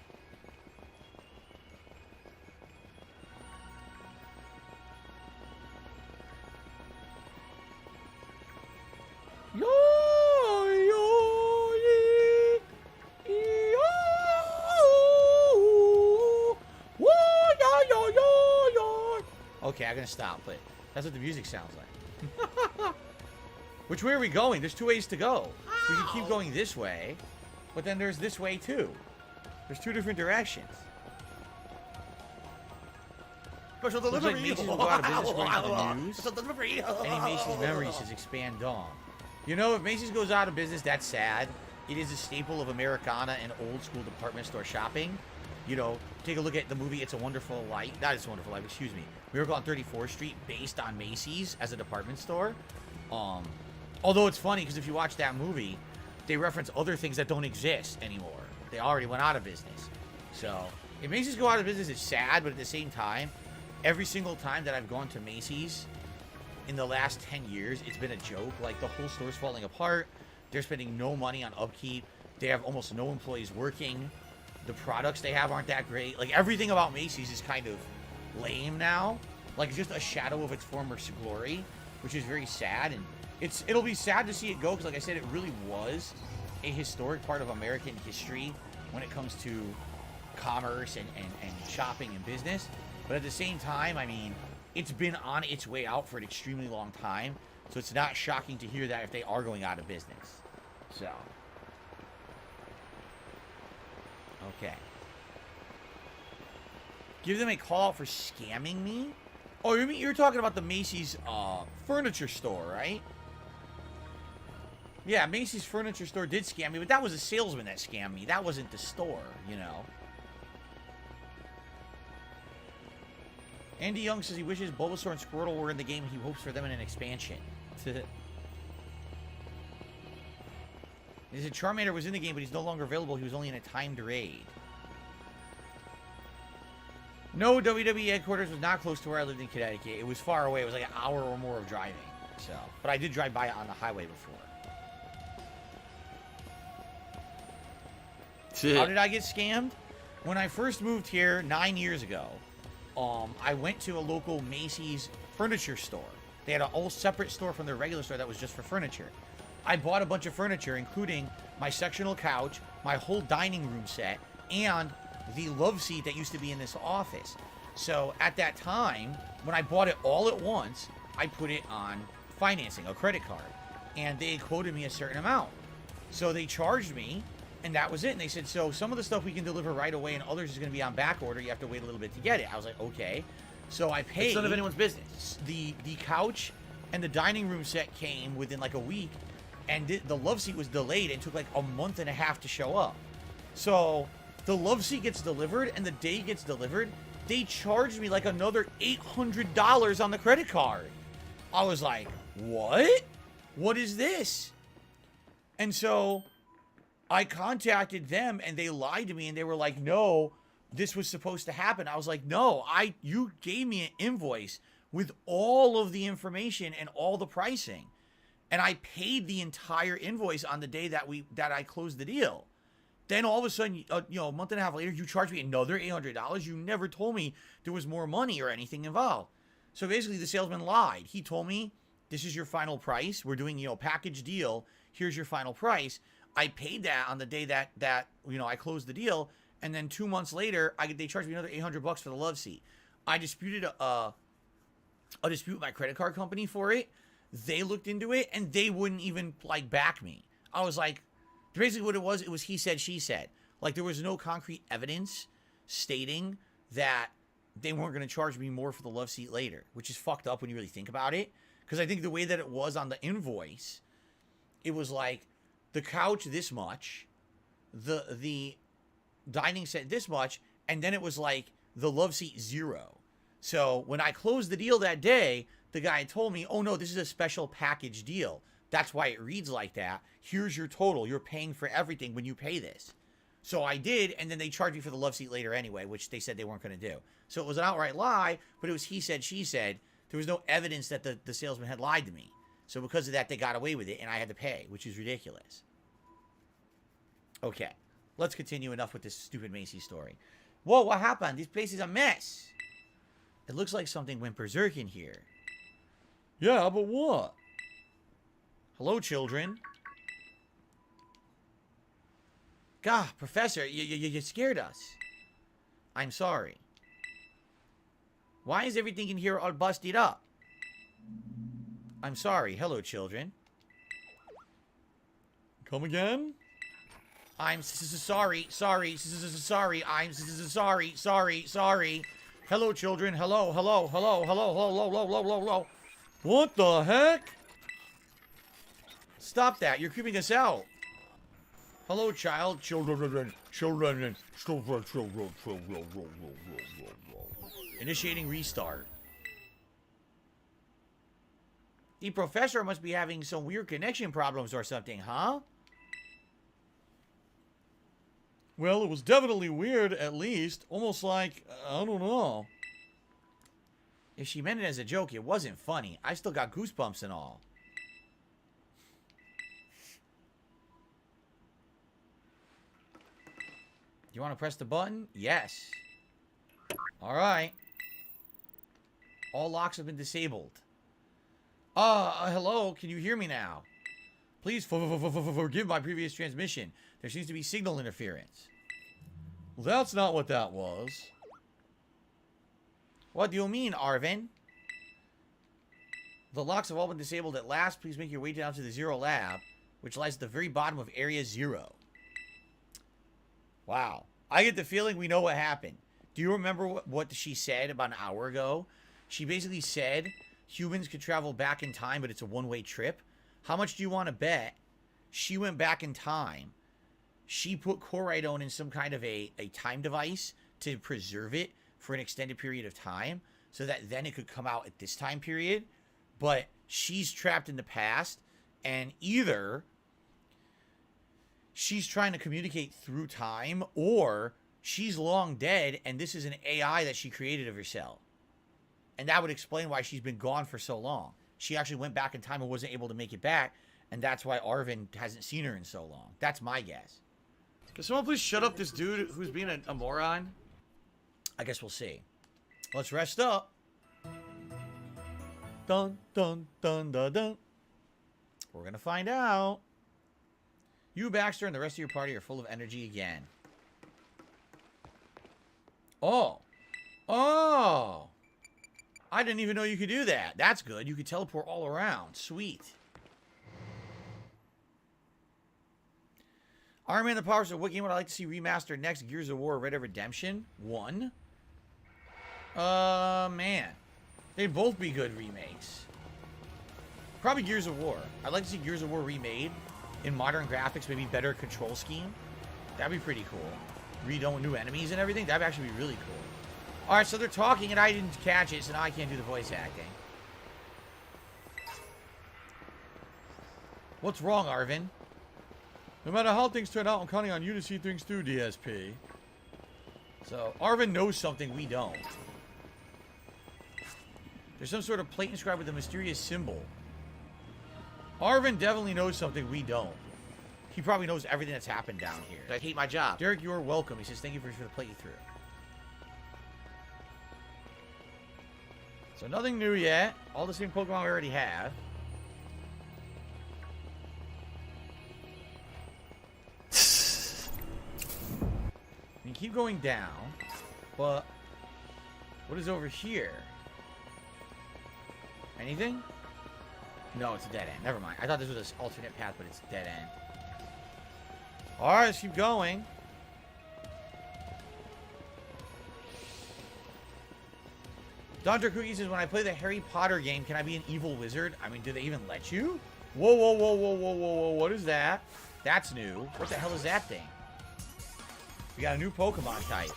Speaker 5: Okay, I'm gonna stop, but that's what the music sounds like. Which way are we going? There's 2 ways to go. We can keep going this way, but then there's this way too. There's 2 different directions.
Speaker 8: Special
Speaker 5: Looks
Speaker 8: delivery.
Speaker 5: like Macy's will go out of business according to the news.
Speaker 8: Special delivery.
Speaker 5: Any Macy's memory says expand Dong. You know, if Macy's goes out of business, that's sad. It is a staple of Americana and old school department store shopping. You know, take a look at the movie It's a Wonderful Life. Not It's a Wonderful Life, excuse me. Miracle on 34th Street, based on Macy's as a department store. Although it's funny, because if you watch that movie, they reference other things that don't exist anymore. They already went out of business. So, if Macy's go out of business, it's sad, but at the same time, every single time that I've gone to Macy's in the last 10 years, it's been a joke. Like, the whole store's falling apart. They're spending no money on upkeep. They have almost no employees working. The products they have aren't that great. Like, everything about Macy's is kind of lame now. Like, it's just a shadow of its former glory, which is very sad. And it'll be sad to see it go, because like I said, it really was a historic part of American history when it comes to commerce and shopping and business. But at the same time, I mean, it's been on its way out for an extremely long time. So it's not shocking to hear that if they are going out of business. So. Okay. Give them a call out for scamming me? Oh, you're talking about the Macy's furniture store, right? Yeah, Macy's furniture store did scam me, but that was a salesman that scammed me. That wasn't the store, you know. Andy Young says he wishes Bulbasaur and Squirtle were in the game. He hopes for them in an expansion. He said Charmander was in the game, but he's no longer available. He was only in a timed raid. No, WWE headquarters was not close to where I lived in Connecticut. It was far away. It was like an hour or more of driving. So, but I did drive by it on the highway before. How did I get scammed? When I first moved here 9 years ago, I went to a local Macy's furniture store. They had a whole separate store from their regular store that was just for furniture. I bought a bunch of furniture, including my sectional couch, my whole dining room set, and the love seat that used to be in this office. So at that time, when I bought it all at once, I put it on financing, a credit card, and they quoted me a certain amount. So they charged me, and that was it. And they said, so some of the stuff we can deliver right away, and others is going to be on back order. You have to wait a little bit to get it. I was like, okay. So I paid.
Speaker 8: It's none of anyone's business.
Speaker 5: The couch and the dining room set came within like a week, and the love seat was delayed and took like a month and a half to show up. So the love seat gets delivered, and the day it gets delivered, they charged me like another $800 on the credit card. I was like, what? What is this? And so I contacted them, and they lied to me, and they were like, no, this was supposed to happen. I was like, no, you gave me an invoice with all of the information and all the pricing, and I paid the entire invoice on the day that I closed the deal. Then all of a sudden, a month and a half later, you charged me another $800. You never told me there was more money or anything involved. So basically, the salesman lied. He told me, this is your final price. We're doing, package deal. Here's your final price. I paid that on the day that I closed the deal. And then 2 months later, they charged me another $800 for the love seat. I disputed a dispute with my credit card company for it. They looked into it, and they wouldn't even, back me. I was like, basically what it was he said, she said. Like, there was no concrete evidence stating that they weren't going to charge me more for the love seat later, which is fucked up when you really think about it. Because I think the way that it was on the invoice, it was like the couch this much, the dining set this much, and then it was like the love seat $0. So when I closed the deal that day, the guy told me, oh no, this is a special package deal. That's why it reads like that. Here's your total. You're paying for everything when you pay this. So I did, and then they charged me for the love seat later anyway, which they said they weren't going to do. So it was an outright lie, but it was he said, she said. There was no evidence that the salesman had lied to me. So because of that, they got away with it, and I had to pay, which is ridiculous. Okay, let's continue enough with this stupid Macy's story. Whoa, what happened? This place is a mess. It looks like something went berserk in here.
Speaker 7: Yeah, but what?
Speaker 5: Hello, children. God, Professor, you scared us. I'm sorry. Why is everything in here all busted up? I'm sorry. Hello, children.
Speaker 7: Come again?
Speaker 5: I'm sorry. I'm sorry. Hello, children. Hello.
Speaker 7: What the heck?
Speaker 5: Stop that. You're creeping us out. Hello, child. Children. Initiating restart. The professor must be having some weird connection problems or something, huh?
Speaker 7: Well, it was definitely weird, at least. Almost like, I don't know.
Speaker 5: If she meant it as a joke, it wasn't funny. I still got goosebumps and all. You want to press the button? Yes. Alright. All locks have been disabled. Hello, can you hear me now? Please forgive my previous transmission. There seems to be signal interference.
Speaker 7: Well, that's not what that was.
Speaker 5: What do you mean, Arvin? The locks have all been disabled at last. Please make your way down to the Zero Lab, which lies at the very bottom of Area 0. Wow. I get the feeling we know what happened. Do you remember what she said about an hour ago? She basically said humans could travel back in time, but it's a one-way trip. How much do you want to bet she went back in time? She put Coridone in some kind of a time device to preserve it for an extended period of time so that then it could come out at this time period. But she's trapped in the past, and either she's trying to communicate through time or she's long dead and this is an AI that she created of herself. And that would explain why she's been gone for so long. She actually went back in time and wasn't able to make it back, and that's why Arvin hasn't seen her in so long. That's my guess.
Speaker 8: Can someone please shut up this dude who's being a moron?
Speaker 5: I guess we'll see. Let's rest up.
Speaker 7: Dun, dun, dun, dun, dun.
Speaker 5: We're going to find out. You, Baxter, and the rest of your party are full of energy again. Oh. Oh. I didn't even know you could do that. That's good. You could teleport all around. Sweet. Iron Man the Powers of what game would I like to see remastered next? Gears of War, Red Dead Redemption 1. Man. They'd both be good remakes. Probably Gears of War. I'd like to see Gears of War remade in modern graphics, maybe better control scheme. That'd be pretty cool. Redone new enemies and everything. That'd actually be really cool. Alright, so they're talking and I didn't catch it, so now I can't do the voice acting. What's wrong, Arvin?
Speaker 7: No matter how things turn out, I'm counting on you to see things through, DSP.
Speaker 5: So, Arvin knows something we don't. There's some sort of plate inscribed with a mysterious symbol. Arvin definitely knows something we don't. He probably knows everything that's happened down here.
Speaker 8: I hate my job.
Speaker 5: Derek, you're welcome. He says, thank you for the playthrough. So nothing new yet. All the same Pokemon we already have. We keep going down, but what is over here? Anything? No, it's a dead end. Never mind. I thought this was an alternate path, but it's a dead end. Alright, let's keep going. Dr. Cookie says, when I play the Harry Potter game, can I be an evil wizard? I mean, do they even let you? Whoa, whoa, whoa, whoa, whoa, whoa, whoa. What is that? That's new. What the hell is that thing? We got a new Pokemon type.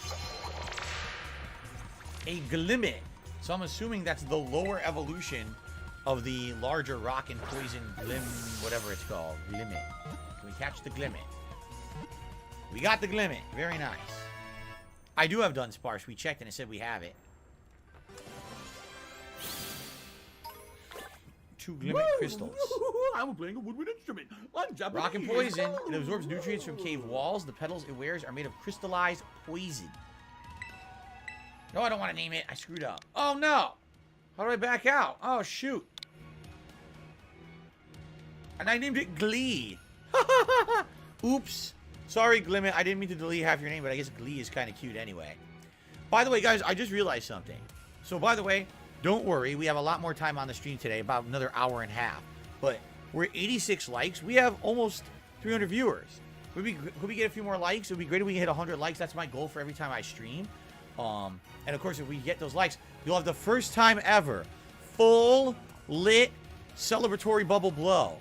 Speaker 5: A Glimmet. So I'm assuming that's the lower evolution of the larger rock and poison glim, whatever it's called. Glimmet. Can we catch the Glimmet? We got the Glimmet. Very nice. I do have Dunsparce. We checked and it said we have it. 2 Glimmet crystals.
Speaker 1: I'm playing a woodwind instrument. I'm Japanese.
Speaker 5: Rock and poison. It absorbs nutrients from cave walls. The petals it wears are made of crystallized poison. No, I don't want to name it. I screwed up. Oh, no. How do I back out? Oh, shoot. And I named it Glee. Oops. Sorry, Glimmet. I didn't mean to delete half your name, but I guess Glee is kind of cute anyway. By the way, guys, I just realized something. So, by the way, don't worry. We have a lot more time on the stream today, about another hour and a half. But we're at 86 likes. We have almost 300 viewers. Could we get a few more likes? It would be great if we hit 100 likes. That's my goal for every time I stream. And of course, if we get those likes, you'll have the first time ever full lit celebratory bubble blow.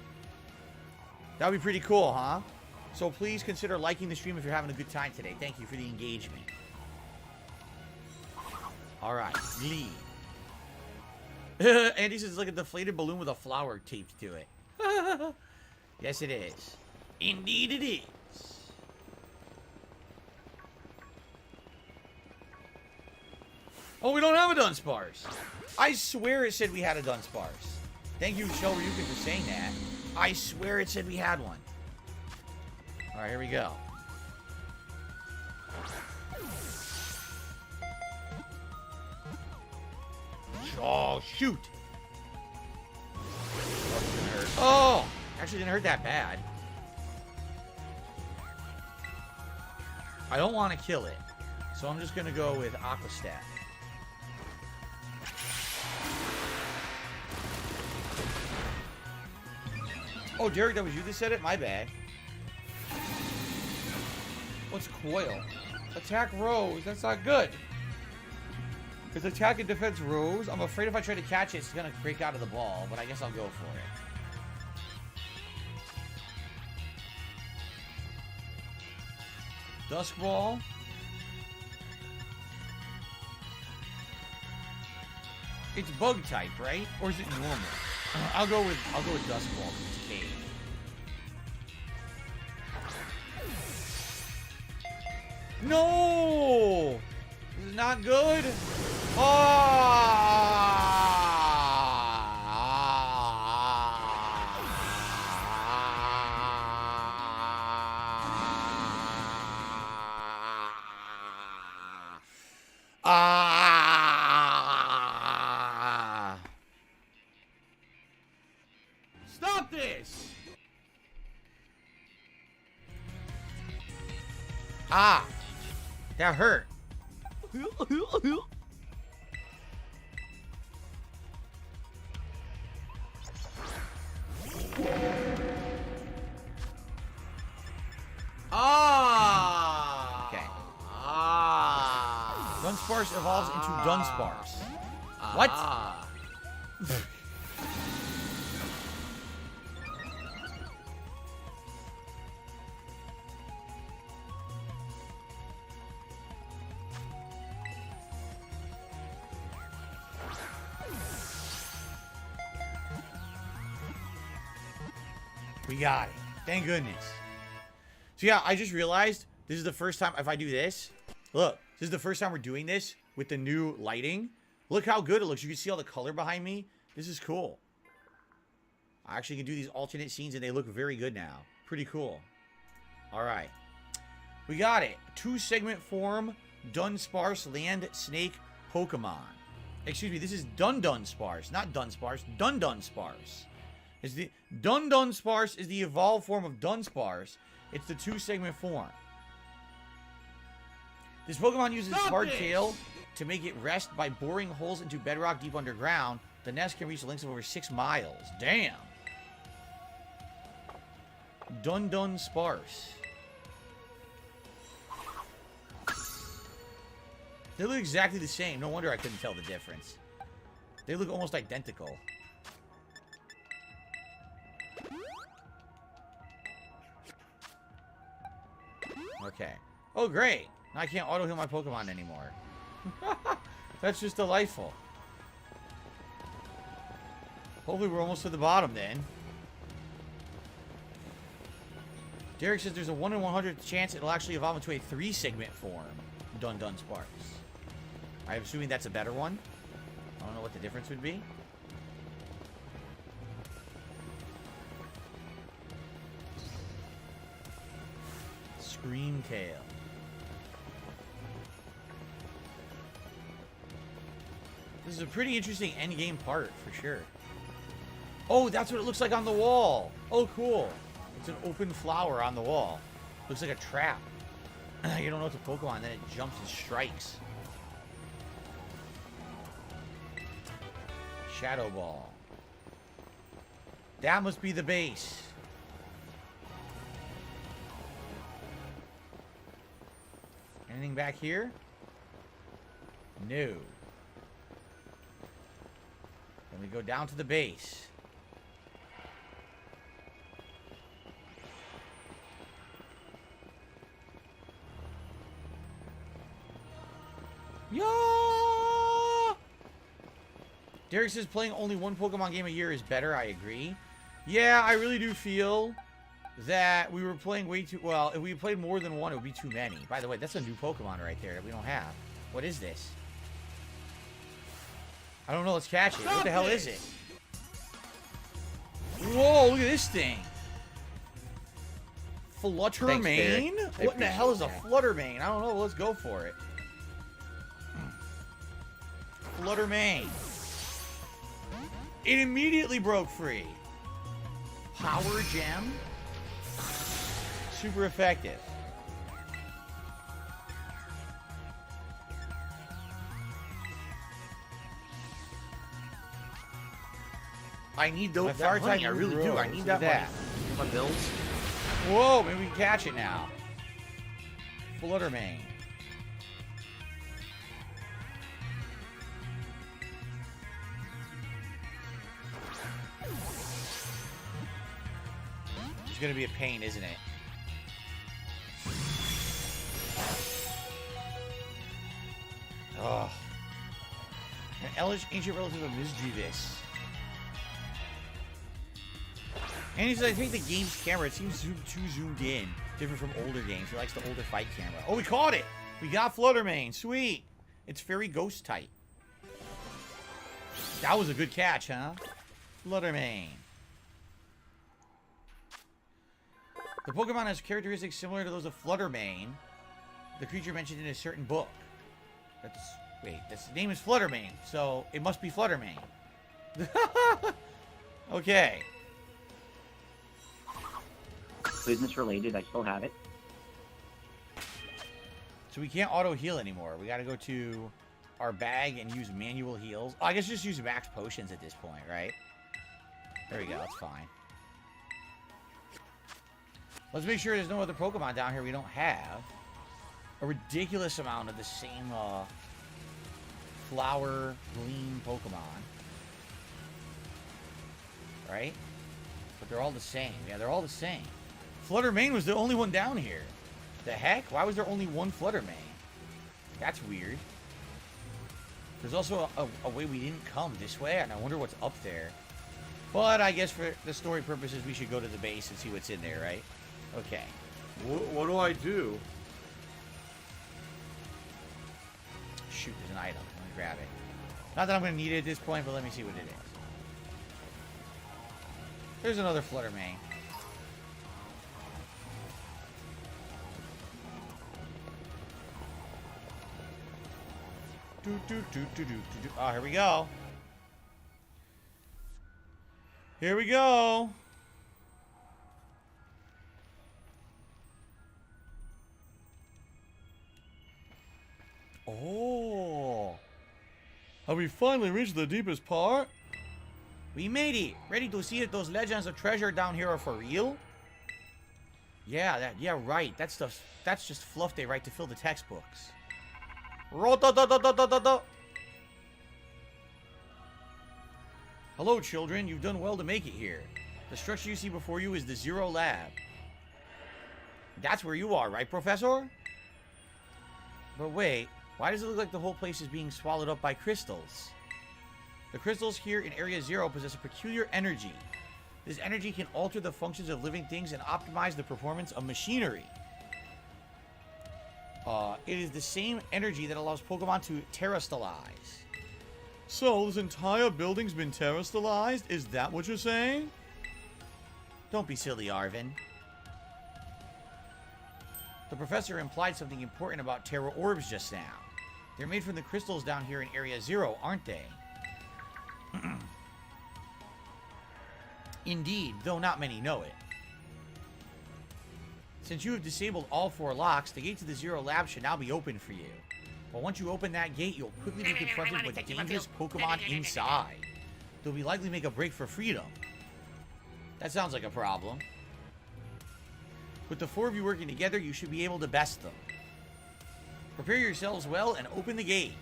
Speaker 5: That would be pretty cool, huh? So please consider liking the stream if you're having a good time today. Thank you for the engagement. All right, Glee. Andy says, like a deflated balloon with a flower taped to it. Yes, it is. Indeed it is. Oh, we don't have a Dunsparce. I swear it said we had a Dunsparce. Thank you, Shell Ryukin, for saying that. I swear it said we had one. All right, here we go. Oh, shoot. Oh, actually didn't hurt that bad. I don't want to kill it, so I'm just going to go with Aqua Stat. Oh, Derek, that was you that said it? My bad. What's Coil? Attack Rose. That's not good. Because attack and defense Rose. I'm afraid if I try to catch it, it's going to break out of the ball. But I guess I'll go for it. Dusk Ball. It's bug type, right? Or is it normal? I'll go with Dusk Ball because it's cave. No! This is not good.
Speaker 1: Stop this!
Speaker 5: Ah! That hurt.
Speaker 1: Ah!
Speaker 5: Okay.
Speaker 1: Ah!
Speaker 5: Dunsparce evolves into Dunsparce. What? We got it. Thank goodness. So yeah, I just realized this is the first time, if I do this, look, this is the first time we're doing this with the new lighting. Look how good it looks. You can see all the color behind me. This is cool. I actually can do these alternate scenes and they look very good now. Pretty cool. All right. We got it. 2-segment form Dunsparce land snake Pokemon. Excuse me, this is Dunsparce, not Dunsparce. Dunsparce. Is the Dunsparce is the evolved form of Dunsparce. It's the 2-segment form. This Pokemon uses its hard tail to make it rest by boring holes into bedrock deep underground. The nest can reach lengths of over 6 miles. Damn. Dunsparce. They look exactly the same. No wonder I couldn't tell the difference. They look almost identical. Okay. Oh, great. Now I can't auto-heal my Pokemon anymore. That's just delightful. Hopefully we're almost to the bottom then. Derek says there's a 1 in 100 chance it'll actually evolve into a 3-segment form. Dun Sparks. I'm assuming that's a better one. I don't know what the difference would be. Screamtail. This is a pretty interesting endgame part, for sure. Oh, that's what it looks like on the wall. Oh, cool. It's an open flower on the wall. Looks like a trap. You don't know it's a Pokemon, then it jumps and strikes. Shadow Ball. That must be the base. Anything back here? No. Then we go down to the base. Yeah! Derek says playing only one Pokemon game a year is better. I agree. Yeah, I really do feel that we were playing way too... Well, if we played more than one, it would be too many. By the way, that's a new Pokemon right there that we don't have. What is this? I don't know. Let's catch it. What the hell is it? Whoa, look at this thing. Fluttermane? What in the hell is a Fluttermane? I don't know. Let's go for it. Fluttermane. It immediately broke free. Power Gem. Super effective. I need those. That money, I really do. I need that money. My bills. Whoa, maybe we can catch it now. Fluttermane. It's gonna be a pain, isn't it? Ugh. An Elish, ancient relative of Misdreavus. And he says, I think the game's camera, it seems too zoomed in. Different from older games. He likes the older fight camera. Oh, we caught it! We got Fluttermane. Sweet. It's Fairy Ghost type. That was a good catch, huh? Fluttermane. The Pokemon has characteristics similar to those of Fluttermane, the creature mentioned in a certain book. Wait, this name is Fluttermane, so it must be Fluttermane. Okay.
Speaker 12: Business related, I still have it.
Speaker 5: So we can't auto heal anymore. We gotta go to our bag and use manual heals. Oh, I guess just use max potions at this point, right? There we go, that's fine. Let's make sure there's no other Pokemon down here we don't have. A ridiculous amount of the same flower gleam Pokemon. Right? But they're all the same. Yeah, they're all the same. Fluttermane was the only one down here. The heck? Why was there only one Fluttermane? That's weird. There's also a way we didn't come this way, and I wonder what's up there. But I guess for the story purposes, we should go to the base and see what's in there, right? Okay.
Speaker 11: What do I do?
Speaker 5: Shoot, there's an item. I'm gonna grab it. Not that I'm gonna need it at this point, but let me see what it is. There's another Fluttermane. Oh, here we go. Here we go. Oh.
Speaker 11: Have we finally reached the deepest part?
Speaker 5: We made it. Ready to see if those legends of treasure down here are for real? Yeah, right. That stuff's, that's just fluff they write to fill the textbooks. Hello, children. You've done well to make it here. The structure you see before you is the Zero Lab. That's where you are, right, Professor? But wait, why does it look like the whole place is being swallowed up by crystals? The crystals here in Area 0 possess a peculiar energy. This energy can alter the functions of living things and optimize the performance of machinery. It is the same energy that allows Pokemon to terrestrialize.
Speaker 11: So, this entire building's been terrestrialized? Is that what you're saying?
Speaker 5: Don't be silly, Arvin. The professor implied something important about Terra Orbs just now. They're made from the crystals down here in Area 0, aren't they? Indeed, though not many know it. Since you have disabled all 4 locks, the gate to the Zero Lab should now be open for you. But once you open that gate, you'll quickly be confronted with dangerous Pokemon inside. They'll be likely to make a break for freedom. That sounds like a problem. With the 4 of you working together, you should be able to best them. Prepare yourselves well and open the gate.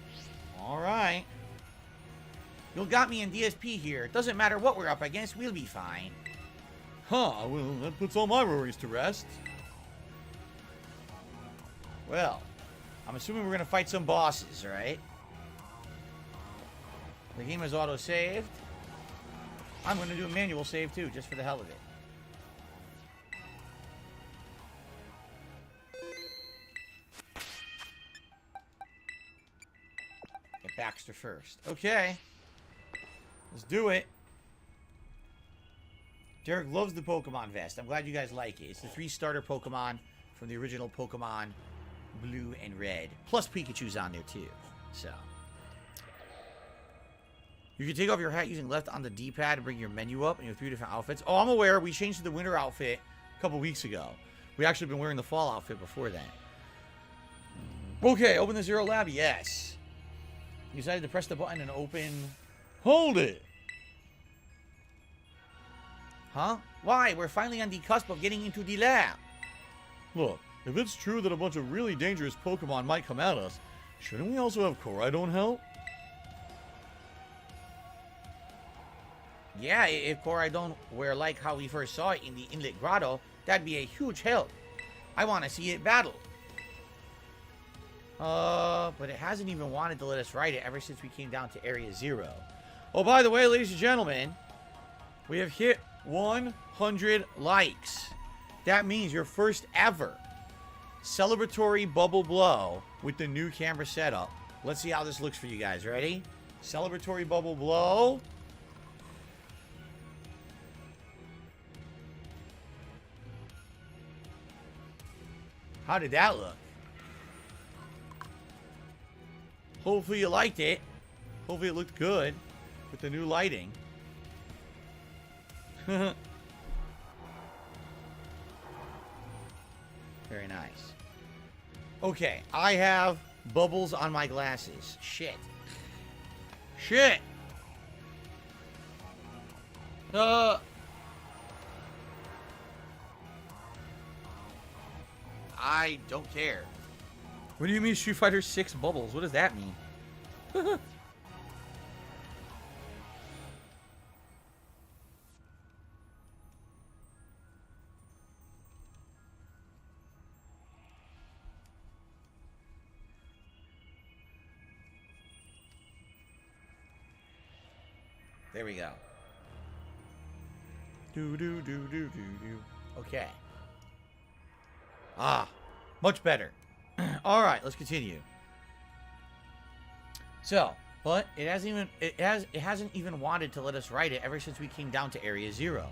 Speaker 5: Alright. You'll got me and DSP here. It doesn't matter what we're up against, we'll be fine.
Speaker 11: Huh, well, that puts all my worries to rest.
Speaker 5: Well, I'm assuming we're going to fight some bosses, right? The game is auto-saved. I'm going to do a manual save, too, just for the hell of it. Get Baxter first. Okay. Let's do it. Derek loves the Pokemon vest. I'm glad you guys like it. It's the 3 starter Pokemon from the original Pokemon Blue and Red. Plus Pikachu's on there too. So. You can take off your hat using left on the D-pad and bring your menu up, and you have 3 different outfits. Oh, I'm aware. We changed to the winter outfit a couple weeks ago. We actually been wearing the fall outfit before then. Okay, open the Zero Lab. Yes. You decided to press the button and open.
Speaker 11: Hold it.
Speaker 5: Huh? Why? We're finally on the cusp of getting into the lab.
Speaker 11: Look, if it's true that a bunch of really dangerous Pokemon might come at us, shouldn't we also have Koraidon help?
Speaker 5: Yeah, if Koraidon were like how we first saw it in the Inlet Grotto, that'd be a huge help. I want to see it battle. But it hasn't even wanted to let us ride it ever since we came down to Area 0. Oh, by the way, ladies and gentlemen, we have hit 100 likes. That means your first ever celebratory bubble blow with the new camera setup. Let's see how this looks for you guys. Ready? Celebratory bubble blow. How did that look? Hopefully you liked it. Hopefully it looked good with the new lighting. Very nice. Okay, I have bubbles on my glasses. Shit. Shit. I don't care. What do you mean Street Fighter 6 bubbles? What does that mean? There we go. Okay. Ah, much better. All right, let's continue. So, but it hasn't even wanted to let us ride it ever since we came down to Area 0.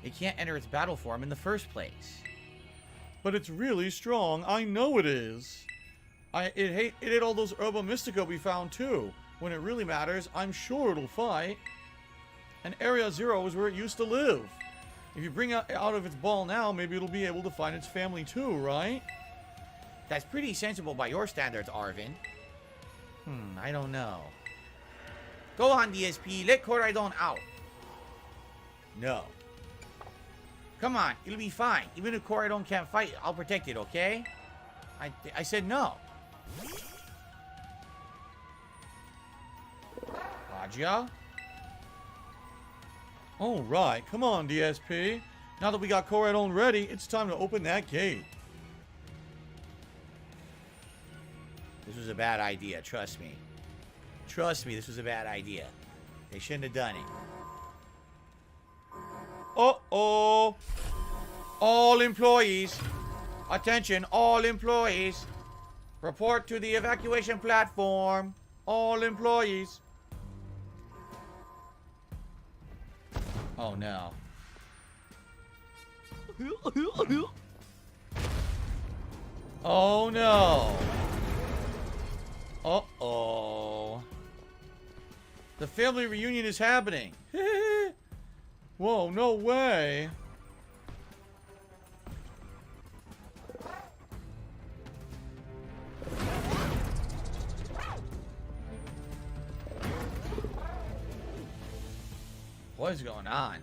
Speaker 5: It can't enter its battle form in the first place.
Speaker 11: But it's really strong. I know it is. It ate all those Herba Mystica we found too. When it really matters, I'm sure it'll fight. And Area 0 is where it used to live. If you bring it out of its ball now, maybe it'll be able to find its family too, right?
Speaker 5: That's pretty sensible by your standards, Arvin. I don't know. Go on, DSP. Let Koraidon out. No. Come on. It'll be fine. Even if Koraidon can't fight, I'll protect it, okay? I said no. Raja?
Speaker 11: All right. Come on, DSP. Now that we got Koraidon ready, it's time to open that gate.
Speaker 5: This was a bad idea, trust me. Trust me, this was a bad idea. They shouldn't have done it.
Speaker 11: Uh-oh. All employees. Attention, all employees. Report to the evacuation platform. All employees.
Speaker 5: Oh, no. Oh, no. Uh-oh.
Speaker 11: The family reunion is happening. Whoa, no way.
Speaker 5: What is going on?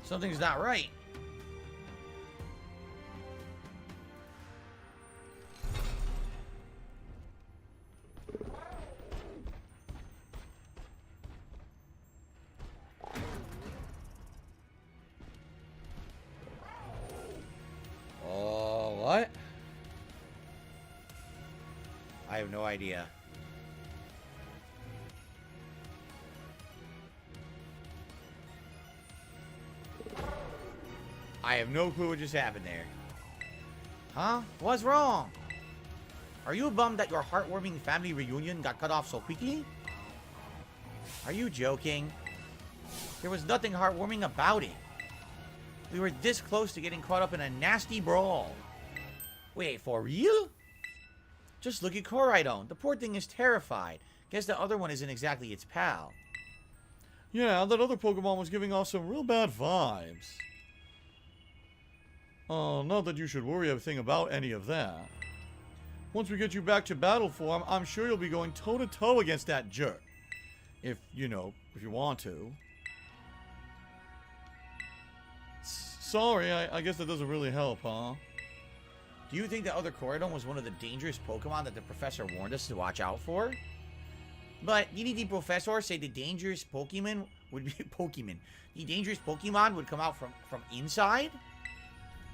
Speaker 5: Something's not right.
Speaker 11: Oh, what?
Speaker 5: I have no idea. I have no clue what just happened there. Huh? What's wrong? Are you bummed that your heartwarming family reunion got cut off so quickly? Are you joking? There was nothing heartwarming about it. We were this close to getting caught up in a nasty brawl. Wait, for real? Just look at Koraidon. The poor thing is terrified. Guess the other one isn't exactly its pal.
Speaker 11: Yeah, that other Pokemon was giving off some real bad vibes. Oh, not that you should worry a thing about any of that. Once we get you back to battle form, I'm sure you'll be going toe-to-toe against that jerk. If, you know, if you want to. Sorry, I guess that doesn't really help, huh?
Speaker 5: Do you think the other Koraidon was one of the dangerous Pokemon that the professor warned us to watch out for? But didn't the professor say the dangerous Pokemon would be The dangerous Pokemon would come out from inside?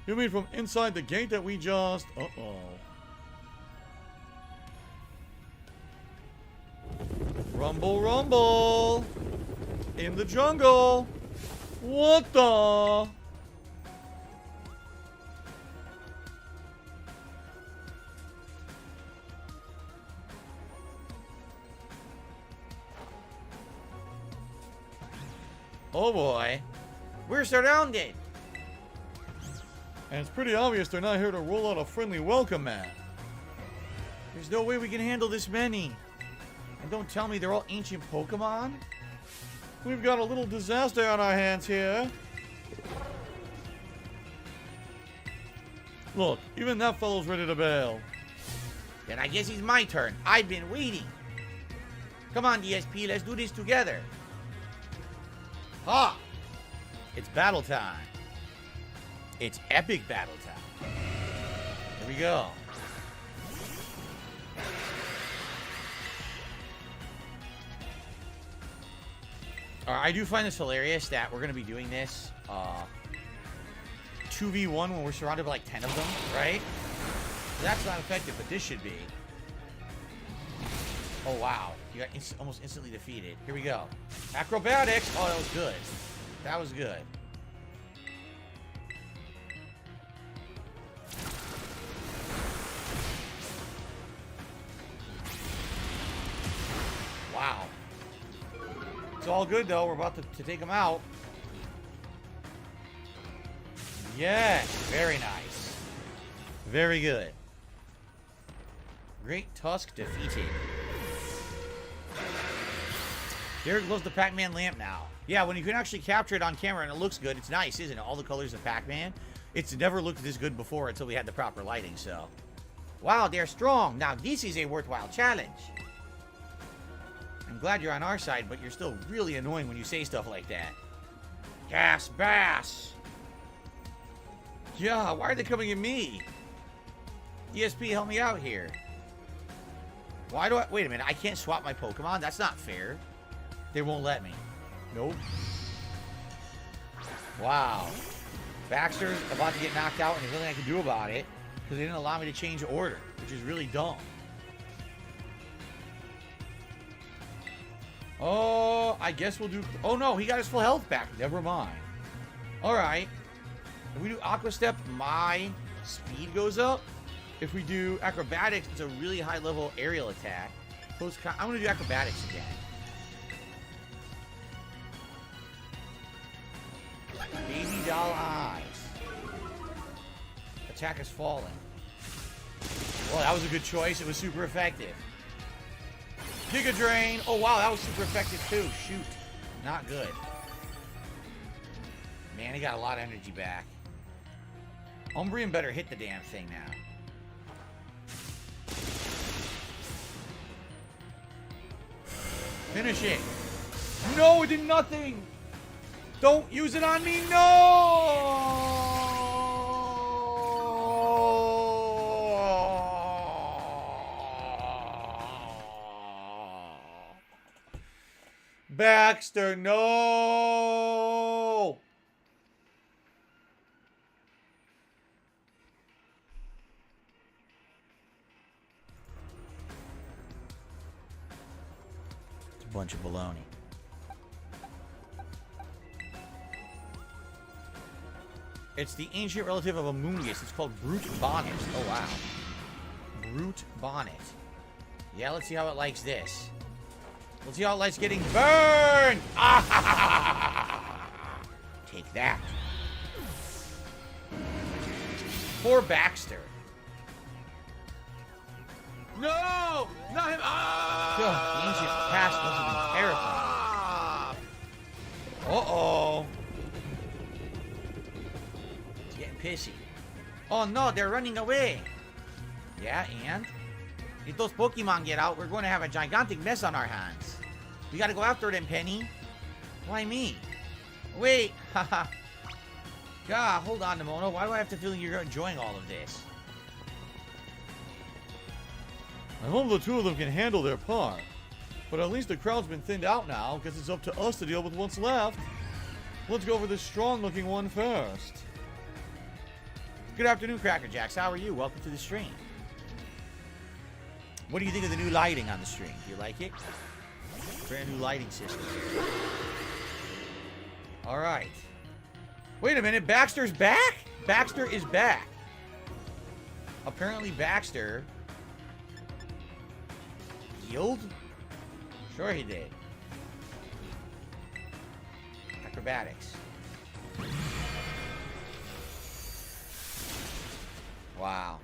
Speaker 11: You mean from inside the gate that we just... Uh-oh. Rumble, rumble! In the jungle! What the...
Speaker 5: Oh boy. We're surrounded.
Speaker 11: And it's pretty obvious they're not here to roll out a friendly welcome mat.
Speaker 5: There's no way we can handle this many. And don't tell me they're all ancient Pokemon?
Speaker 11: We've got a little disaster on our hands here. Look, even that fellow's ready to bail.
Speaker 5: Then I guess it's my turn. I've been waiting. Come on, DSP, let's do this together. Ha! It's battle time. It's epic battle time. Here we go. I do find this hilarious that we're going to be doing this 2v1 when we're surrounded by like 10 of them, right? That's not effective, but this should be. Oh, wow. You got almost instantly defeated. Here we go. Acrobatics. Oh, that was good. That was good. Wow. It's all good, though. We're about to take them out. Yes. Very nice. Very good. Great Tusk defeated. There glows the Pac-Man lamp now. Yeah, when you can actually capture it on camera and it looks good, it's nice, isn't it? All the colors of Pac-Man. It's never looked this good before until we had the proper lighting, so. Wow, they're strong. Now, this is a worthwhile challenge. I'm glad you're on our side, but you're still really annoying when you say stuff like that. Gas Bass! Yeah, why are they coming at me? ESP, help me out here. Why do I... Wait a minute, I can't swap my Pokemon? That's not fair. They won't let me. Nope. Wow. Baxter's about to get knocked out, and there's nothing I can do about it because they didn't allow me to change order, which is really dumb. Oh, I guess we'll do... Oh, no, he got his full health back. Never mind. All right. If we do Aqua Step, my speed goes up. If we do Acrobatics, it's a really high-level aerial attack. I'm going to do Acrobatics again. Baby doll eyes. Attack is falling. Well, that was a good choice. It was super effective. Giga Drain. Oh, wow, that was super effective, too. Shoot. Not good. Man, he got a lot of energy back. Umbreon better hit the damn thing now. Finish it. No, it did nothing. Don't use it on me. No. Baxter, no. It's a bunch of baloney. It's the ancient relative of Amoonguss. It's called Brute Bonnet. Oh, wow. Brute Bonnet. Yeah, let's see how it likes this. Let's see how it likes getting burned. Ah! Take that. Poor Baxter. No! Not him! Ah! The ancient past must have been terrifying. Uh-oh. It's getting pissy. Oh no, they're running away. Yeah, and? If those Pokemon get out, we're going to have a gigantic mess on our hands. We gotta go after them, Penny. Why me? Wait, haha. God, hold on, Nemono. Why do I have to feel you're enjoying all of this?
Speaker 11: I hope the two of them can handle their part. But at least the crowd's been thinned out now. Guess it's up to us to deal with what's left. Let's go for this strong-looking one first.
Speaker 5: Good afternoon, Cracker Jacks. How are you? Welcome to the stream. What do you think of the new lighting on the stream? Do you like it? Brand new lighting system. All right. Wait a minute. Baxter's back? Baxter is back. Apparently Baxter healed? Sure he did. Acrobatics. Wow.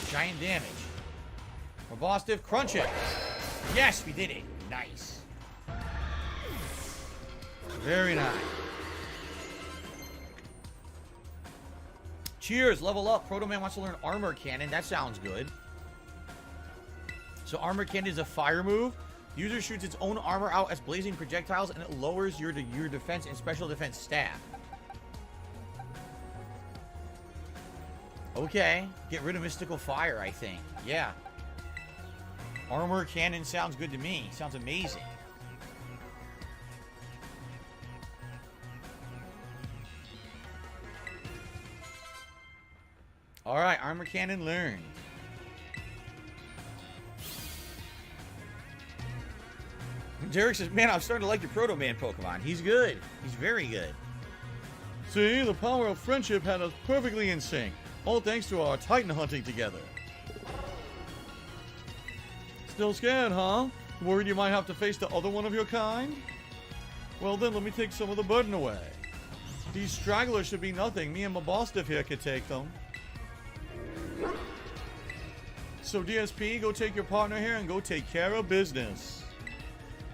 Speaker 5: Giant damage. Robostiff, crunch it. Yes, we did it. Nice. Very nice. Cheers, level up. Proto Man wants to learn Armor Cannon. That sounds good. So Armor Cannon is a fire move. User shoots its own armor out as blazing projectiles, and it lowers your defense and special defense stat. Okay. Get rid of Mystical Fire, I think. Yeah. Armor Cannon sounds good to me. Sounds amazing. Alright, Armor Cannon learned. Derek says, man, I'm starting to like your Proto Man Pokemon. He's good. He's very good.
Speaker 11: See, the power of friendship had us perfectly in sync. All thanks to our Titan hunting together. Still scared, huh? Worried you might have to face the other one of your kind? Well then, let me take some of the burden away. These stragglers should be nothing. Me and my Bostiff here could take them. So DSP, go take your partner here and go take care of business.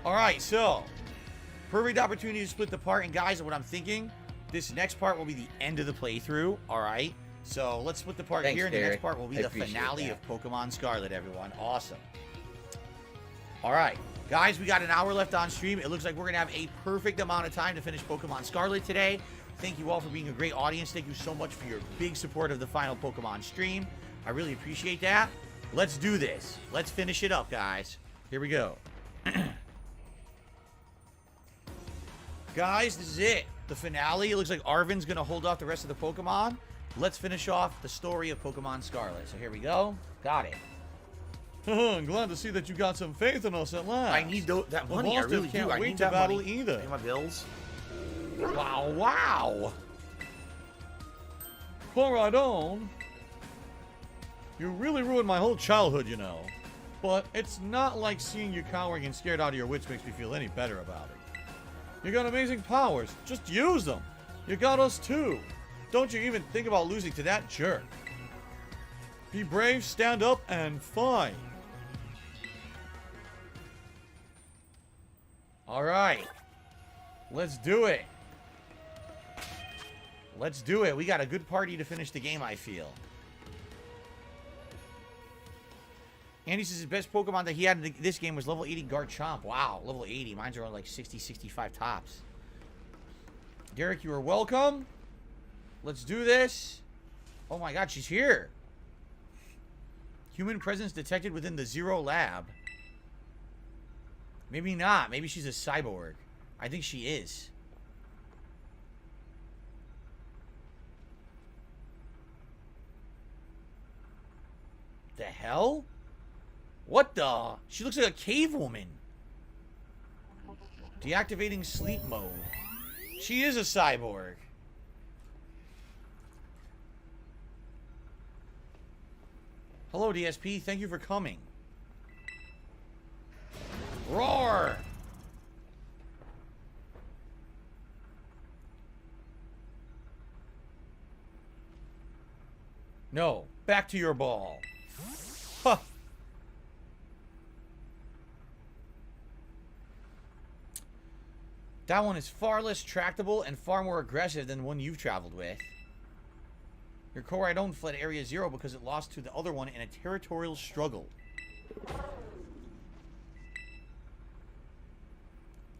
Speaker 5: Alright, so perfect opportunity to split the part. And guys, what I'm thinking, this next part will be the end of the playthrough. Alright, so let's split the part here, and the next part will be the finale of Pokemon Scarlet, everyone. Awesome. Alright, guys, we got an hour left on stream. It looks like we're going to have a perfect amount of time to finish Pokemon Scarlet today. Thank you all for being a great audience. Thank you so much for your big support of the final Pokemon stream. I really appreciate that. Let's do this. Let's finish it up, guys. Here we go. Guys, this is it. The finale. It looks like Arven's going to hold off the rest of the Pokemon. Let's finish off the story of Pokemon Scarlet. So here we go. Got it.
Speaker 11: I'm glad to see that you got some faith in us at last.
Speaker 8: I need that money. I really do. I need that money.
Speaker 11: Either.
Speaker 8: Pay my bills.
Speaker 5: Wow, wow.
Speaker 11: Coridon, you really ruined my whole childhood, you know. But it's not like seeing you cowering and scared out of your wits makes me feel any better about it. You got amazing powers. Just use them. You got us too. Don't you even think about losing to that jerk. Be brave, stand up, and fight.
Speaker 5: Alright. Let's do it. Let's do it. We got a good party to finish the game, I feel. Andy says his best Pokemon that he had in this game was level 80 Garchomp. Wow, level 80. Mine's around like 60, 65 tops. Derek, you are welcome. Let's do this. Oh my god, she's here. Human presence detected within the Zero Lab. Maybe not. Maybe she's a cyborg. I think she is. The hell? What the? She looks like a cave woman. Deactivating sleep mode. She is a cyborg. Hello, DSP. Thank you for coming. Roar! No. Back to your ball. Huh. That one is far less tractable and far more aggressive than the one you've traveled with. Your Coridon fled Area 0 because it lost to the other one in a territorial struggle.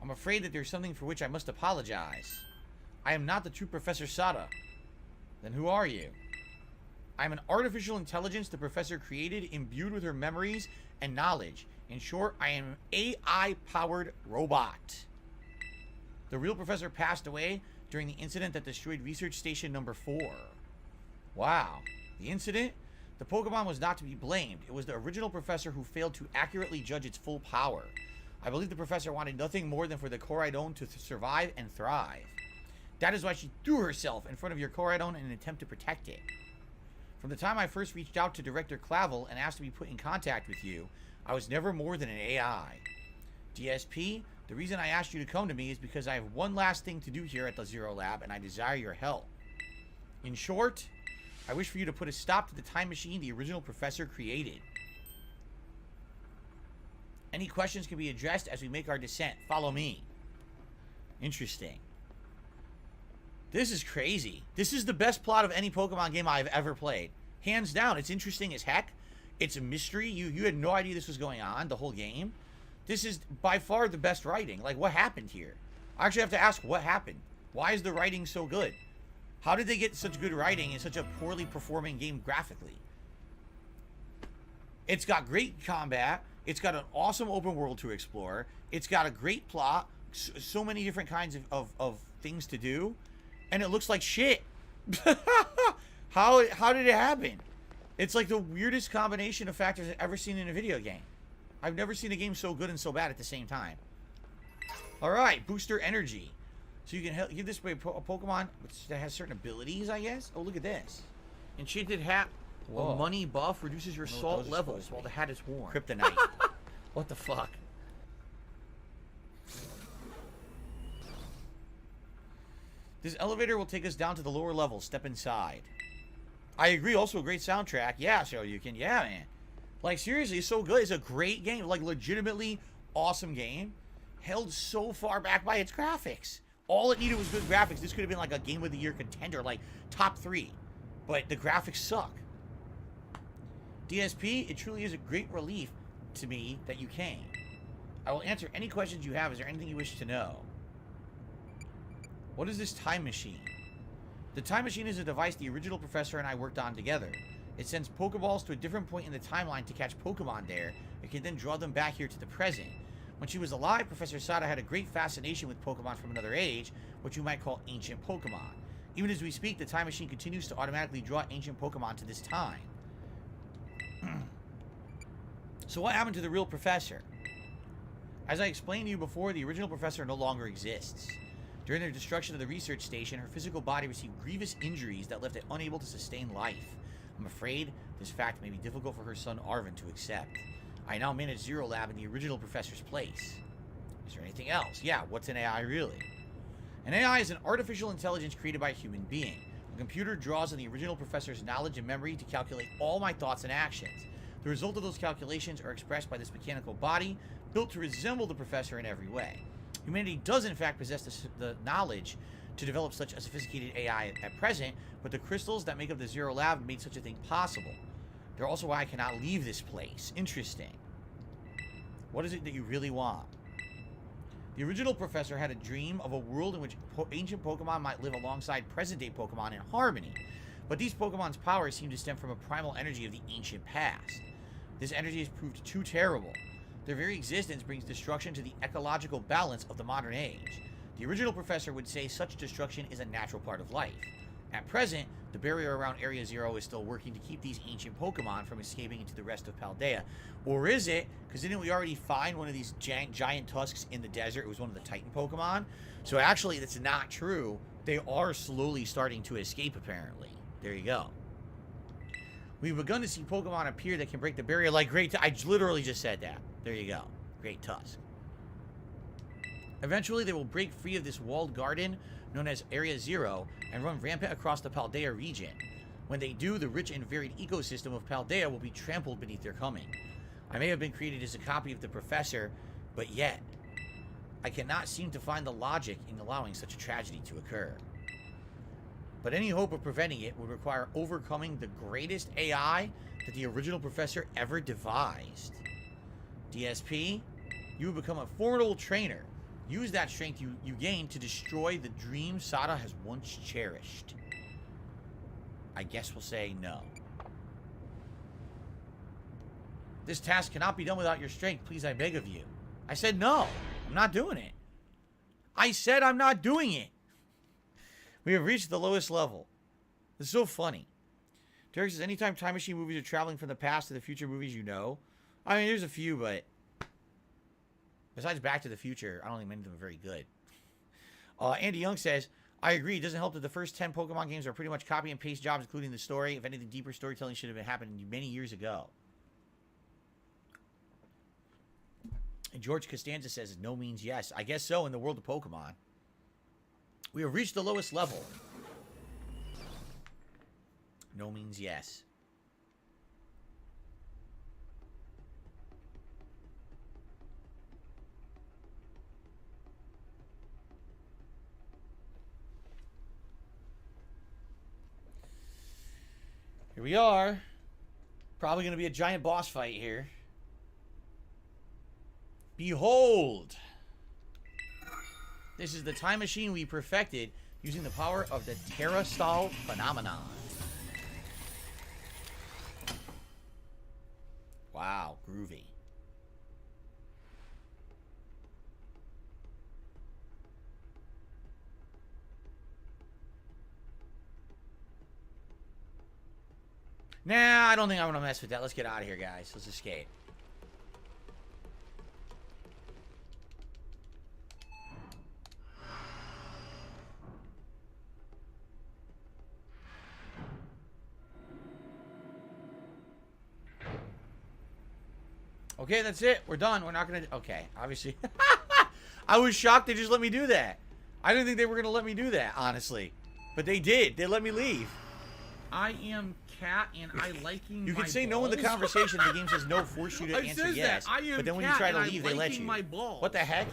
Speaker 5: I'm afraid that there's something for which I must apologize. I am not the true Professor Sada. Then who are you? I am an artificial intelligence the professor created, imbued with her memories and knowledge. In short, I am an AI-powered robot. The real professor passed away during the incident that destroyed Research Station number 4. Wow. The incident? The Pokemon was not to be blamed. It was the original professor who failed to accurately judge its full power. I believe the professor wanted nothing more than for the Coridon to survive and thrive. That is why she threw herself in front of your Coridon in an attempt to protect it. From the time I first reached out to Director Clavel and asked to be put in contact with you, I was never more than an AI. DSP, the reason I asked you to come to me is because I have one last thing to do here at the Zero Lab, and I desire your help. In short, I wish for you to put a stop to the time machine the original professor created. Any questions can be addressed as we make our descent. Follow me. Interesting. This is crazy. This is the best plot of any Pokemon game I've ever played. Hands down. It's interesting as heck. It's a mystery. You had no idea this was going on the whole game. This is by far the best writing. Like, what happened here? I actually have to ask, what happened? Why is the writing so good? How did they get such good writing in such a poorly performing game graphically? It's got great combat. It's got an awesome open world to explore. It's got a great plot. So many different kinds of things to do. And it looks like shit. How did it happen? It's like the weirdest combination of factors I've ever seen in a video game. I've never seen a game so good and so bad at the same time. Alright, booster energy. So you can give this a Pokemon that has certain abilities, I guess. Oh, look at this. Enchanted hat. A money buff reduces your salt levels while the hat is worn. Kryptonite. What the fuck? This elevator will take us down to the lower level. Step inside. I agree. Also a great soundtrack. Yeah, so you can. Yeah, man. Like, seriously, it's so good. It's a great game. Like, legitimately awesome game. Held so far back by its graphics. All it needed was good graphics. This could have been like a Game of the Year contender. Like, top 3. But the graphics suck. DSP, it truly is a great relief to me that you came. I will answer any questions you have. Is there anything you wish to know? What is this time machine? The time machine is a device the original professor and I worked on together. It sends Pokeballs to a different point in the timeline to catch Pokemon there. It can then draw them back here to the present. When she was alive, Professor Sada had a great fascination with Pokemon from another age, what you might call ancient Pokemon. Even as we speak, the time machine continues to automatically draw ancient Pokemon to this time. So what happened to the real professor? As I explained to you before, the original professor no longer exists. During the destruction of the research station, her physical body received grievous injuries that left it unable to sustain life. I'm afraid this fact may be difficult for her son Arvin to accept. I now manage Zero Lab in the original professor's place. Is there anything else? Yeah, what's an AI really? An AI is an artificial intelligence created by a human being. A computer draws on the original professor's knowledge and memory to calculate all my thoughts and actions. The result of those calculations are expressed by this mechanical body, built to resemble the professor in every way. Humanity does in fact possess the knowledge to develop such a sophisticated AI at present, but the crystals that make up the Zero Lab made such a thing possible. They're also why I cannot leave this place. Interesting. What is it that you really want? The original professor had a dream of a world in which ancient Pokemon might live alongside present-day Pokemon in harmony. But these Pokemon's powers seem to stem from a primal energy of the ancient past. This energy has proved too terrible. Their very existence brings destruction to the ecological balance of the modern age. The original professor would say such destruction is a natural part of life. At present, the barrier around Area Zero is still working to keep these ancient Pokemon from escaping into the rest of Paldea. Or is it? Because didn't we already find one of these giant tusks in the desert? It was one of the Titan Pokemon. So actually, that's not true. They are slowly starting to escape, apparently. There you go. We've begun to see Pokemon appear that can break the barrier like Great Tusk. I literally just said that. There you go. Great Tusk. Eventually, they will break free of this walled garden known as Area Zero and run rampant across the Paldea region. When they do, the rich and varied ecosystem of Paldea will be trampled beneath their coming. I may have been created as a copy of the professor, but yet, I cannot seem to find the logic in allowing such a tragedy to occur. But any hope of preventing it would require overcoming the greatest AI that the original professor ever devised. DSP, you have become a formidable trainer. Use that strength you gained to destroy the dream Sada has once cherished. I guess we'll say no. This task cannot be done without your strength. Please, I beg of you. I said no. I'm not doing it. I said I'm not doing it. We have reached the lowest level. This is so funny. Derek says, anytime Time Machine movies are traveling from the past to the future movies you know. I mean, there's a few, but besides Back to the Future, I don't think many of them are very good. Andy Young says, I agree. It doesn't help that the first 10 Pokemon games are pretty much copy and paste jobs, including the story. If anything, deeper storytelling should have happened many years ago. And George Costanza says, no means yes. I guess so in the world of Pokemon. We have reached the lowest level. No means yes. Here we are. Probably going to be a giant boss fight here. Behold! This is the time machine we perfected using the power of the Terrastall phenomenon. Wow, groovy. Nah, I don't think I want to mess with that. Let's get out of here, guys. Let's escape. Okay, that's it. We're done. We're not going to... Okay, obviously. I was shocked they just let me do that. I didn't think they were going to let me do that, honestly. But they did. They let me leave.
Speaker 1: I am Cat, and I liking
Speaker 5: You
Speaker 1: my
Speaker 5: can say
Speaker 1: balls.
Speaker 5: no in the conversation. The game says no, force you to
Speaker 1: It
Speaker 5: answer
Speaker 1: says
Speaker 5: yes.
Speaker 1: that. I am
Speaker 5: But then when
Speaker 1: Cat,
Speaker 5: you try to
Speaker 1: and
Speaker 5: leave,
Speaker 1: I'm
Speaker 5: they let
Speaker 1: liking
Speaker 5: you.
Speaker 1: my balls.
Speaker 5: What the heck?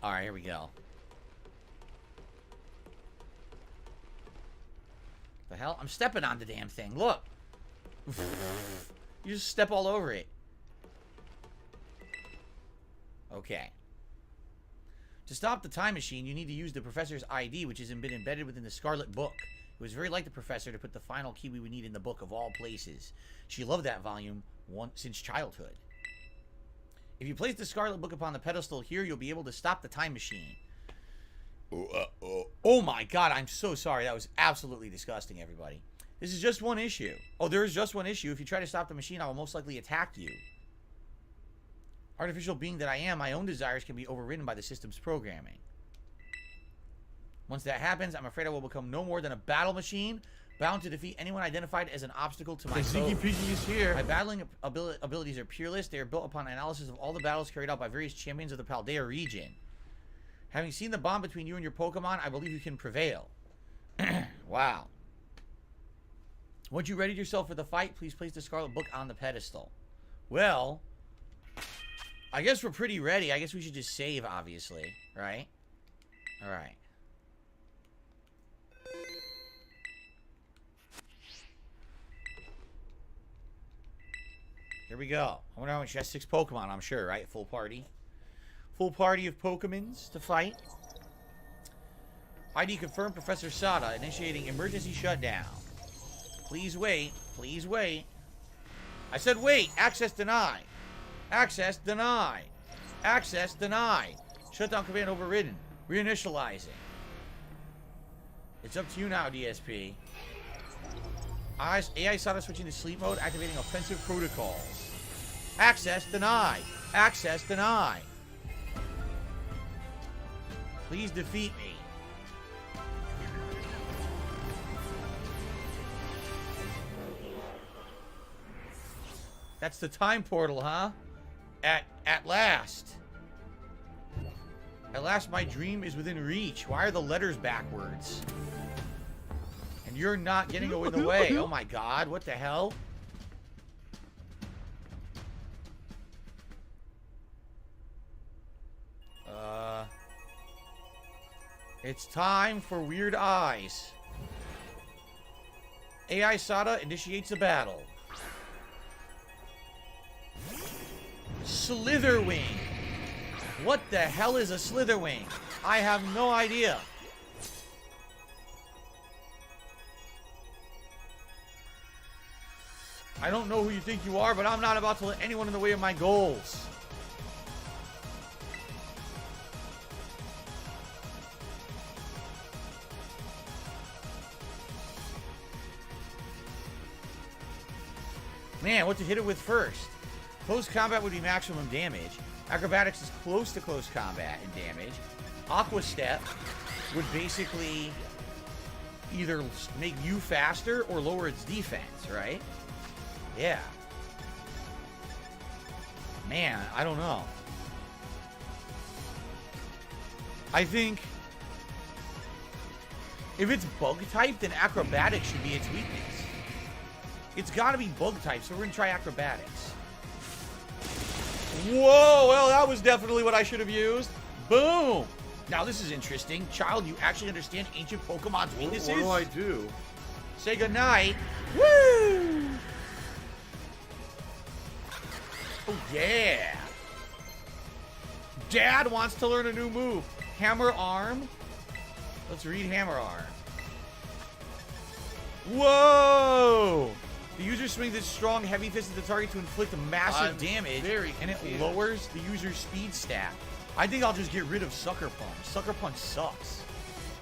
Speaker 5: Alright, here we go. The hell? I'm stepping on the damn thing. Look. You just step all over it. Okay. To stop the time machine, you need to use the professor's ID, which has been embedded within the Scarlet Book. It was very like the professor to put the final key we would need in the book of all places. She loved that volume since childhood. If you place the Scarlet Book upon the pedestal here, you'll be able to stop the time machine. Oh my god, I'm so sorry. That was absolutely disgusting, everybody. This is just one issue. Oh, there is just one issue. If you try to stop the machine, I will most likely attack you. Artificial being that I am, my own desires can be overridden by the system's programming. Once that happens, I'm afraid I will become no more than a battle machine, bound to defeat anyone identified as an obstacle to my
Speaker 11: Ziggy
Speaker 5: code.
Speaker 11: Piggy is here.
Speaker 5: My battling abilities are peerless. They are built upon analysis of all the battles carried out by various champions of the Paldea region. Having seen the bond between you and your Pokemon, I believe you can prevail. Wow. Once you readied yourself for the fight, please place the Scarlet Book on the pedestal. Well, I guess we're pretty ready. I guess we should just save, obviously, right? All right. Here we go. I wonder how much she has 6 Pokemon, I'm sure, right? Full party. Full party of Pokemons to fight. ID confirmed. Professor Sada initiating emergency shutdown. Please wait. Please wait. I said wait. Access denied. Access denied. Access denied. Shutdown command overridden. Reinitializing. It's up to you now, DSP. AI Sada switching to sleep mode, activating offensive protocols. Access denied. Access denied. Please defeat me. That's the time portal, huh? At last. At last my dream is within reach. Why are the letters backwards? And you're not getting in the way. Oh my god, what the hell? It's time for Weird Eyes. AI Sada initiates the battle. Slitherwing. What the hell is a Slitherwing? I have no idea. I don't know who you think you are, but I'm not about to let anyone in the way of my goals. Man, what to hit it with first? Close combat would be maximum damage. Acrobatics is close to close combat in damage. Aqua Step would basically either make you faster or lower its defense, right? Yeah. Man, I don't know. I think if it's bug type, then acrobatics should be its weakness. It's gotta be bug type, so we're gonna try acrobatics. Whoa, well, that was definitely what I should have used. Boom. Now, this is interesting. Child, you actually understand ancient Pokemon's weaknesses?
Speaker 11: What do I do?
Speaker 5: Say goodnight. Woo! Oh, yeah. Dad wants to learn a new move. Hammer Arm. Let's read Hammer Arm. Whoa! The user swings its strong, heavy fist at the target to inflict massive damage, and it lowers the user's speed stat. I think I'll just get rid of Sucker Punch. Sucker Punch sucks.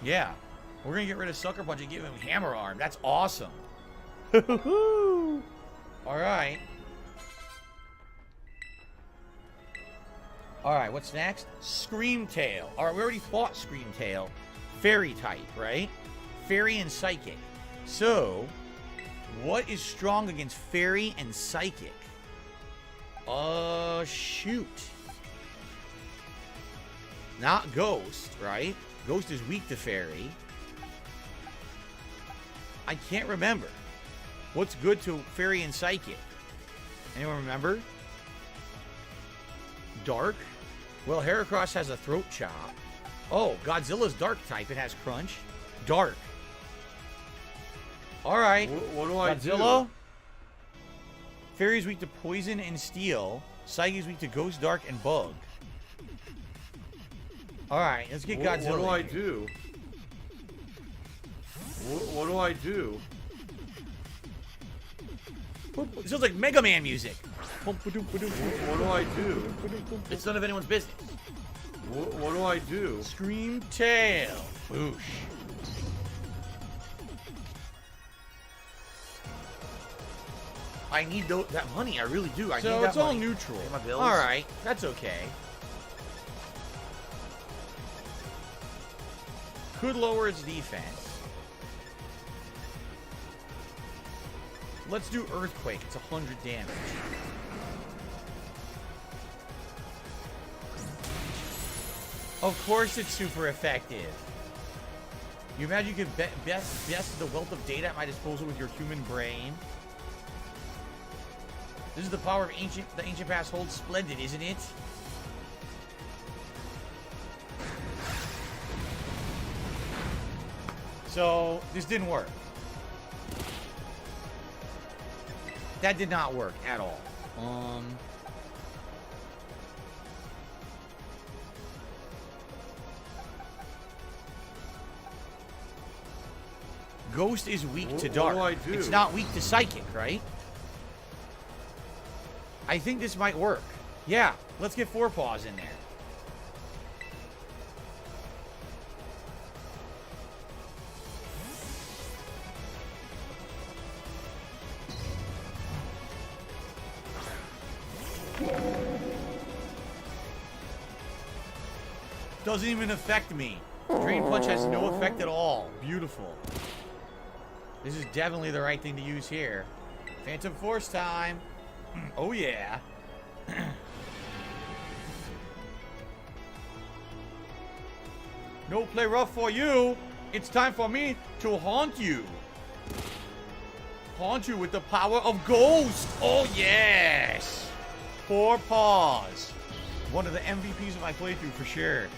Speaker 5: Yeah, we're gonna get rid of Sucker Punch and give him Hammer Arm. That's awesome. All right. All right, what's next? Scream Tail. All right, we already fought Scream Tail. Fairy type, right? Fairy and Psychic. So, what is strong against Fairy and Psychic? Shoot. Not Ghost, right? Ghost is weak to Fairy. I can't remember. What's good to Fairy and Psychic? Anyone remember? Dark? Well, Heracross has a Throat Chop. Oh, Godzilla's Dark type. It has Crunch. Dark. All right.
Speaker 11: What do I
Speaker 5: Godzilla?
Speaker 11: do?
Speaker 5: Fairy's weak to Poison and Steel. Psychic weak to Ghost, Dark, and Bug. All right, let's get Godzilla.
Speaker 11: What do I do? What do I do?
Speaker 5: It sounds like Mega Man music.
Speaker 11: What do I do?
Speaker 5: It's none of anyone's business.
Speaker 11: What do I do?
Speaker 5: Scream Tail. Boosh. I need that money. I really do. I need that
Speaker 11: So it's all
Speaker 5: money.
Speaker 11: neutral.
Speaker 5: Pay my bills. All right, that's okay. Could lower its defense. Let's do Earthquake. It's 100 damage. Of course it's super effective. You imagine you could best the wealth of data at my disposal with your human brain? This is the power of the ancient past holds. Splendid, isn't it? So, this didn't work. That did not work at all. Ghost is weak to dark.
Speaker 11: What do I do?
Speaker 5: It's not weak to psychic, right? I think this might work. Yeah, let's get Forepaws in there. Doesn't even affect me. Drain Punch has no effect at all. Beautiful. This is definitely the right thing to use here. Phantom Force time. Oh yeah. No play rough for you. It's time for me to haunt you. Haunt you with the power of Ghost. Oh yes. Forepaws. One of the MVPs of my playthrough for sure.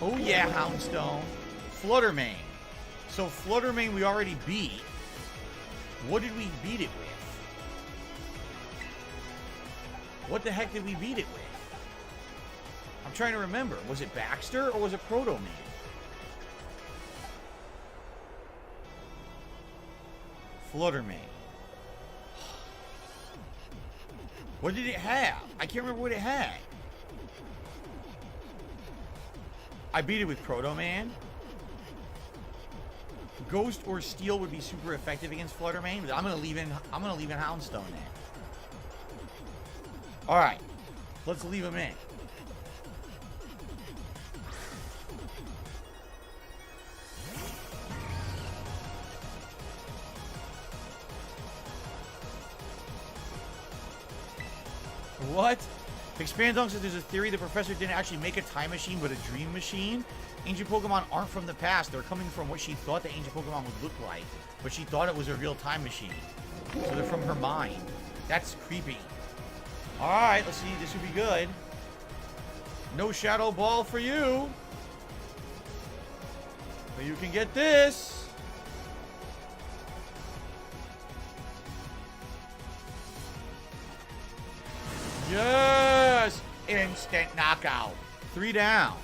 Speaker 5: Oh yeah, Houndstone. Fluttermane. So Fluttermane we already beat. What did we beat it with? What the heck did we beat it with? I'm trying to remember. Was it Baxter or was it Protomane? Fluttermane. What did it have? I can't remember what it had. I beat it with Protomane. Ghost or Steel would be super effective against Fluttermane, but I'm gonna leave in Houndstone there. Alright. Let's leave him in. What? Expandong says there's a theory the professor didn't actually make a time machine, but a dream machine. Ancient Pokemon aren't from the past. They're coming from what she thought the ancient Pokemon would look like. But she thought it was a real time machine. So they're from her mind. That's creepy. Alright, let's see. This would be good. No Shadow Ball for you. But you can get this. Yes! Instant knockout. 3 down.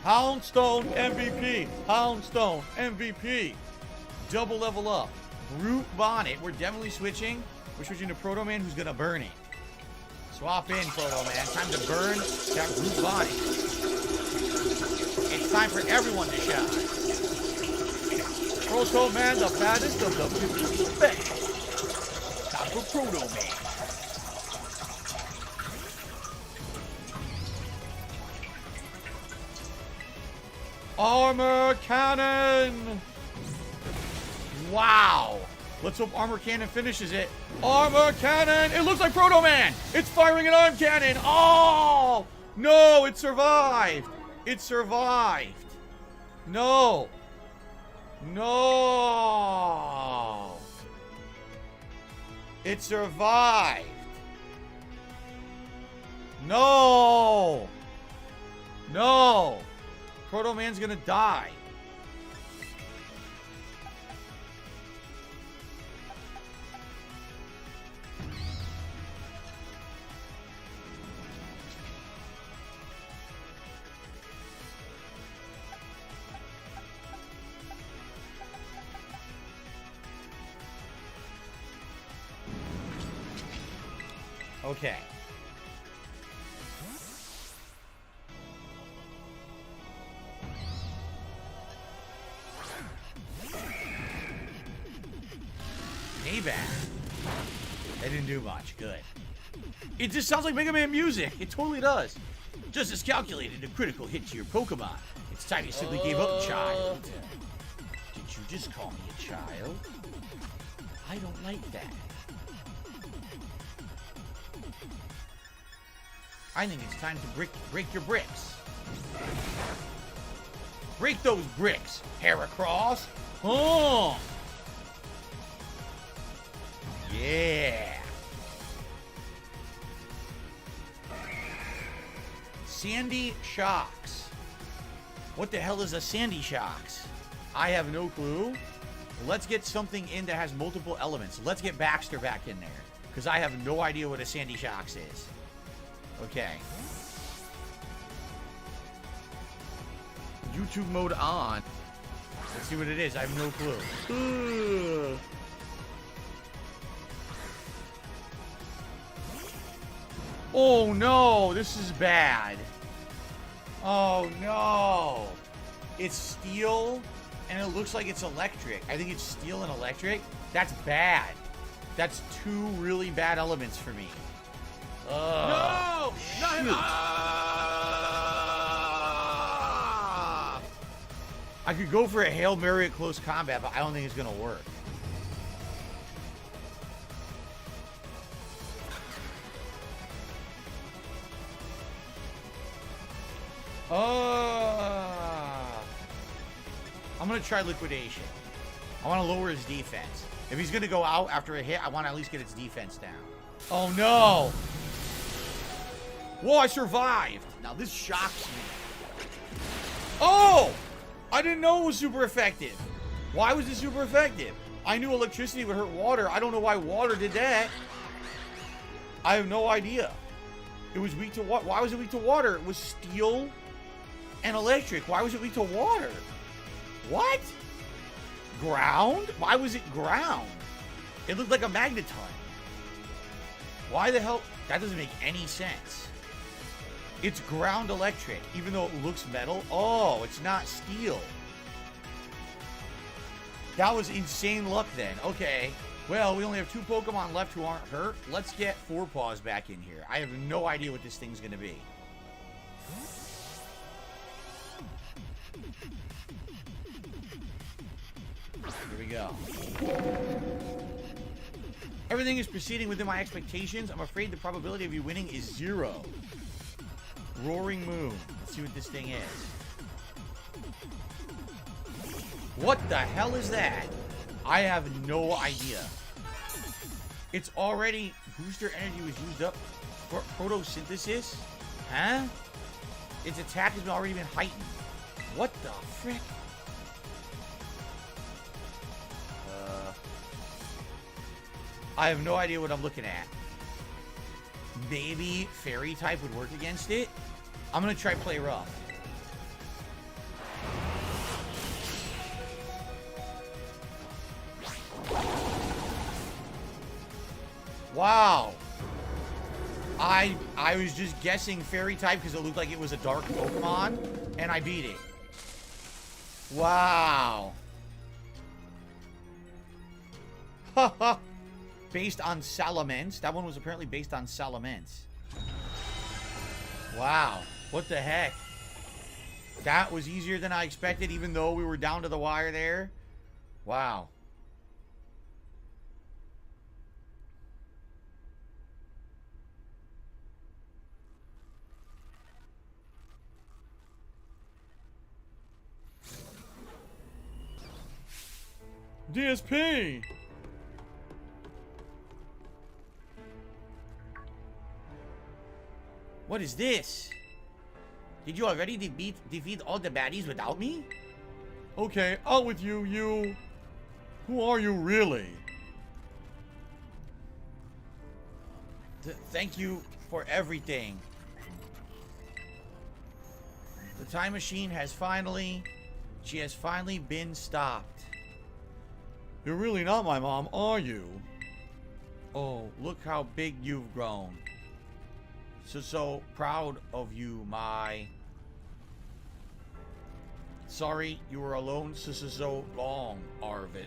Speaker 5: Houndstone MVP. Houndstone MVP. Double level up. Brute Bonnet. We're definitely switching. We're switching to Protomane, who's going to burn it. Swap in, Protomane. Time to burn that Brute Bonnet. It's time for everyone to shine. Protomane, the baddest of the 50 best. Time for Protomane. Armor Cannon! Wow! Let's hope Armor Cannon finishes it. Armor Cannon! It looks like Protomane! It's firing an Arm Cannon! Oh! No, it survived! It survived! No! No! It survived! No! No! Protomane's gonna die. Okay. Maybe. They didn't do much. Good. It just sounds like Mega Man music. It totally does. Just as calculated, a critical hit to your Pokemon. It's time you simply gave up, child. Did you just call me a child? I don't like that. I think it's time to break your bricks. Break those bricks, Heracross. Oh! Yeah! Sandy Shocks. What the hell is a Sandy Shocks? I have no clue. Let's get something in that has multiple elements. Let's get Baxter back in there, because I have no idea what a Sandy Shocks is. Okay. YouTube mode on. Let's see what it is. I have no clue. Oh no, this is bad. Oh no. It's steel and it looks like it's electric. I think it's steel and electric. That's bad. That's two really bad elements for me. No! No! I could go for a Hail Mary at close combat, but I don't think it's gonna work. I'm gonna try liquidation. I want to lower his defense. If he's gonna go out after a hit, I want to at least get his defense down. Oh no! Whoa, I survived! Now this shocks me. Oh! I didn't know it was super effective. Why was it super effective? I knew electricity would hurt water. I don't know why water did that. I have no idea. It was weak to what? Why was it weak to water? It was steel and electric. Why was it weak to water? What? Ground? Why was it ground? It looked like a magneton. Why the hell? That doesn't make any sense. It's ground electric, even though it looks metal. Oh, it's not steel. That was insane luck then. Okay. Well, we only have 2 Pokemon left who aren't hurt. Let's get Forepaws back in here. I have no idea what this thing's going to be. Here we go. Everything is proceeding within my expectations. I'm afraid the probability of you winning is 0. Roaring Moon. Let's see what this thing is. What the hell is that? I have no idea. It's already... Booster energy was used up for photosynthesis? Huh? Its attack has already been heightened. What the frick? I have no idea what I'm looking at. Maybe Fairy type would work against it? I'm gonna try play rough. Wow. I was just guessing Fairy type because it looked like it was a dark Pokemon, and I beat it. Wow. Haha. Based on Salamence. That one was apparently based on Salamence. Wow. What the heck? That was easier than I expected, even though we were down to the wire there. Wow.
Speaker 11: DSP!
Speaker 5: What is this? Did you already defeat all the baddies without me?
Speaker 11: Okay, out with you, you. Who are you really?
Speaker 5: Thank you for everything. The time machine has finally... She has finally been stopped.
Speaker 11: You're really not my mom, are you?
Speaker 5: Oh, look how big you've grown. So proud of you, my... Sorry you were alone so long, Arvin.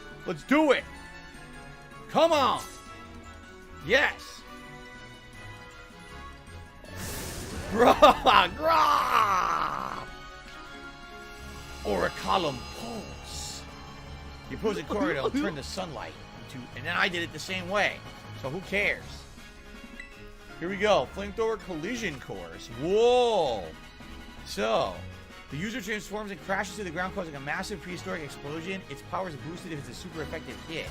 Speaker 11: Let's do it. Come on. Yes. Grah, grah. Or a column pulse. The opposing corridor will turn the sunlight into, and then I did it the same way. So who cares? Here we go. Flamethrower collision course. Whoa. So, the user transforms and crashes to the ground, causing a massive prehistoric explosion. Its power is boosted if it's a super effective hit.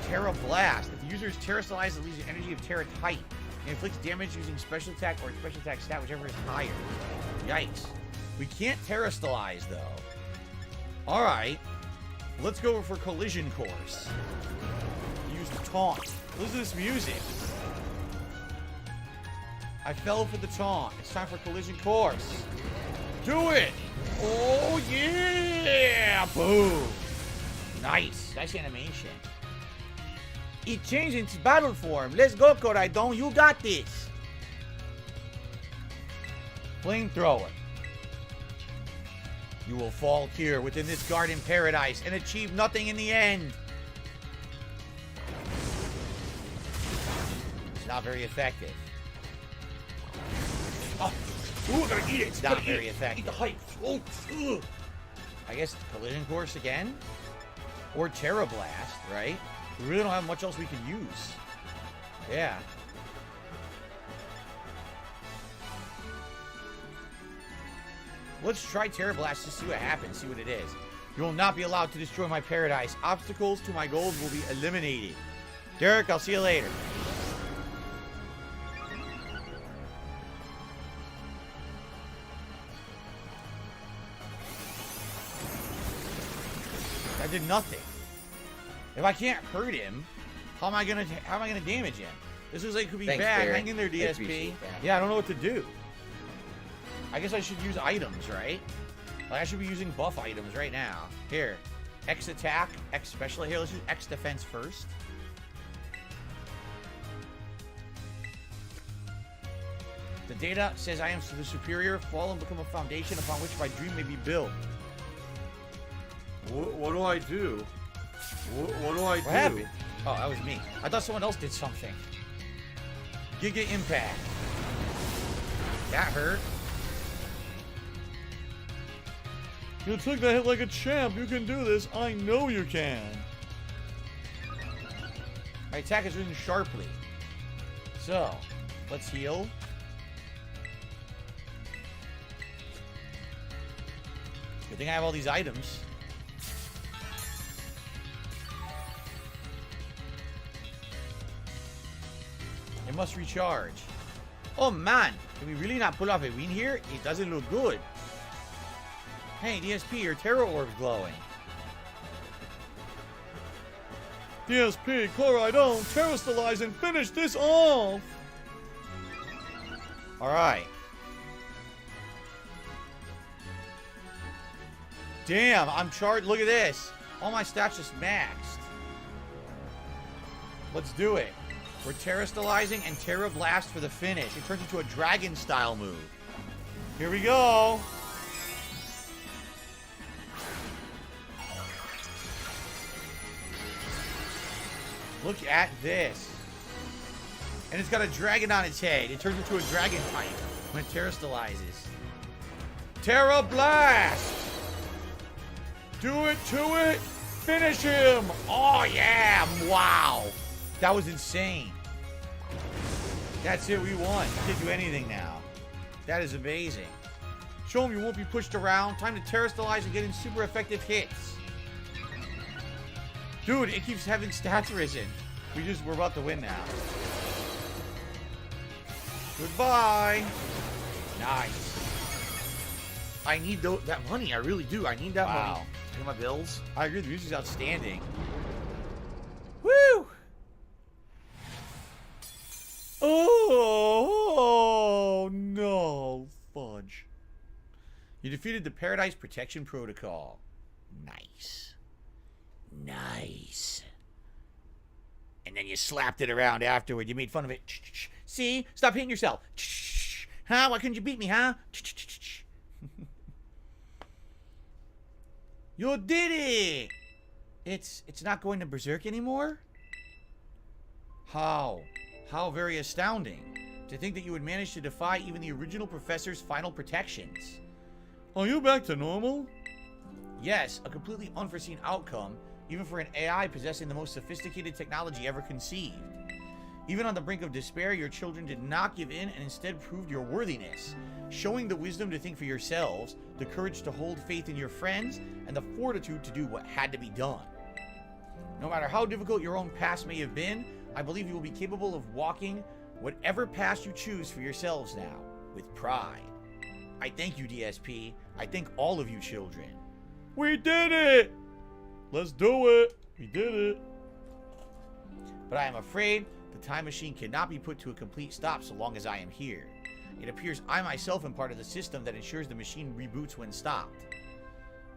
Speaker 11: Terra Blast. If the user is terastallized, it leaves the energy of Terra type. And inflicts damage using special attack or special attack stat, whichever is higher. Yikes. We can't terastallize, though. Alright. Let's go for collision course. Use the taunt. Listen to this music. I fell for the taunt. It's time for collision course. Do it! Oh, yeah! Boom! Nice. Nice animation. It changed into battle form. Let's go, Koraidon. You got this. Flamethrower. You will fall here within this garden paradise and achieve nothing in the end. It's not very effective. Oh, ooh, I gotta eat it. It's not very effective. Eat the hype. Oh, I guess collision course again? Or Terra Blast, right? We really don't have much else we can use. Yeah. Let's try Terra Blast to see what happens, see what it is. You will not be allowed to destroy my paradise. Obstacles to my goals will be eliminated. Derek, I'll see you later. I did nothing.
Speaker 5: If I can't hurt him, how am I gonna damage him? This is like could be
Speaker 8: Thanks,
Speaker 5: bad.
Speaker 8: Barry.
Speaker 5: Hang in there,
Speaker 8: I
Speaker 5: DSP.
Speaker 8: appreciate that.
Speaker 5: Yeah, I don't know what to do. I guess I should use items, right? Like I should be using buff items right now. Here, X attack, X special. Here, let's use X defense first. The data says I am the superior, fall and become a foundation upon which my dream may be built.
Speaker 11: What do I do? What do I do?
Speaker 5: What happened? Oh, that was me. I thought someone else did something. Giga Impact. That hurt.
Speaker 11: You took that hit like a champ. You can do this. I know you can.
Speaker 5: My attack is risen sharply. So, let's heal. Good thing I have all these items. It must recharge. Oh man, can we really not pull off a win here? It doesn't look good. Hey, DSP, your Terror Orb's glowing.
Speaker 11: DSP, Chloride on, Terrastalize and finish this off!
Speaker 5: Alright. Damn, I'm charged. Look at this. All my stats just maxed. Let's do it. We're Terrastalizing and Terra Blast for the finish. It turns into a dragon style move. Here we go. Look at this. And it's got a dragon on its head. It turns into a dragon type when it Terrastalizes. Terra Blast! Do it to it! Finish him! Oh yeah! Wow! That was insane. That's it, we won. You can't do anything now. That is amazing. Show him you won't be pushed around. Time to Terrastalize and get in super effective hits. Dude, it keeps having stats risen. We're about to win now. Goodbye. Nice. I need that money. I really do. I need that money. Pay my bills. I agree. The music's outstanding. Woo! Oh no, fudge. You defeated the Paradise Protection Protocol. Nice. Nice. And then you slapped it around afterward. You made fun of it. See? Stop hitting yourself. Huh? Why couldn't you beat me, huh? You did it! It's not going to Berserk anymore? How? How very astounding. To think that you would manage to defy even the original professor's final protections.
Speaker 11: Are you back to normal?
Speaker 5: Yes, a completely unforeseen outcome, even for an AI possessing the most sophisticated technology ever conceived. Even on the brink of despair, your children did not give in and instead proved your worthiness, showing the wisdom to think for yourselves, the courage to hold faith in your friends, and the fortitude to do what had to be done. No matter how difficult your own past may have been, I believe you will be capable of walking whatever path you choose for yourselves now, with pride. I thank you, DSP. I thank all of you children.
Speaker 11: We did it! Let's do it! We did it.
Speaker 5: But I am afraid the time machine cannot be put to a complete stop so long as I am here. It appears I myself am part of the system that ensures the machine reboots when stopped.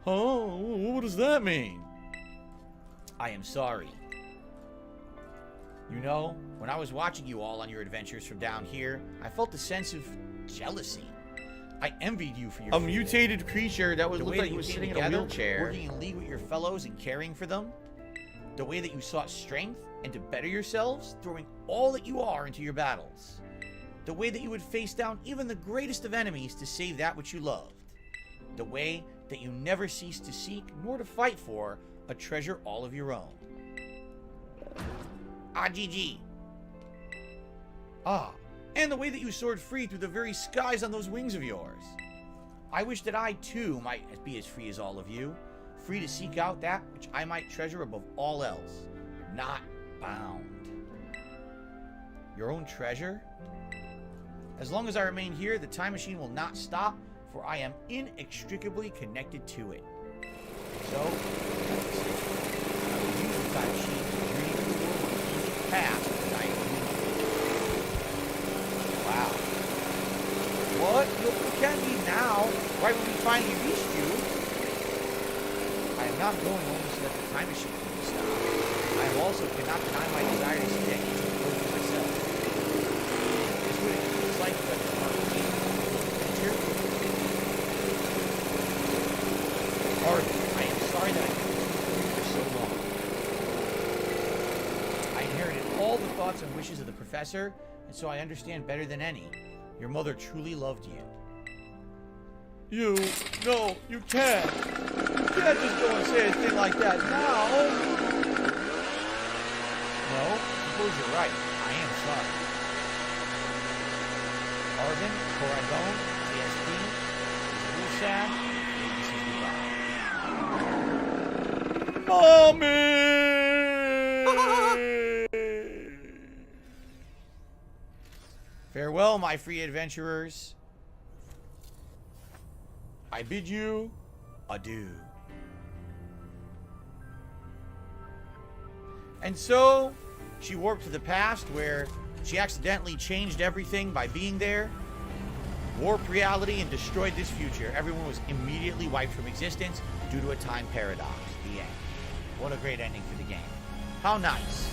Speaker 11: Oh, what does that mean?
Speaker 5: I am sorry. You know, when I was watching you all on your adventures from down here, I felt a sense of jealousy. I envied you for your freedom.
Speaker 8: Mutated creature that
Speaker 5: looked
Speaker 8: like he was sitting in a wheelchair.
Speaker 5: Working in league with your fellows and caring for them. The way that you sought strength and to better yourselves, throwing all that you are into your battles. The way that you would face down even the greatest of enemies to save that which you loved. The way that you never ceased to seek nor to fight for a treasure all of your own. GG. And the way that you soared free through the very skies on those wings of yours. I wish that I too might be as free as all of you, free to seek out that which I might treasure above all else, not bound. Your own treasure? As long as I remain here, the time machine will not stop, for I am inextricably connected to it. So, I will use the time sheet, dream past, wow. What? You'll look at me now, right when we finally reached you. I am not going only so that the time machine can be stopped. I also cannot deny my desire to see that ancient world for myself. This would it's like the picture. Arden, I am sorry that I kept you for so long. I inherited all the thoughts and wishes of the professor, and so I understand better than any. Your mother truly loved you.
Speaker 11: No, you can't. You can't just go and say a thing like that now.
Speaker 5: No, I suppose you're right. I am sorry. Arvin, Coradon, ASP, Woolshad, this is
Speaker 11: Mommy!
Speaker 5: Farewell, my free adventurers. I bid you adieu. And so, she warped to the past where she accidentally changed everything by being there, warped reality, and destroyed this future. Everyone was immediately wiped from existence due to a time paradox. The end. What a great ending for the game. How nice.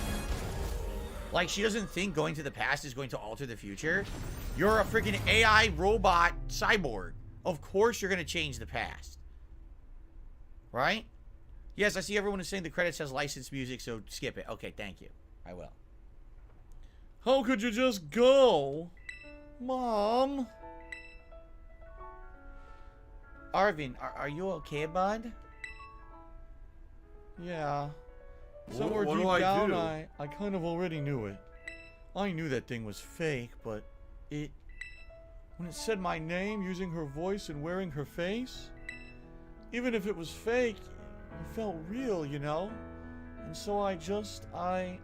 Speaker 5: Like, she doesn't think going to the past is going to alter the future. You're a freaking AI robot cyborg. Of course you're going to change the past. Right? Yes, I see everyone is saying the credits has licensed music, so skip it. Okay, thank you. I will.
Speaker 11: How could you just go? Mom?
Speaker 5: Arvin, are you okay, bud?
Speaker 11: Yeah. Somewhere
Speaker 7: What
Speaker 11: deep
Speaker 7: do I
Speaker 11: down,
Speaker 7: do?
Speaker 11: I kind of already knew it. I knew that thing was fake, but when it said my name using her voice and wearing her face, even if it was fake, it felt real, you know? And so I'm sorry.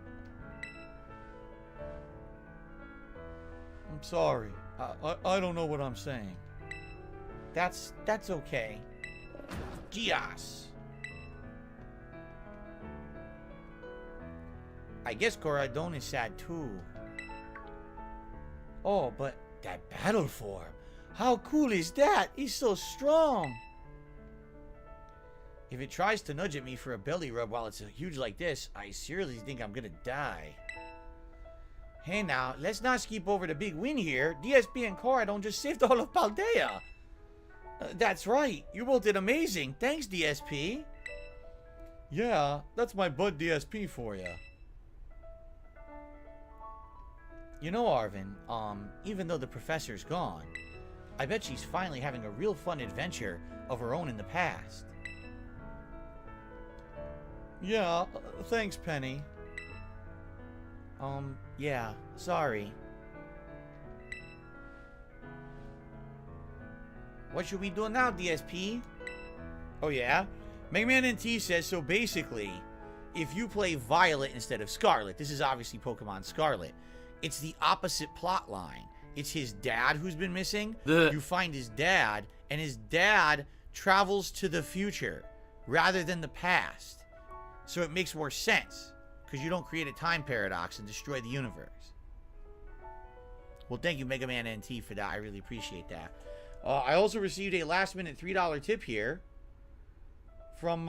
Speaker 11: I don't know what I'm saying.
Speaker 5: That's okay. Gias. I guess Coradon is sad too. Oh, but that battle form. How cool is that? He's so strong. If it tries to nudge at me for a belly rub while it's huge like this, I seriously think I'm gonna die. Hey now, let's not skip over the big win here. DSP and Coradon just saved all of Paldea. That's right. You both did amazing. Thanks, DSP.
Speaker 11: Yeah, that's my bud DSP for you.
Speaker 5: You know, Arvin, even though the professor's gone, I bet she's finally having a real fun adventure of her own in the past.
Speaker 11: Yeah, thanks, Penny.
Speaker 5: Yeah, sorry. What should we do now, DSP? Oh, yeah? Mega Man NT says, so basically, if you play Violet instead of Scarlet, this is obviously Pokemon Scarlet, it's the opposite plot line. It's his dad who's been missing. You find his dad, and his dad travels to the future rather than the past. So it makes more sense, because you don't create a time paradox and destroy the universe. Well, thank you, Mega Man NT, for that. I really appreciate that. I also received a last-minute $3 tip here from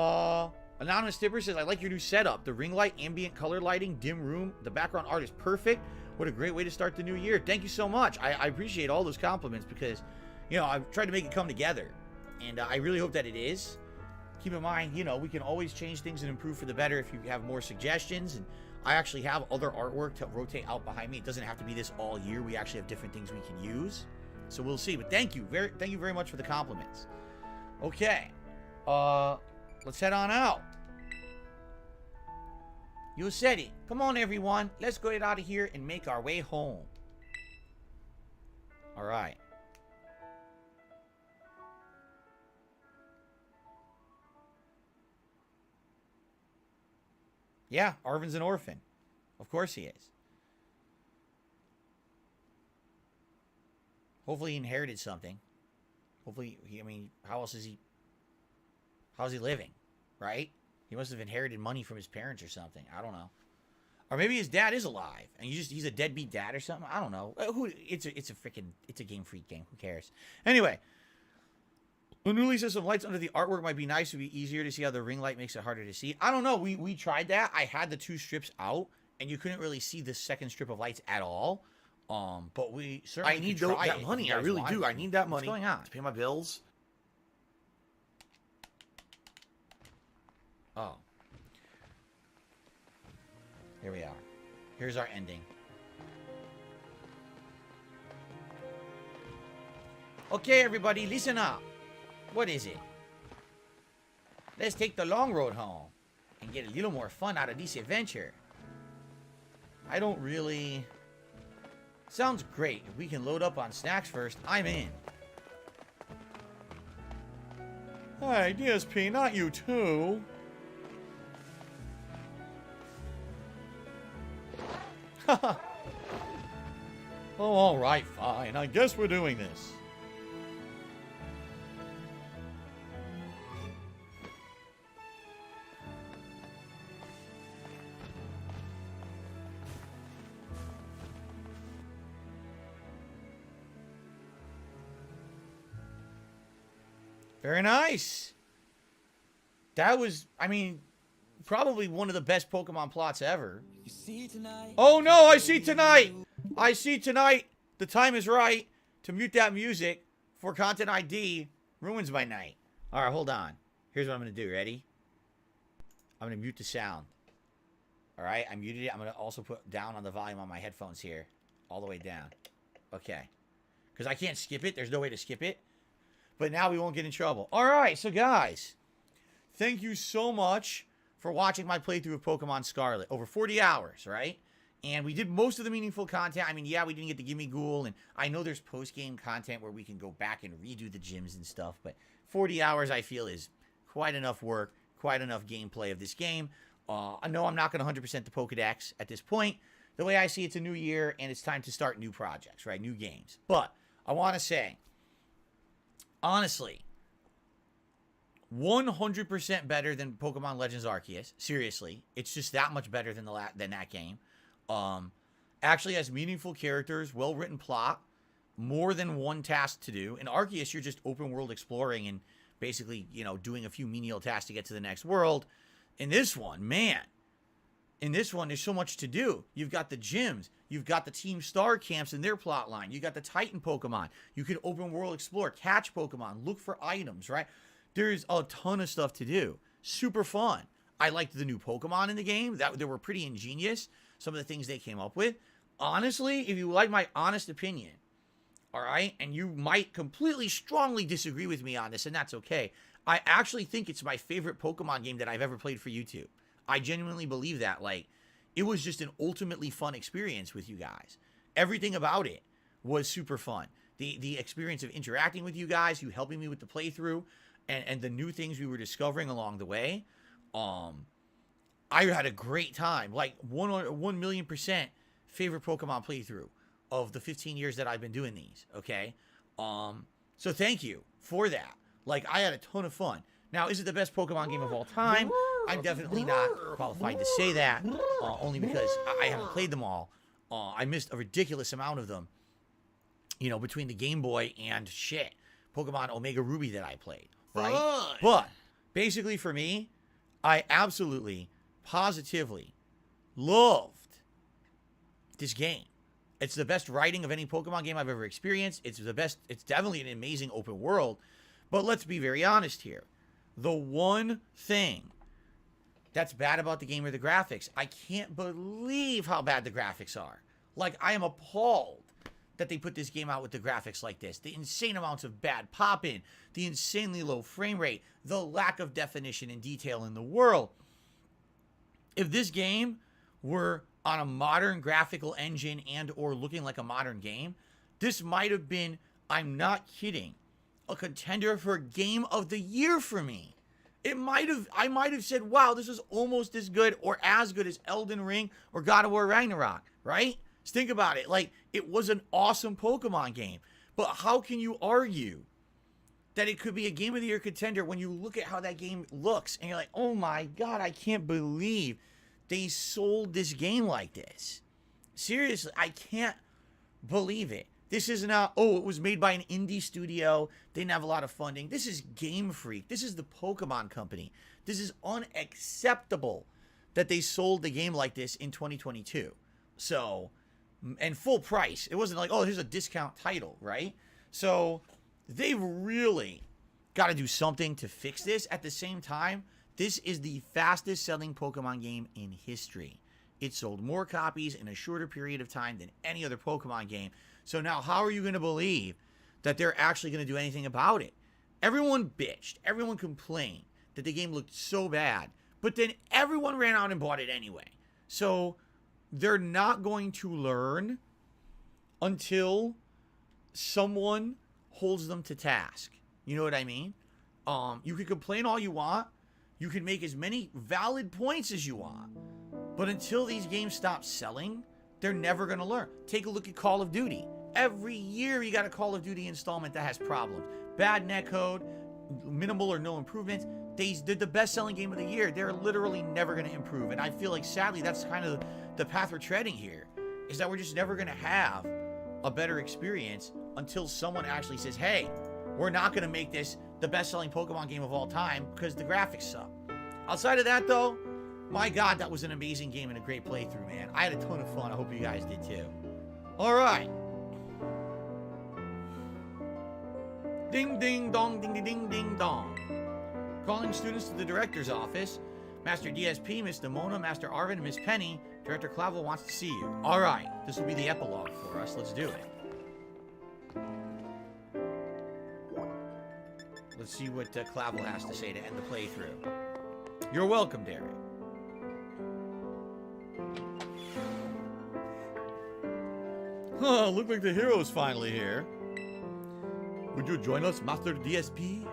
Speaker 5: Anonymous Tipper. Says, I like your new setup. The ring light, ambient color lighting, dim room. The background art is perfect. What a great way to start the new year. Thank you so much. I appreciate all those compliments because, you know, I've tried to make it come together. And I really hope that it is. Keep in mind, you know, we can always change things and improve for the better if you have more suggestions. And I actually have other artwork to rotate out behind me. It doesn't have to be this all year. We actually have different things we can use. So we'll see. But thank you very much for the compliments. Okay. Let's head on out. You said it. Come on, everyone. Let's get out of here and make our way home. All right. Yeah, Arvin's an orphan. Of course he is. Hopefully he inherited something. Hopefully, I mean, how's he living, right? He must have inherited money from his parents or something. I don't know. Or maybe his dad is alive and he's a deadbeat dad or something. I don't know. It's a Game Freak game. Who cares? Anyway, Newly says some lights under the artwork might be nice. It would be easier to see how the ring light makes it harder to see. I don't know. We tried that. I had the 2 strips out and you couldn't really see the second strip of lights at all. But we certainly
Speaker 8: I need
Speaker 5: that
Speaker 8: money. I really do. I need that money.
Speaker 5: What's going on?
Speaker 8: To pay my bills.
Speaker 5: Oh. Here we are. Here's our ending. Okay, everybody, listen up. What is it? Let's take the long road home and get a little more fun out of this adventure. I don't really... Sounds great. If we can load up on snacks first, I'm in.
Speaker 11: Hey, DSP, not you too. Oh, alright, fine. I guess we're doing this.
Speaker 5: Very nice. That was, I mean, probably one of the best Pokemon plots ever. Oh no, I see tonight. I see tonight. The time is right to mute that music for content ID ruins my night. All right, hold on. Here's what I'm going to do. Ready? I'm going to mute the sound. All right, I muted it. I'm going to also put down on the volume on my headphones here. All the way down. Okay. Because I can't skip it. There's no way to skip it. But now we won't get in trouble. All right, so guys, thank you so much for watching my playthrough of Pokemon Scarlet. Over 40 hours, right? And we did most of the meaningful content. I mean, yeah, we didn't get the Gimme Ghoul, and I know there's post-game content where we can go back and redo the gyms and stuff, but 40 hours, I feel, is quite enough work, quite enough gameplay of this game. I know I'm not going to 100% the Pokedex at this point. The way I see it's a new year, and it's time to start new projects, right? New games. But I want to say, honestly, 100% better than Pokemon Legends Arceus. Seriously, it's just that much better than that game. Actually has meaningful characters, well-written plot, more than one task to do. In Arceus, you're just open world exploring and basically, you know, doing a few menial tasks to get to the next world. In this one, man, in this one, there's so much to do. You've got the gyms. You've got the Team Star camps and their plot line. You got the Titan Pokemon. You can open world explore, catch Pokemon, look for items, right? There's a ton of stuff to do. Super fun. I liked the new Pokemon in the game. They were pretty ingenious. Some of the things they came up with. Honestly, if you like my honest opinion, all right, and you might completely strongly disagree with me on this, and that's okay. I actually think it's my favorite Pokemon game that I've ever played for YouTube. I genuinely believe that. Like, it was just an ultimately fun experience with you guys. Everything about it was super fun. The experience of interacting with you guys, you helping me with the playthrough, and the new things we were discovering along the way. I had a great time. Like 1,000,000% favorite Pokemon playthrough of the 15 years that I've been doing these. Okay. So thank you for that. Like, I had a ton of fun. Now, is it the best Pokemon game of all time? I'm definitely not qualified to say that, only because I haven't played them all. I missed a ridiculous amount of them, you know, between the Game Boy and shit, Pokemon Omega Ruby that I played, right?
Speaker 8: Fun.
Speaker 5: But basically for me, I absolutely, positively loved this game. It's the best writing of any Pokemon game I've ever experienced. It's the best. It's definitely an amazing open world. But let's be very honest here. The one thing that's bad about the game are the graphics. I can't believe how bad the graphics are. Like, I am appalled that they put this game out with the graphics like this. The insane amounts of bad pop-in, the insanely low frame rate, the lack of definition and detail in the world. If this game were on a modern graphical engine and or looking like a modern game, this might have been, I'm not kidding, a contender for Game of the Year for me. I might have said, wow, this is almost as good or as good as Elden Ring or God of War Ragnarok, right? Just think about it. Like, it was an awesome Pokemon game. But how can you argue that it could be a Game of the Year contender when you look at how that game looks and you're like, oh my God, I can't believe they sold this game like this. Seriously, I can't believe it. This is not, oh, it was made by an indie studio. They didn't have a lot of funding. This is Game Freak. This is the Pokemon Company. This is unacceptable that they sold the game like this in 2022. So, and full price. It wasn't like, oh, here's a discount title, right? So, they've really got to do something to fix this. At the same time, this is the fastest selling Pokemon game in history. It sold more copies in a shorter period of time than any other Pokemon game. So now how are you going to believe that they're actually going to do anything about it? Everyone bitched. Everyone complained that the game looked so bad. But then everyone ran out and bought it anyway. So they're not going to learn until someone holds them to task. You know what I mean? You can complain all you want. You can make as many valid points as you want. But until these games stop selling, they're never going to learn. Take a look at Call of Duty. Every year you got a Call of Duty installment that has problems. Bad netcode, minimal or no improvements. They're the best-selling game of the year. They're literally never going to improve. And I feel like, sadly, that's kind of the path we're treading here, is that we're just never going to have a better experience until someone actually says, hey, we're not going to make this the best-selling Pokemon game of all time because the graphics suck. Outside of that, though, my God, that was an amazing game and a great playthrough, man. I had a ton of fun. I hope you guys did, too. All right. Ding, ding, dong, ding, ding, ding, ding, dong. Calling students to the director's office. Master DSP, Miss Demona, Master Arvin, and Miss Penny. Director Clavel wants to see you. All right. This will be the epilogue for us. Let's do it. Let's see what Clavel has to say to end the playthrough. You're welcome, Derek.
Speaker 11: Huh, look like the hero's finally here. Would you join us, Master DSP?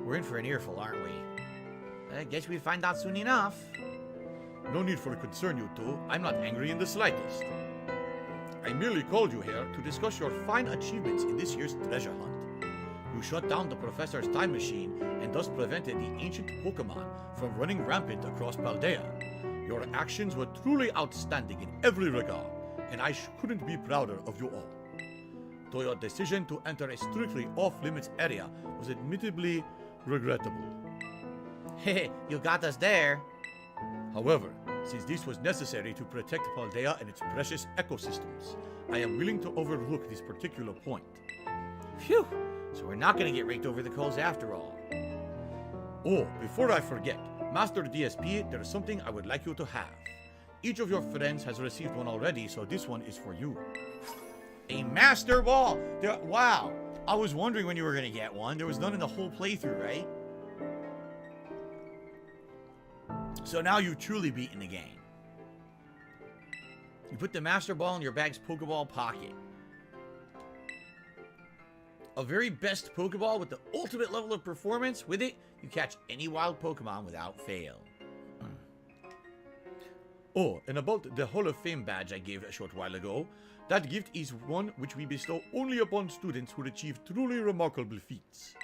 Speaker 5: We're in for an earful, aren't we? I guess we'll find out soon enough.
Speaker 11: No need for concern, you two. I'm not angry in the slightest. I merely called you here to discuss your fine achievements in this year's treasure hunt. You shut down the professor's time machine and thus prevented the ancient Pokemon from running rampant across Paldea. Your actions were truly outstanding in every regard, and I couldn't be prouder of you all. Though your decision to enter a strictly off-limits area was admittedly regrettable.
Speaker 5: Hey, you got us there.
Speaker 11: However, since this was necessary to protect Paldea and its precious ecosystems, I am willing to overlook this particular point.
Speaker 5: Phew! So we're not going to get raked over the coals after all.
Speaker 11: Oh, before I forget, Master DSP, there is something I would like you to have. Each of your friends has received one already, so this one is for you.
Speaker 5: A Master Ball! Wow! I was wondering when you were going to get one. There was none in the whole playthrough, right? So now you've truly beaten the game. You put the Master Ball in your bag's Pokeball pocket. A very best Pokeball with the ultimate level of performance. With it, you catch any wild Pokemon without fail.
Speaker 11: Oh, and about the Hall of Fame badge I gave a short while ago, that gift is one which we bestow only upon students who achieve truly remarkable feats.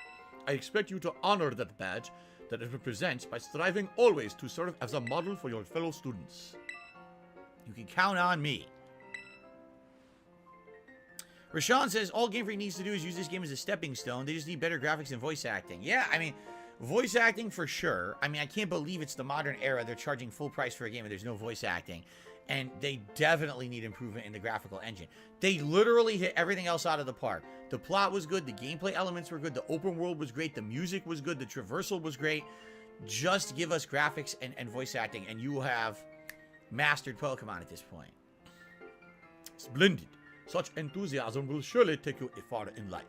Speaker 11: I expect you to honor that badge that it represents by striving always to serve as a model for your fellow students.
Speaker 5: You can count on me. Rashawn says all Game Freak needs to do is use this game as a stepping stone. They just need better graphics and voice acting. Yeah, I mean, voice acting for sure. I mean, I can't believe it's the modern era. They're charging full price for a game and there's no voice acting. And they definitely need improvement in the graphical engine. They literally hit everything else out of the park. The plot was good. The gameplay elements were good. The open world was great. The music was good. The traversal was great. Just give us graphics and voice acting and you have mastered Pokemon at this point.
Speaker 11: Splendid. Such enthusiasm will surely take you far in life.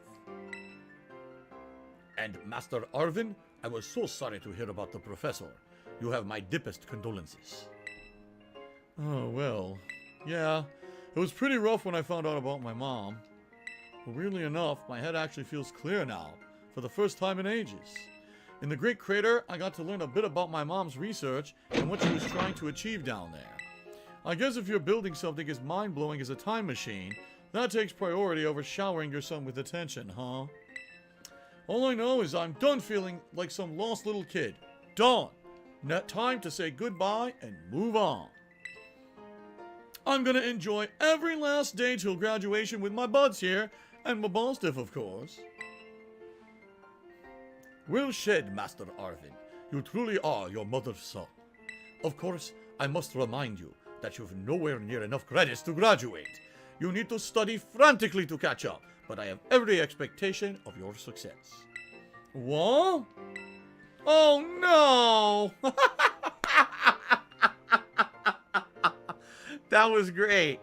Speaker 11: And Master Arvin, I was so sorry to hear about the professor. You have my deepest condolences.
Speaker 7: Oh, well, yeah, it was pretty rough when I found out about my mom. But weirdly enough, my head actually feels clear now, for the first time in ages. In the Great Crater, I got to learn a bit about my mom's research and what she was trying to achieve down there. I guess if you're building something as mind-blowing as a time machine,
Speaker 11: That takes priority over showering your son with attention, huh? All I know is I'm done feeling like some lost little kid. Done. Net time to say goodbye and move on. I'm gonna enjoy every last day till graduation with my buds here, and my ball stiff, of course. Well said, Master Arvin. You truly are your mother's son. Of course, I must remind you that you've nowhere near enough credits to graduate. You need to study frantically to catch up, but I have every expectation of your success. What? Oh no!
Speaker 5: That was great.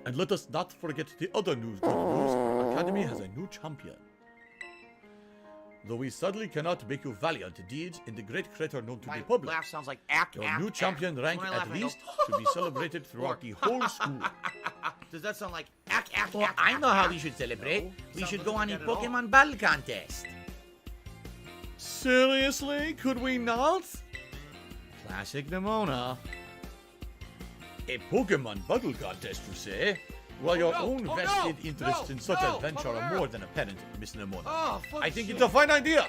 Speaker 11: And let us not forget the other news. Good news. Our academy has a new champion. Though we sadly cannot make you valiant deeds in the great crater known to the public.
Speaker 5: Laugh sounds like act.
Speaker 11: Your new champion rank at least should be celebrated throughout the whole school.
Speaker 5: Does that sound like act? Well, I know how we should celebrate. We should go on a Pokemon battle contest.
Speaker 11: Seriously? Could we not?
Speaker 5: Classic Nimona.
Speaker 11: A Pokemon battle contest, you say? Well, your own vested interests in such adventure are more than apparent, Miss Nimona. I think it's a fine idea.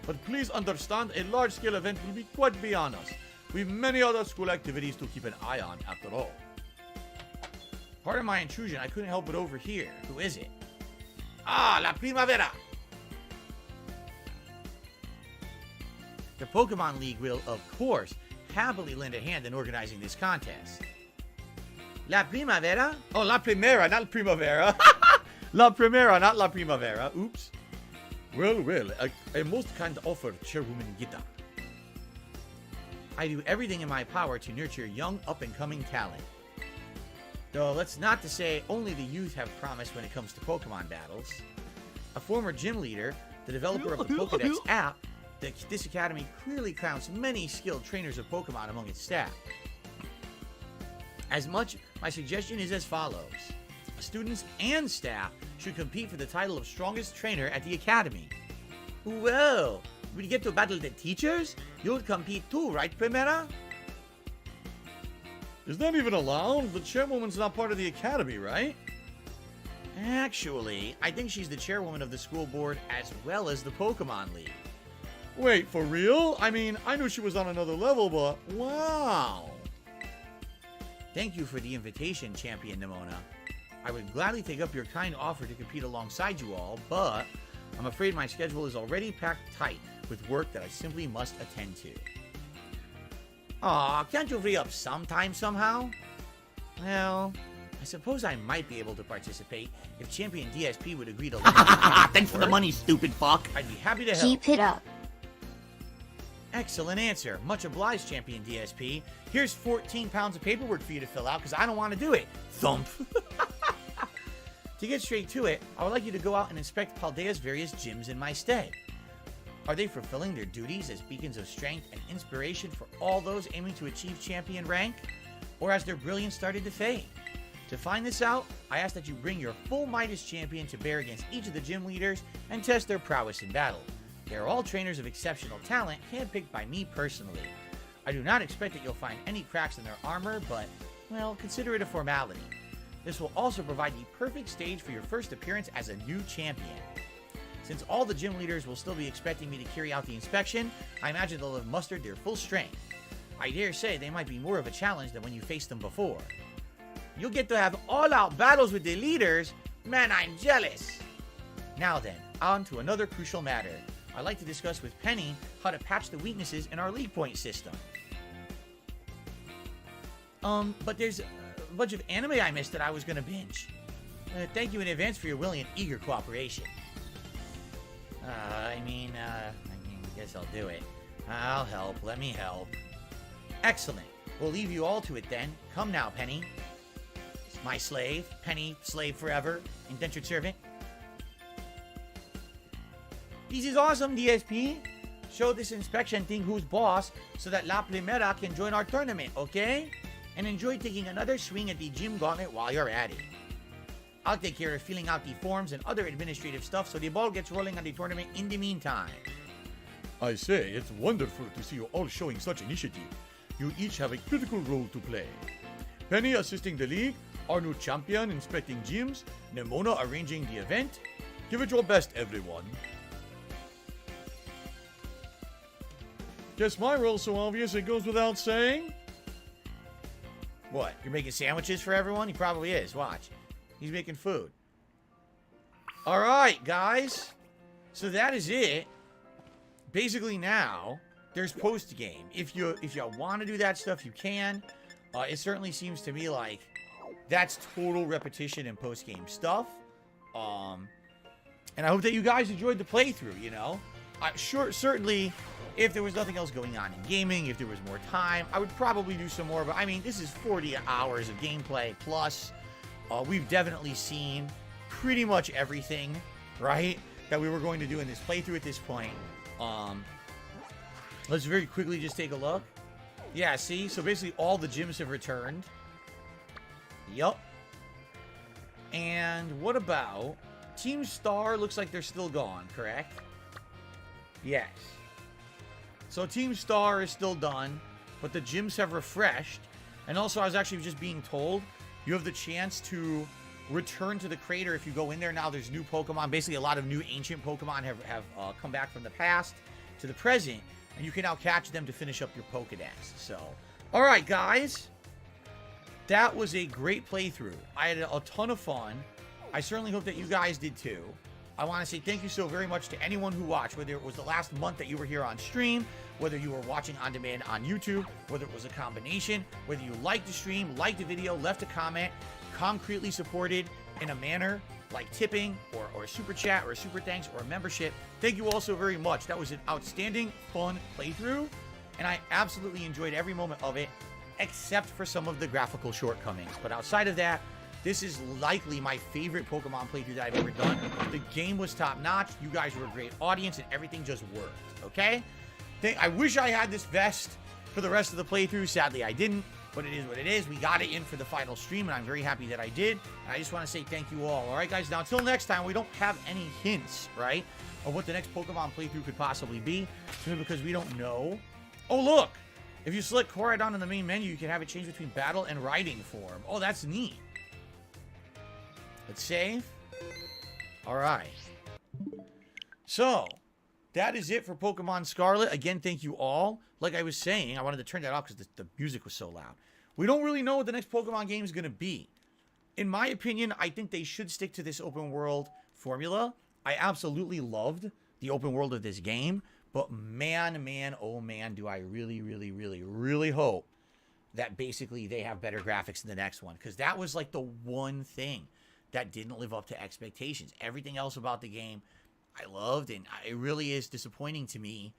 Speaker 11: But please understand, a large-scale event will be quite beyond us. We've many other school activities to keep an eye on, after all.
Speaker 5: Pardon my intrusion, I couldn't help but overhear. Who is it? Ah, La Primavera! The Pokemon League will, of course, happily lend a hand in organizing this contest. La Primavera?
Speaker 11: Oh, La Primera, not Primavera. La Primera, not La Primavera. Oops. Well, a most kind offer, Chairwoman Gita.
Speaker 5: I do everything in my power to nurture young, up-and-coming talent. Though, let's not to say only the youth have promise when it comes to Pokemon battles. A former gym leader, the developer of the Pokedex app, this academy clearly counts many skilled trainers of Pokemon among its staff. As much, my suggestion is as follows. Students and staff should compete for the title of strongest trainer at the academy. Whoa! When you get to battle the teachers, you'll compete too, right, Primera?
Speaker 11: Is that even allowed? The chairwoman's not part of the academy, right?
Speaker 5: Actually, I think she's the chairwoman of the school board as well as the Pokemon League.
Speaker 11: Wait, for real? I mean, I knew she was on another level, but wow.
Speaker 5: Thank you for the invitation, Champion Nimona. I would gladly take up your kind offer to compete alongside you all, but I'm afraid my schedule is already packed tight with work that I simply must attend to. Aw, can't you free up sometime somehow? Well, I suppose I might be able to participate if Champion DSP would agree to let me.
Speaker 8: Thanks for the money, stupid fuck.
Speaker 5: I'd be happy to help.
Speaker 13: Keep it up.
Speaker 5: Excellent answer. Much obliged, Champion DSP. Here's 14 pounds of paperwork for you to fill out because I don't want to do it. Thump. To get straight to it, I would like you to go out and inspect Paldea's various gyms in my stead. Are they fulfilling their duties as beacons of strength and inspiration for all those aiming to achieve champion rank? Or has their brilliance started to fade? To find this out, I ask that you bring your full Midas champion to bear against each of the gym leaders and test their prowess in battle. They are all trainers of exceptional talent, handpicked by me personally. I do not expect that you'll find any cracks in their armor, but, well, consider it a formality. This will also provide the perfect stage for your first appearance as a new champion. Since all the gym leaders will still be expecting me to carry out the inspection, I imagine they'll have mustered their full strength. I dare say they might be more of a challenge than when you faced them before. You'll get to have all-out battles with the leaders? Man, I'm jealous! Now then, on to another crucial matter. I'd like to discuss with Penny how to patch the weaknesses in our league point system. But there's a bunch of anime I missed that I was gonna binge. Thank you in advance for your willing and eager cooperation. I guess I'll do it. I'll help. Let me help. Excellent. We'll leave you all to it then. Come now, Penny. My slave. Penny, slave forever. Indentured servant. This is awesome, DSP. Show this inspection thing who's boss so that La Primera can join our tournament, okay? And enjoy taking another swing at the gym gauntlet while you're at it. I'll take care of filling out the forms and other administrative stuff so the ball gets rolling on the tournament in the meantime.
Speaker 11: I say, it's wonderful to see you all showing such initiative. You each have a critical role to play. Penny assisting the league, Our new champion inspecting gyms, Nemona arranging the event. Give it your best, everyone. Guess my role's so obvious it goes without saying.
Speaker 5: What? You're making sandwiches for everyone? He probably is. Watch. He's making food. All right, guys. So that is it. Basically now, there's post-game. If you want to do that stuff, you can. It certainly seems to me like that's total repetition in post-game stuff. And I hope that you guys enjoyed the playthrough, you know. Certainly, if there was nothing else going on in gaming, if there was more time, I would probably do some more. But, I mean, this is 40 hours of gameplay plus. We've definitely seen pretty much everything, right, that we were going to do in this playthrough at this point. Let's very quickly just take a look. Yeah, see? So, basically, all the gyms have returned. Yup. And what about... Team Star looks like they're still gone, correct? Yes. So Team Star is still done, but the gyms have refreshed. And also, I was actually just being told, you have the chance to return to the crater if you go in there. Now there's new Pokemon. Basically, a lot of new ancient Pokemon have come back from the past to the present. And you can now catch them to finish up your Pokedex. So, all right, guys. That was a great playthrough. I had a ton of fun. I certainly hope that you guys did too. I want to say thank you so very much to anyone who watched, whether it was the last month that you were here on stream, whether you were watching on demand on YouTube, whether it was a combination, whether you liked the stream, liked the video, left a comment, concretely supported in a manner like tipping or a super chat or a super thanks or a membership. Thank you all so very much. That was an outstanding, fun playthrough, and I absolutely enjoyed every moment of it, except for some of the graphical shortcomings. But outside of that, this is likely my favorite Pokemon playthrough that I've ever done. The game was top-notch. You guys were a great audience, and everything just worked, okay? I wish I had this vest for the rest of the playthrough. Sadly, I didn't, but it is what it is. We got it in for the final stream, and I'm very happy that I did. And I just want to say thank you all. All right, guys? Now, until next time, we don't have any hints, right, of what the next Pokemon playthrough could possibly be, simply because we don't know. Oh, look! If you select Koraidon in the main menu, you can have it change between battle and riding form. Oh, that's neat. Let's save. All right. So, that is it for Pokemon Scarlet. Again, thank you all. Like I was saying, I wanted to turn that off because the music was so loud. We don't really know what the next Pokemon game is going to be. In my opinion, I think they should stick to this open world formula. I absolutely loved the open world of this game. But man, oh man, do I really hope that basically they have better graphics in the next one. Because that was like the one thing that didn't live up to expectations. Everything else about the game I loved, and it really is disappointing to me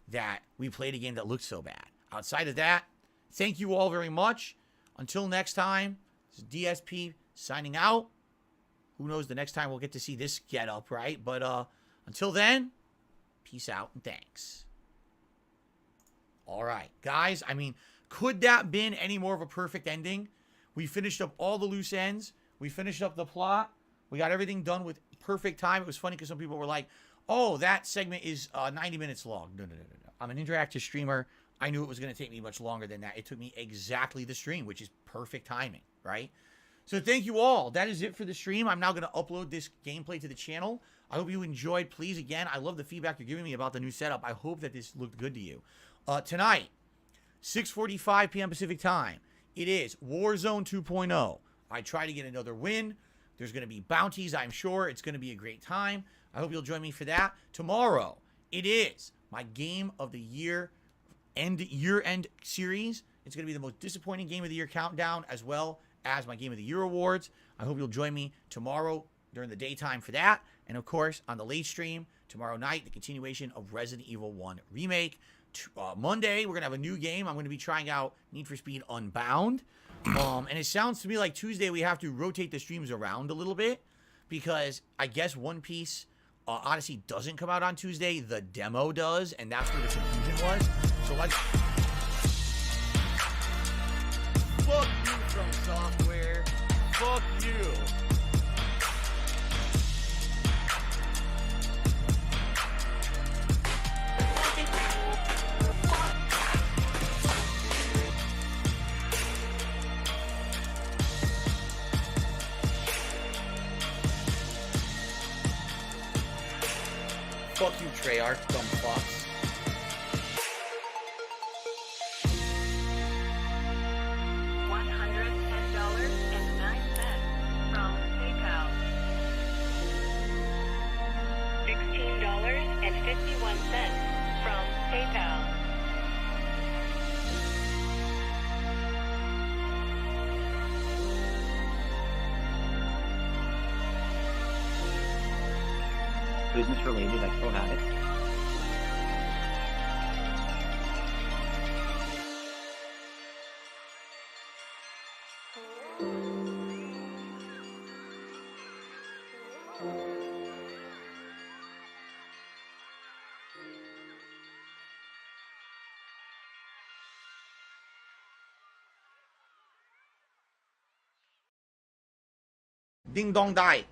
Speaker 5: that we played a game that looked so bad. Outside of that, thank you all very much. Until next time, this is DSP signing out. Who knows, the next time we'll get to see this get up, right? But until then, peace out and thanks. All right, guys, I mean, could that have been any more of a perfect ending? We finished up all the loose ends. We finished up the plot. We got everything done with perfect time. It was funny because some people were like, oh, that segment is 90 minutes long. No. I'm an interactive streamer. I knew it was going to take me much longer than that. It took me exactly the stream, which is perfect timing, right? So thank you all. That is it for the stream. I'm now going to upload this gameplay to the channel. I hope you enjoyed. Please, again, I love the feedback you're giving me about the new setup. I hope that this looked good to you. Tonight, 6:45 p.m. Pacific time, it is Warzone 2.0. I try to get another win. There's going to be bounties, I'm sure. It's going to be a great time. I hope you'll join me for that. Tomorrow, it is my Game of the Year year-end series. It's going to be the most disappointing Game of the Year countdown, as well as my Game of the Year awards. I hope you'll join me tomorrow during the daytime for that. And, of course, on the late stream, tomorrow night, the continuation of Resident Evil 1 Remake. Monday, we're going to have a new game. I'm going to be trying out Need for Speed Unbound. And it sounds to me like Tuesday we have to rotate the streams around a little bit because I guess One Piece Odyssey doesn't come out on Tuesday. The demo does, and that's where the confusion was. So let's... Fuck you, From Software. Fuck you. Treyarch, dumb fucks.
Speaker 3: $110.09 from PayPal. $16.51 from PayPal.
Speaker 12: Business related, I still have it.
Speaker 5: Ding dong die.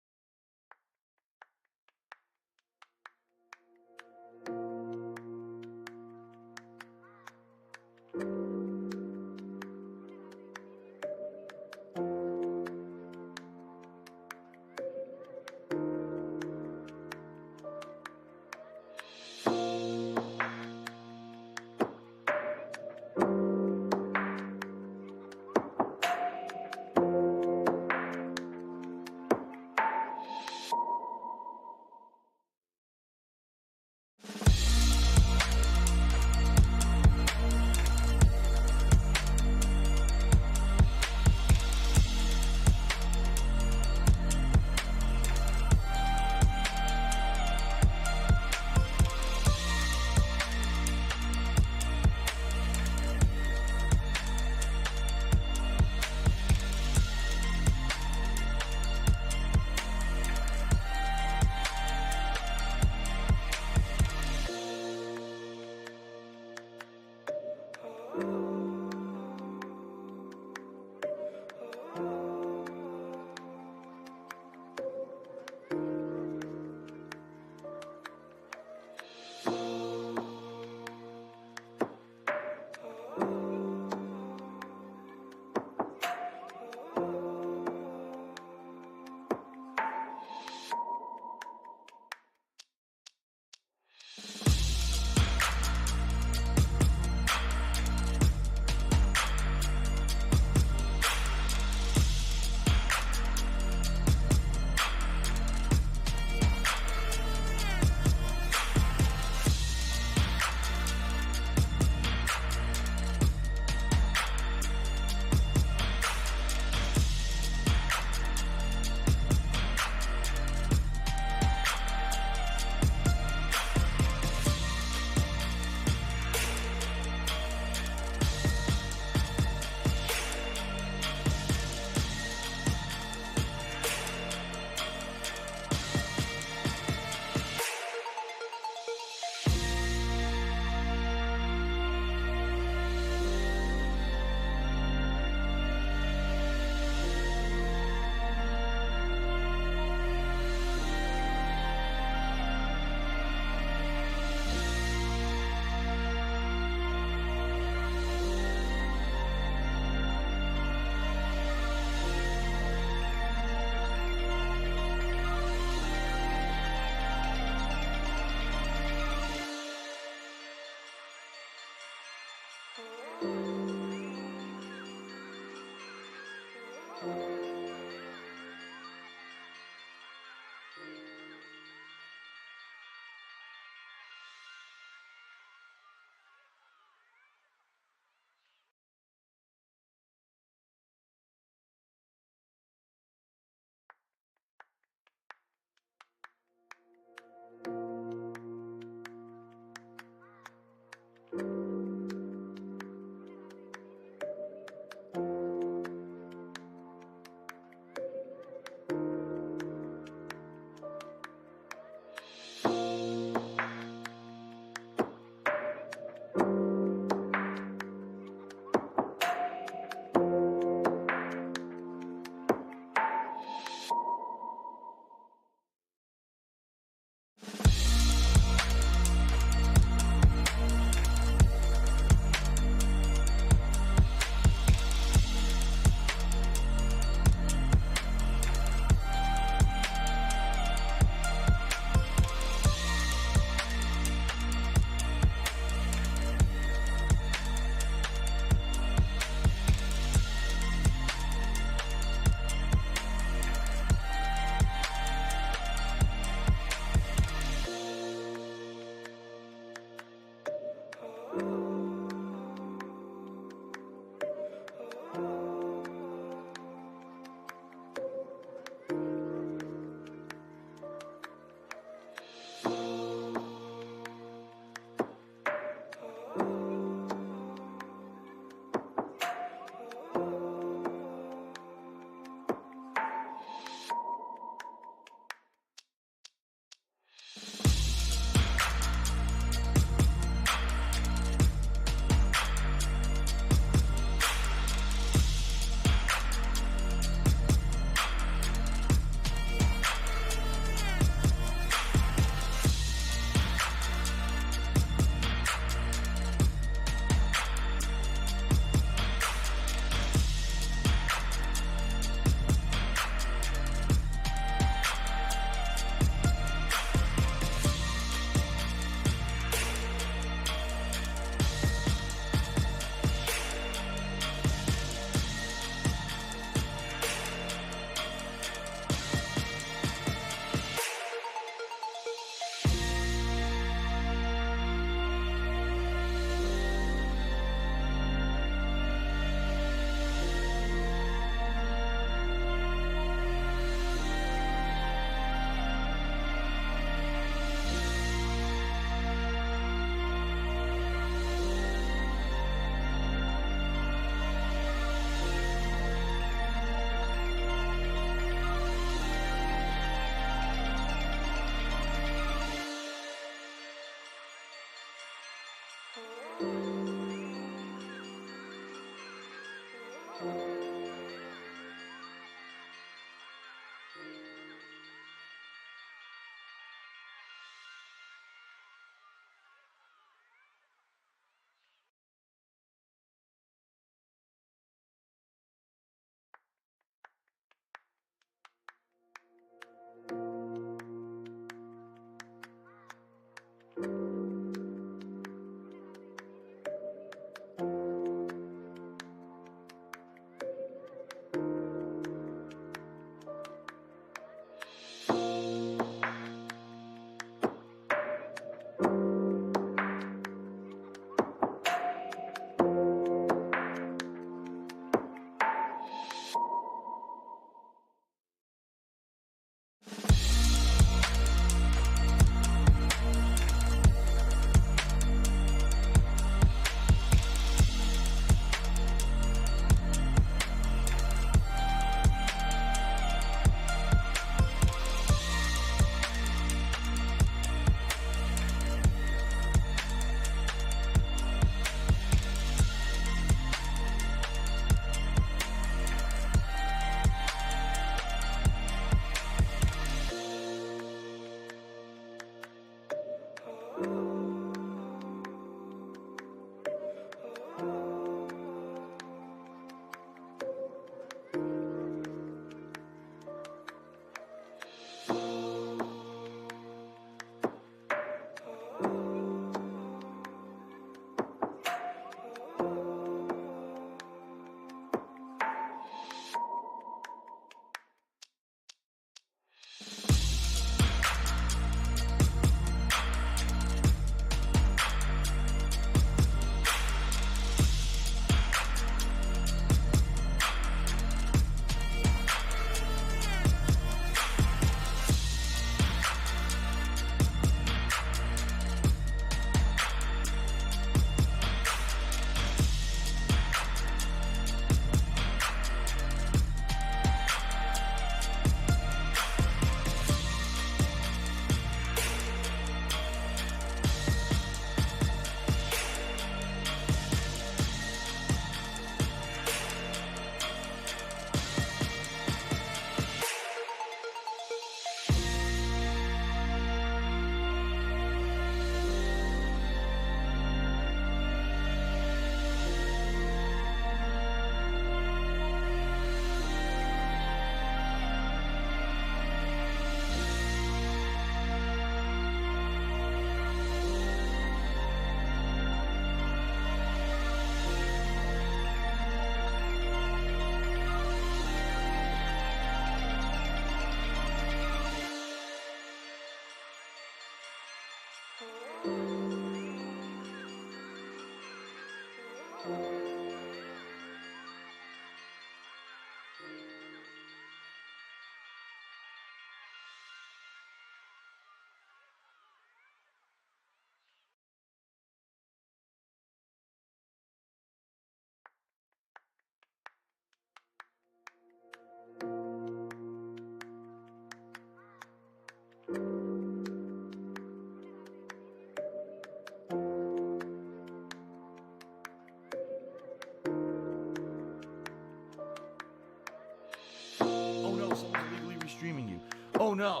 Speaker 1: Oh no.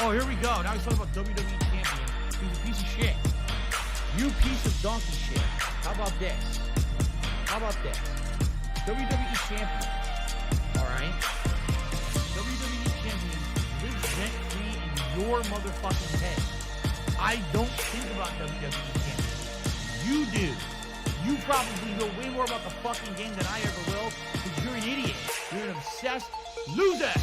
Speaker 1: Oh, here we go. Now he's talking about WWE champion. He's a piece of shit. You piece of donkey shit. How about this? How about this? WWE champion. Alright? WWE champion lives rent-free in your motherfucking head. I don't think about WWE champion. You do. You probably know way more about the fucking game than I ever will, because you're an idiot. You're an obsessed loser.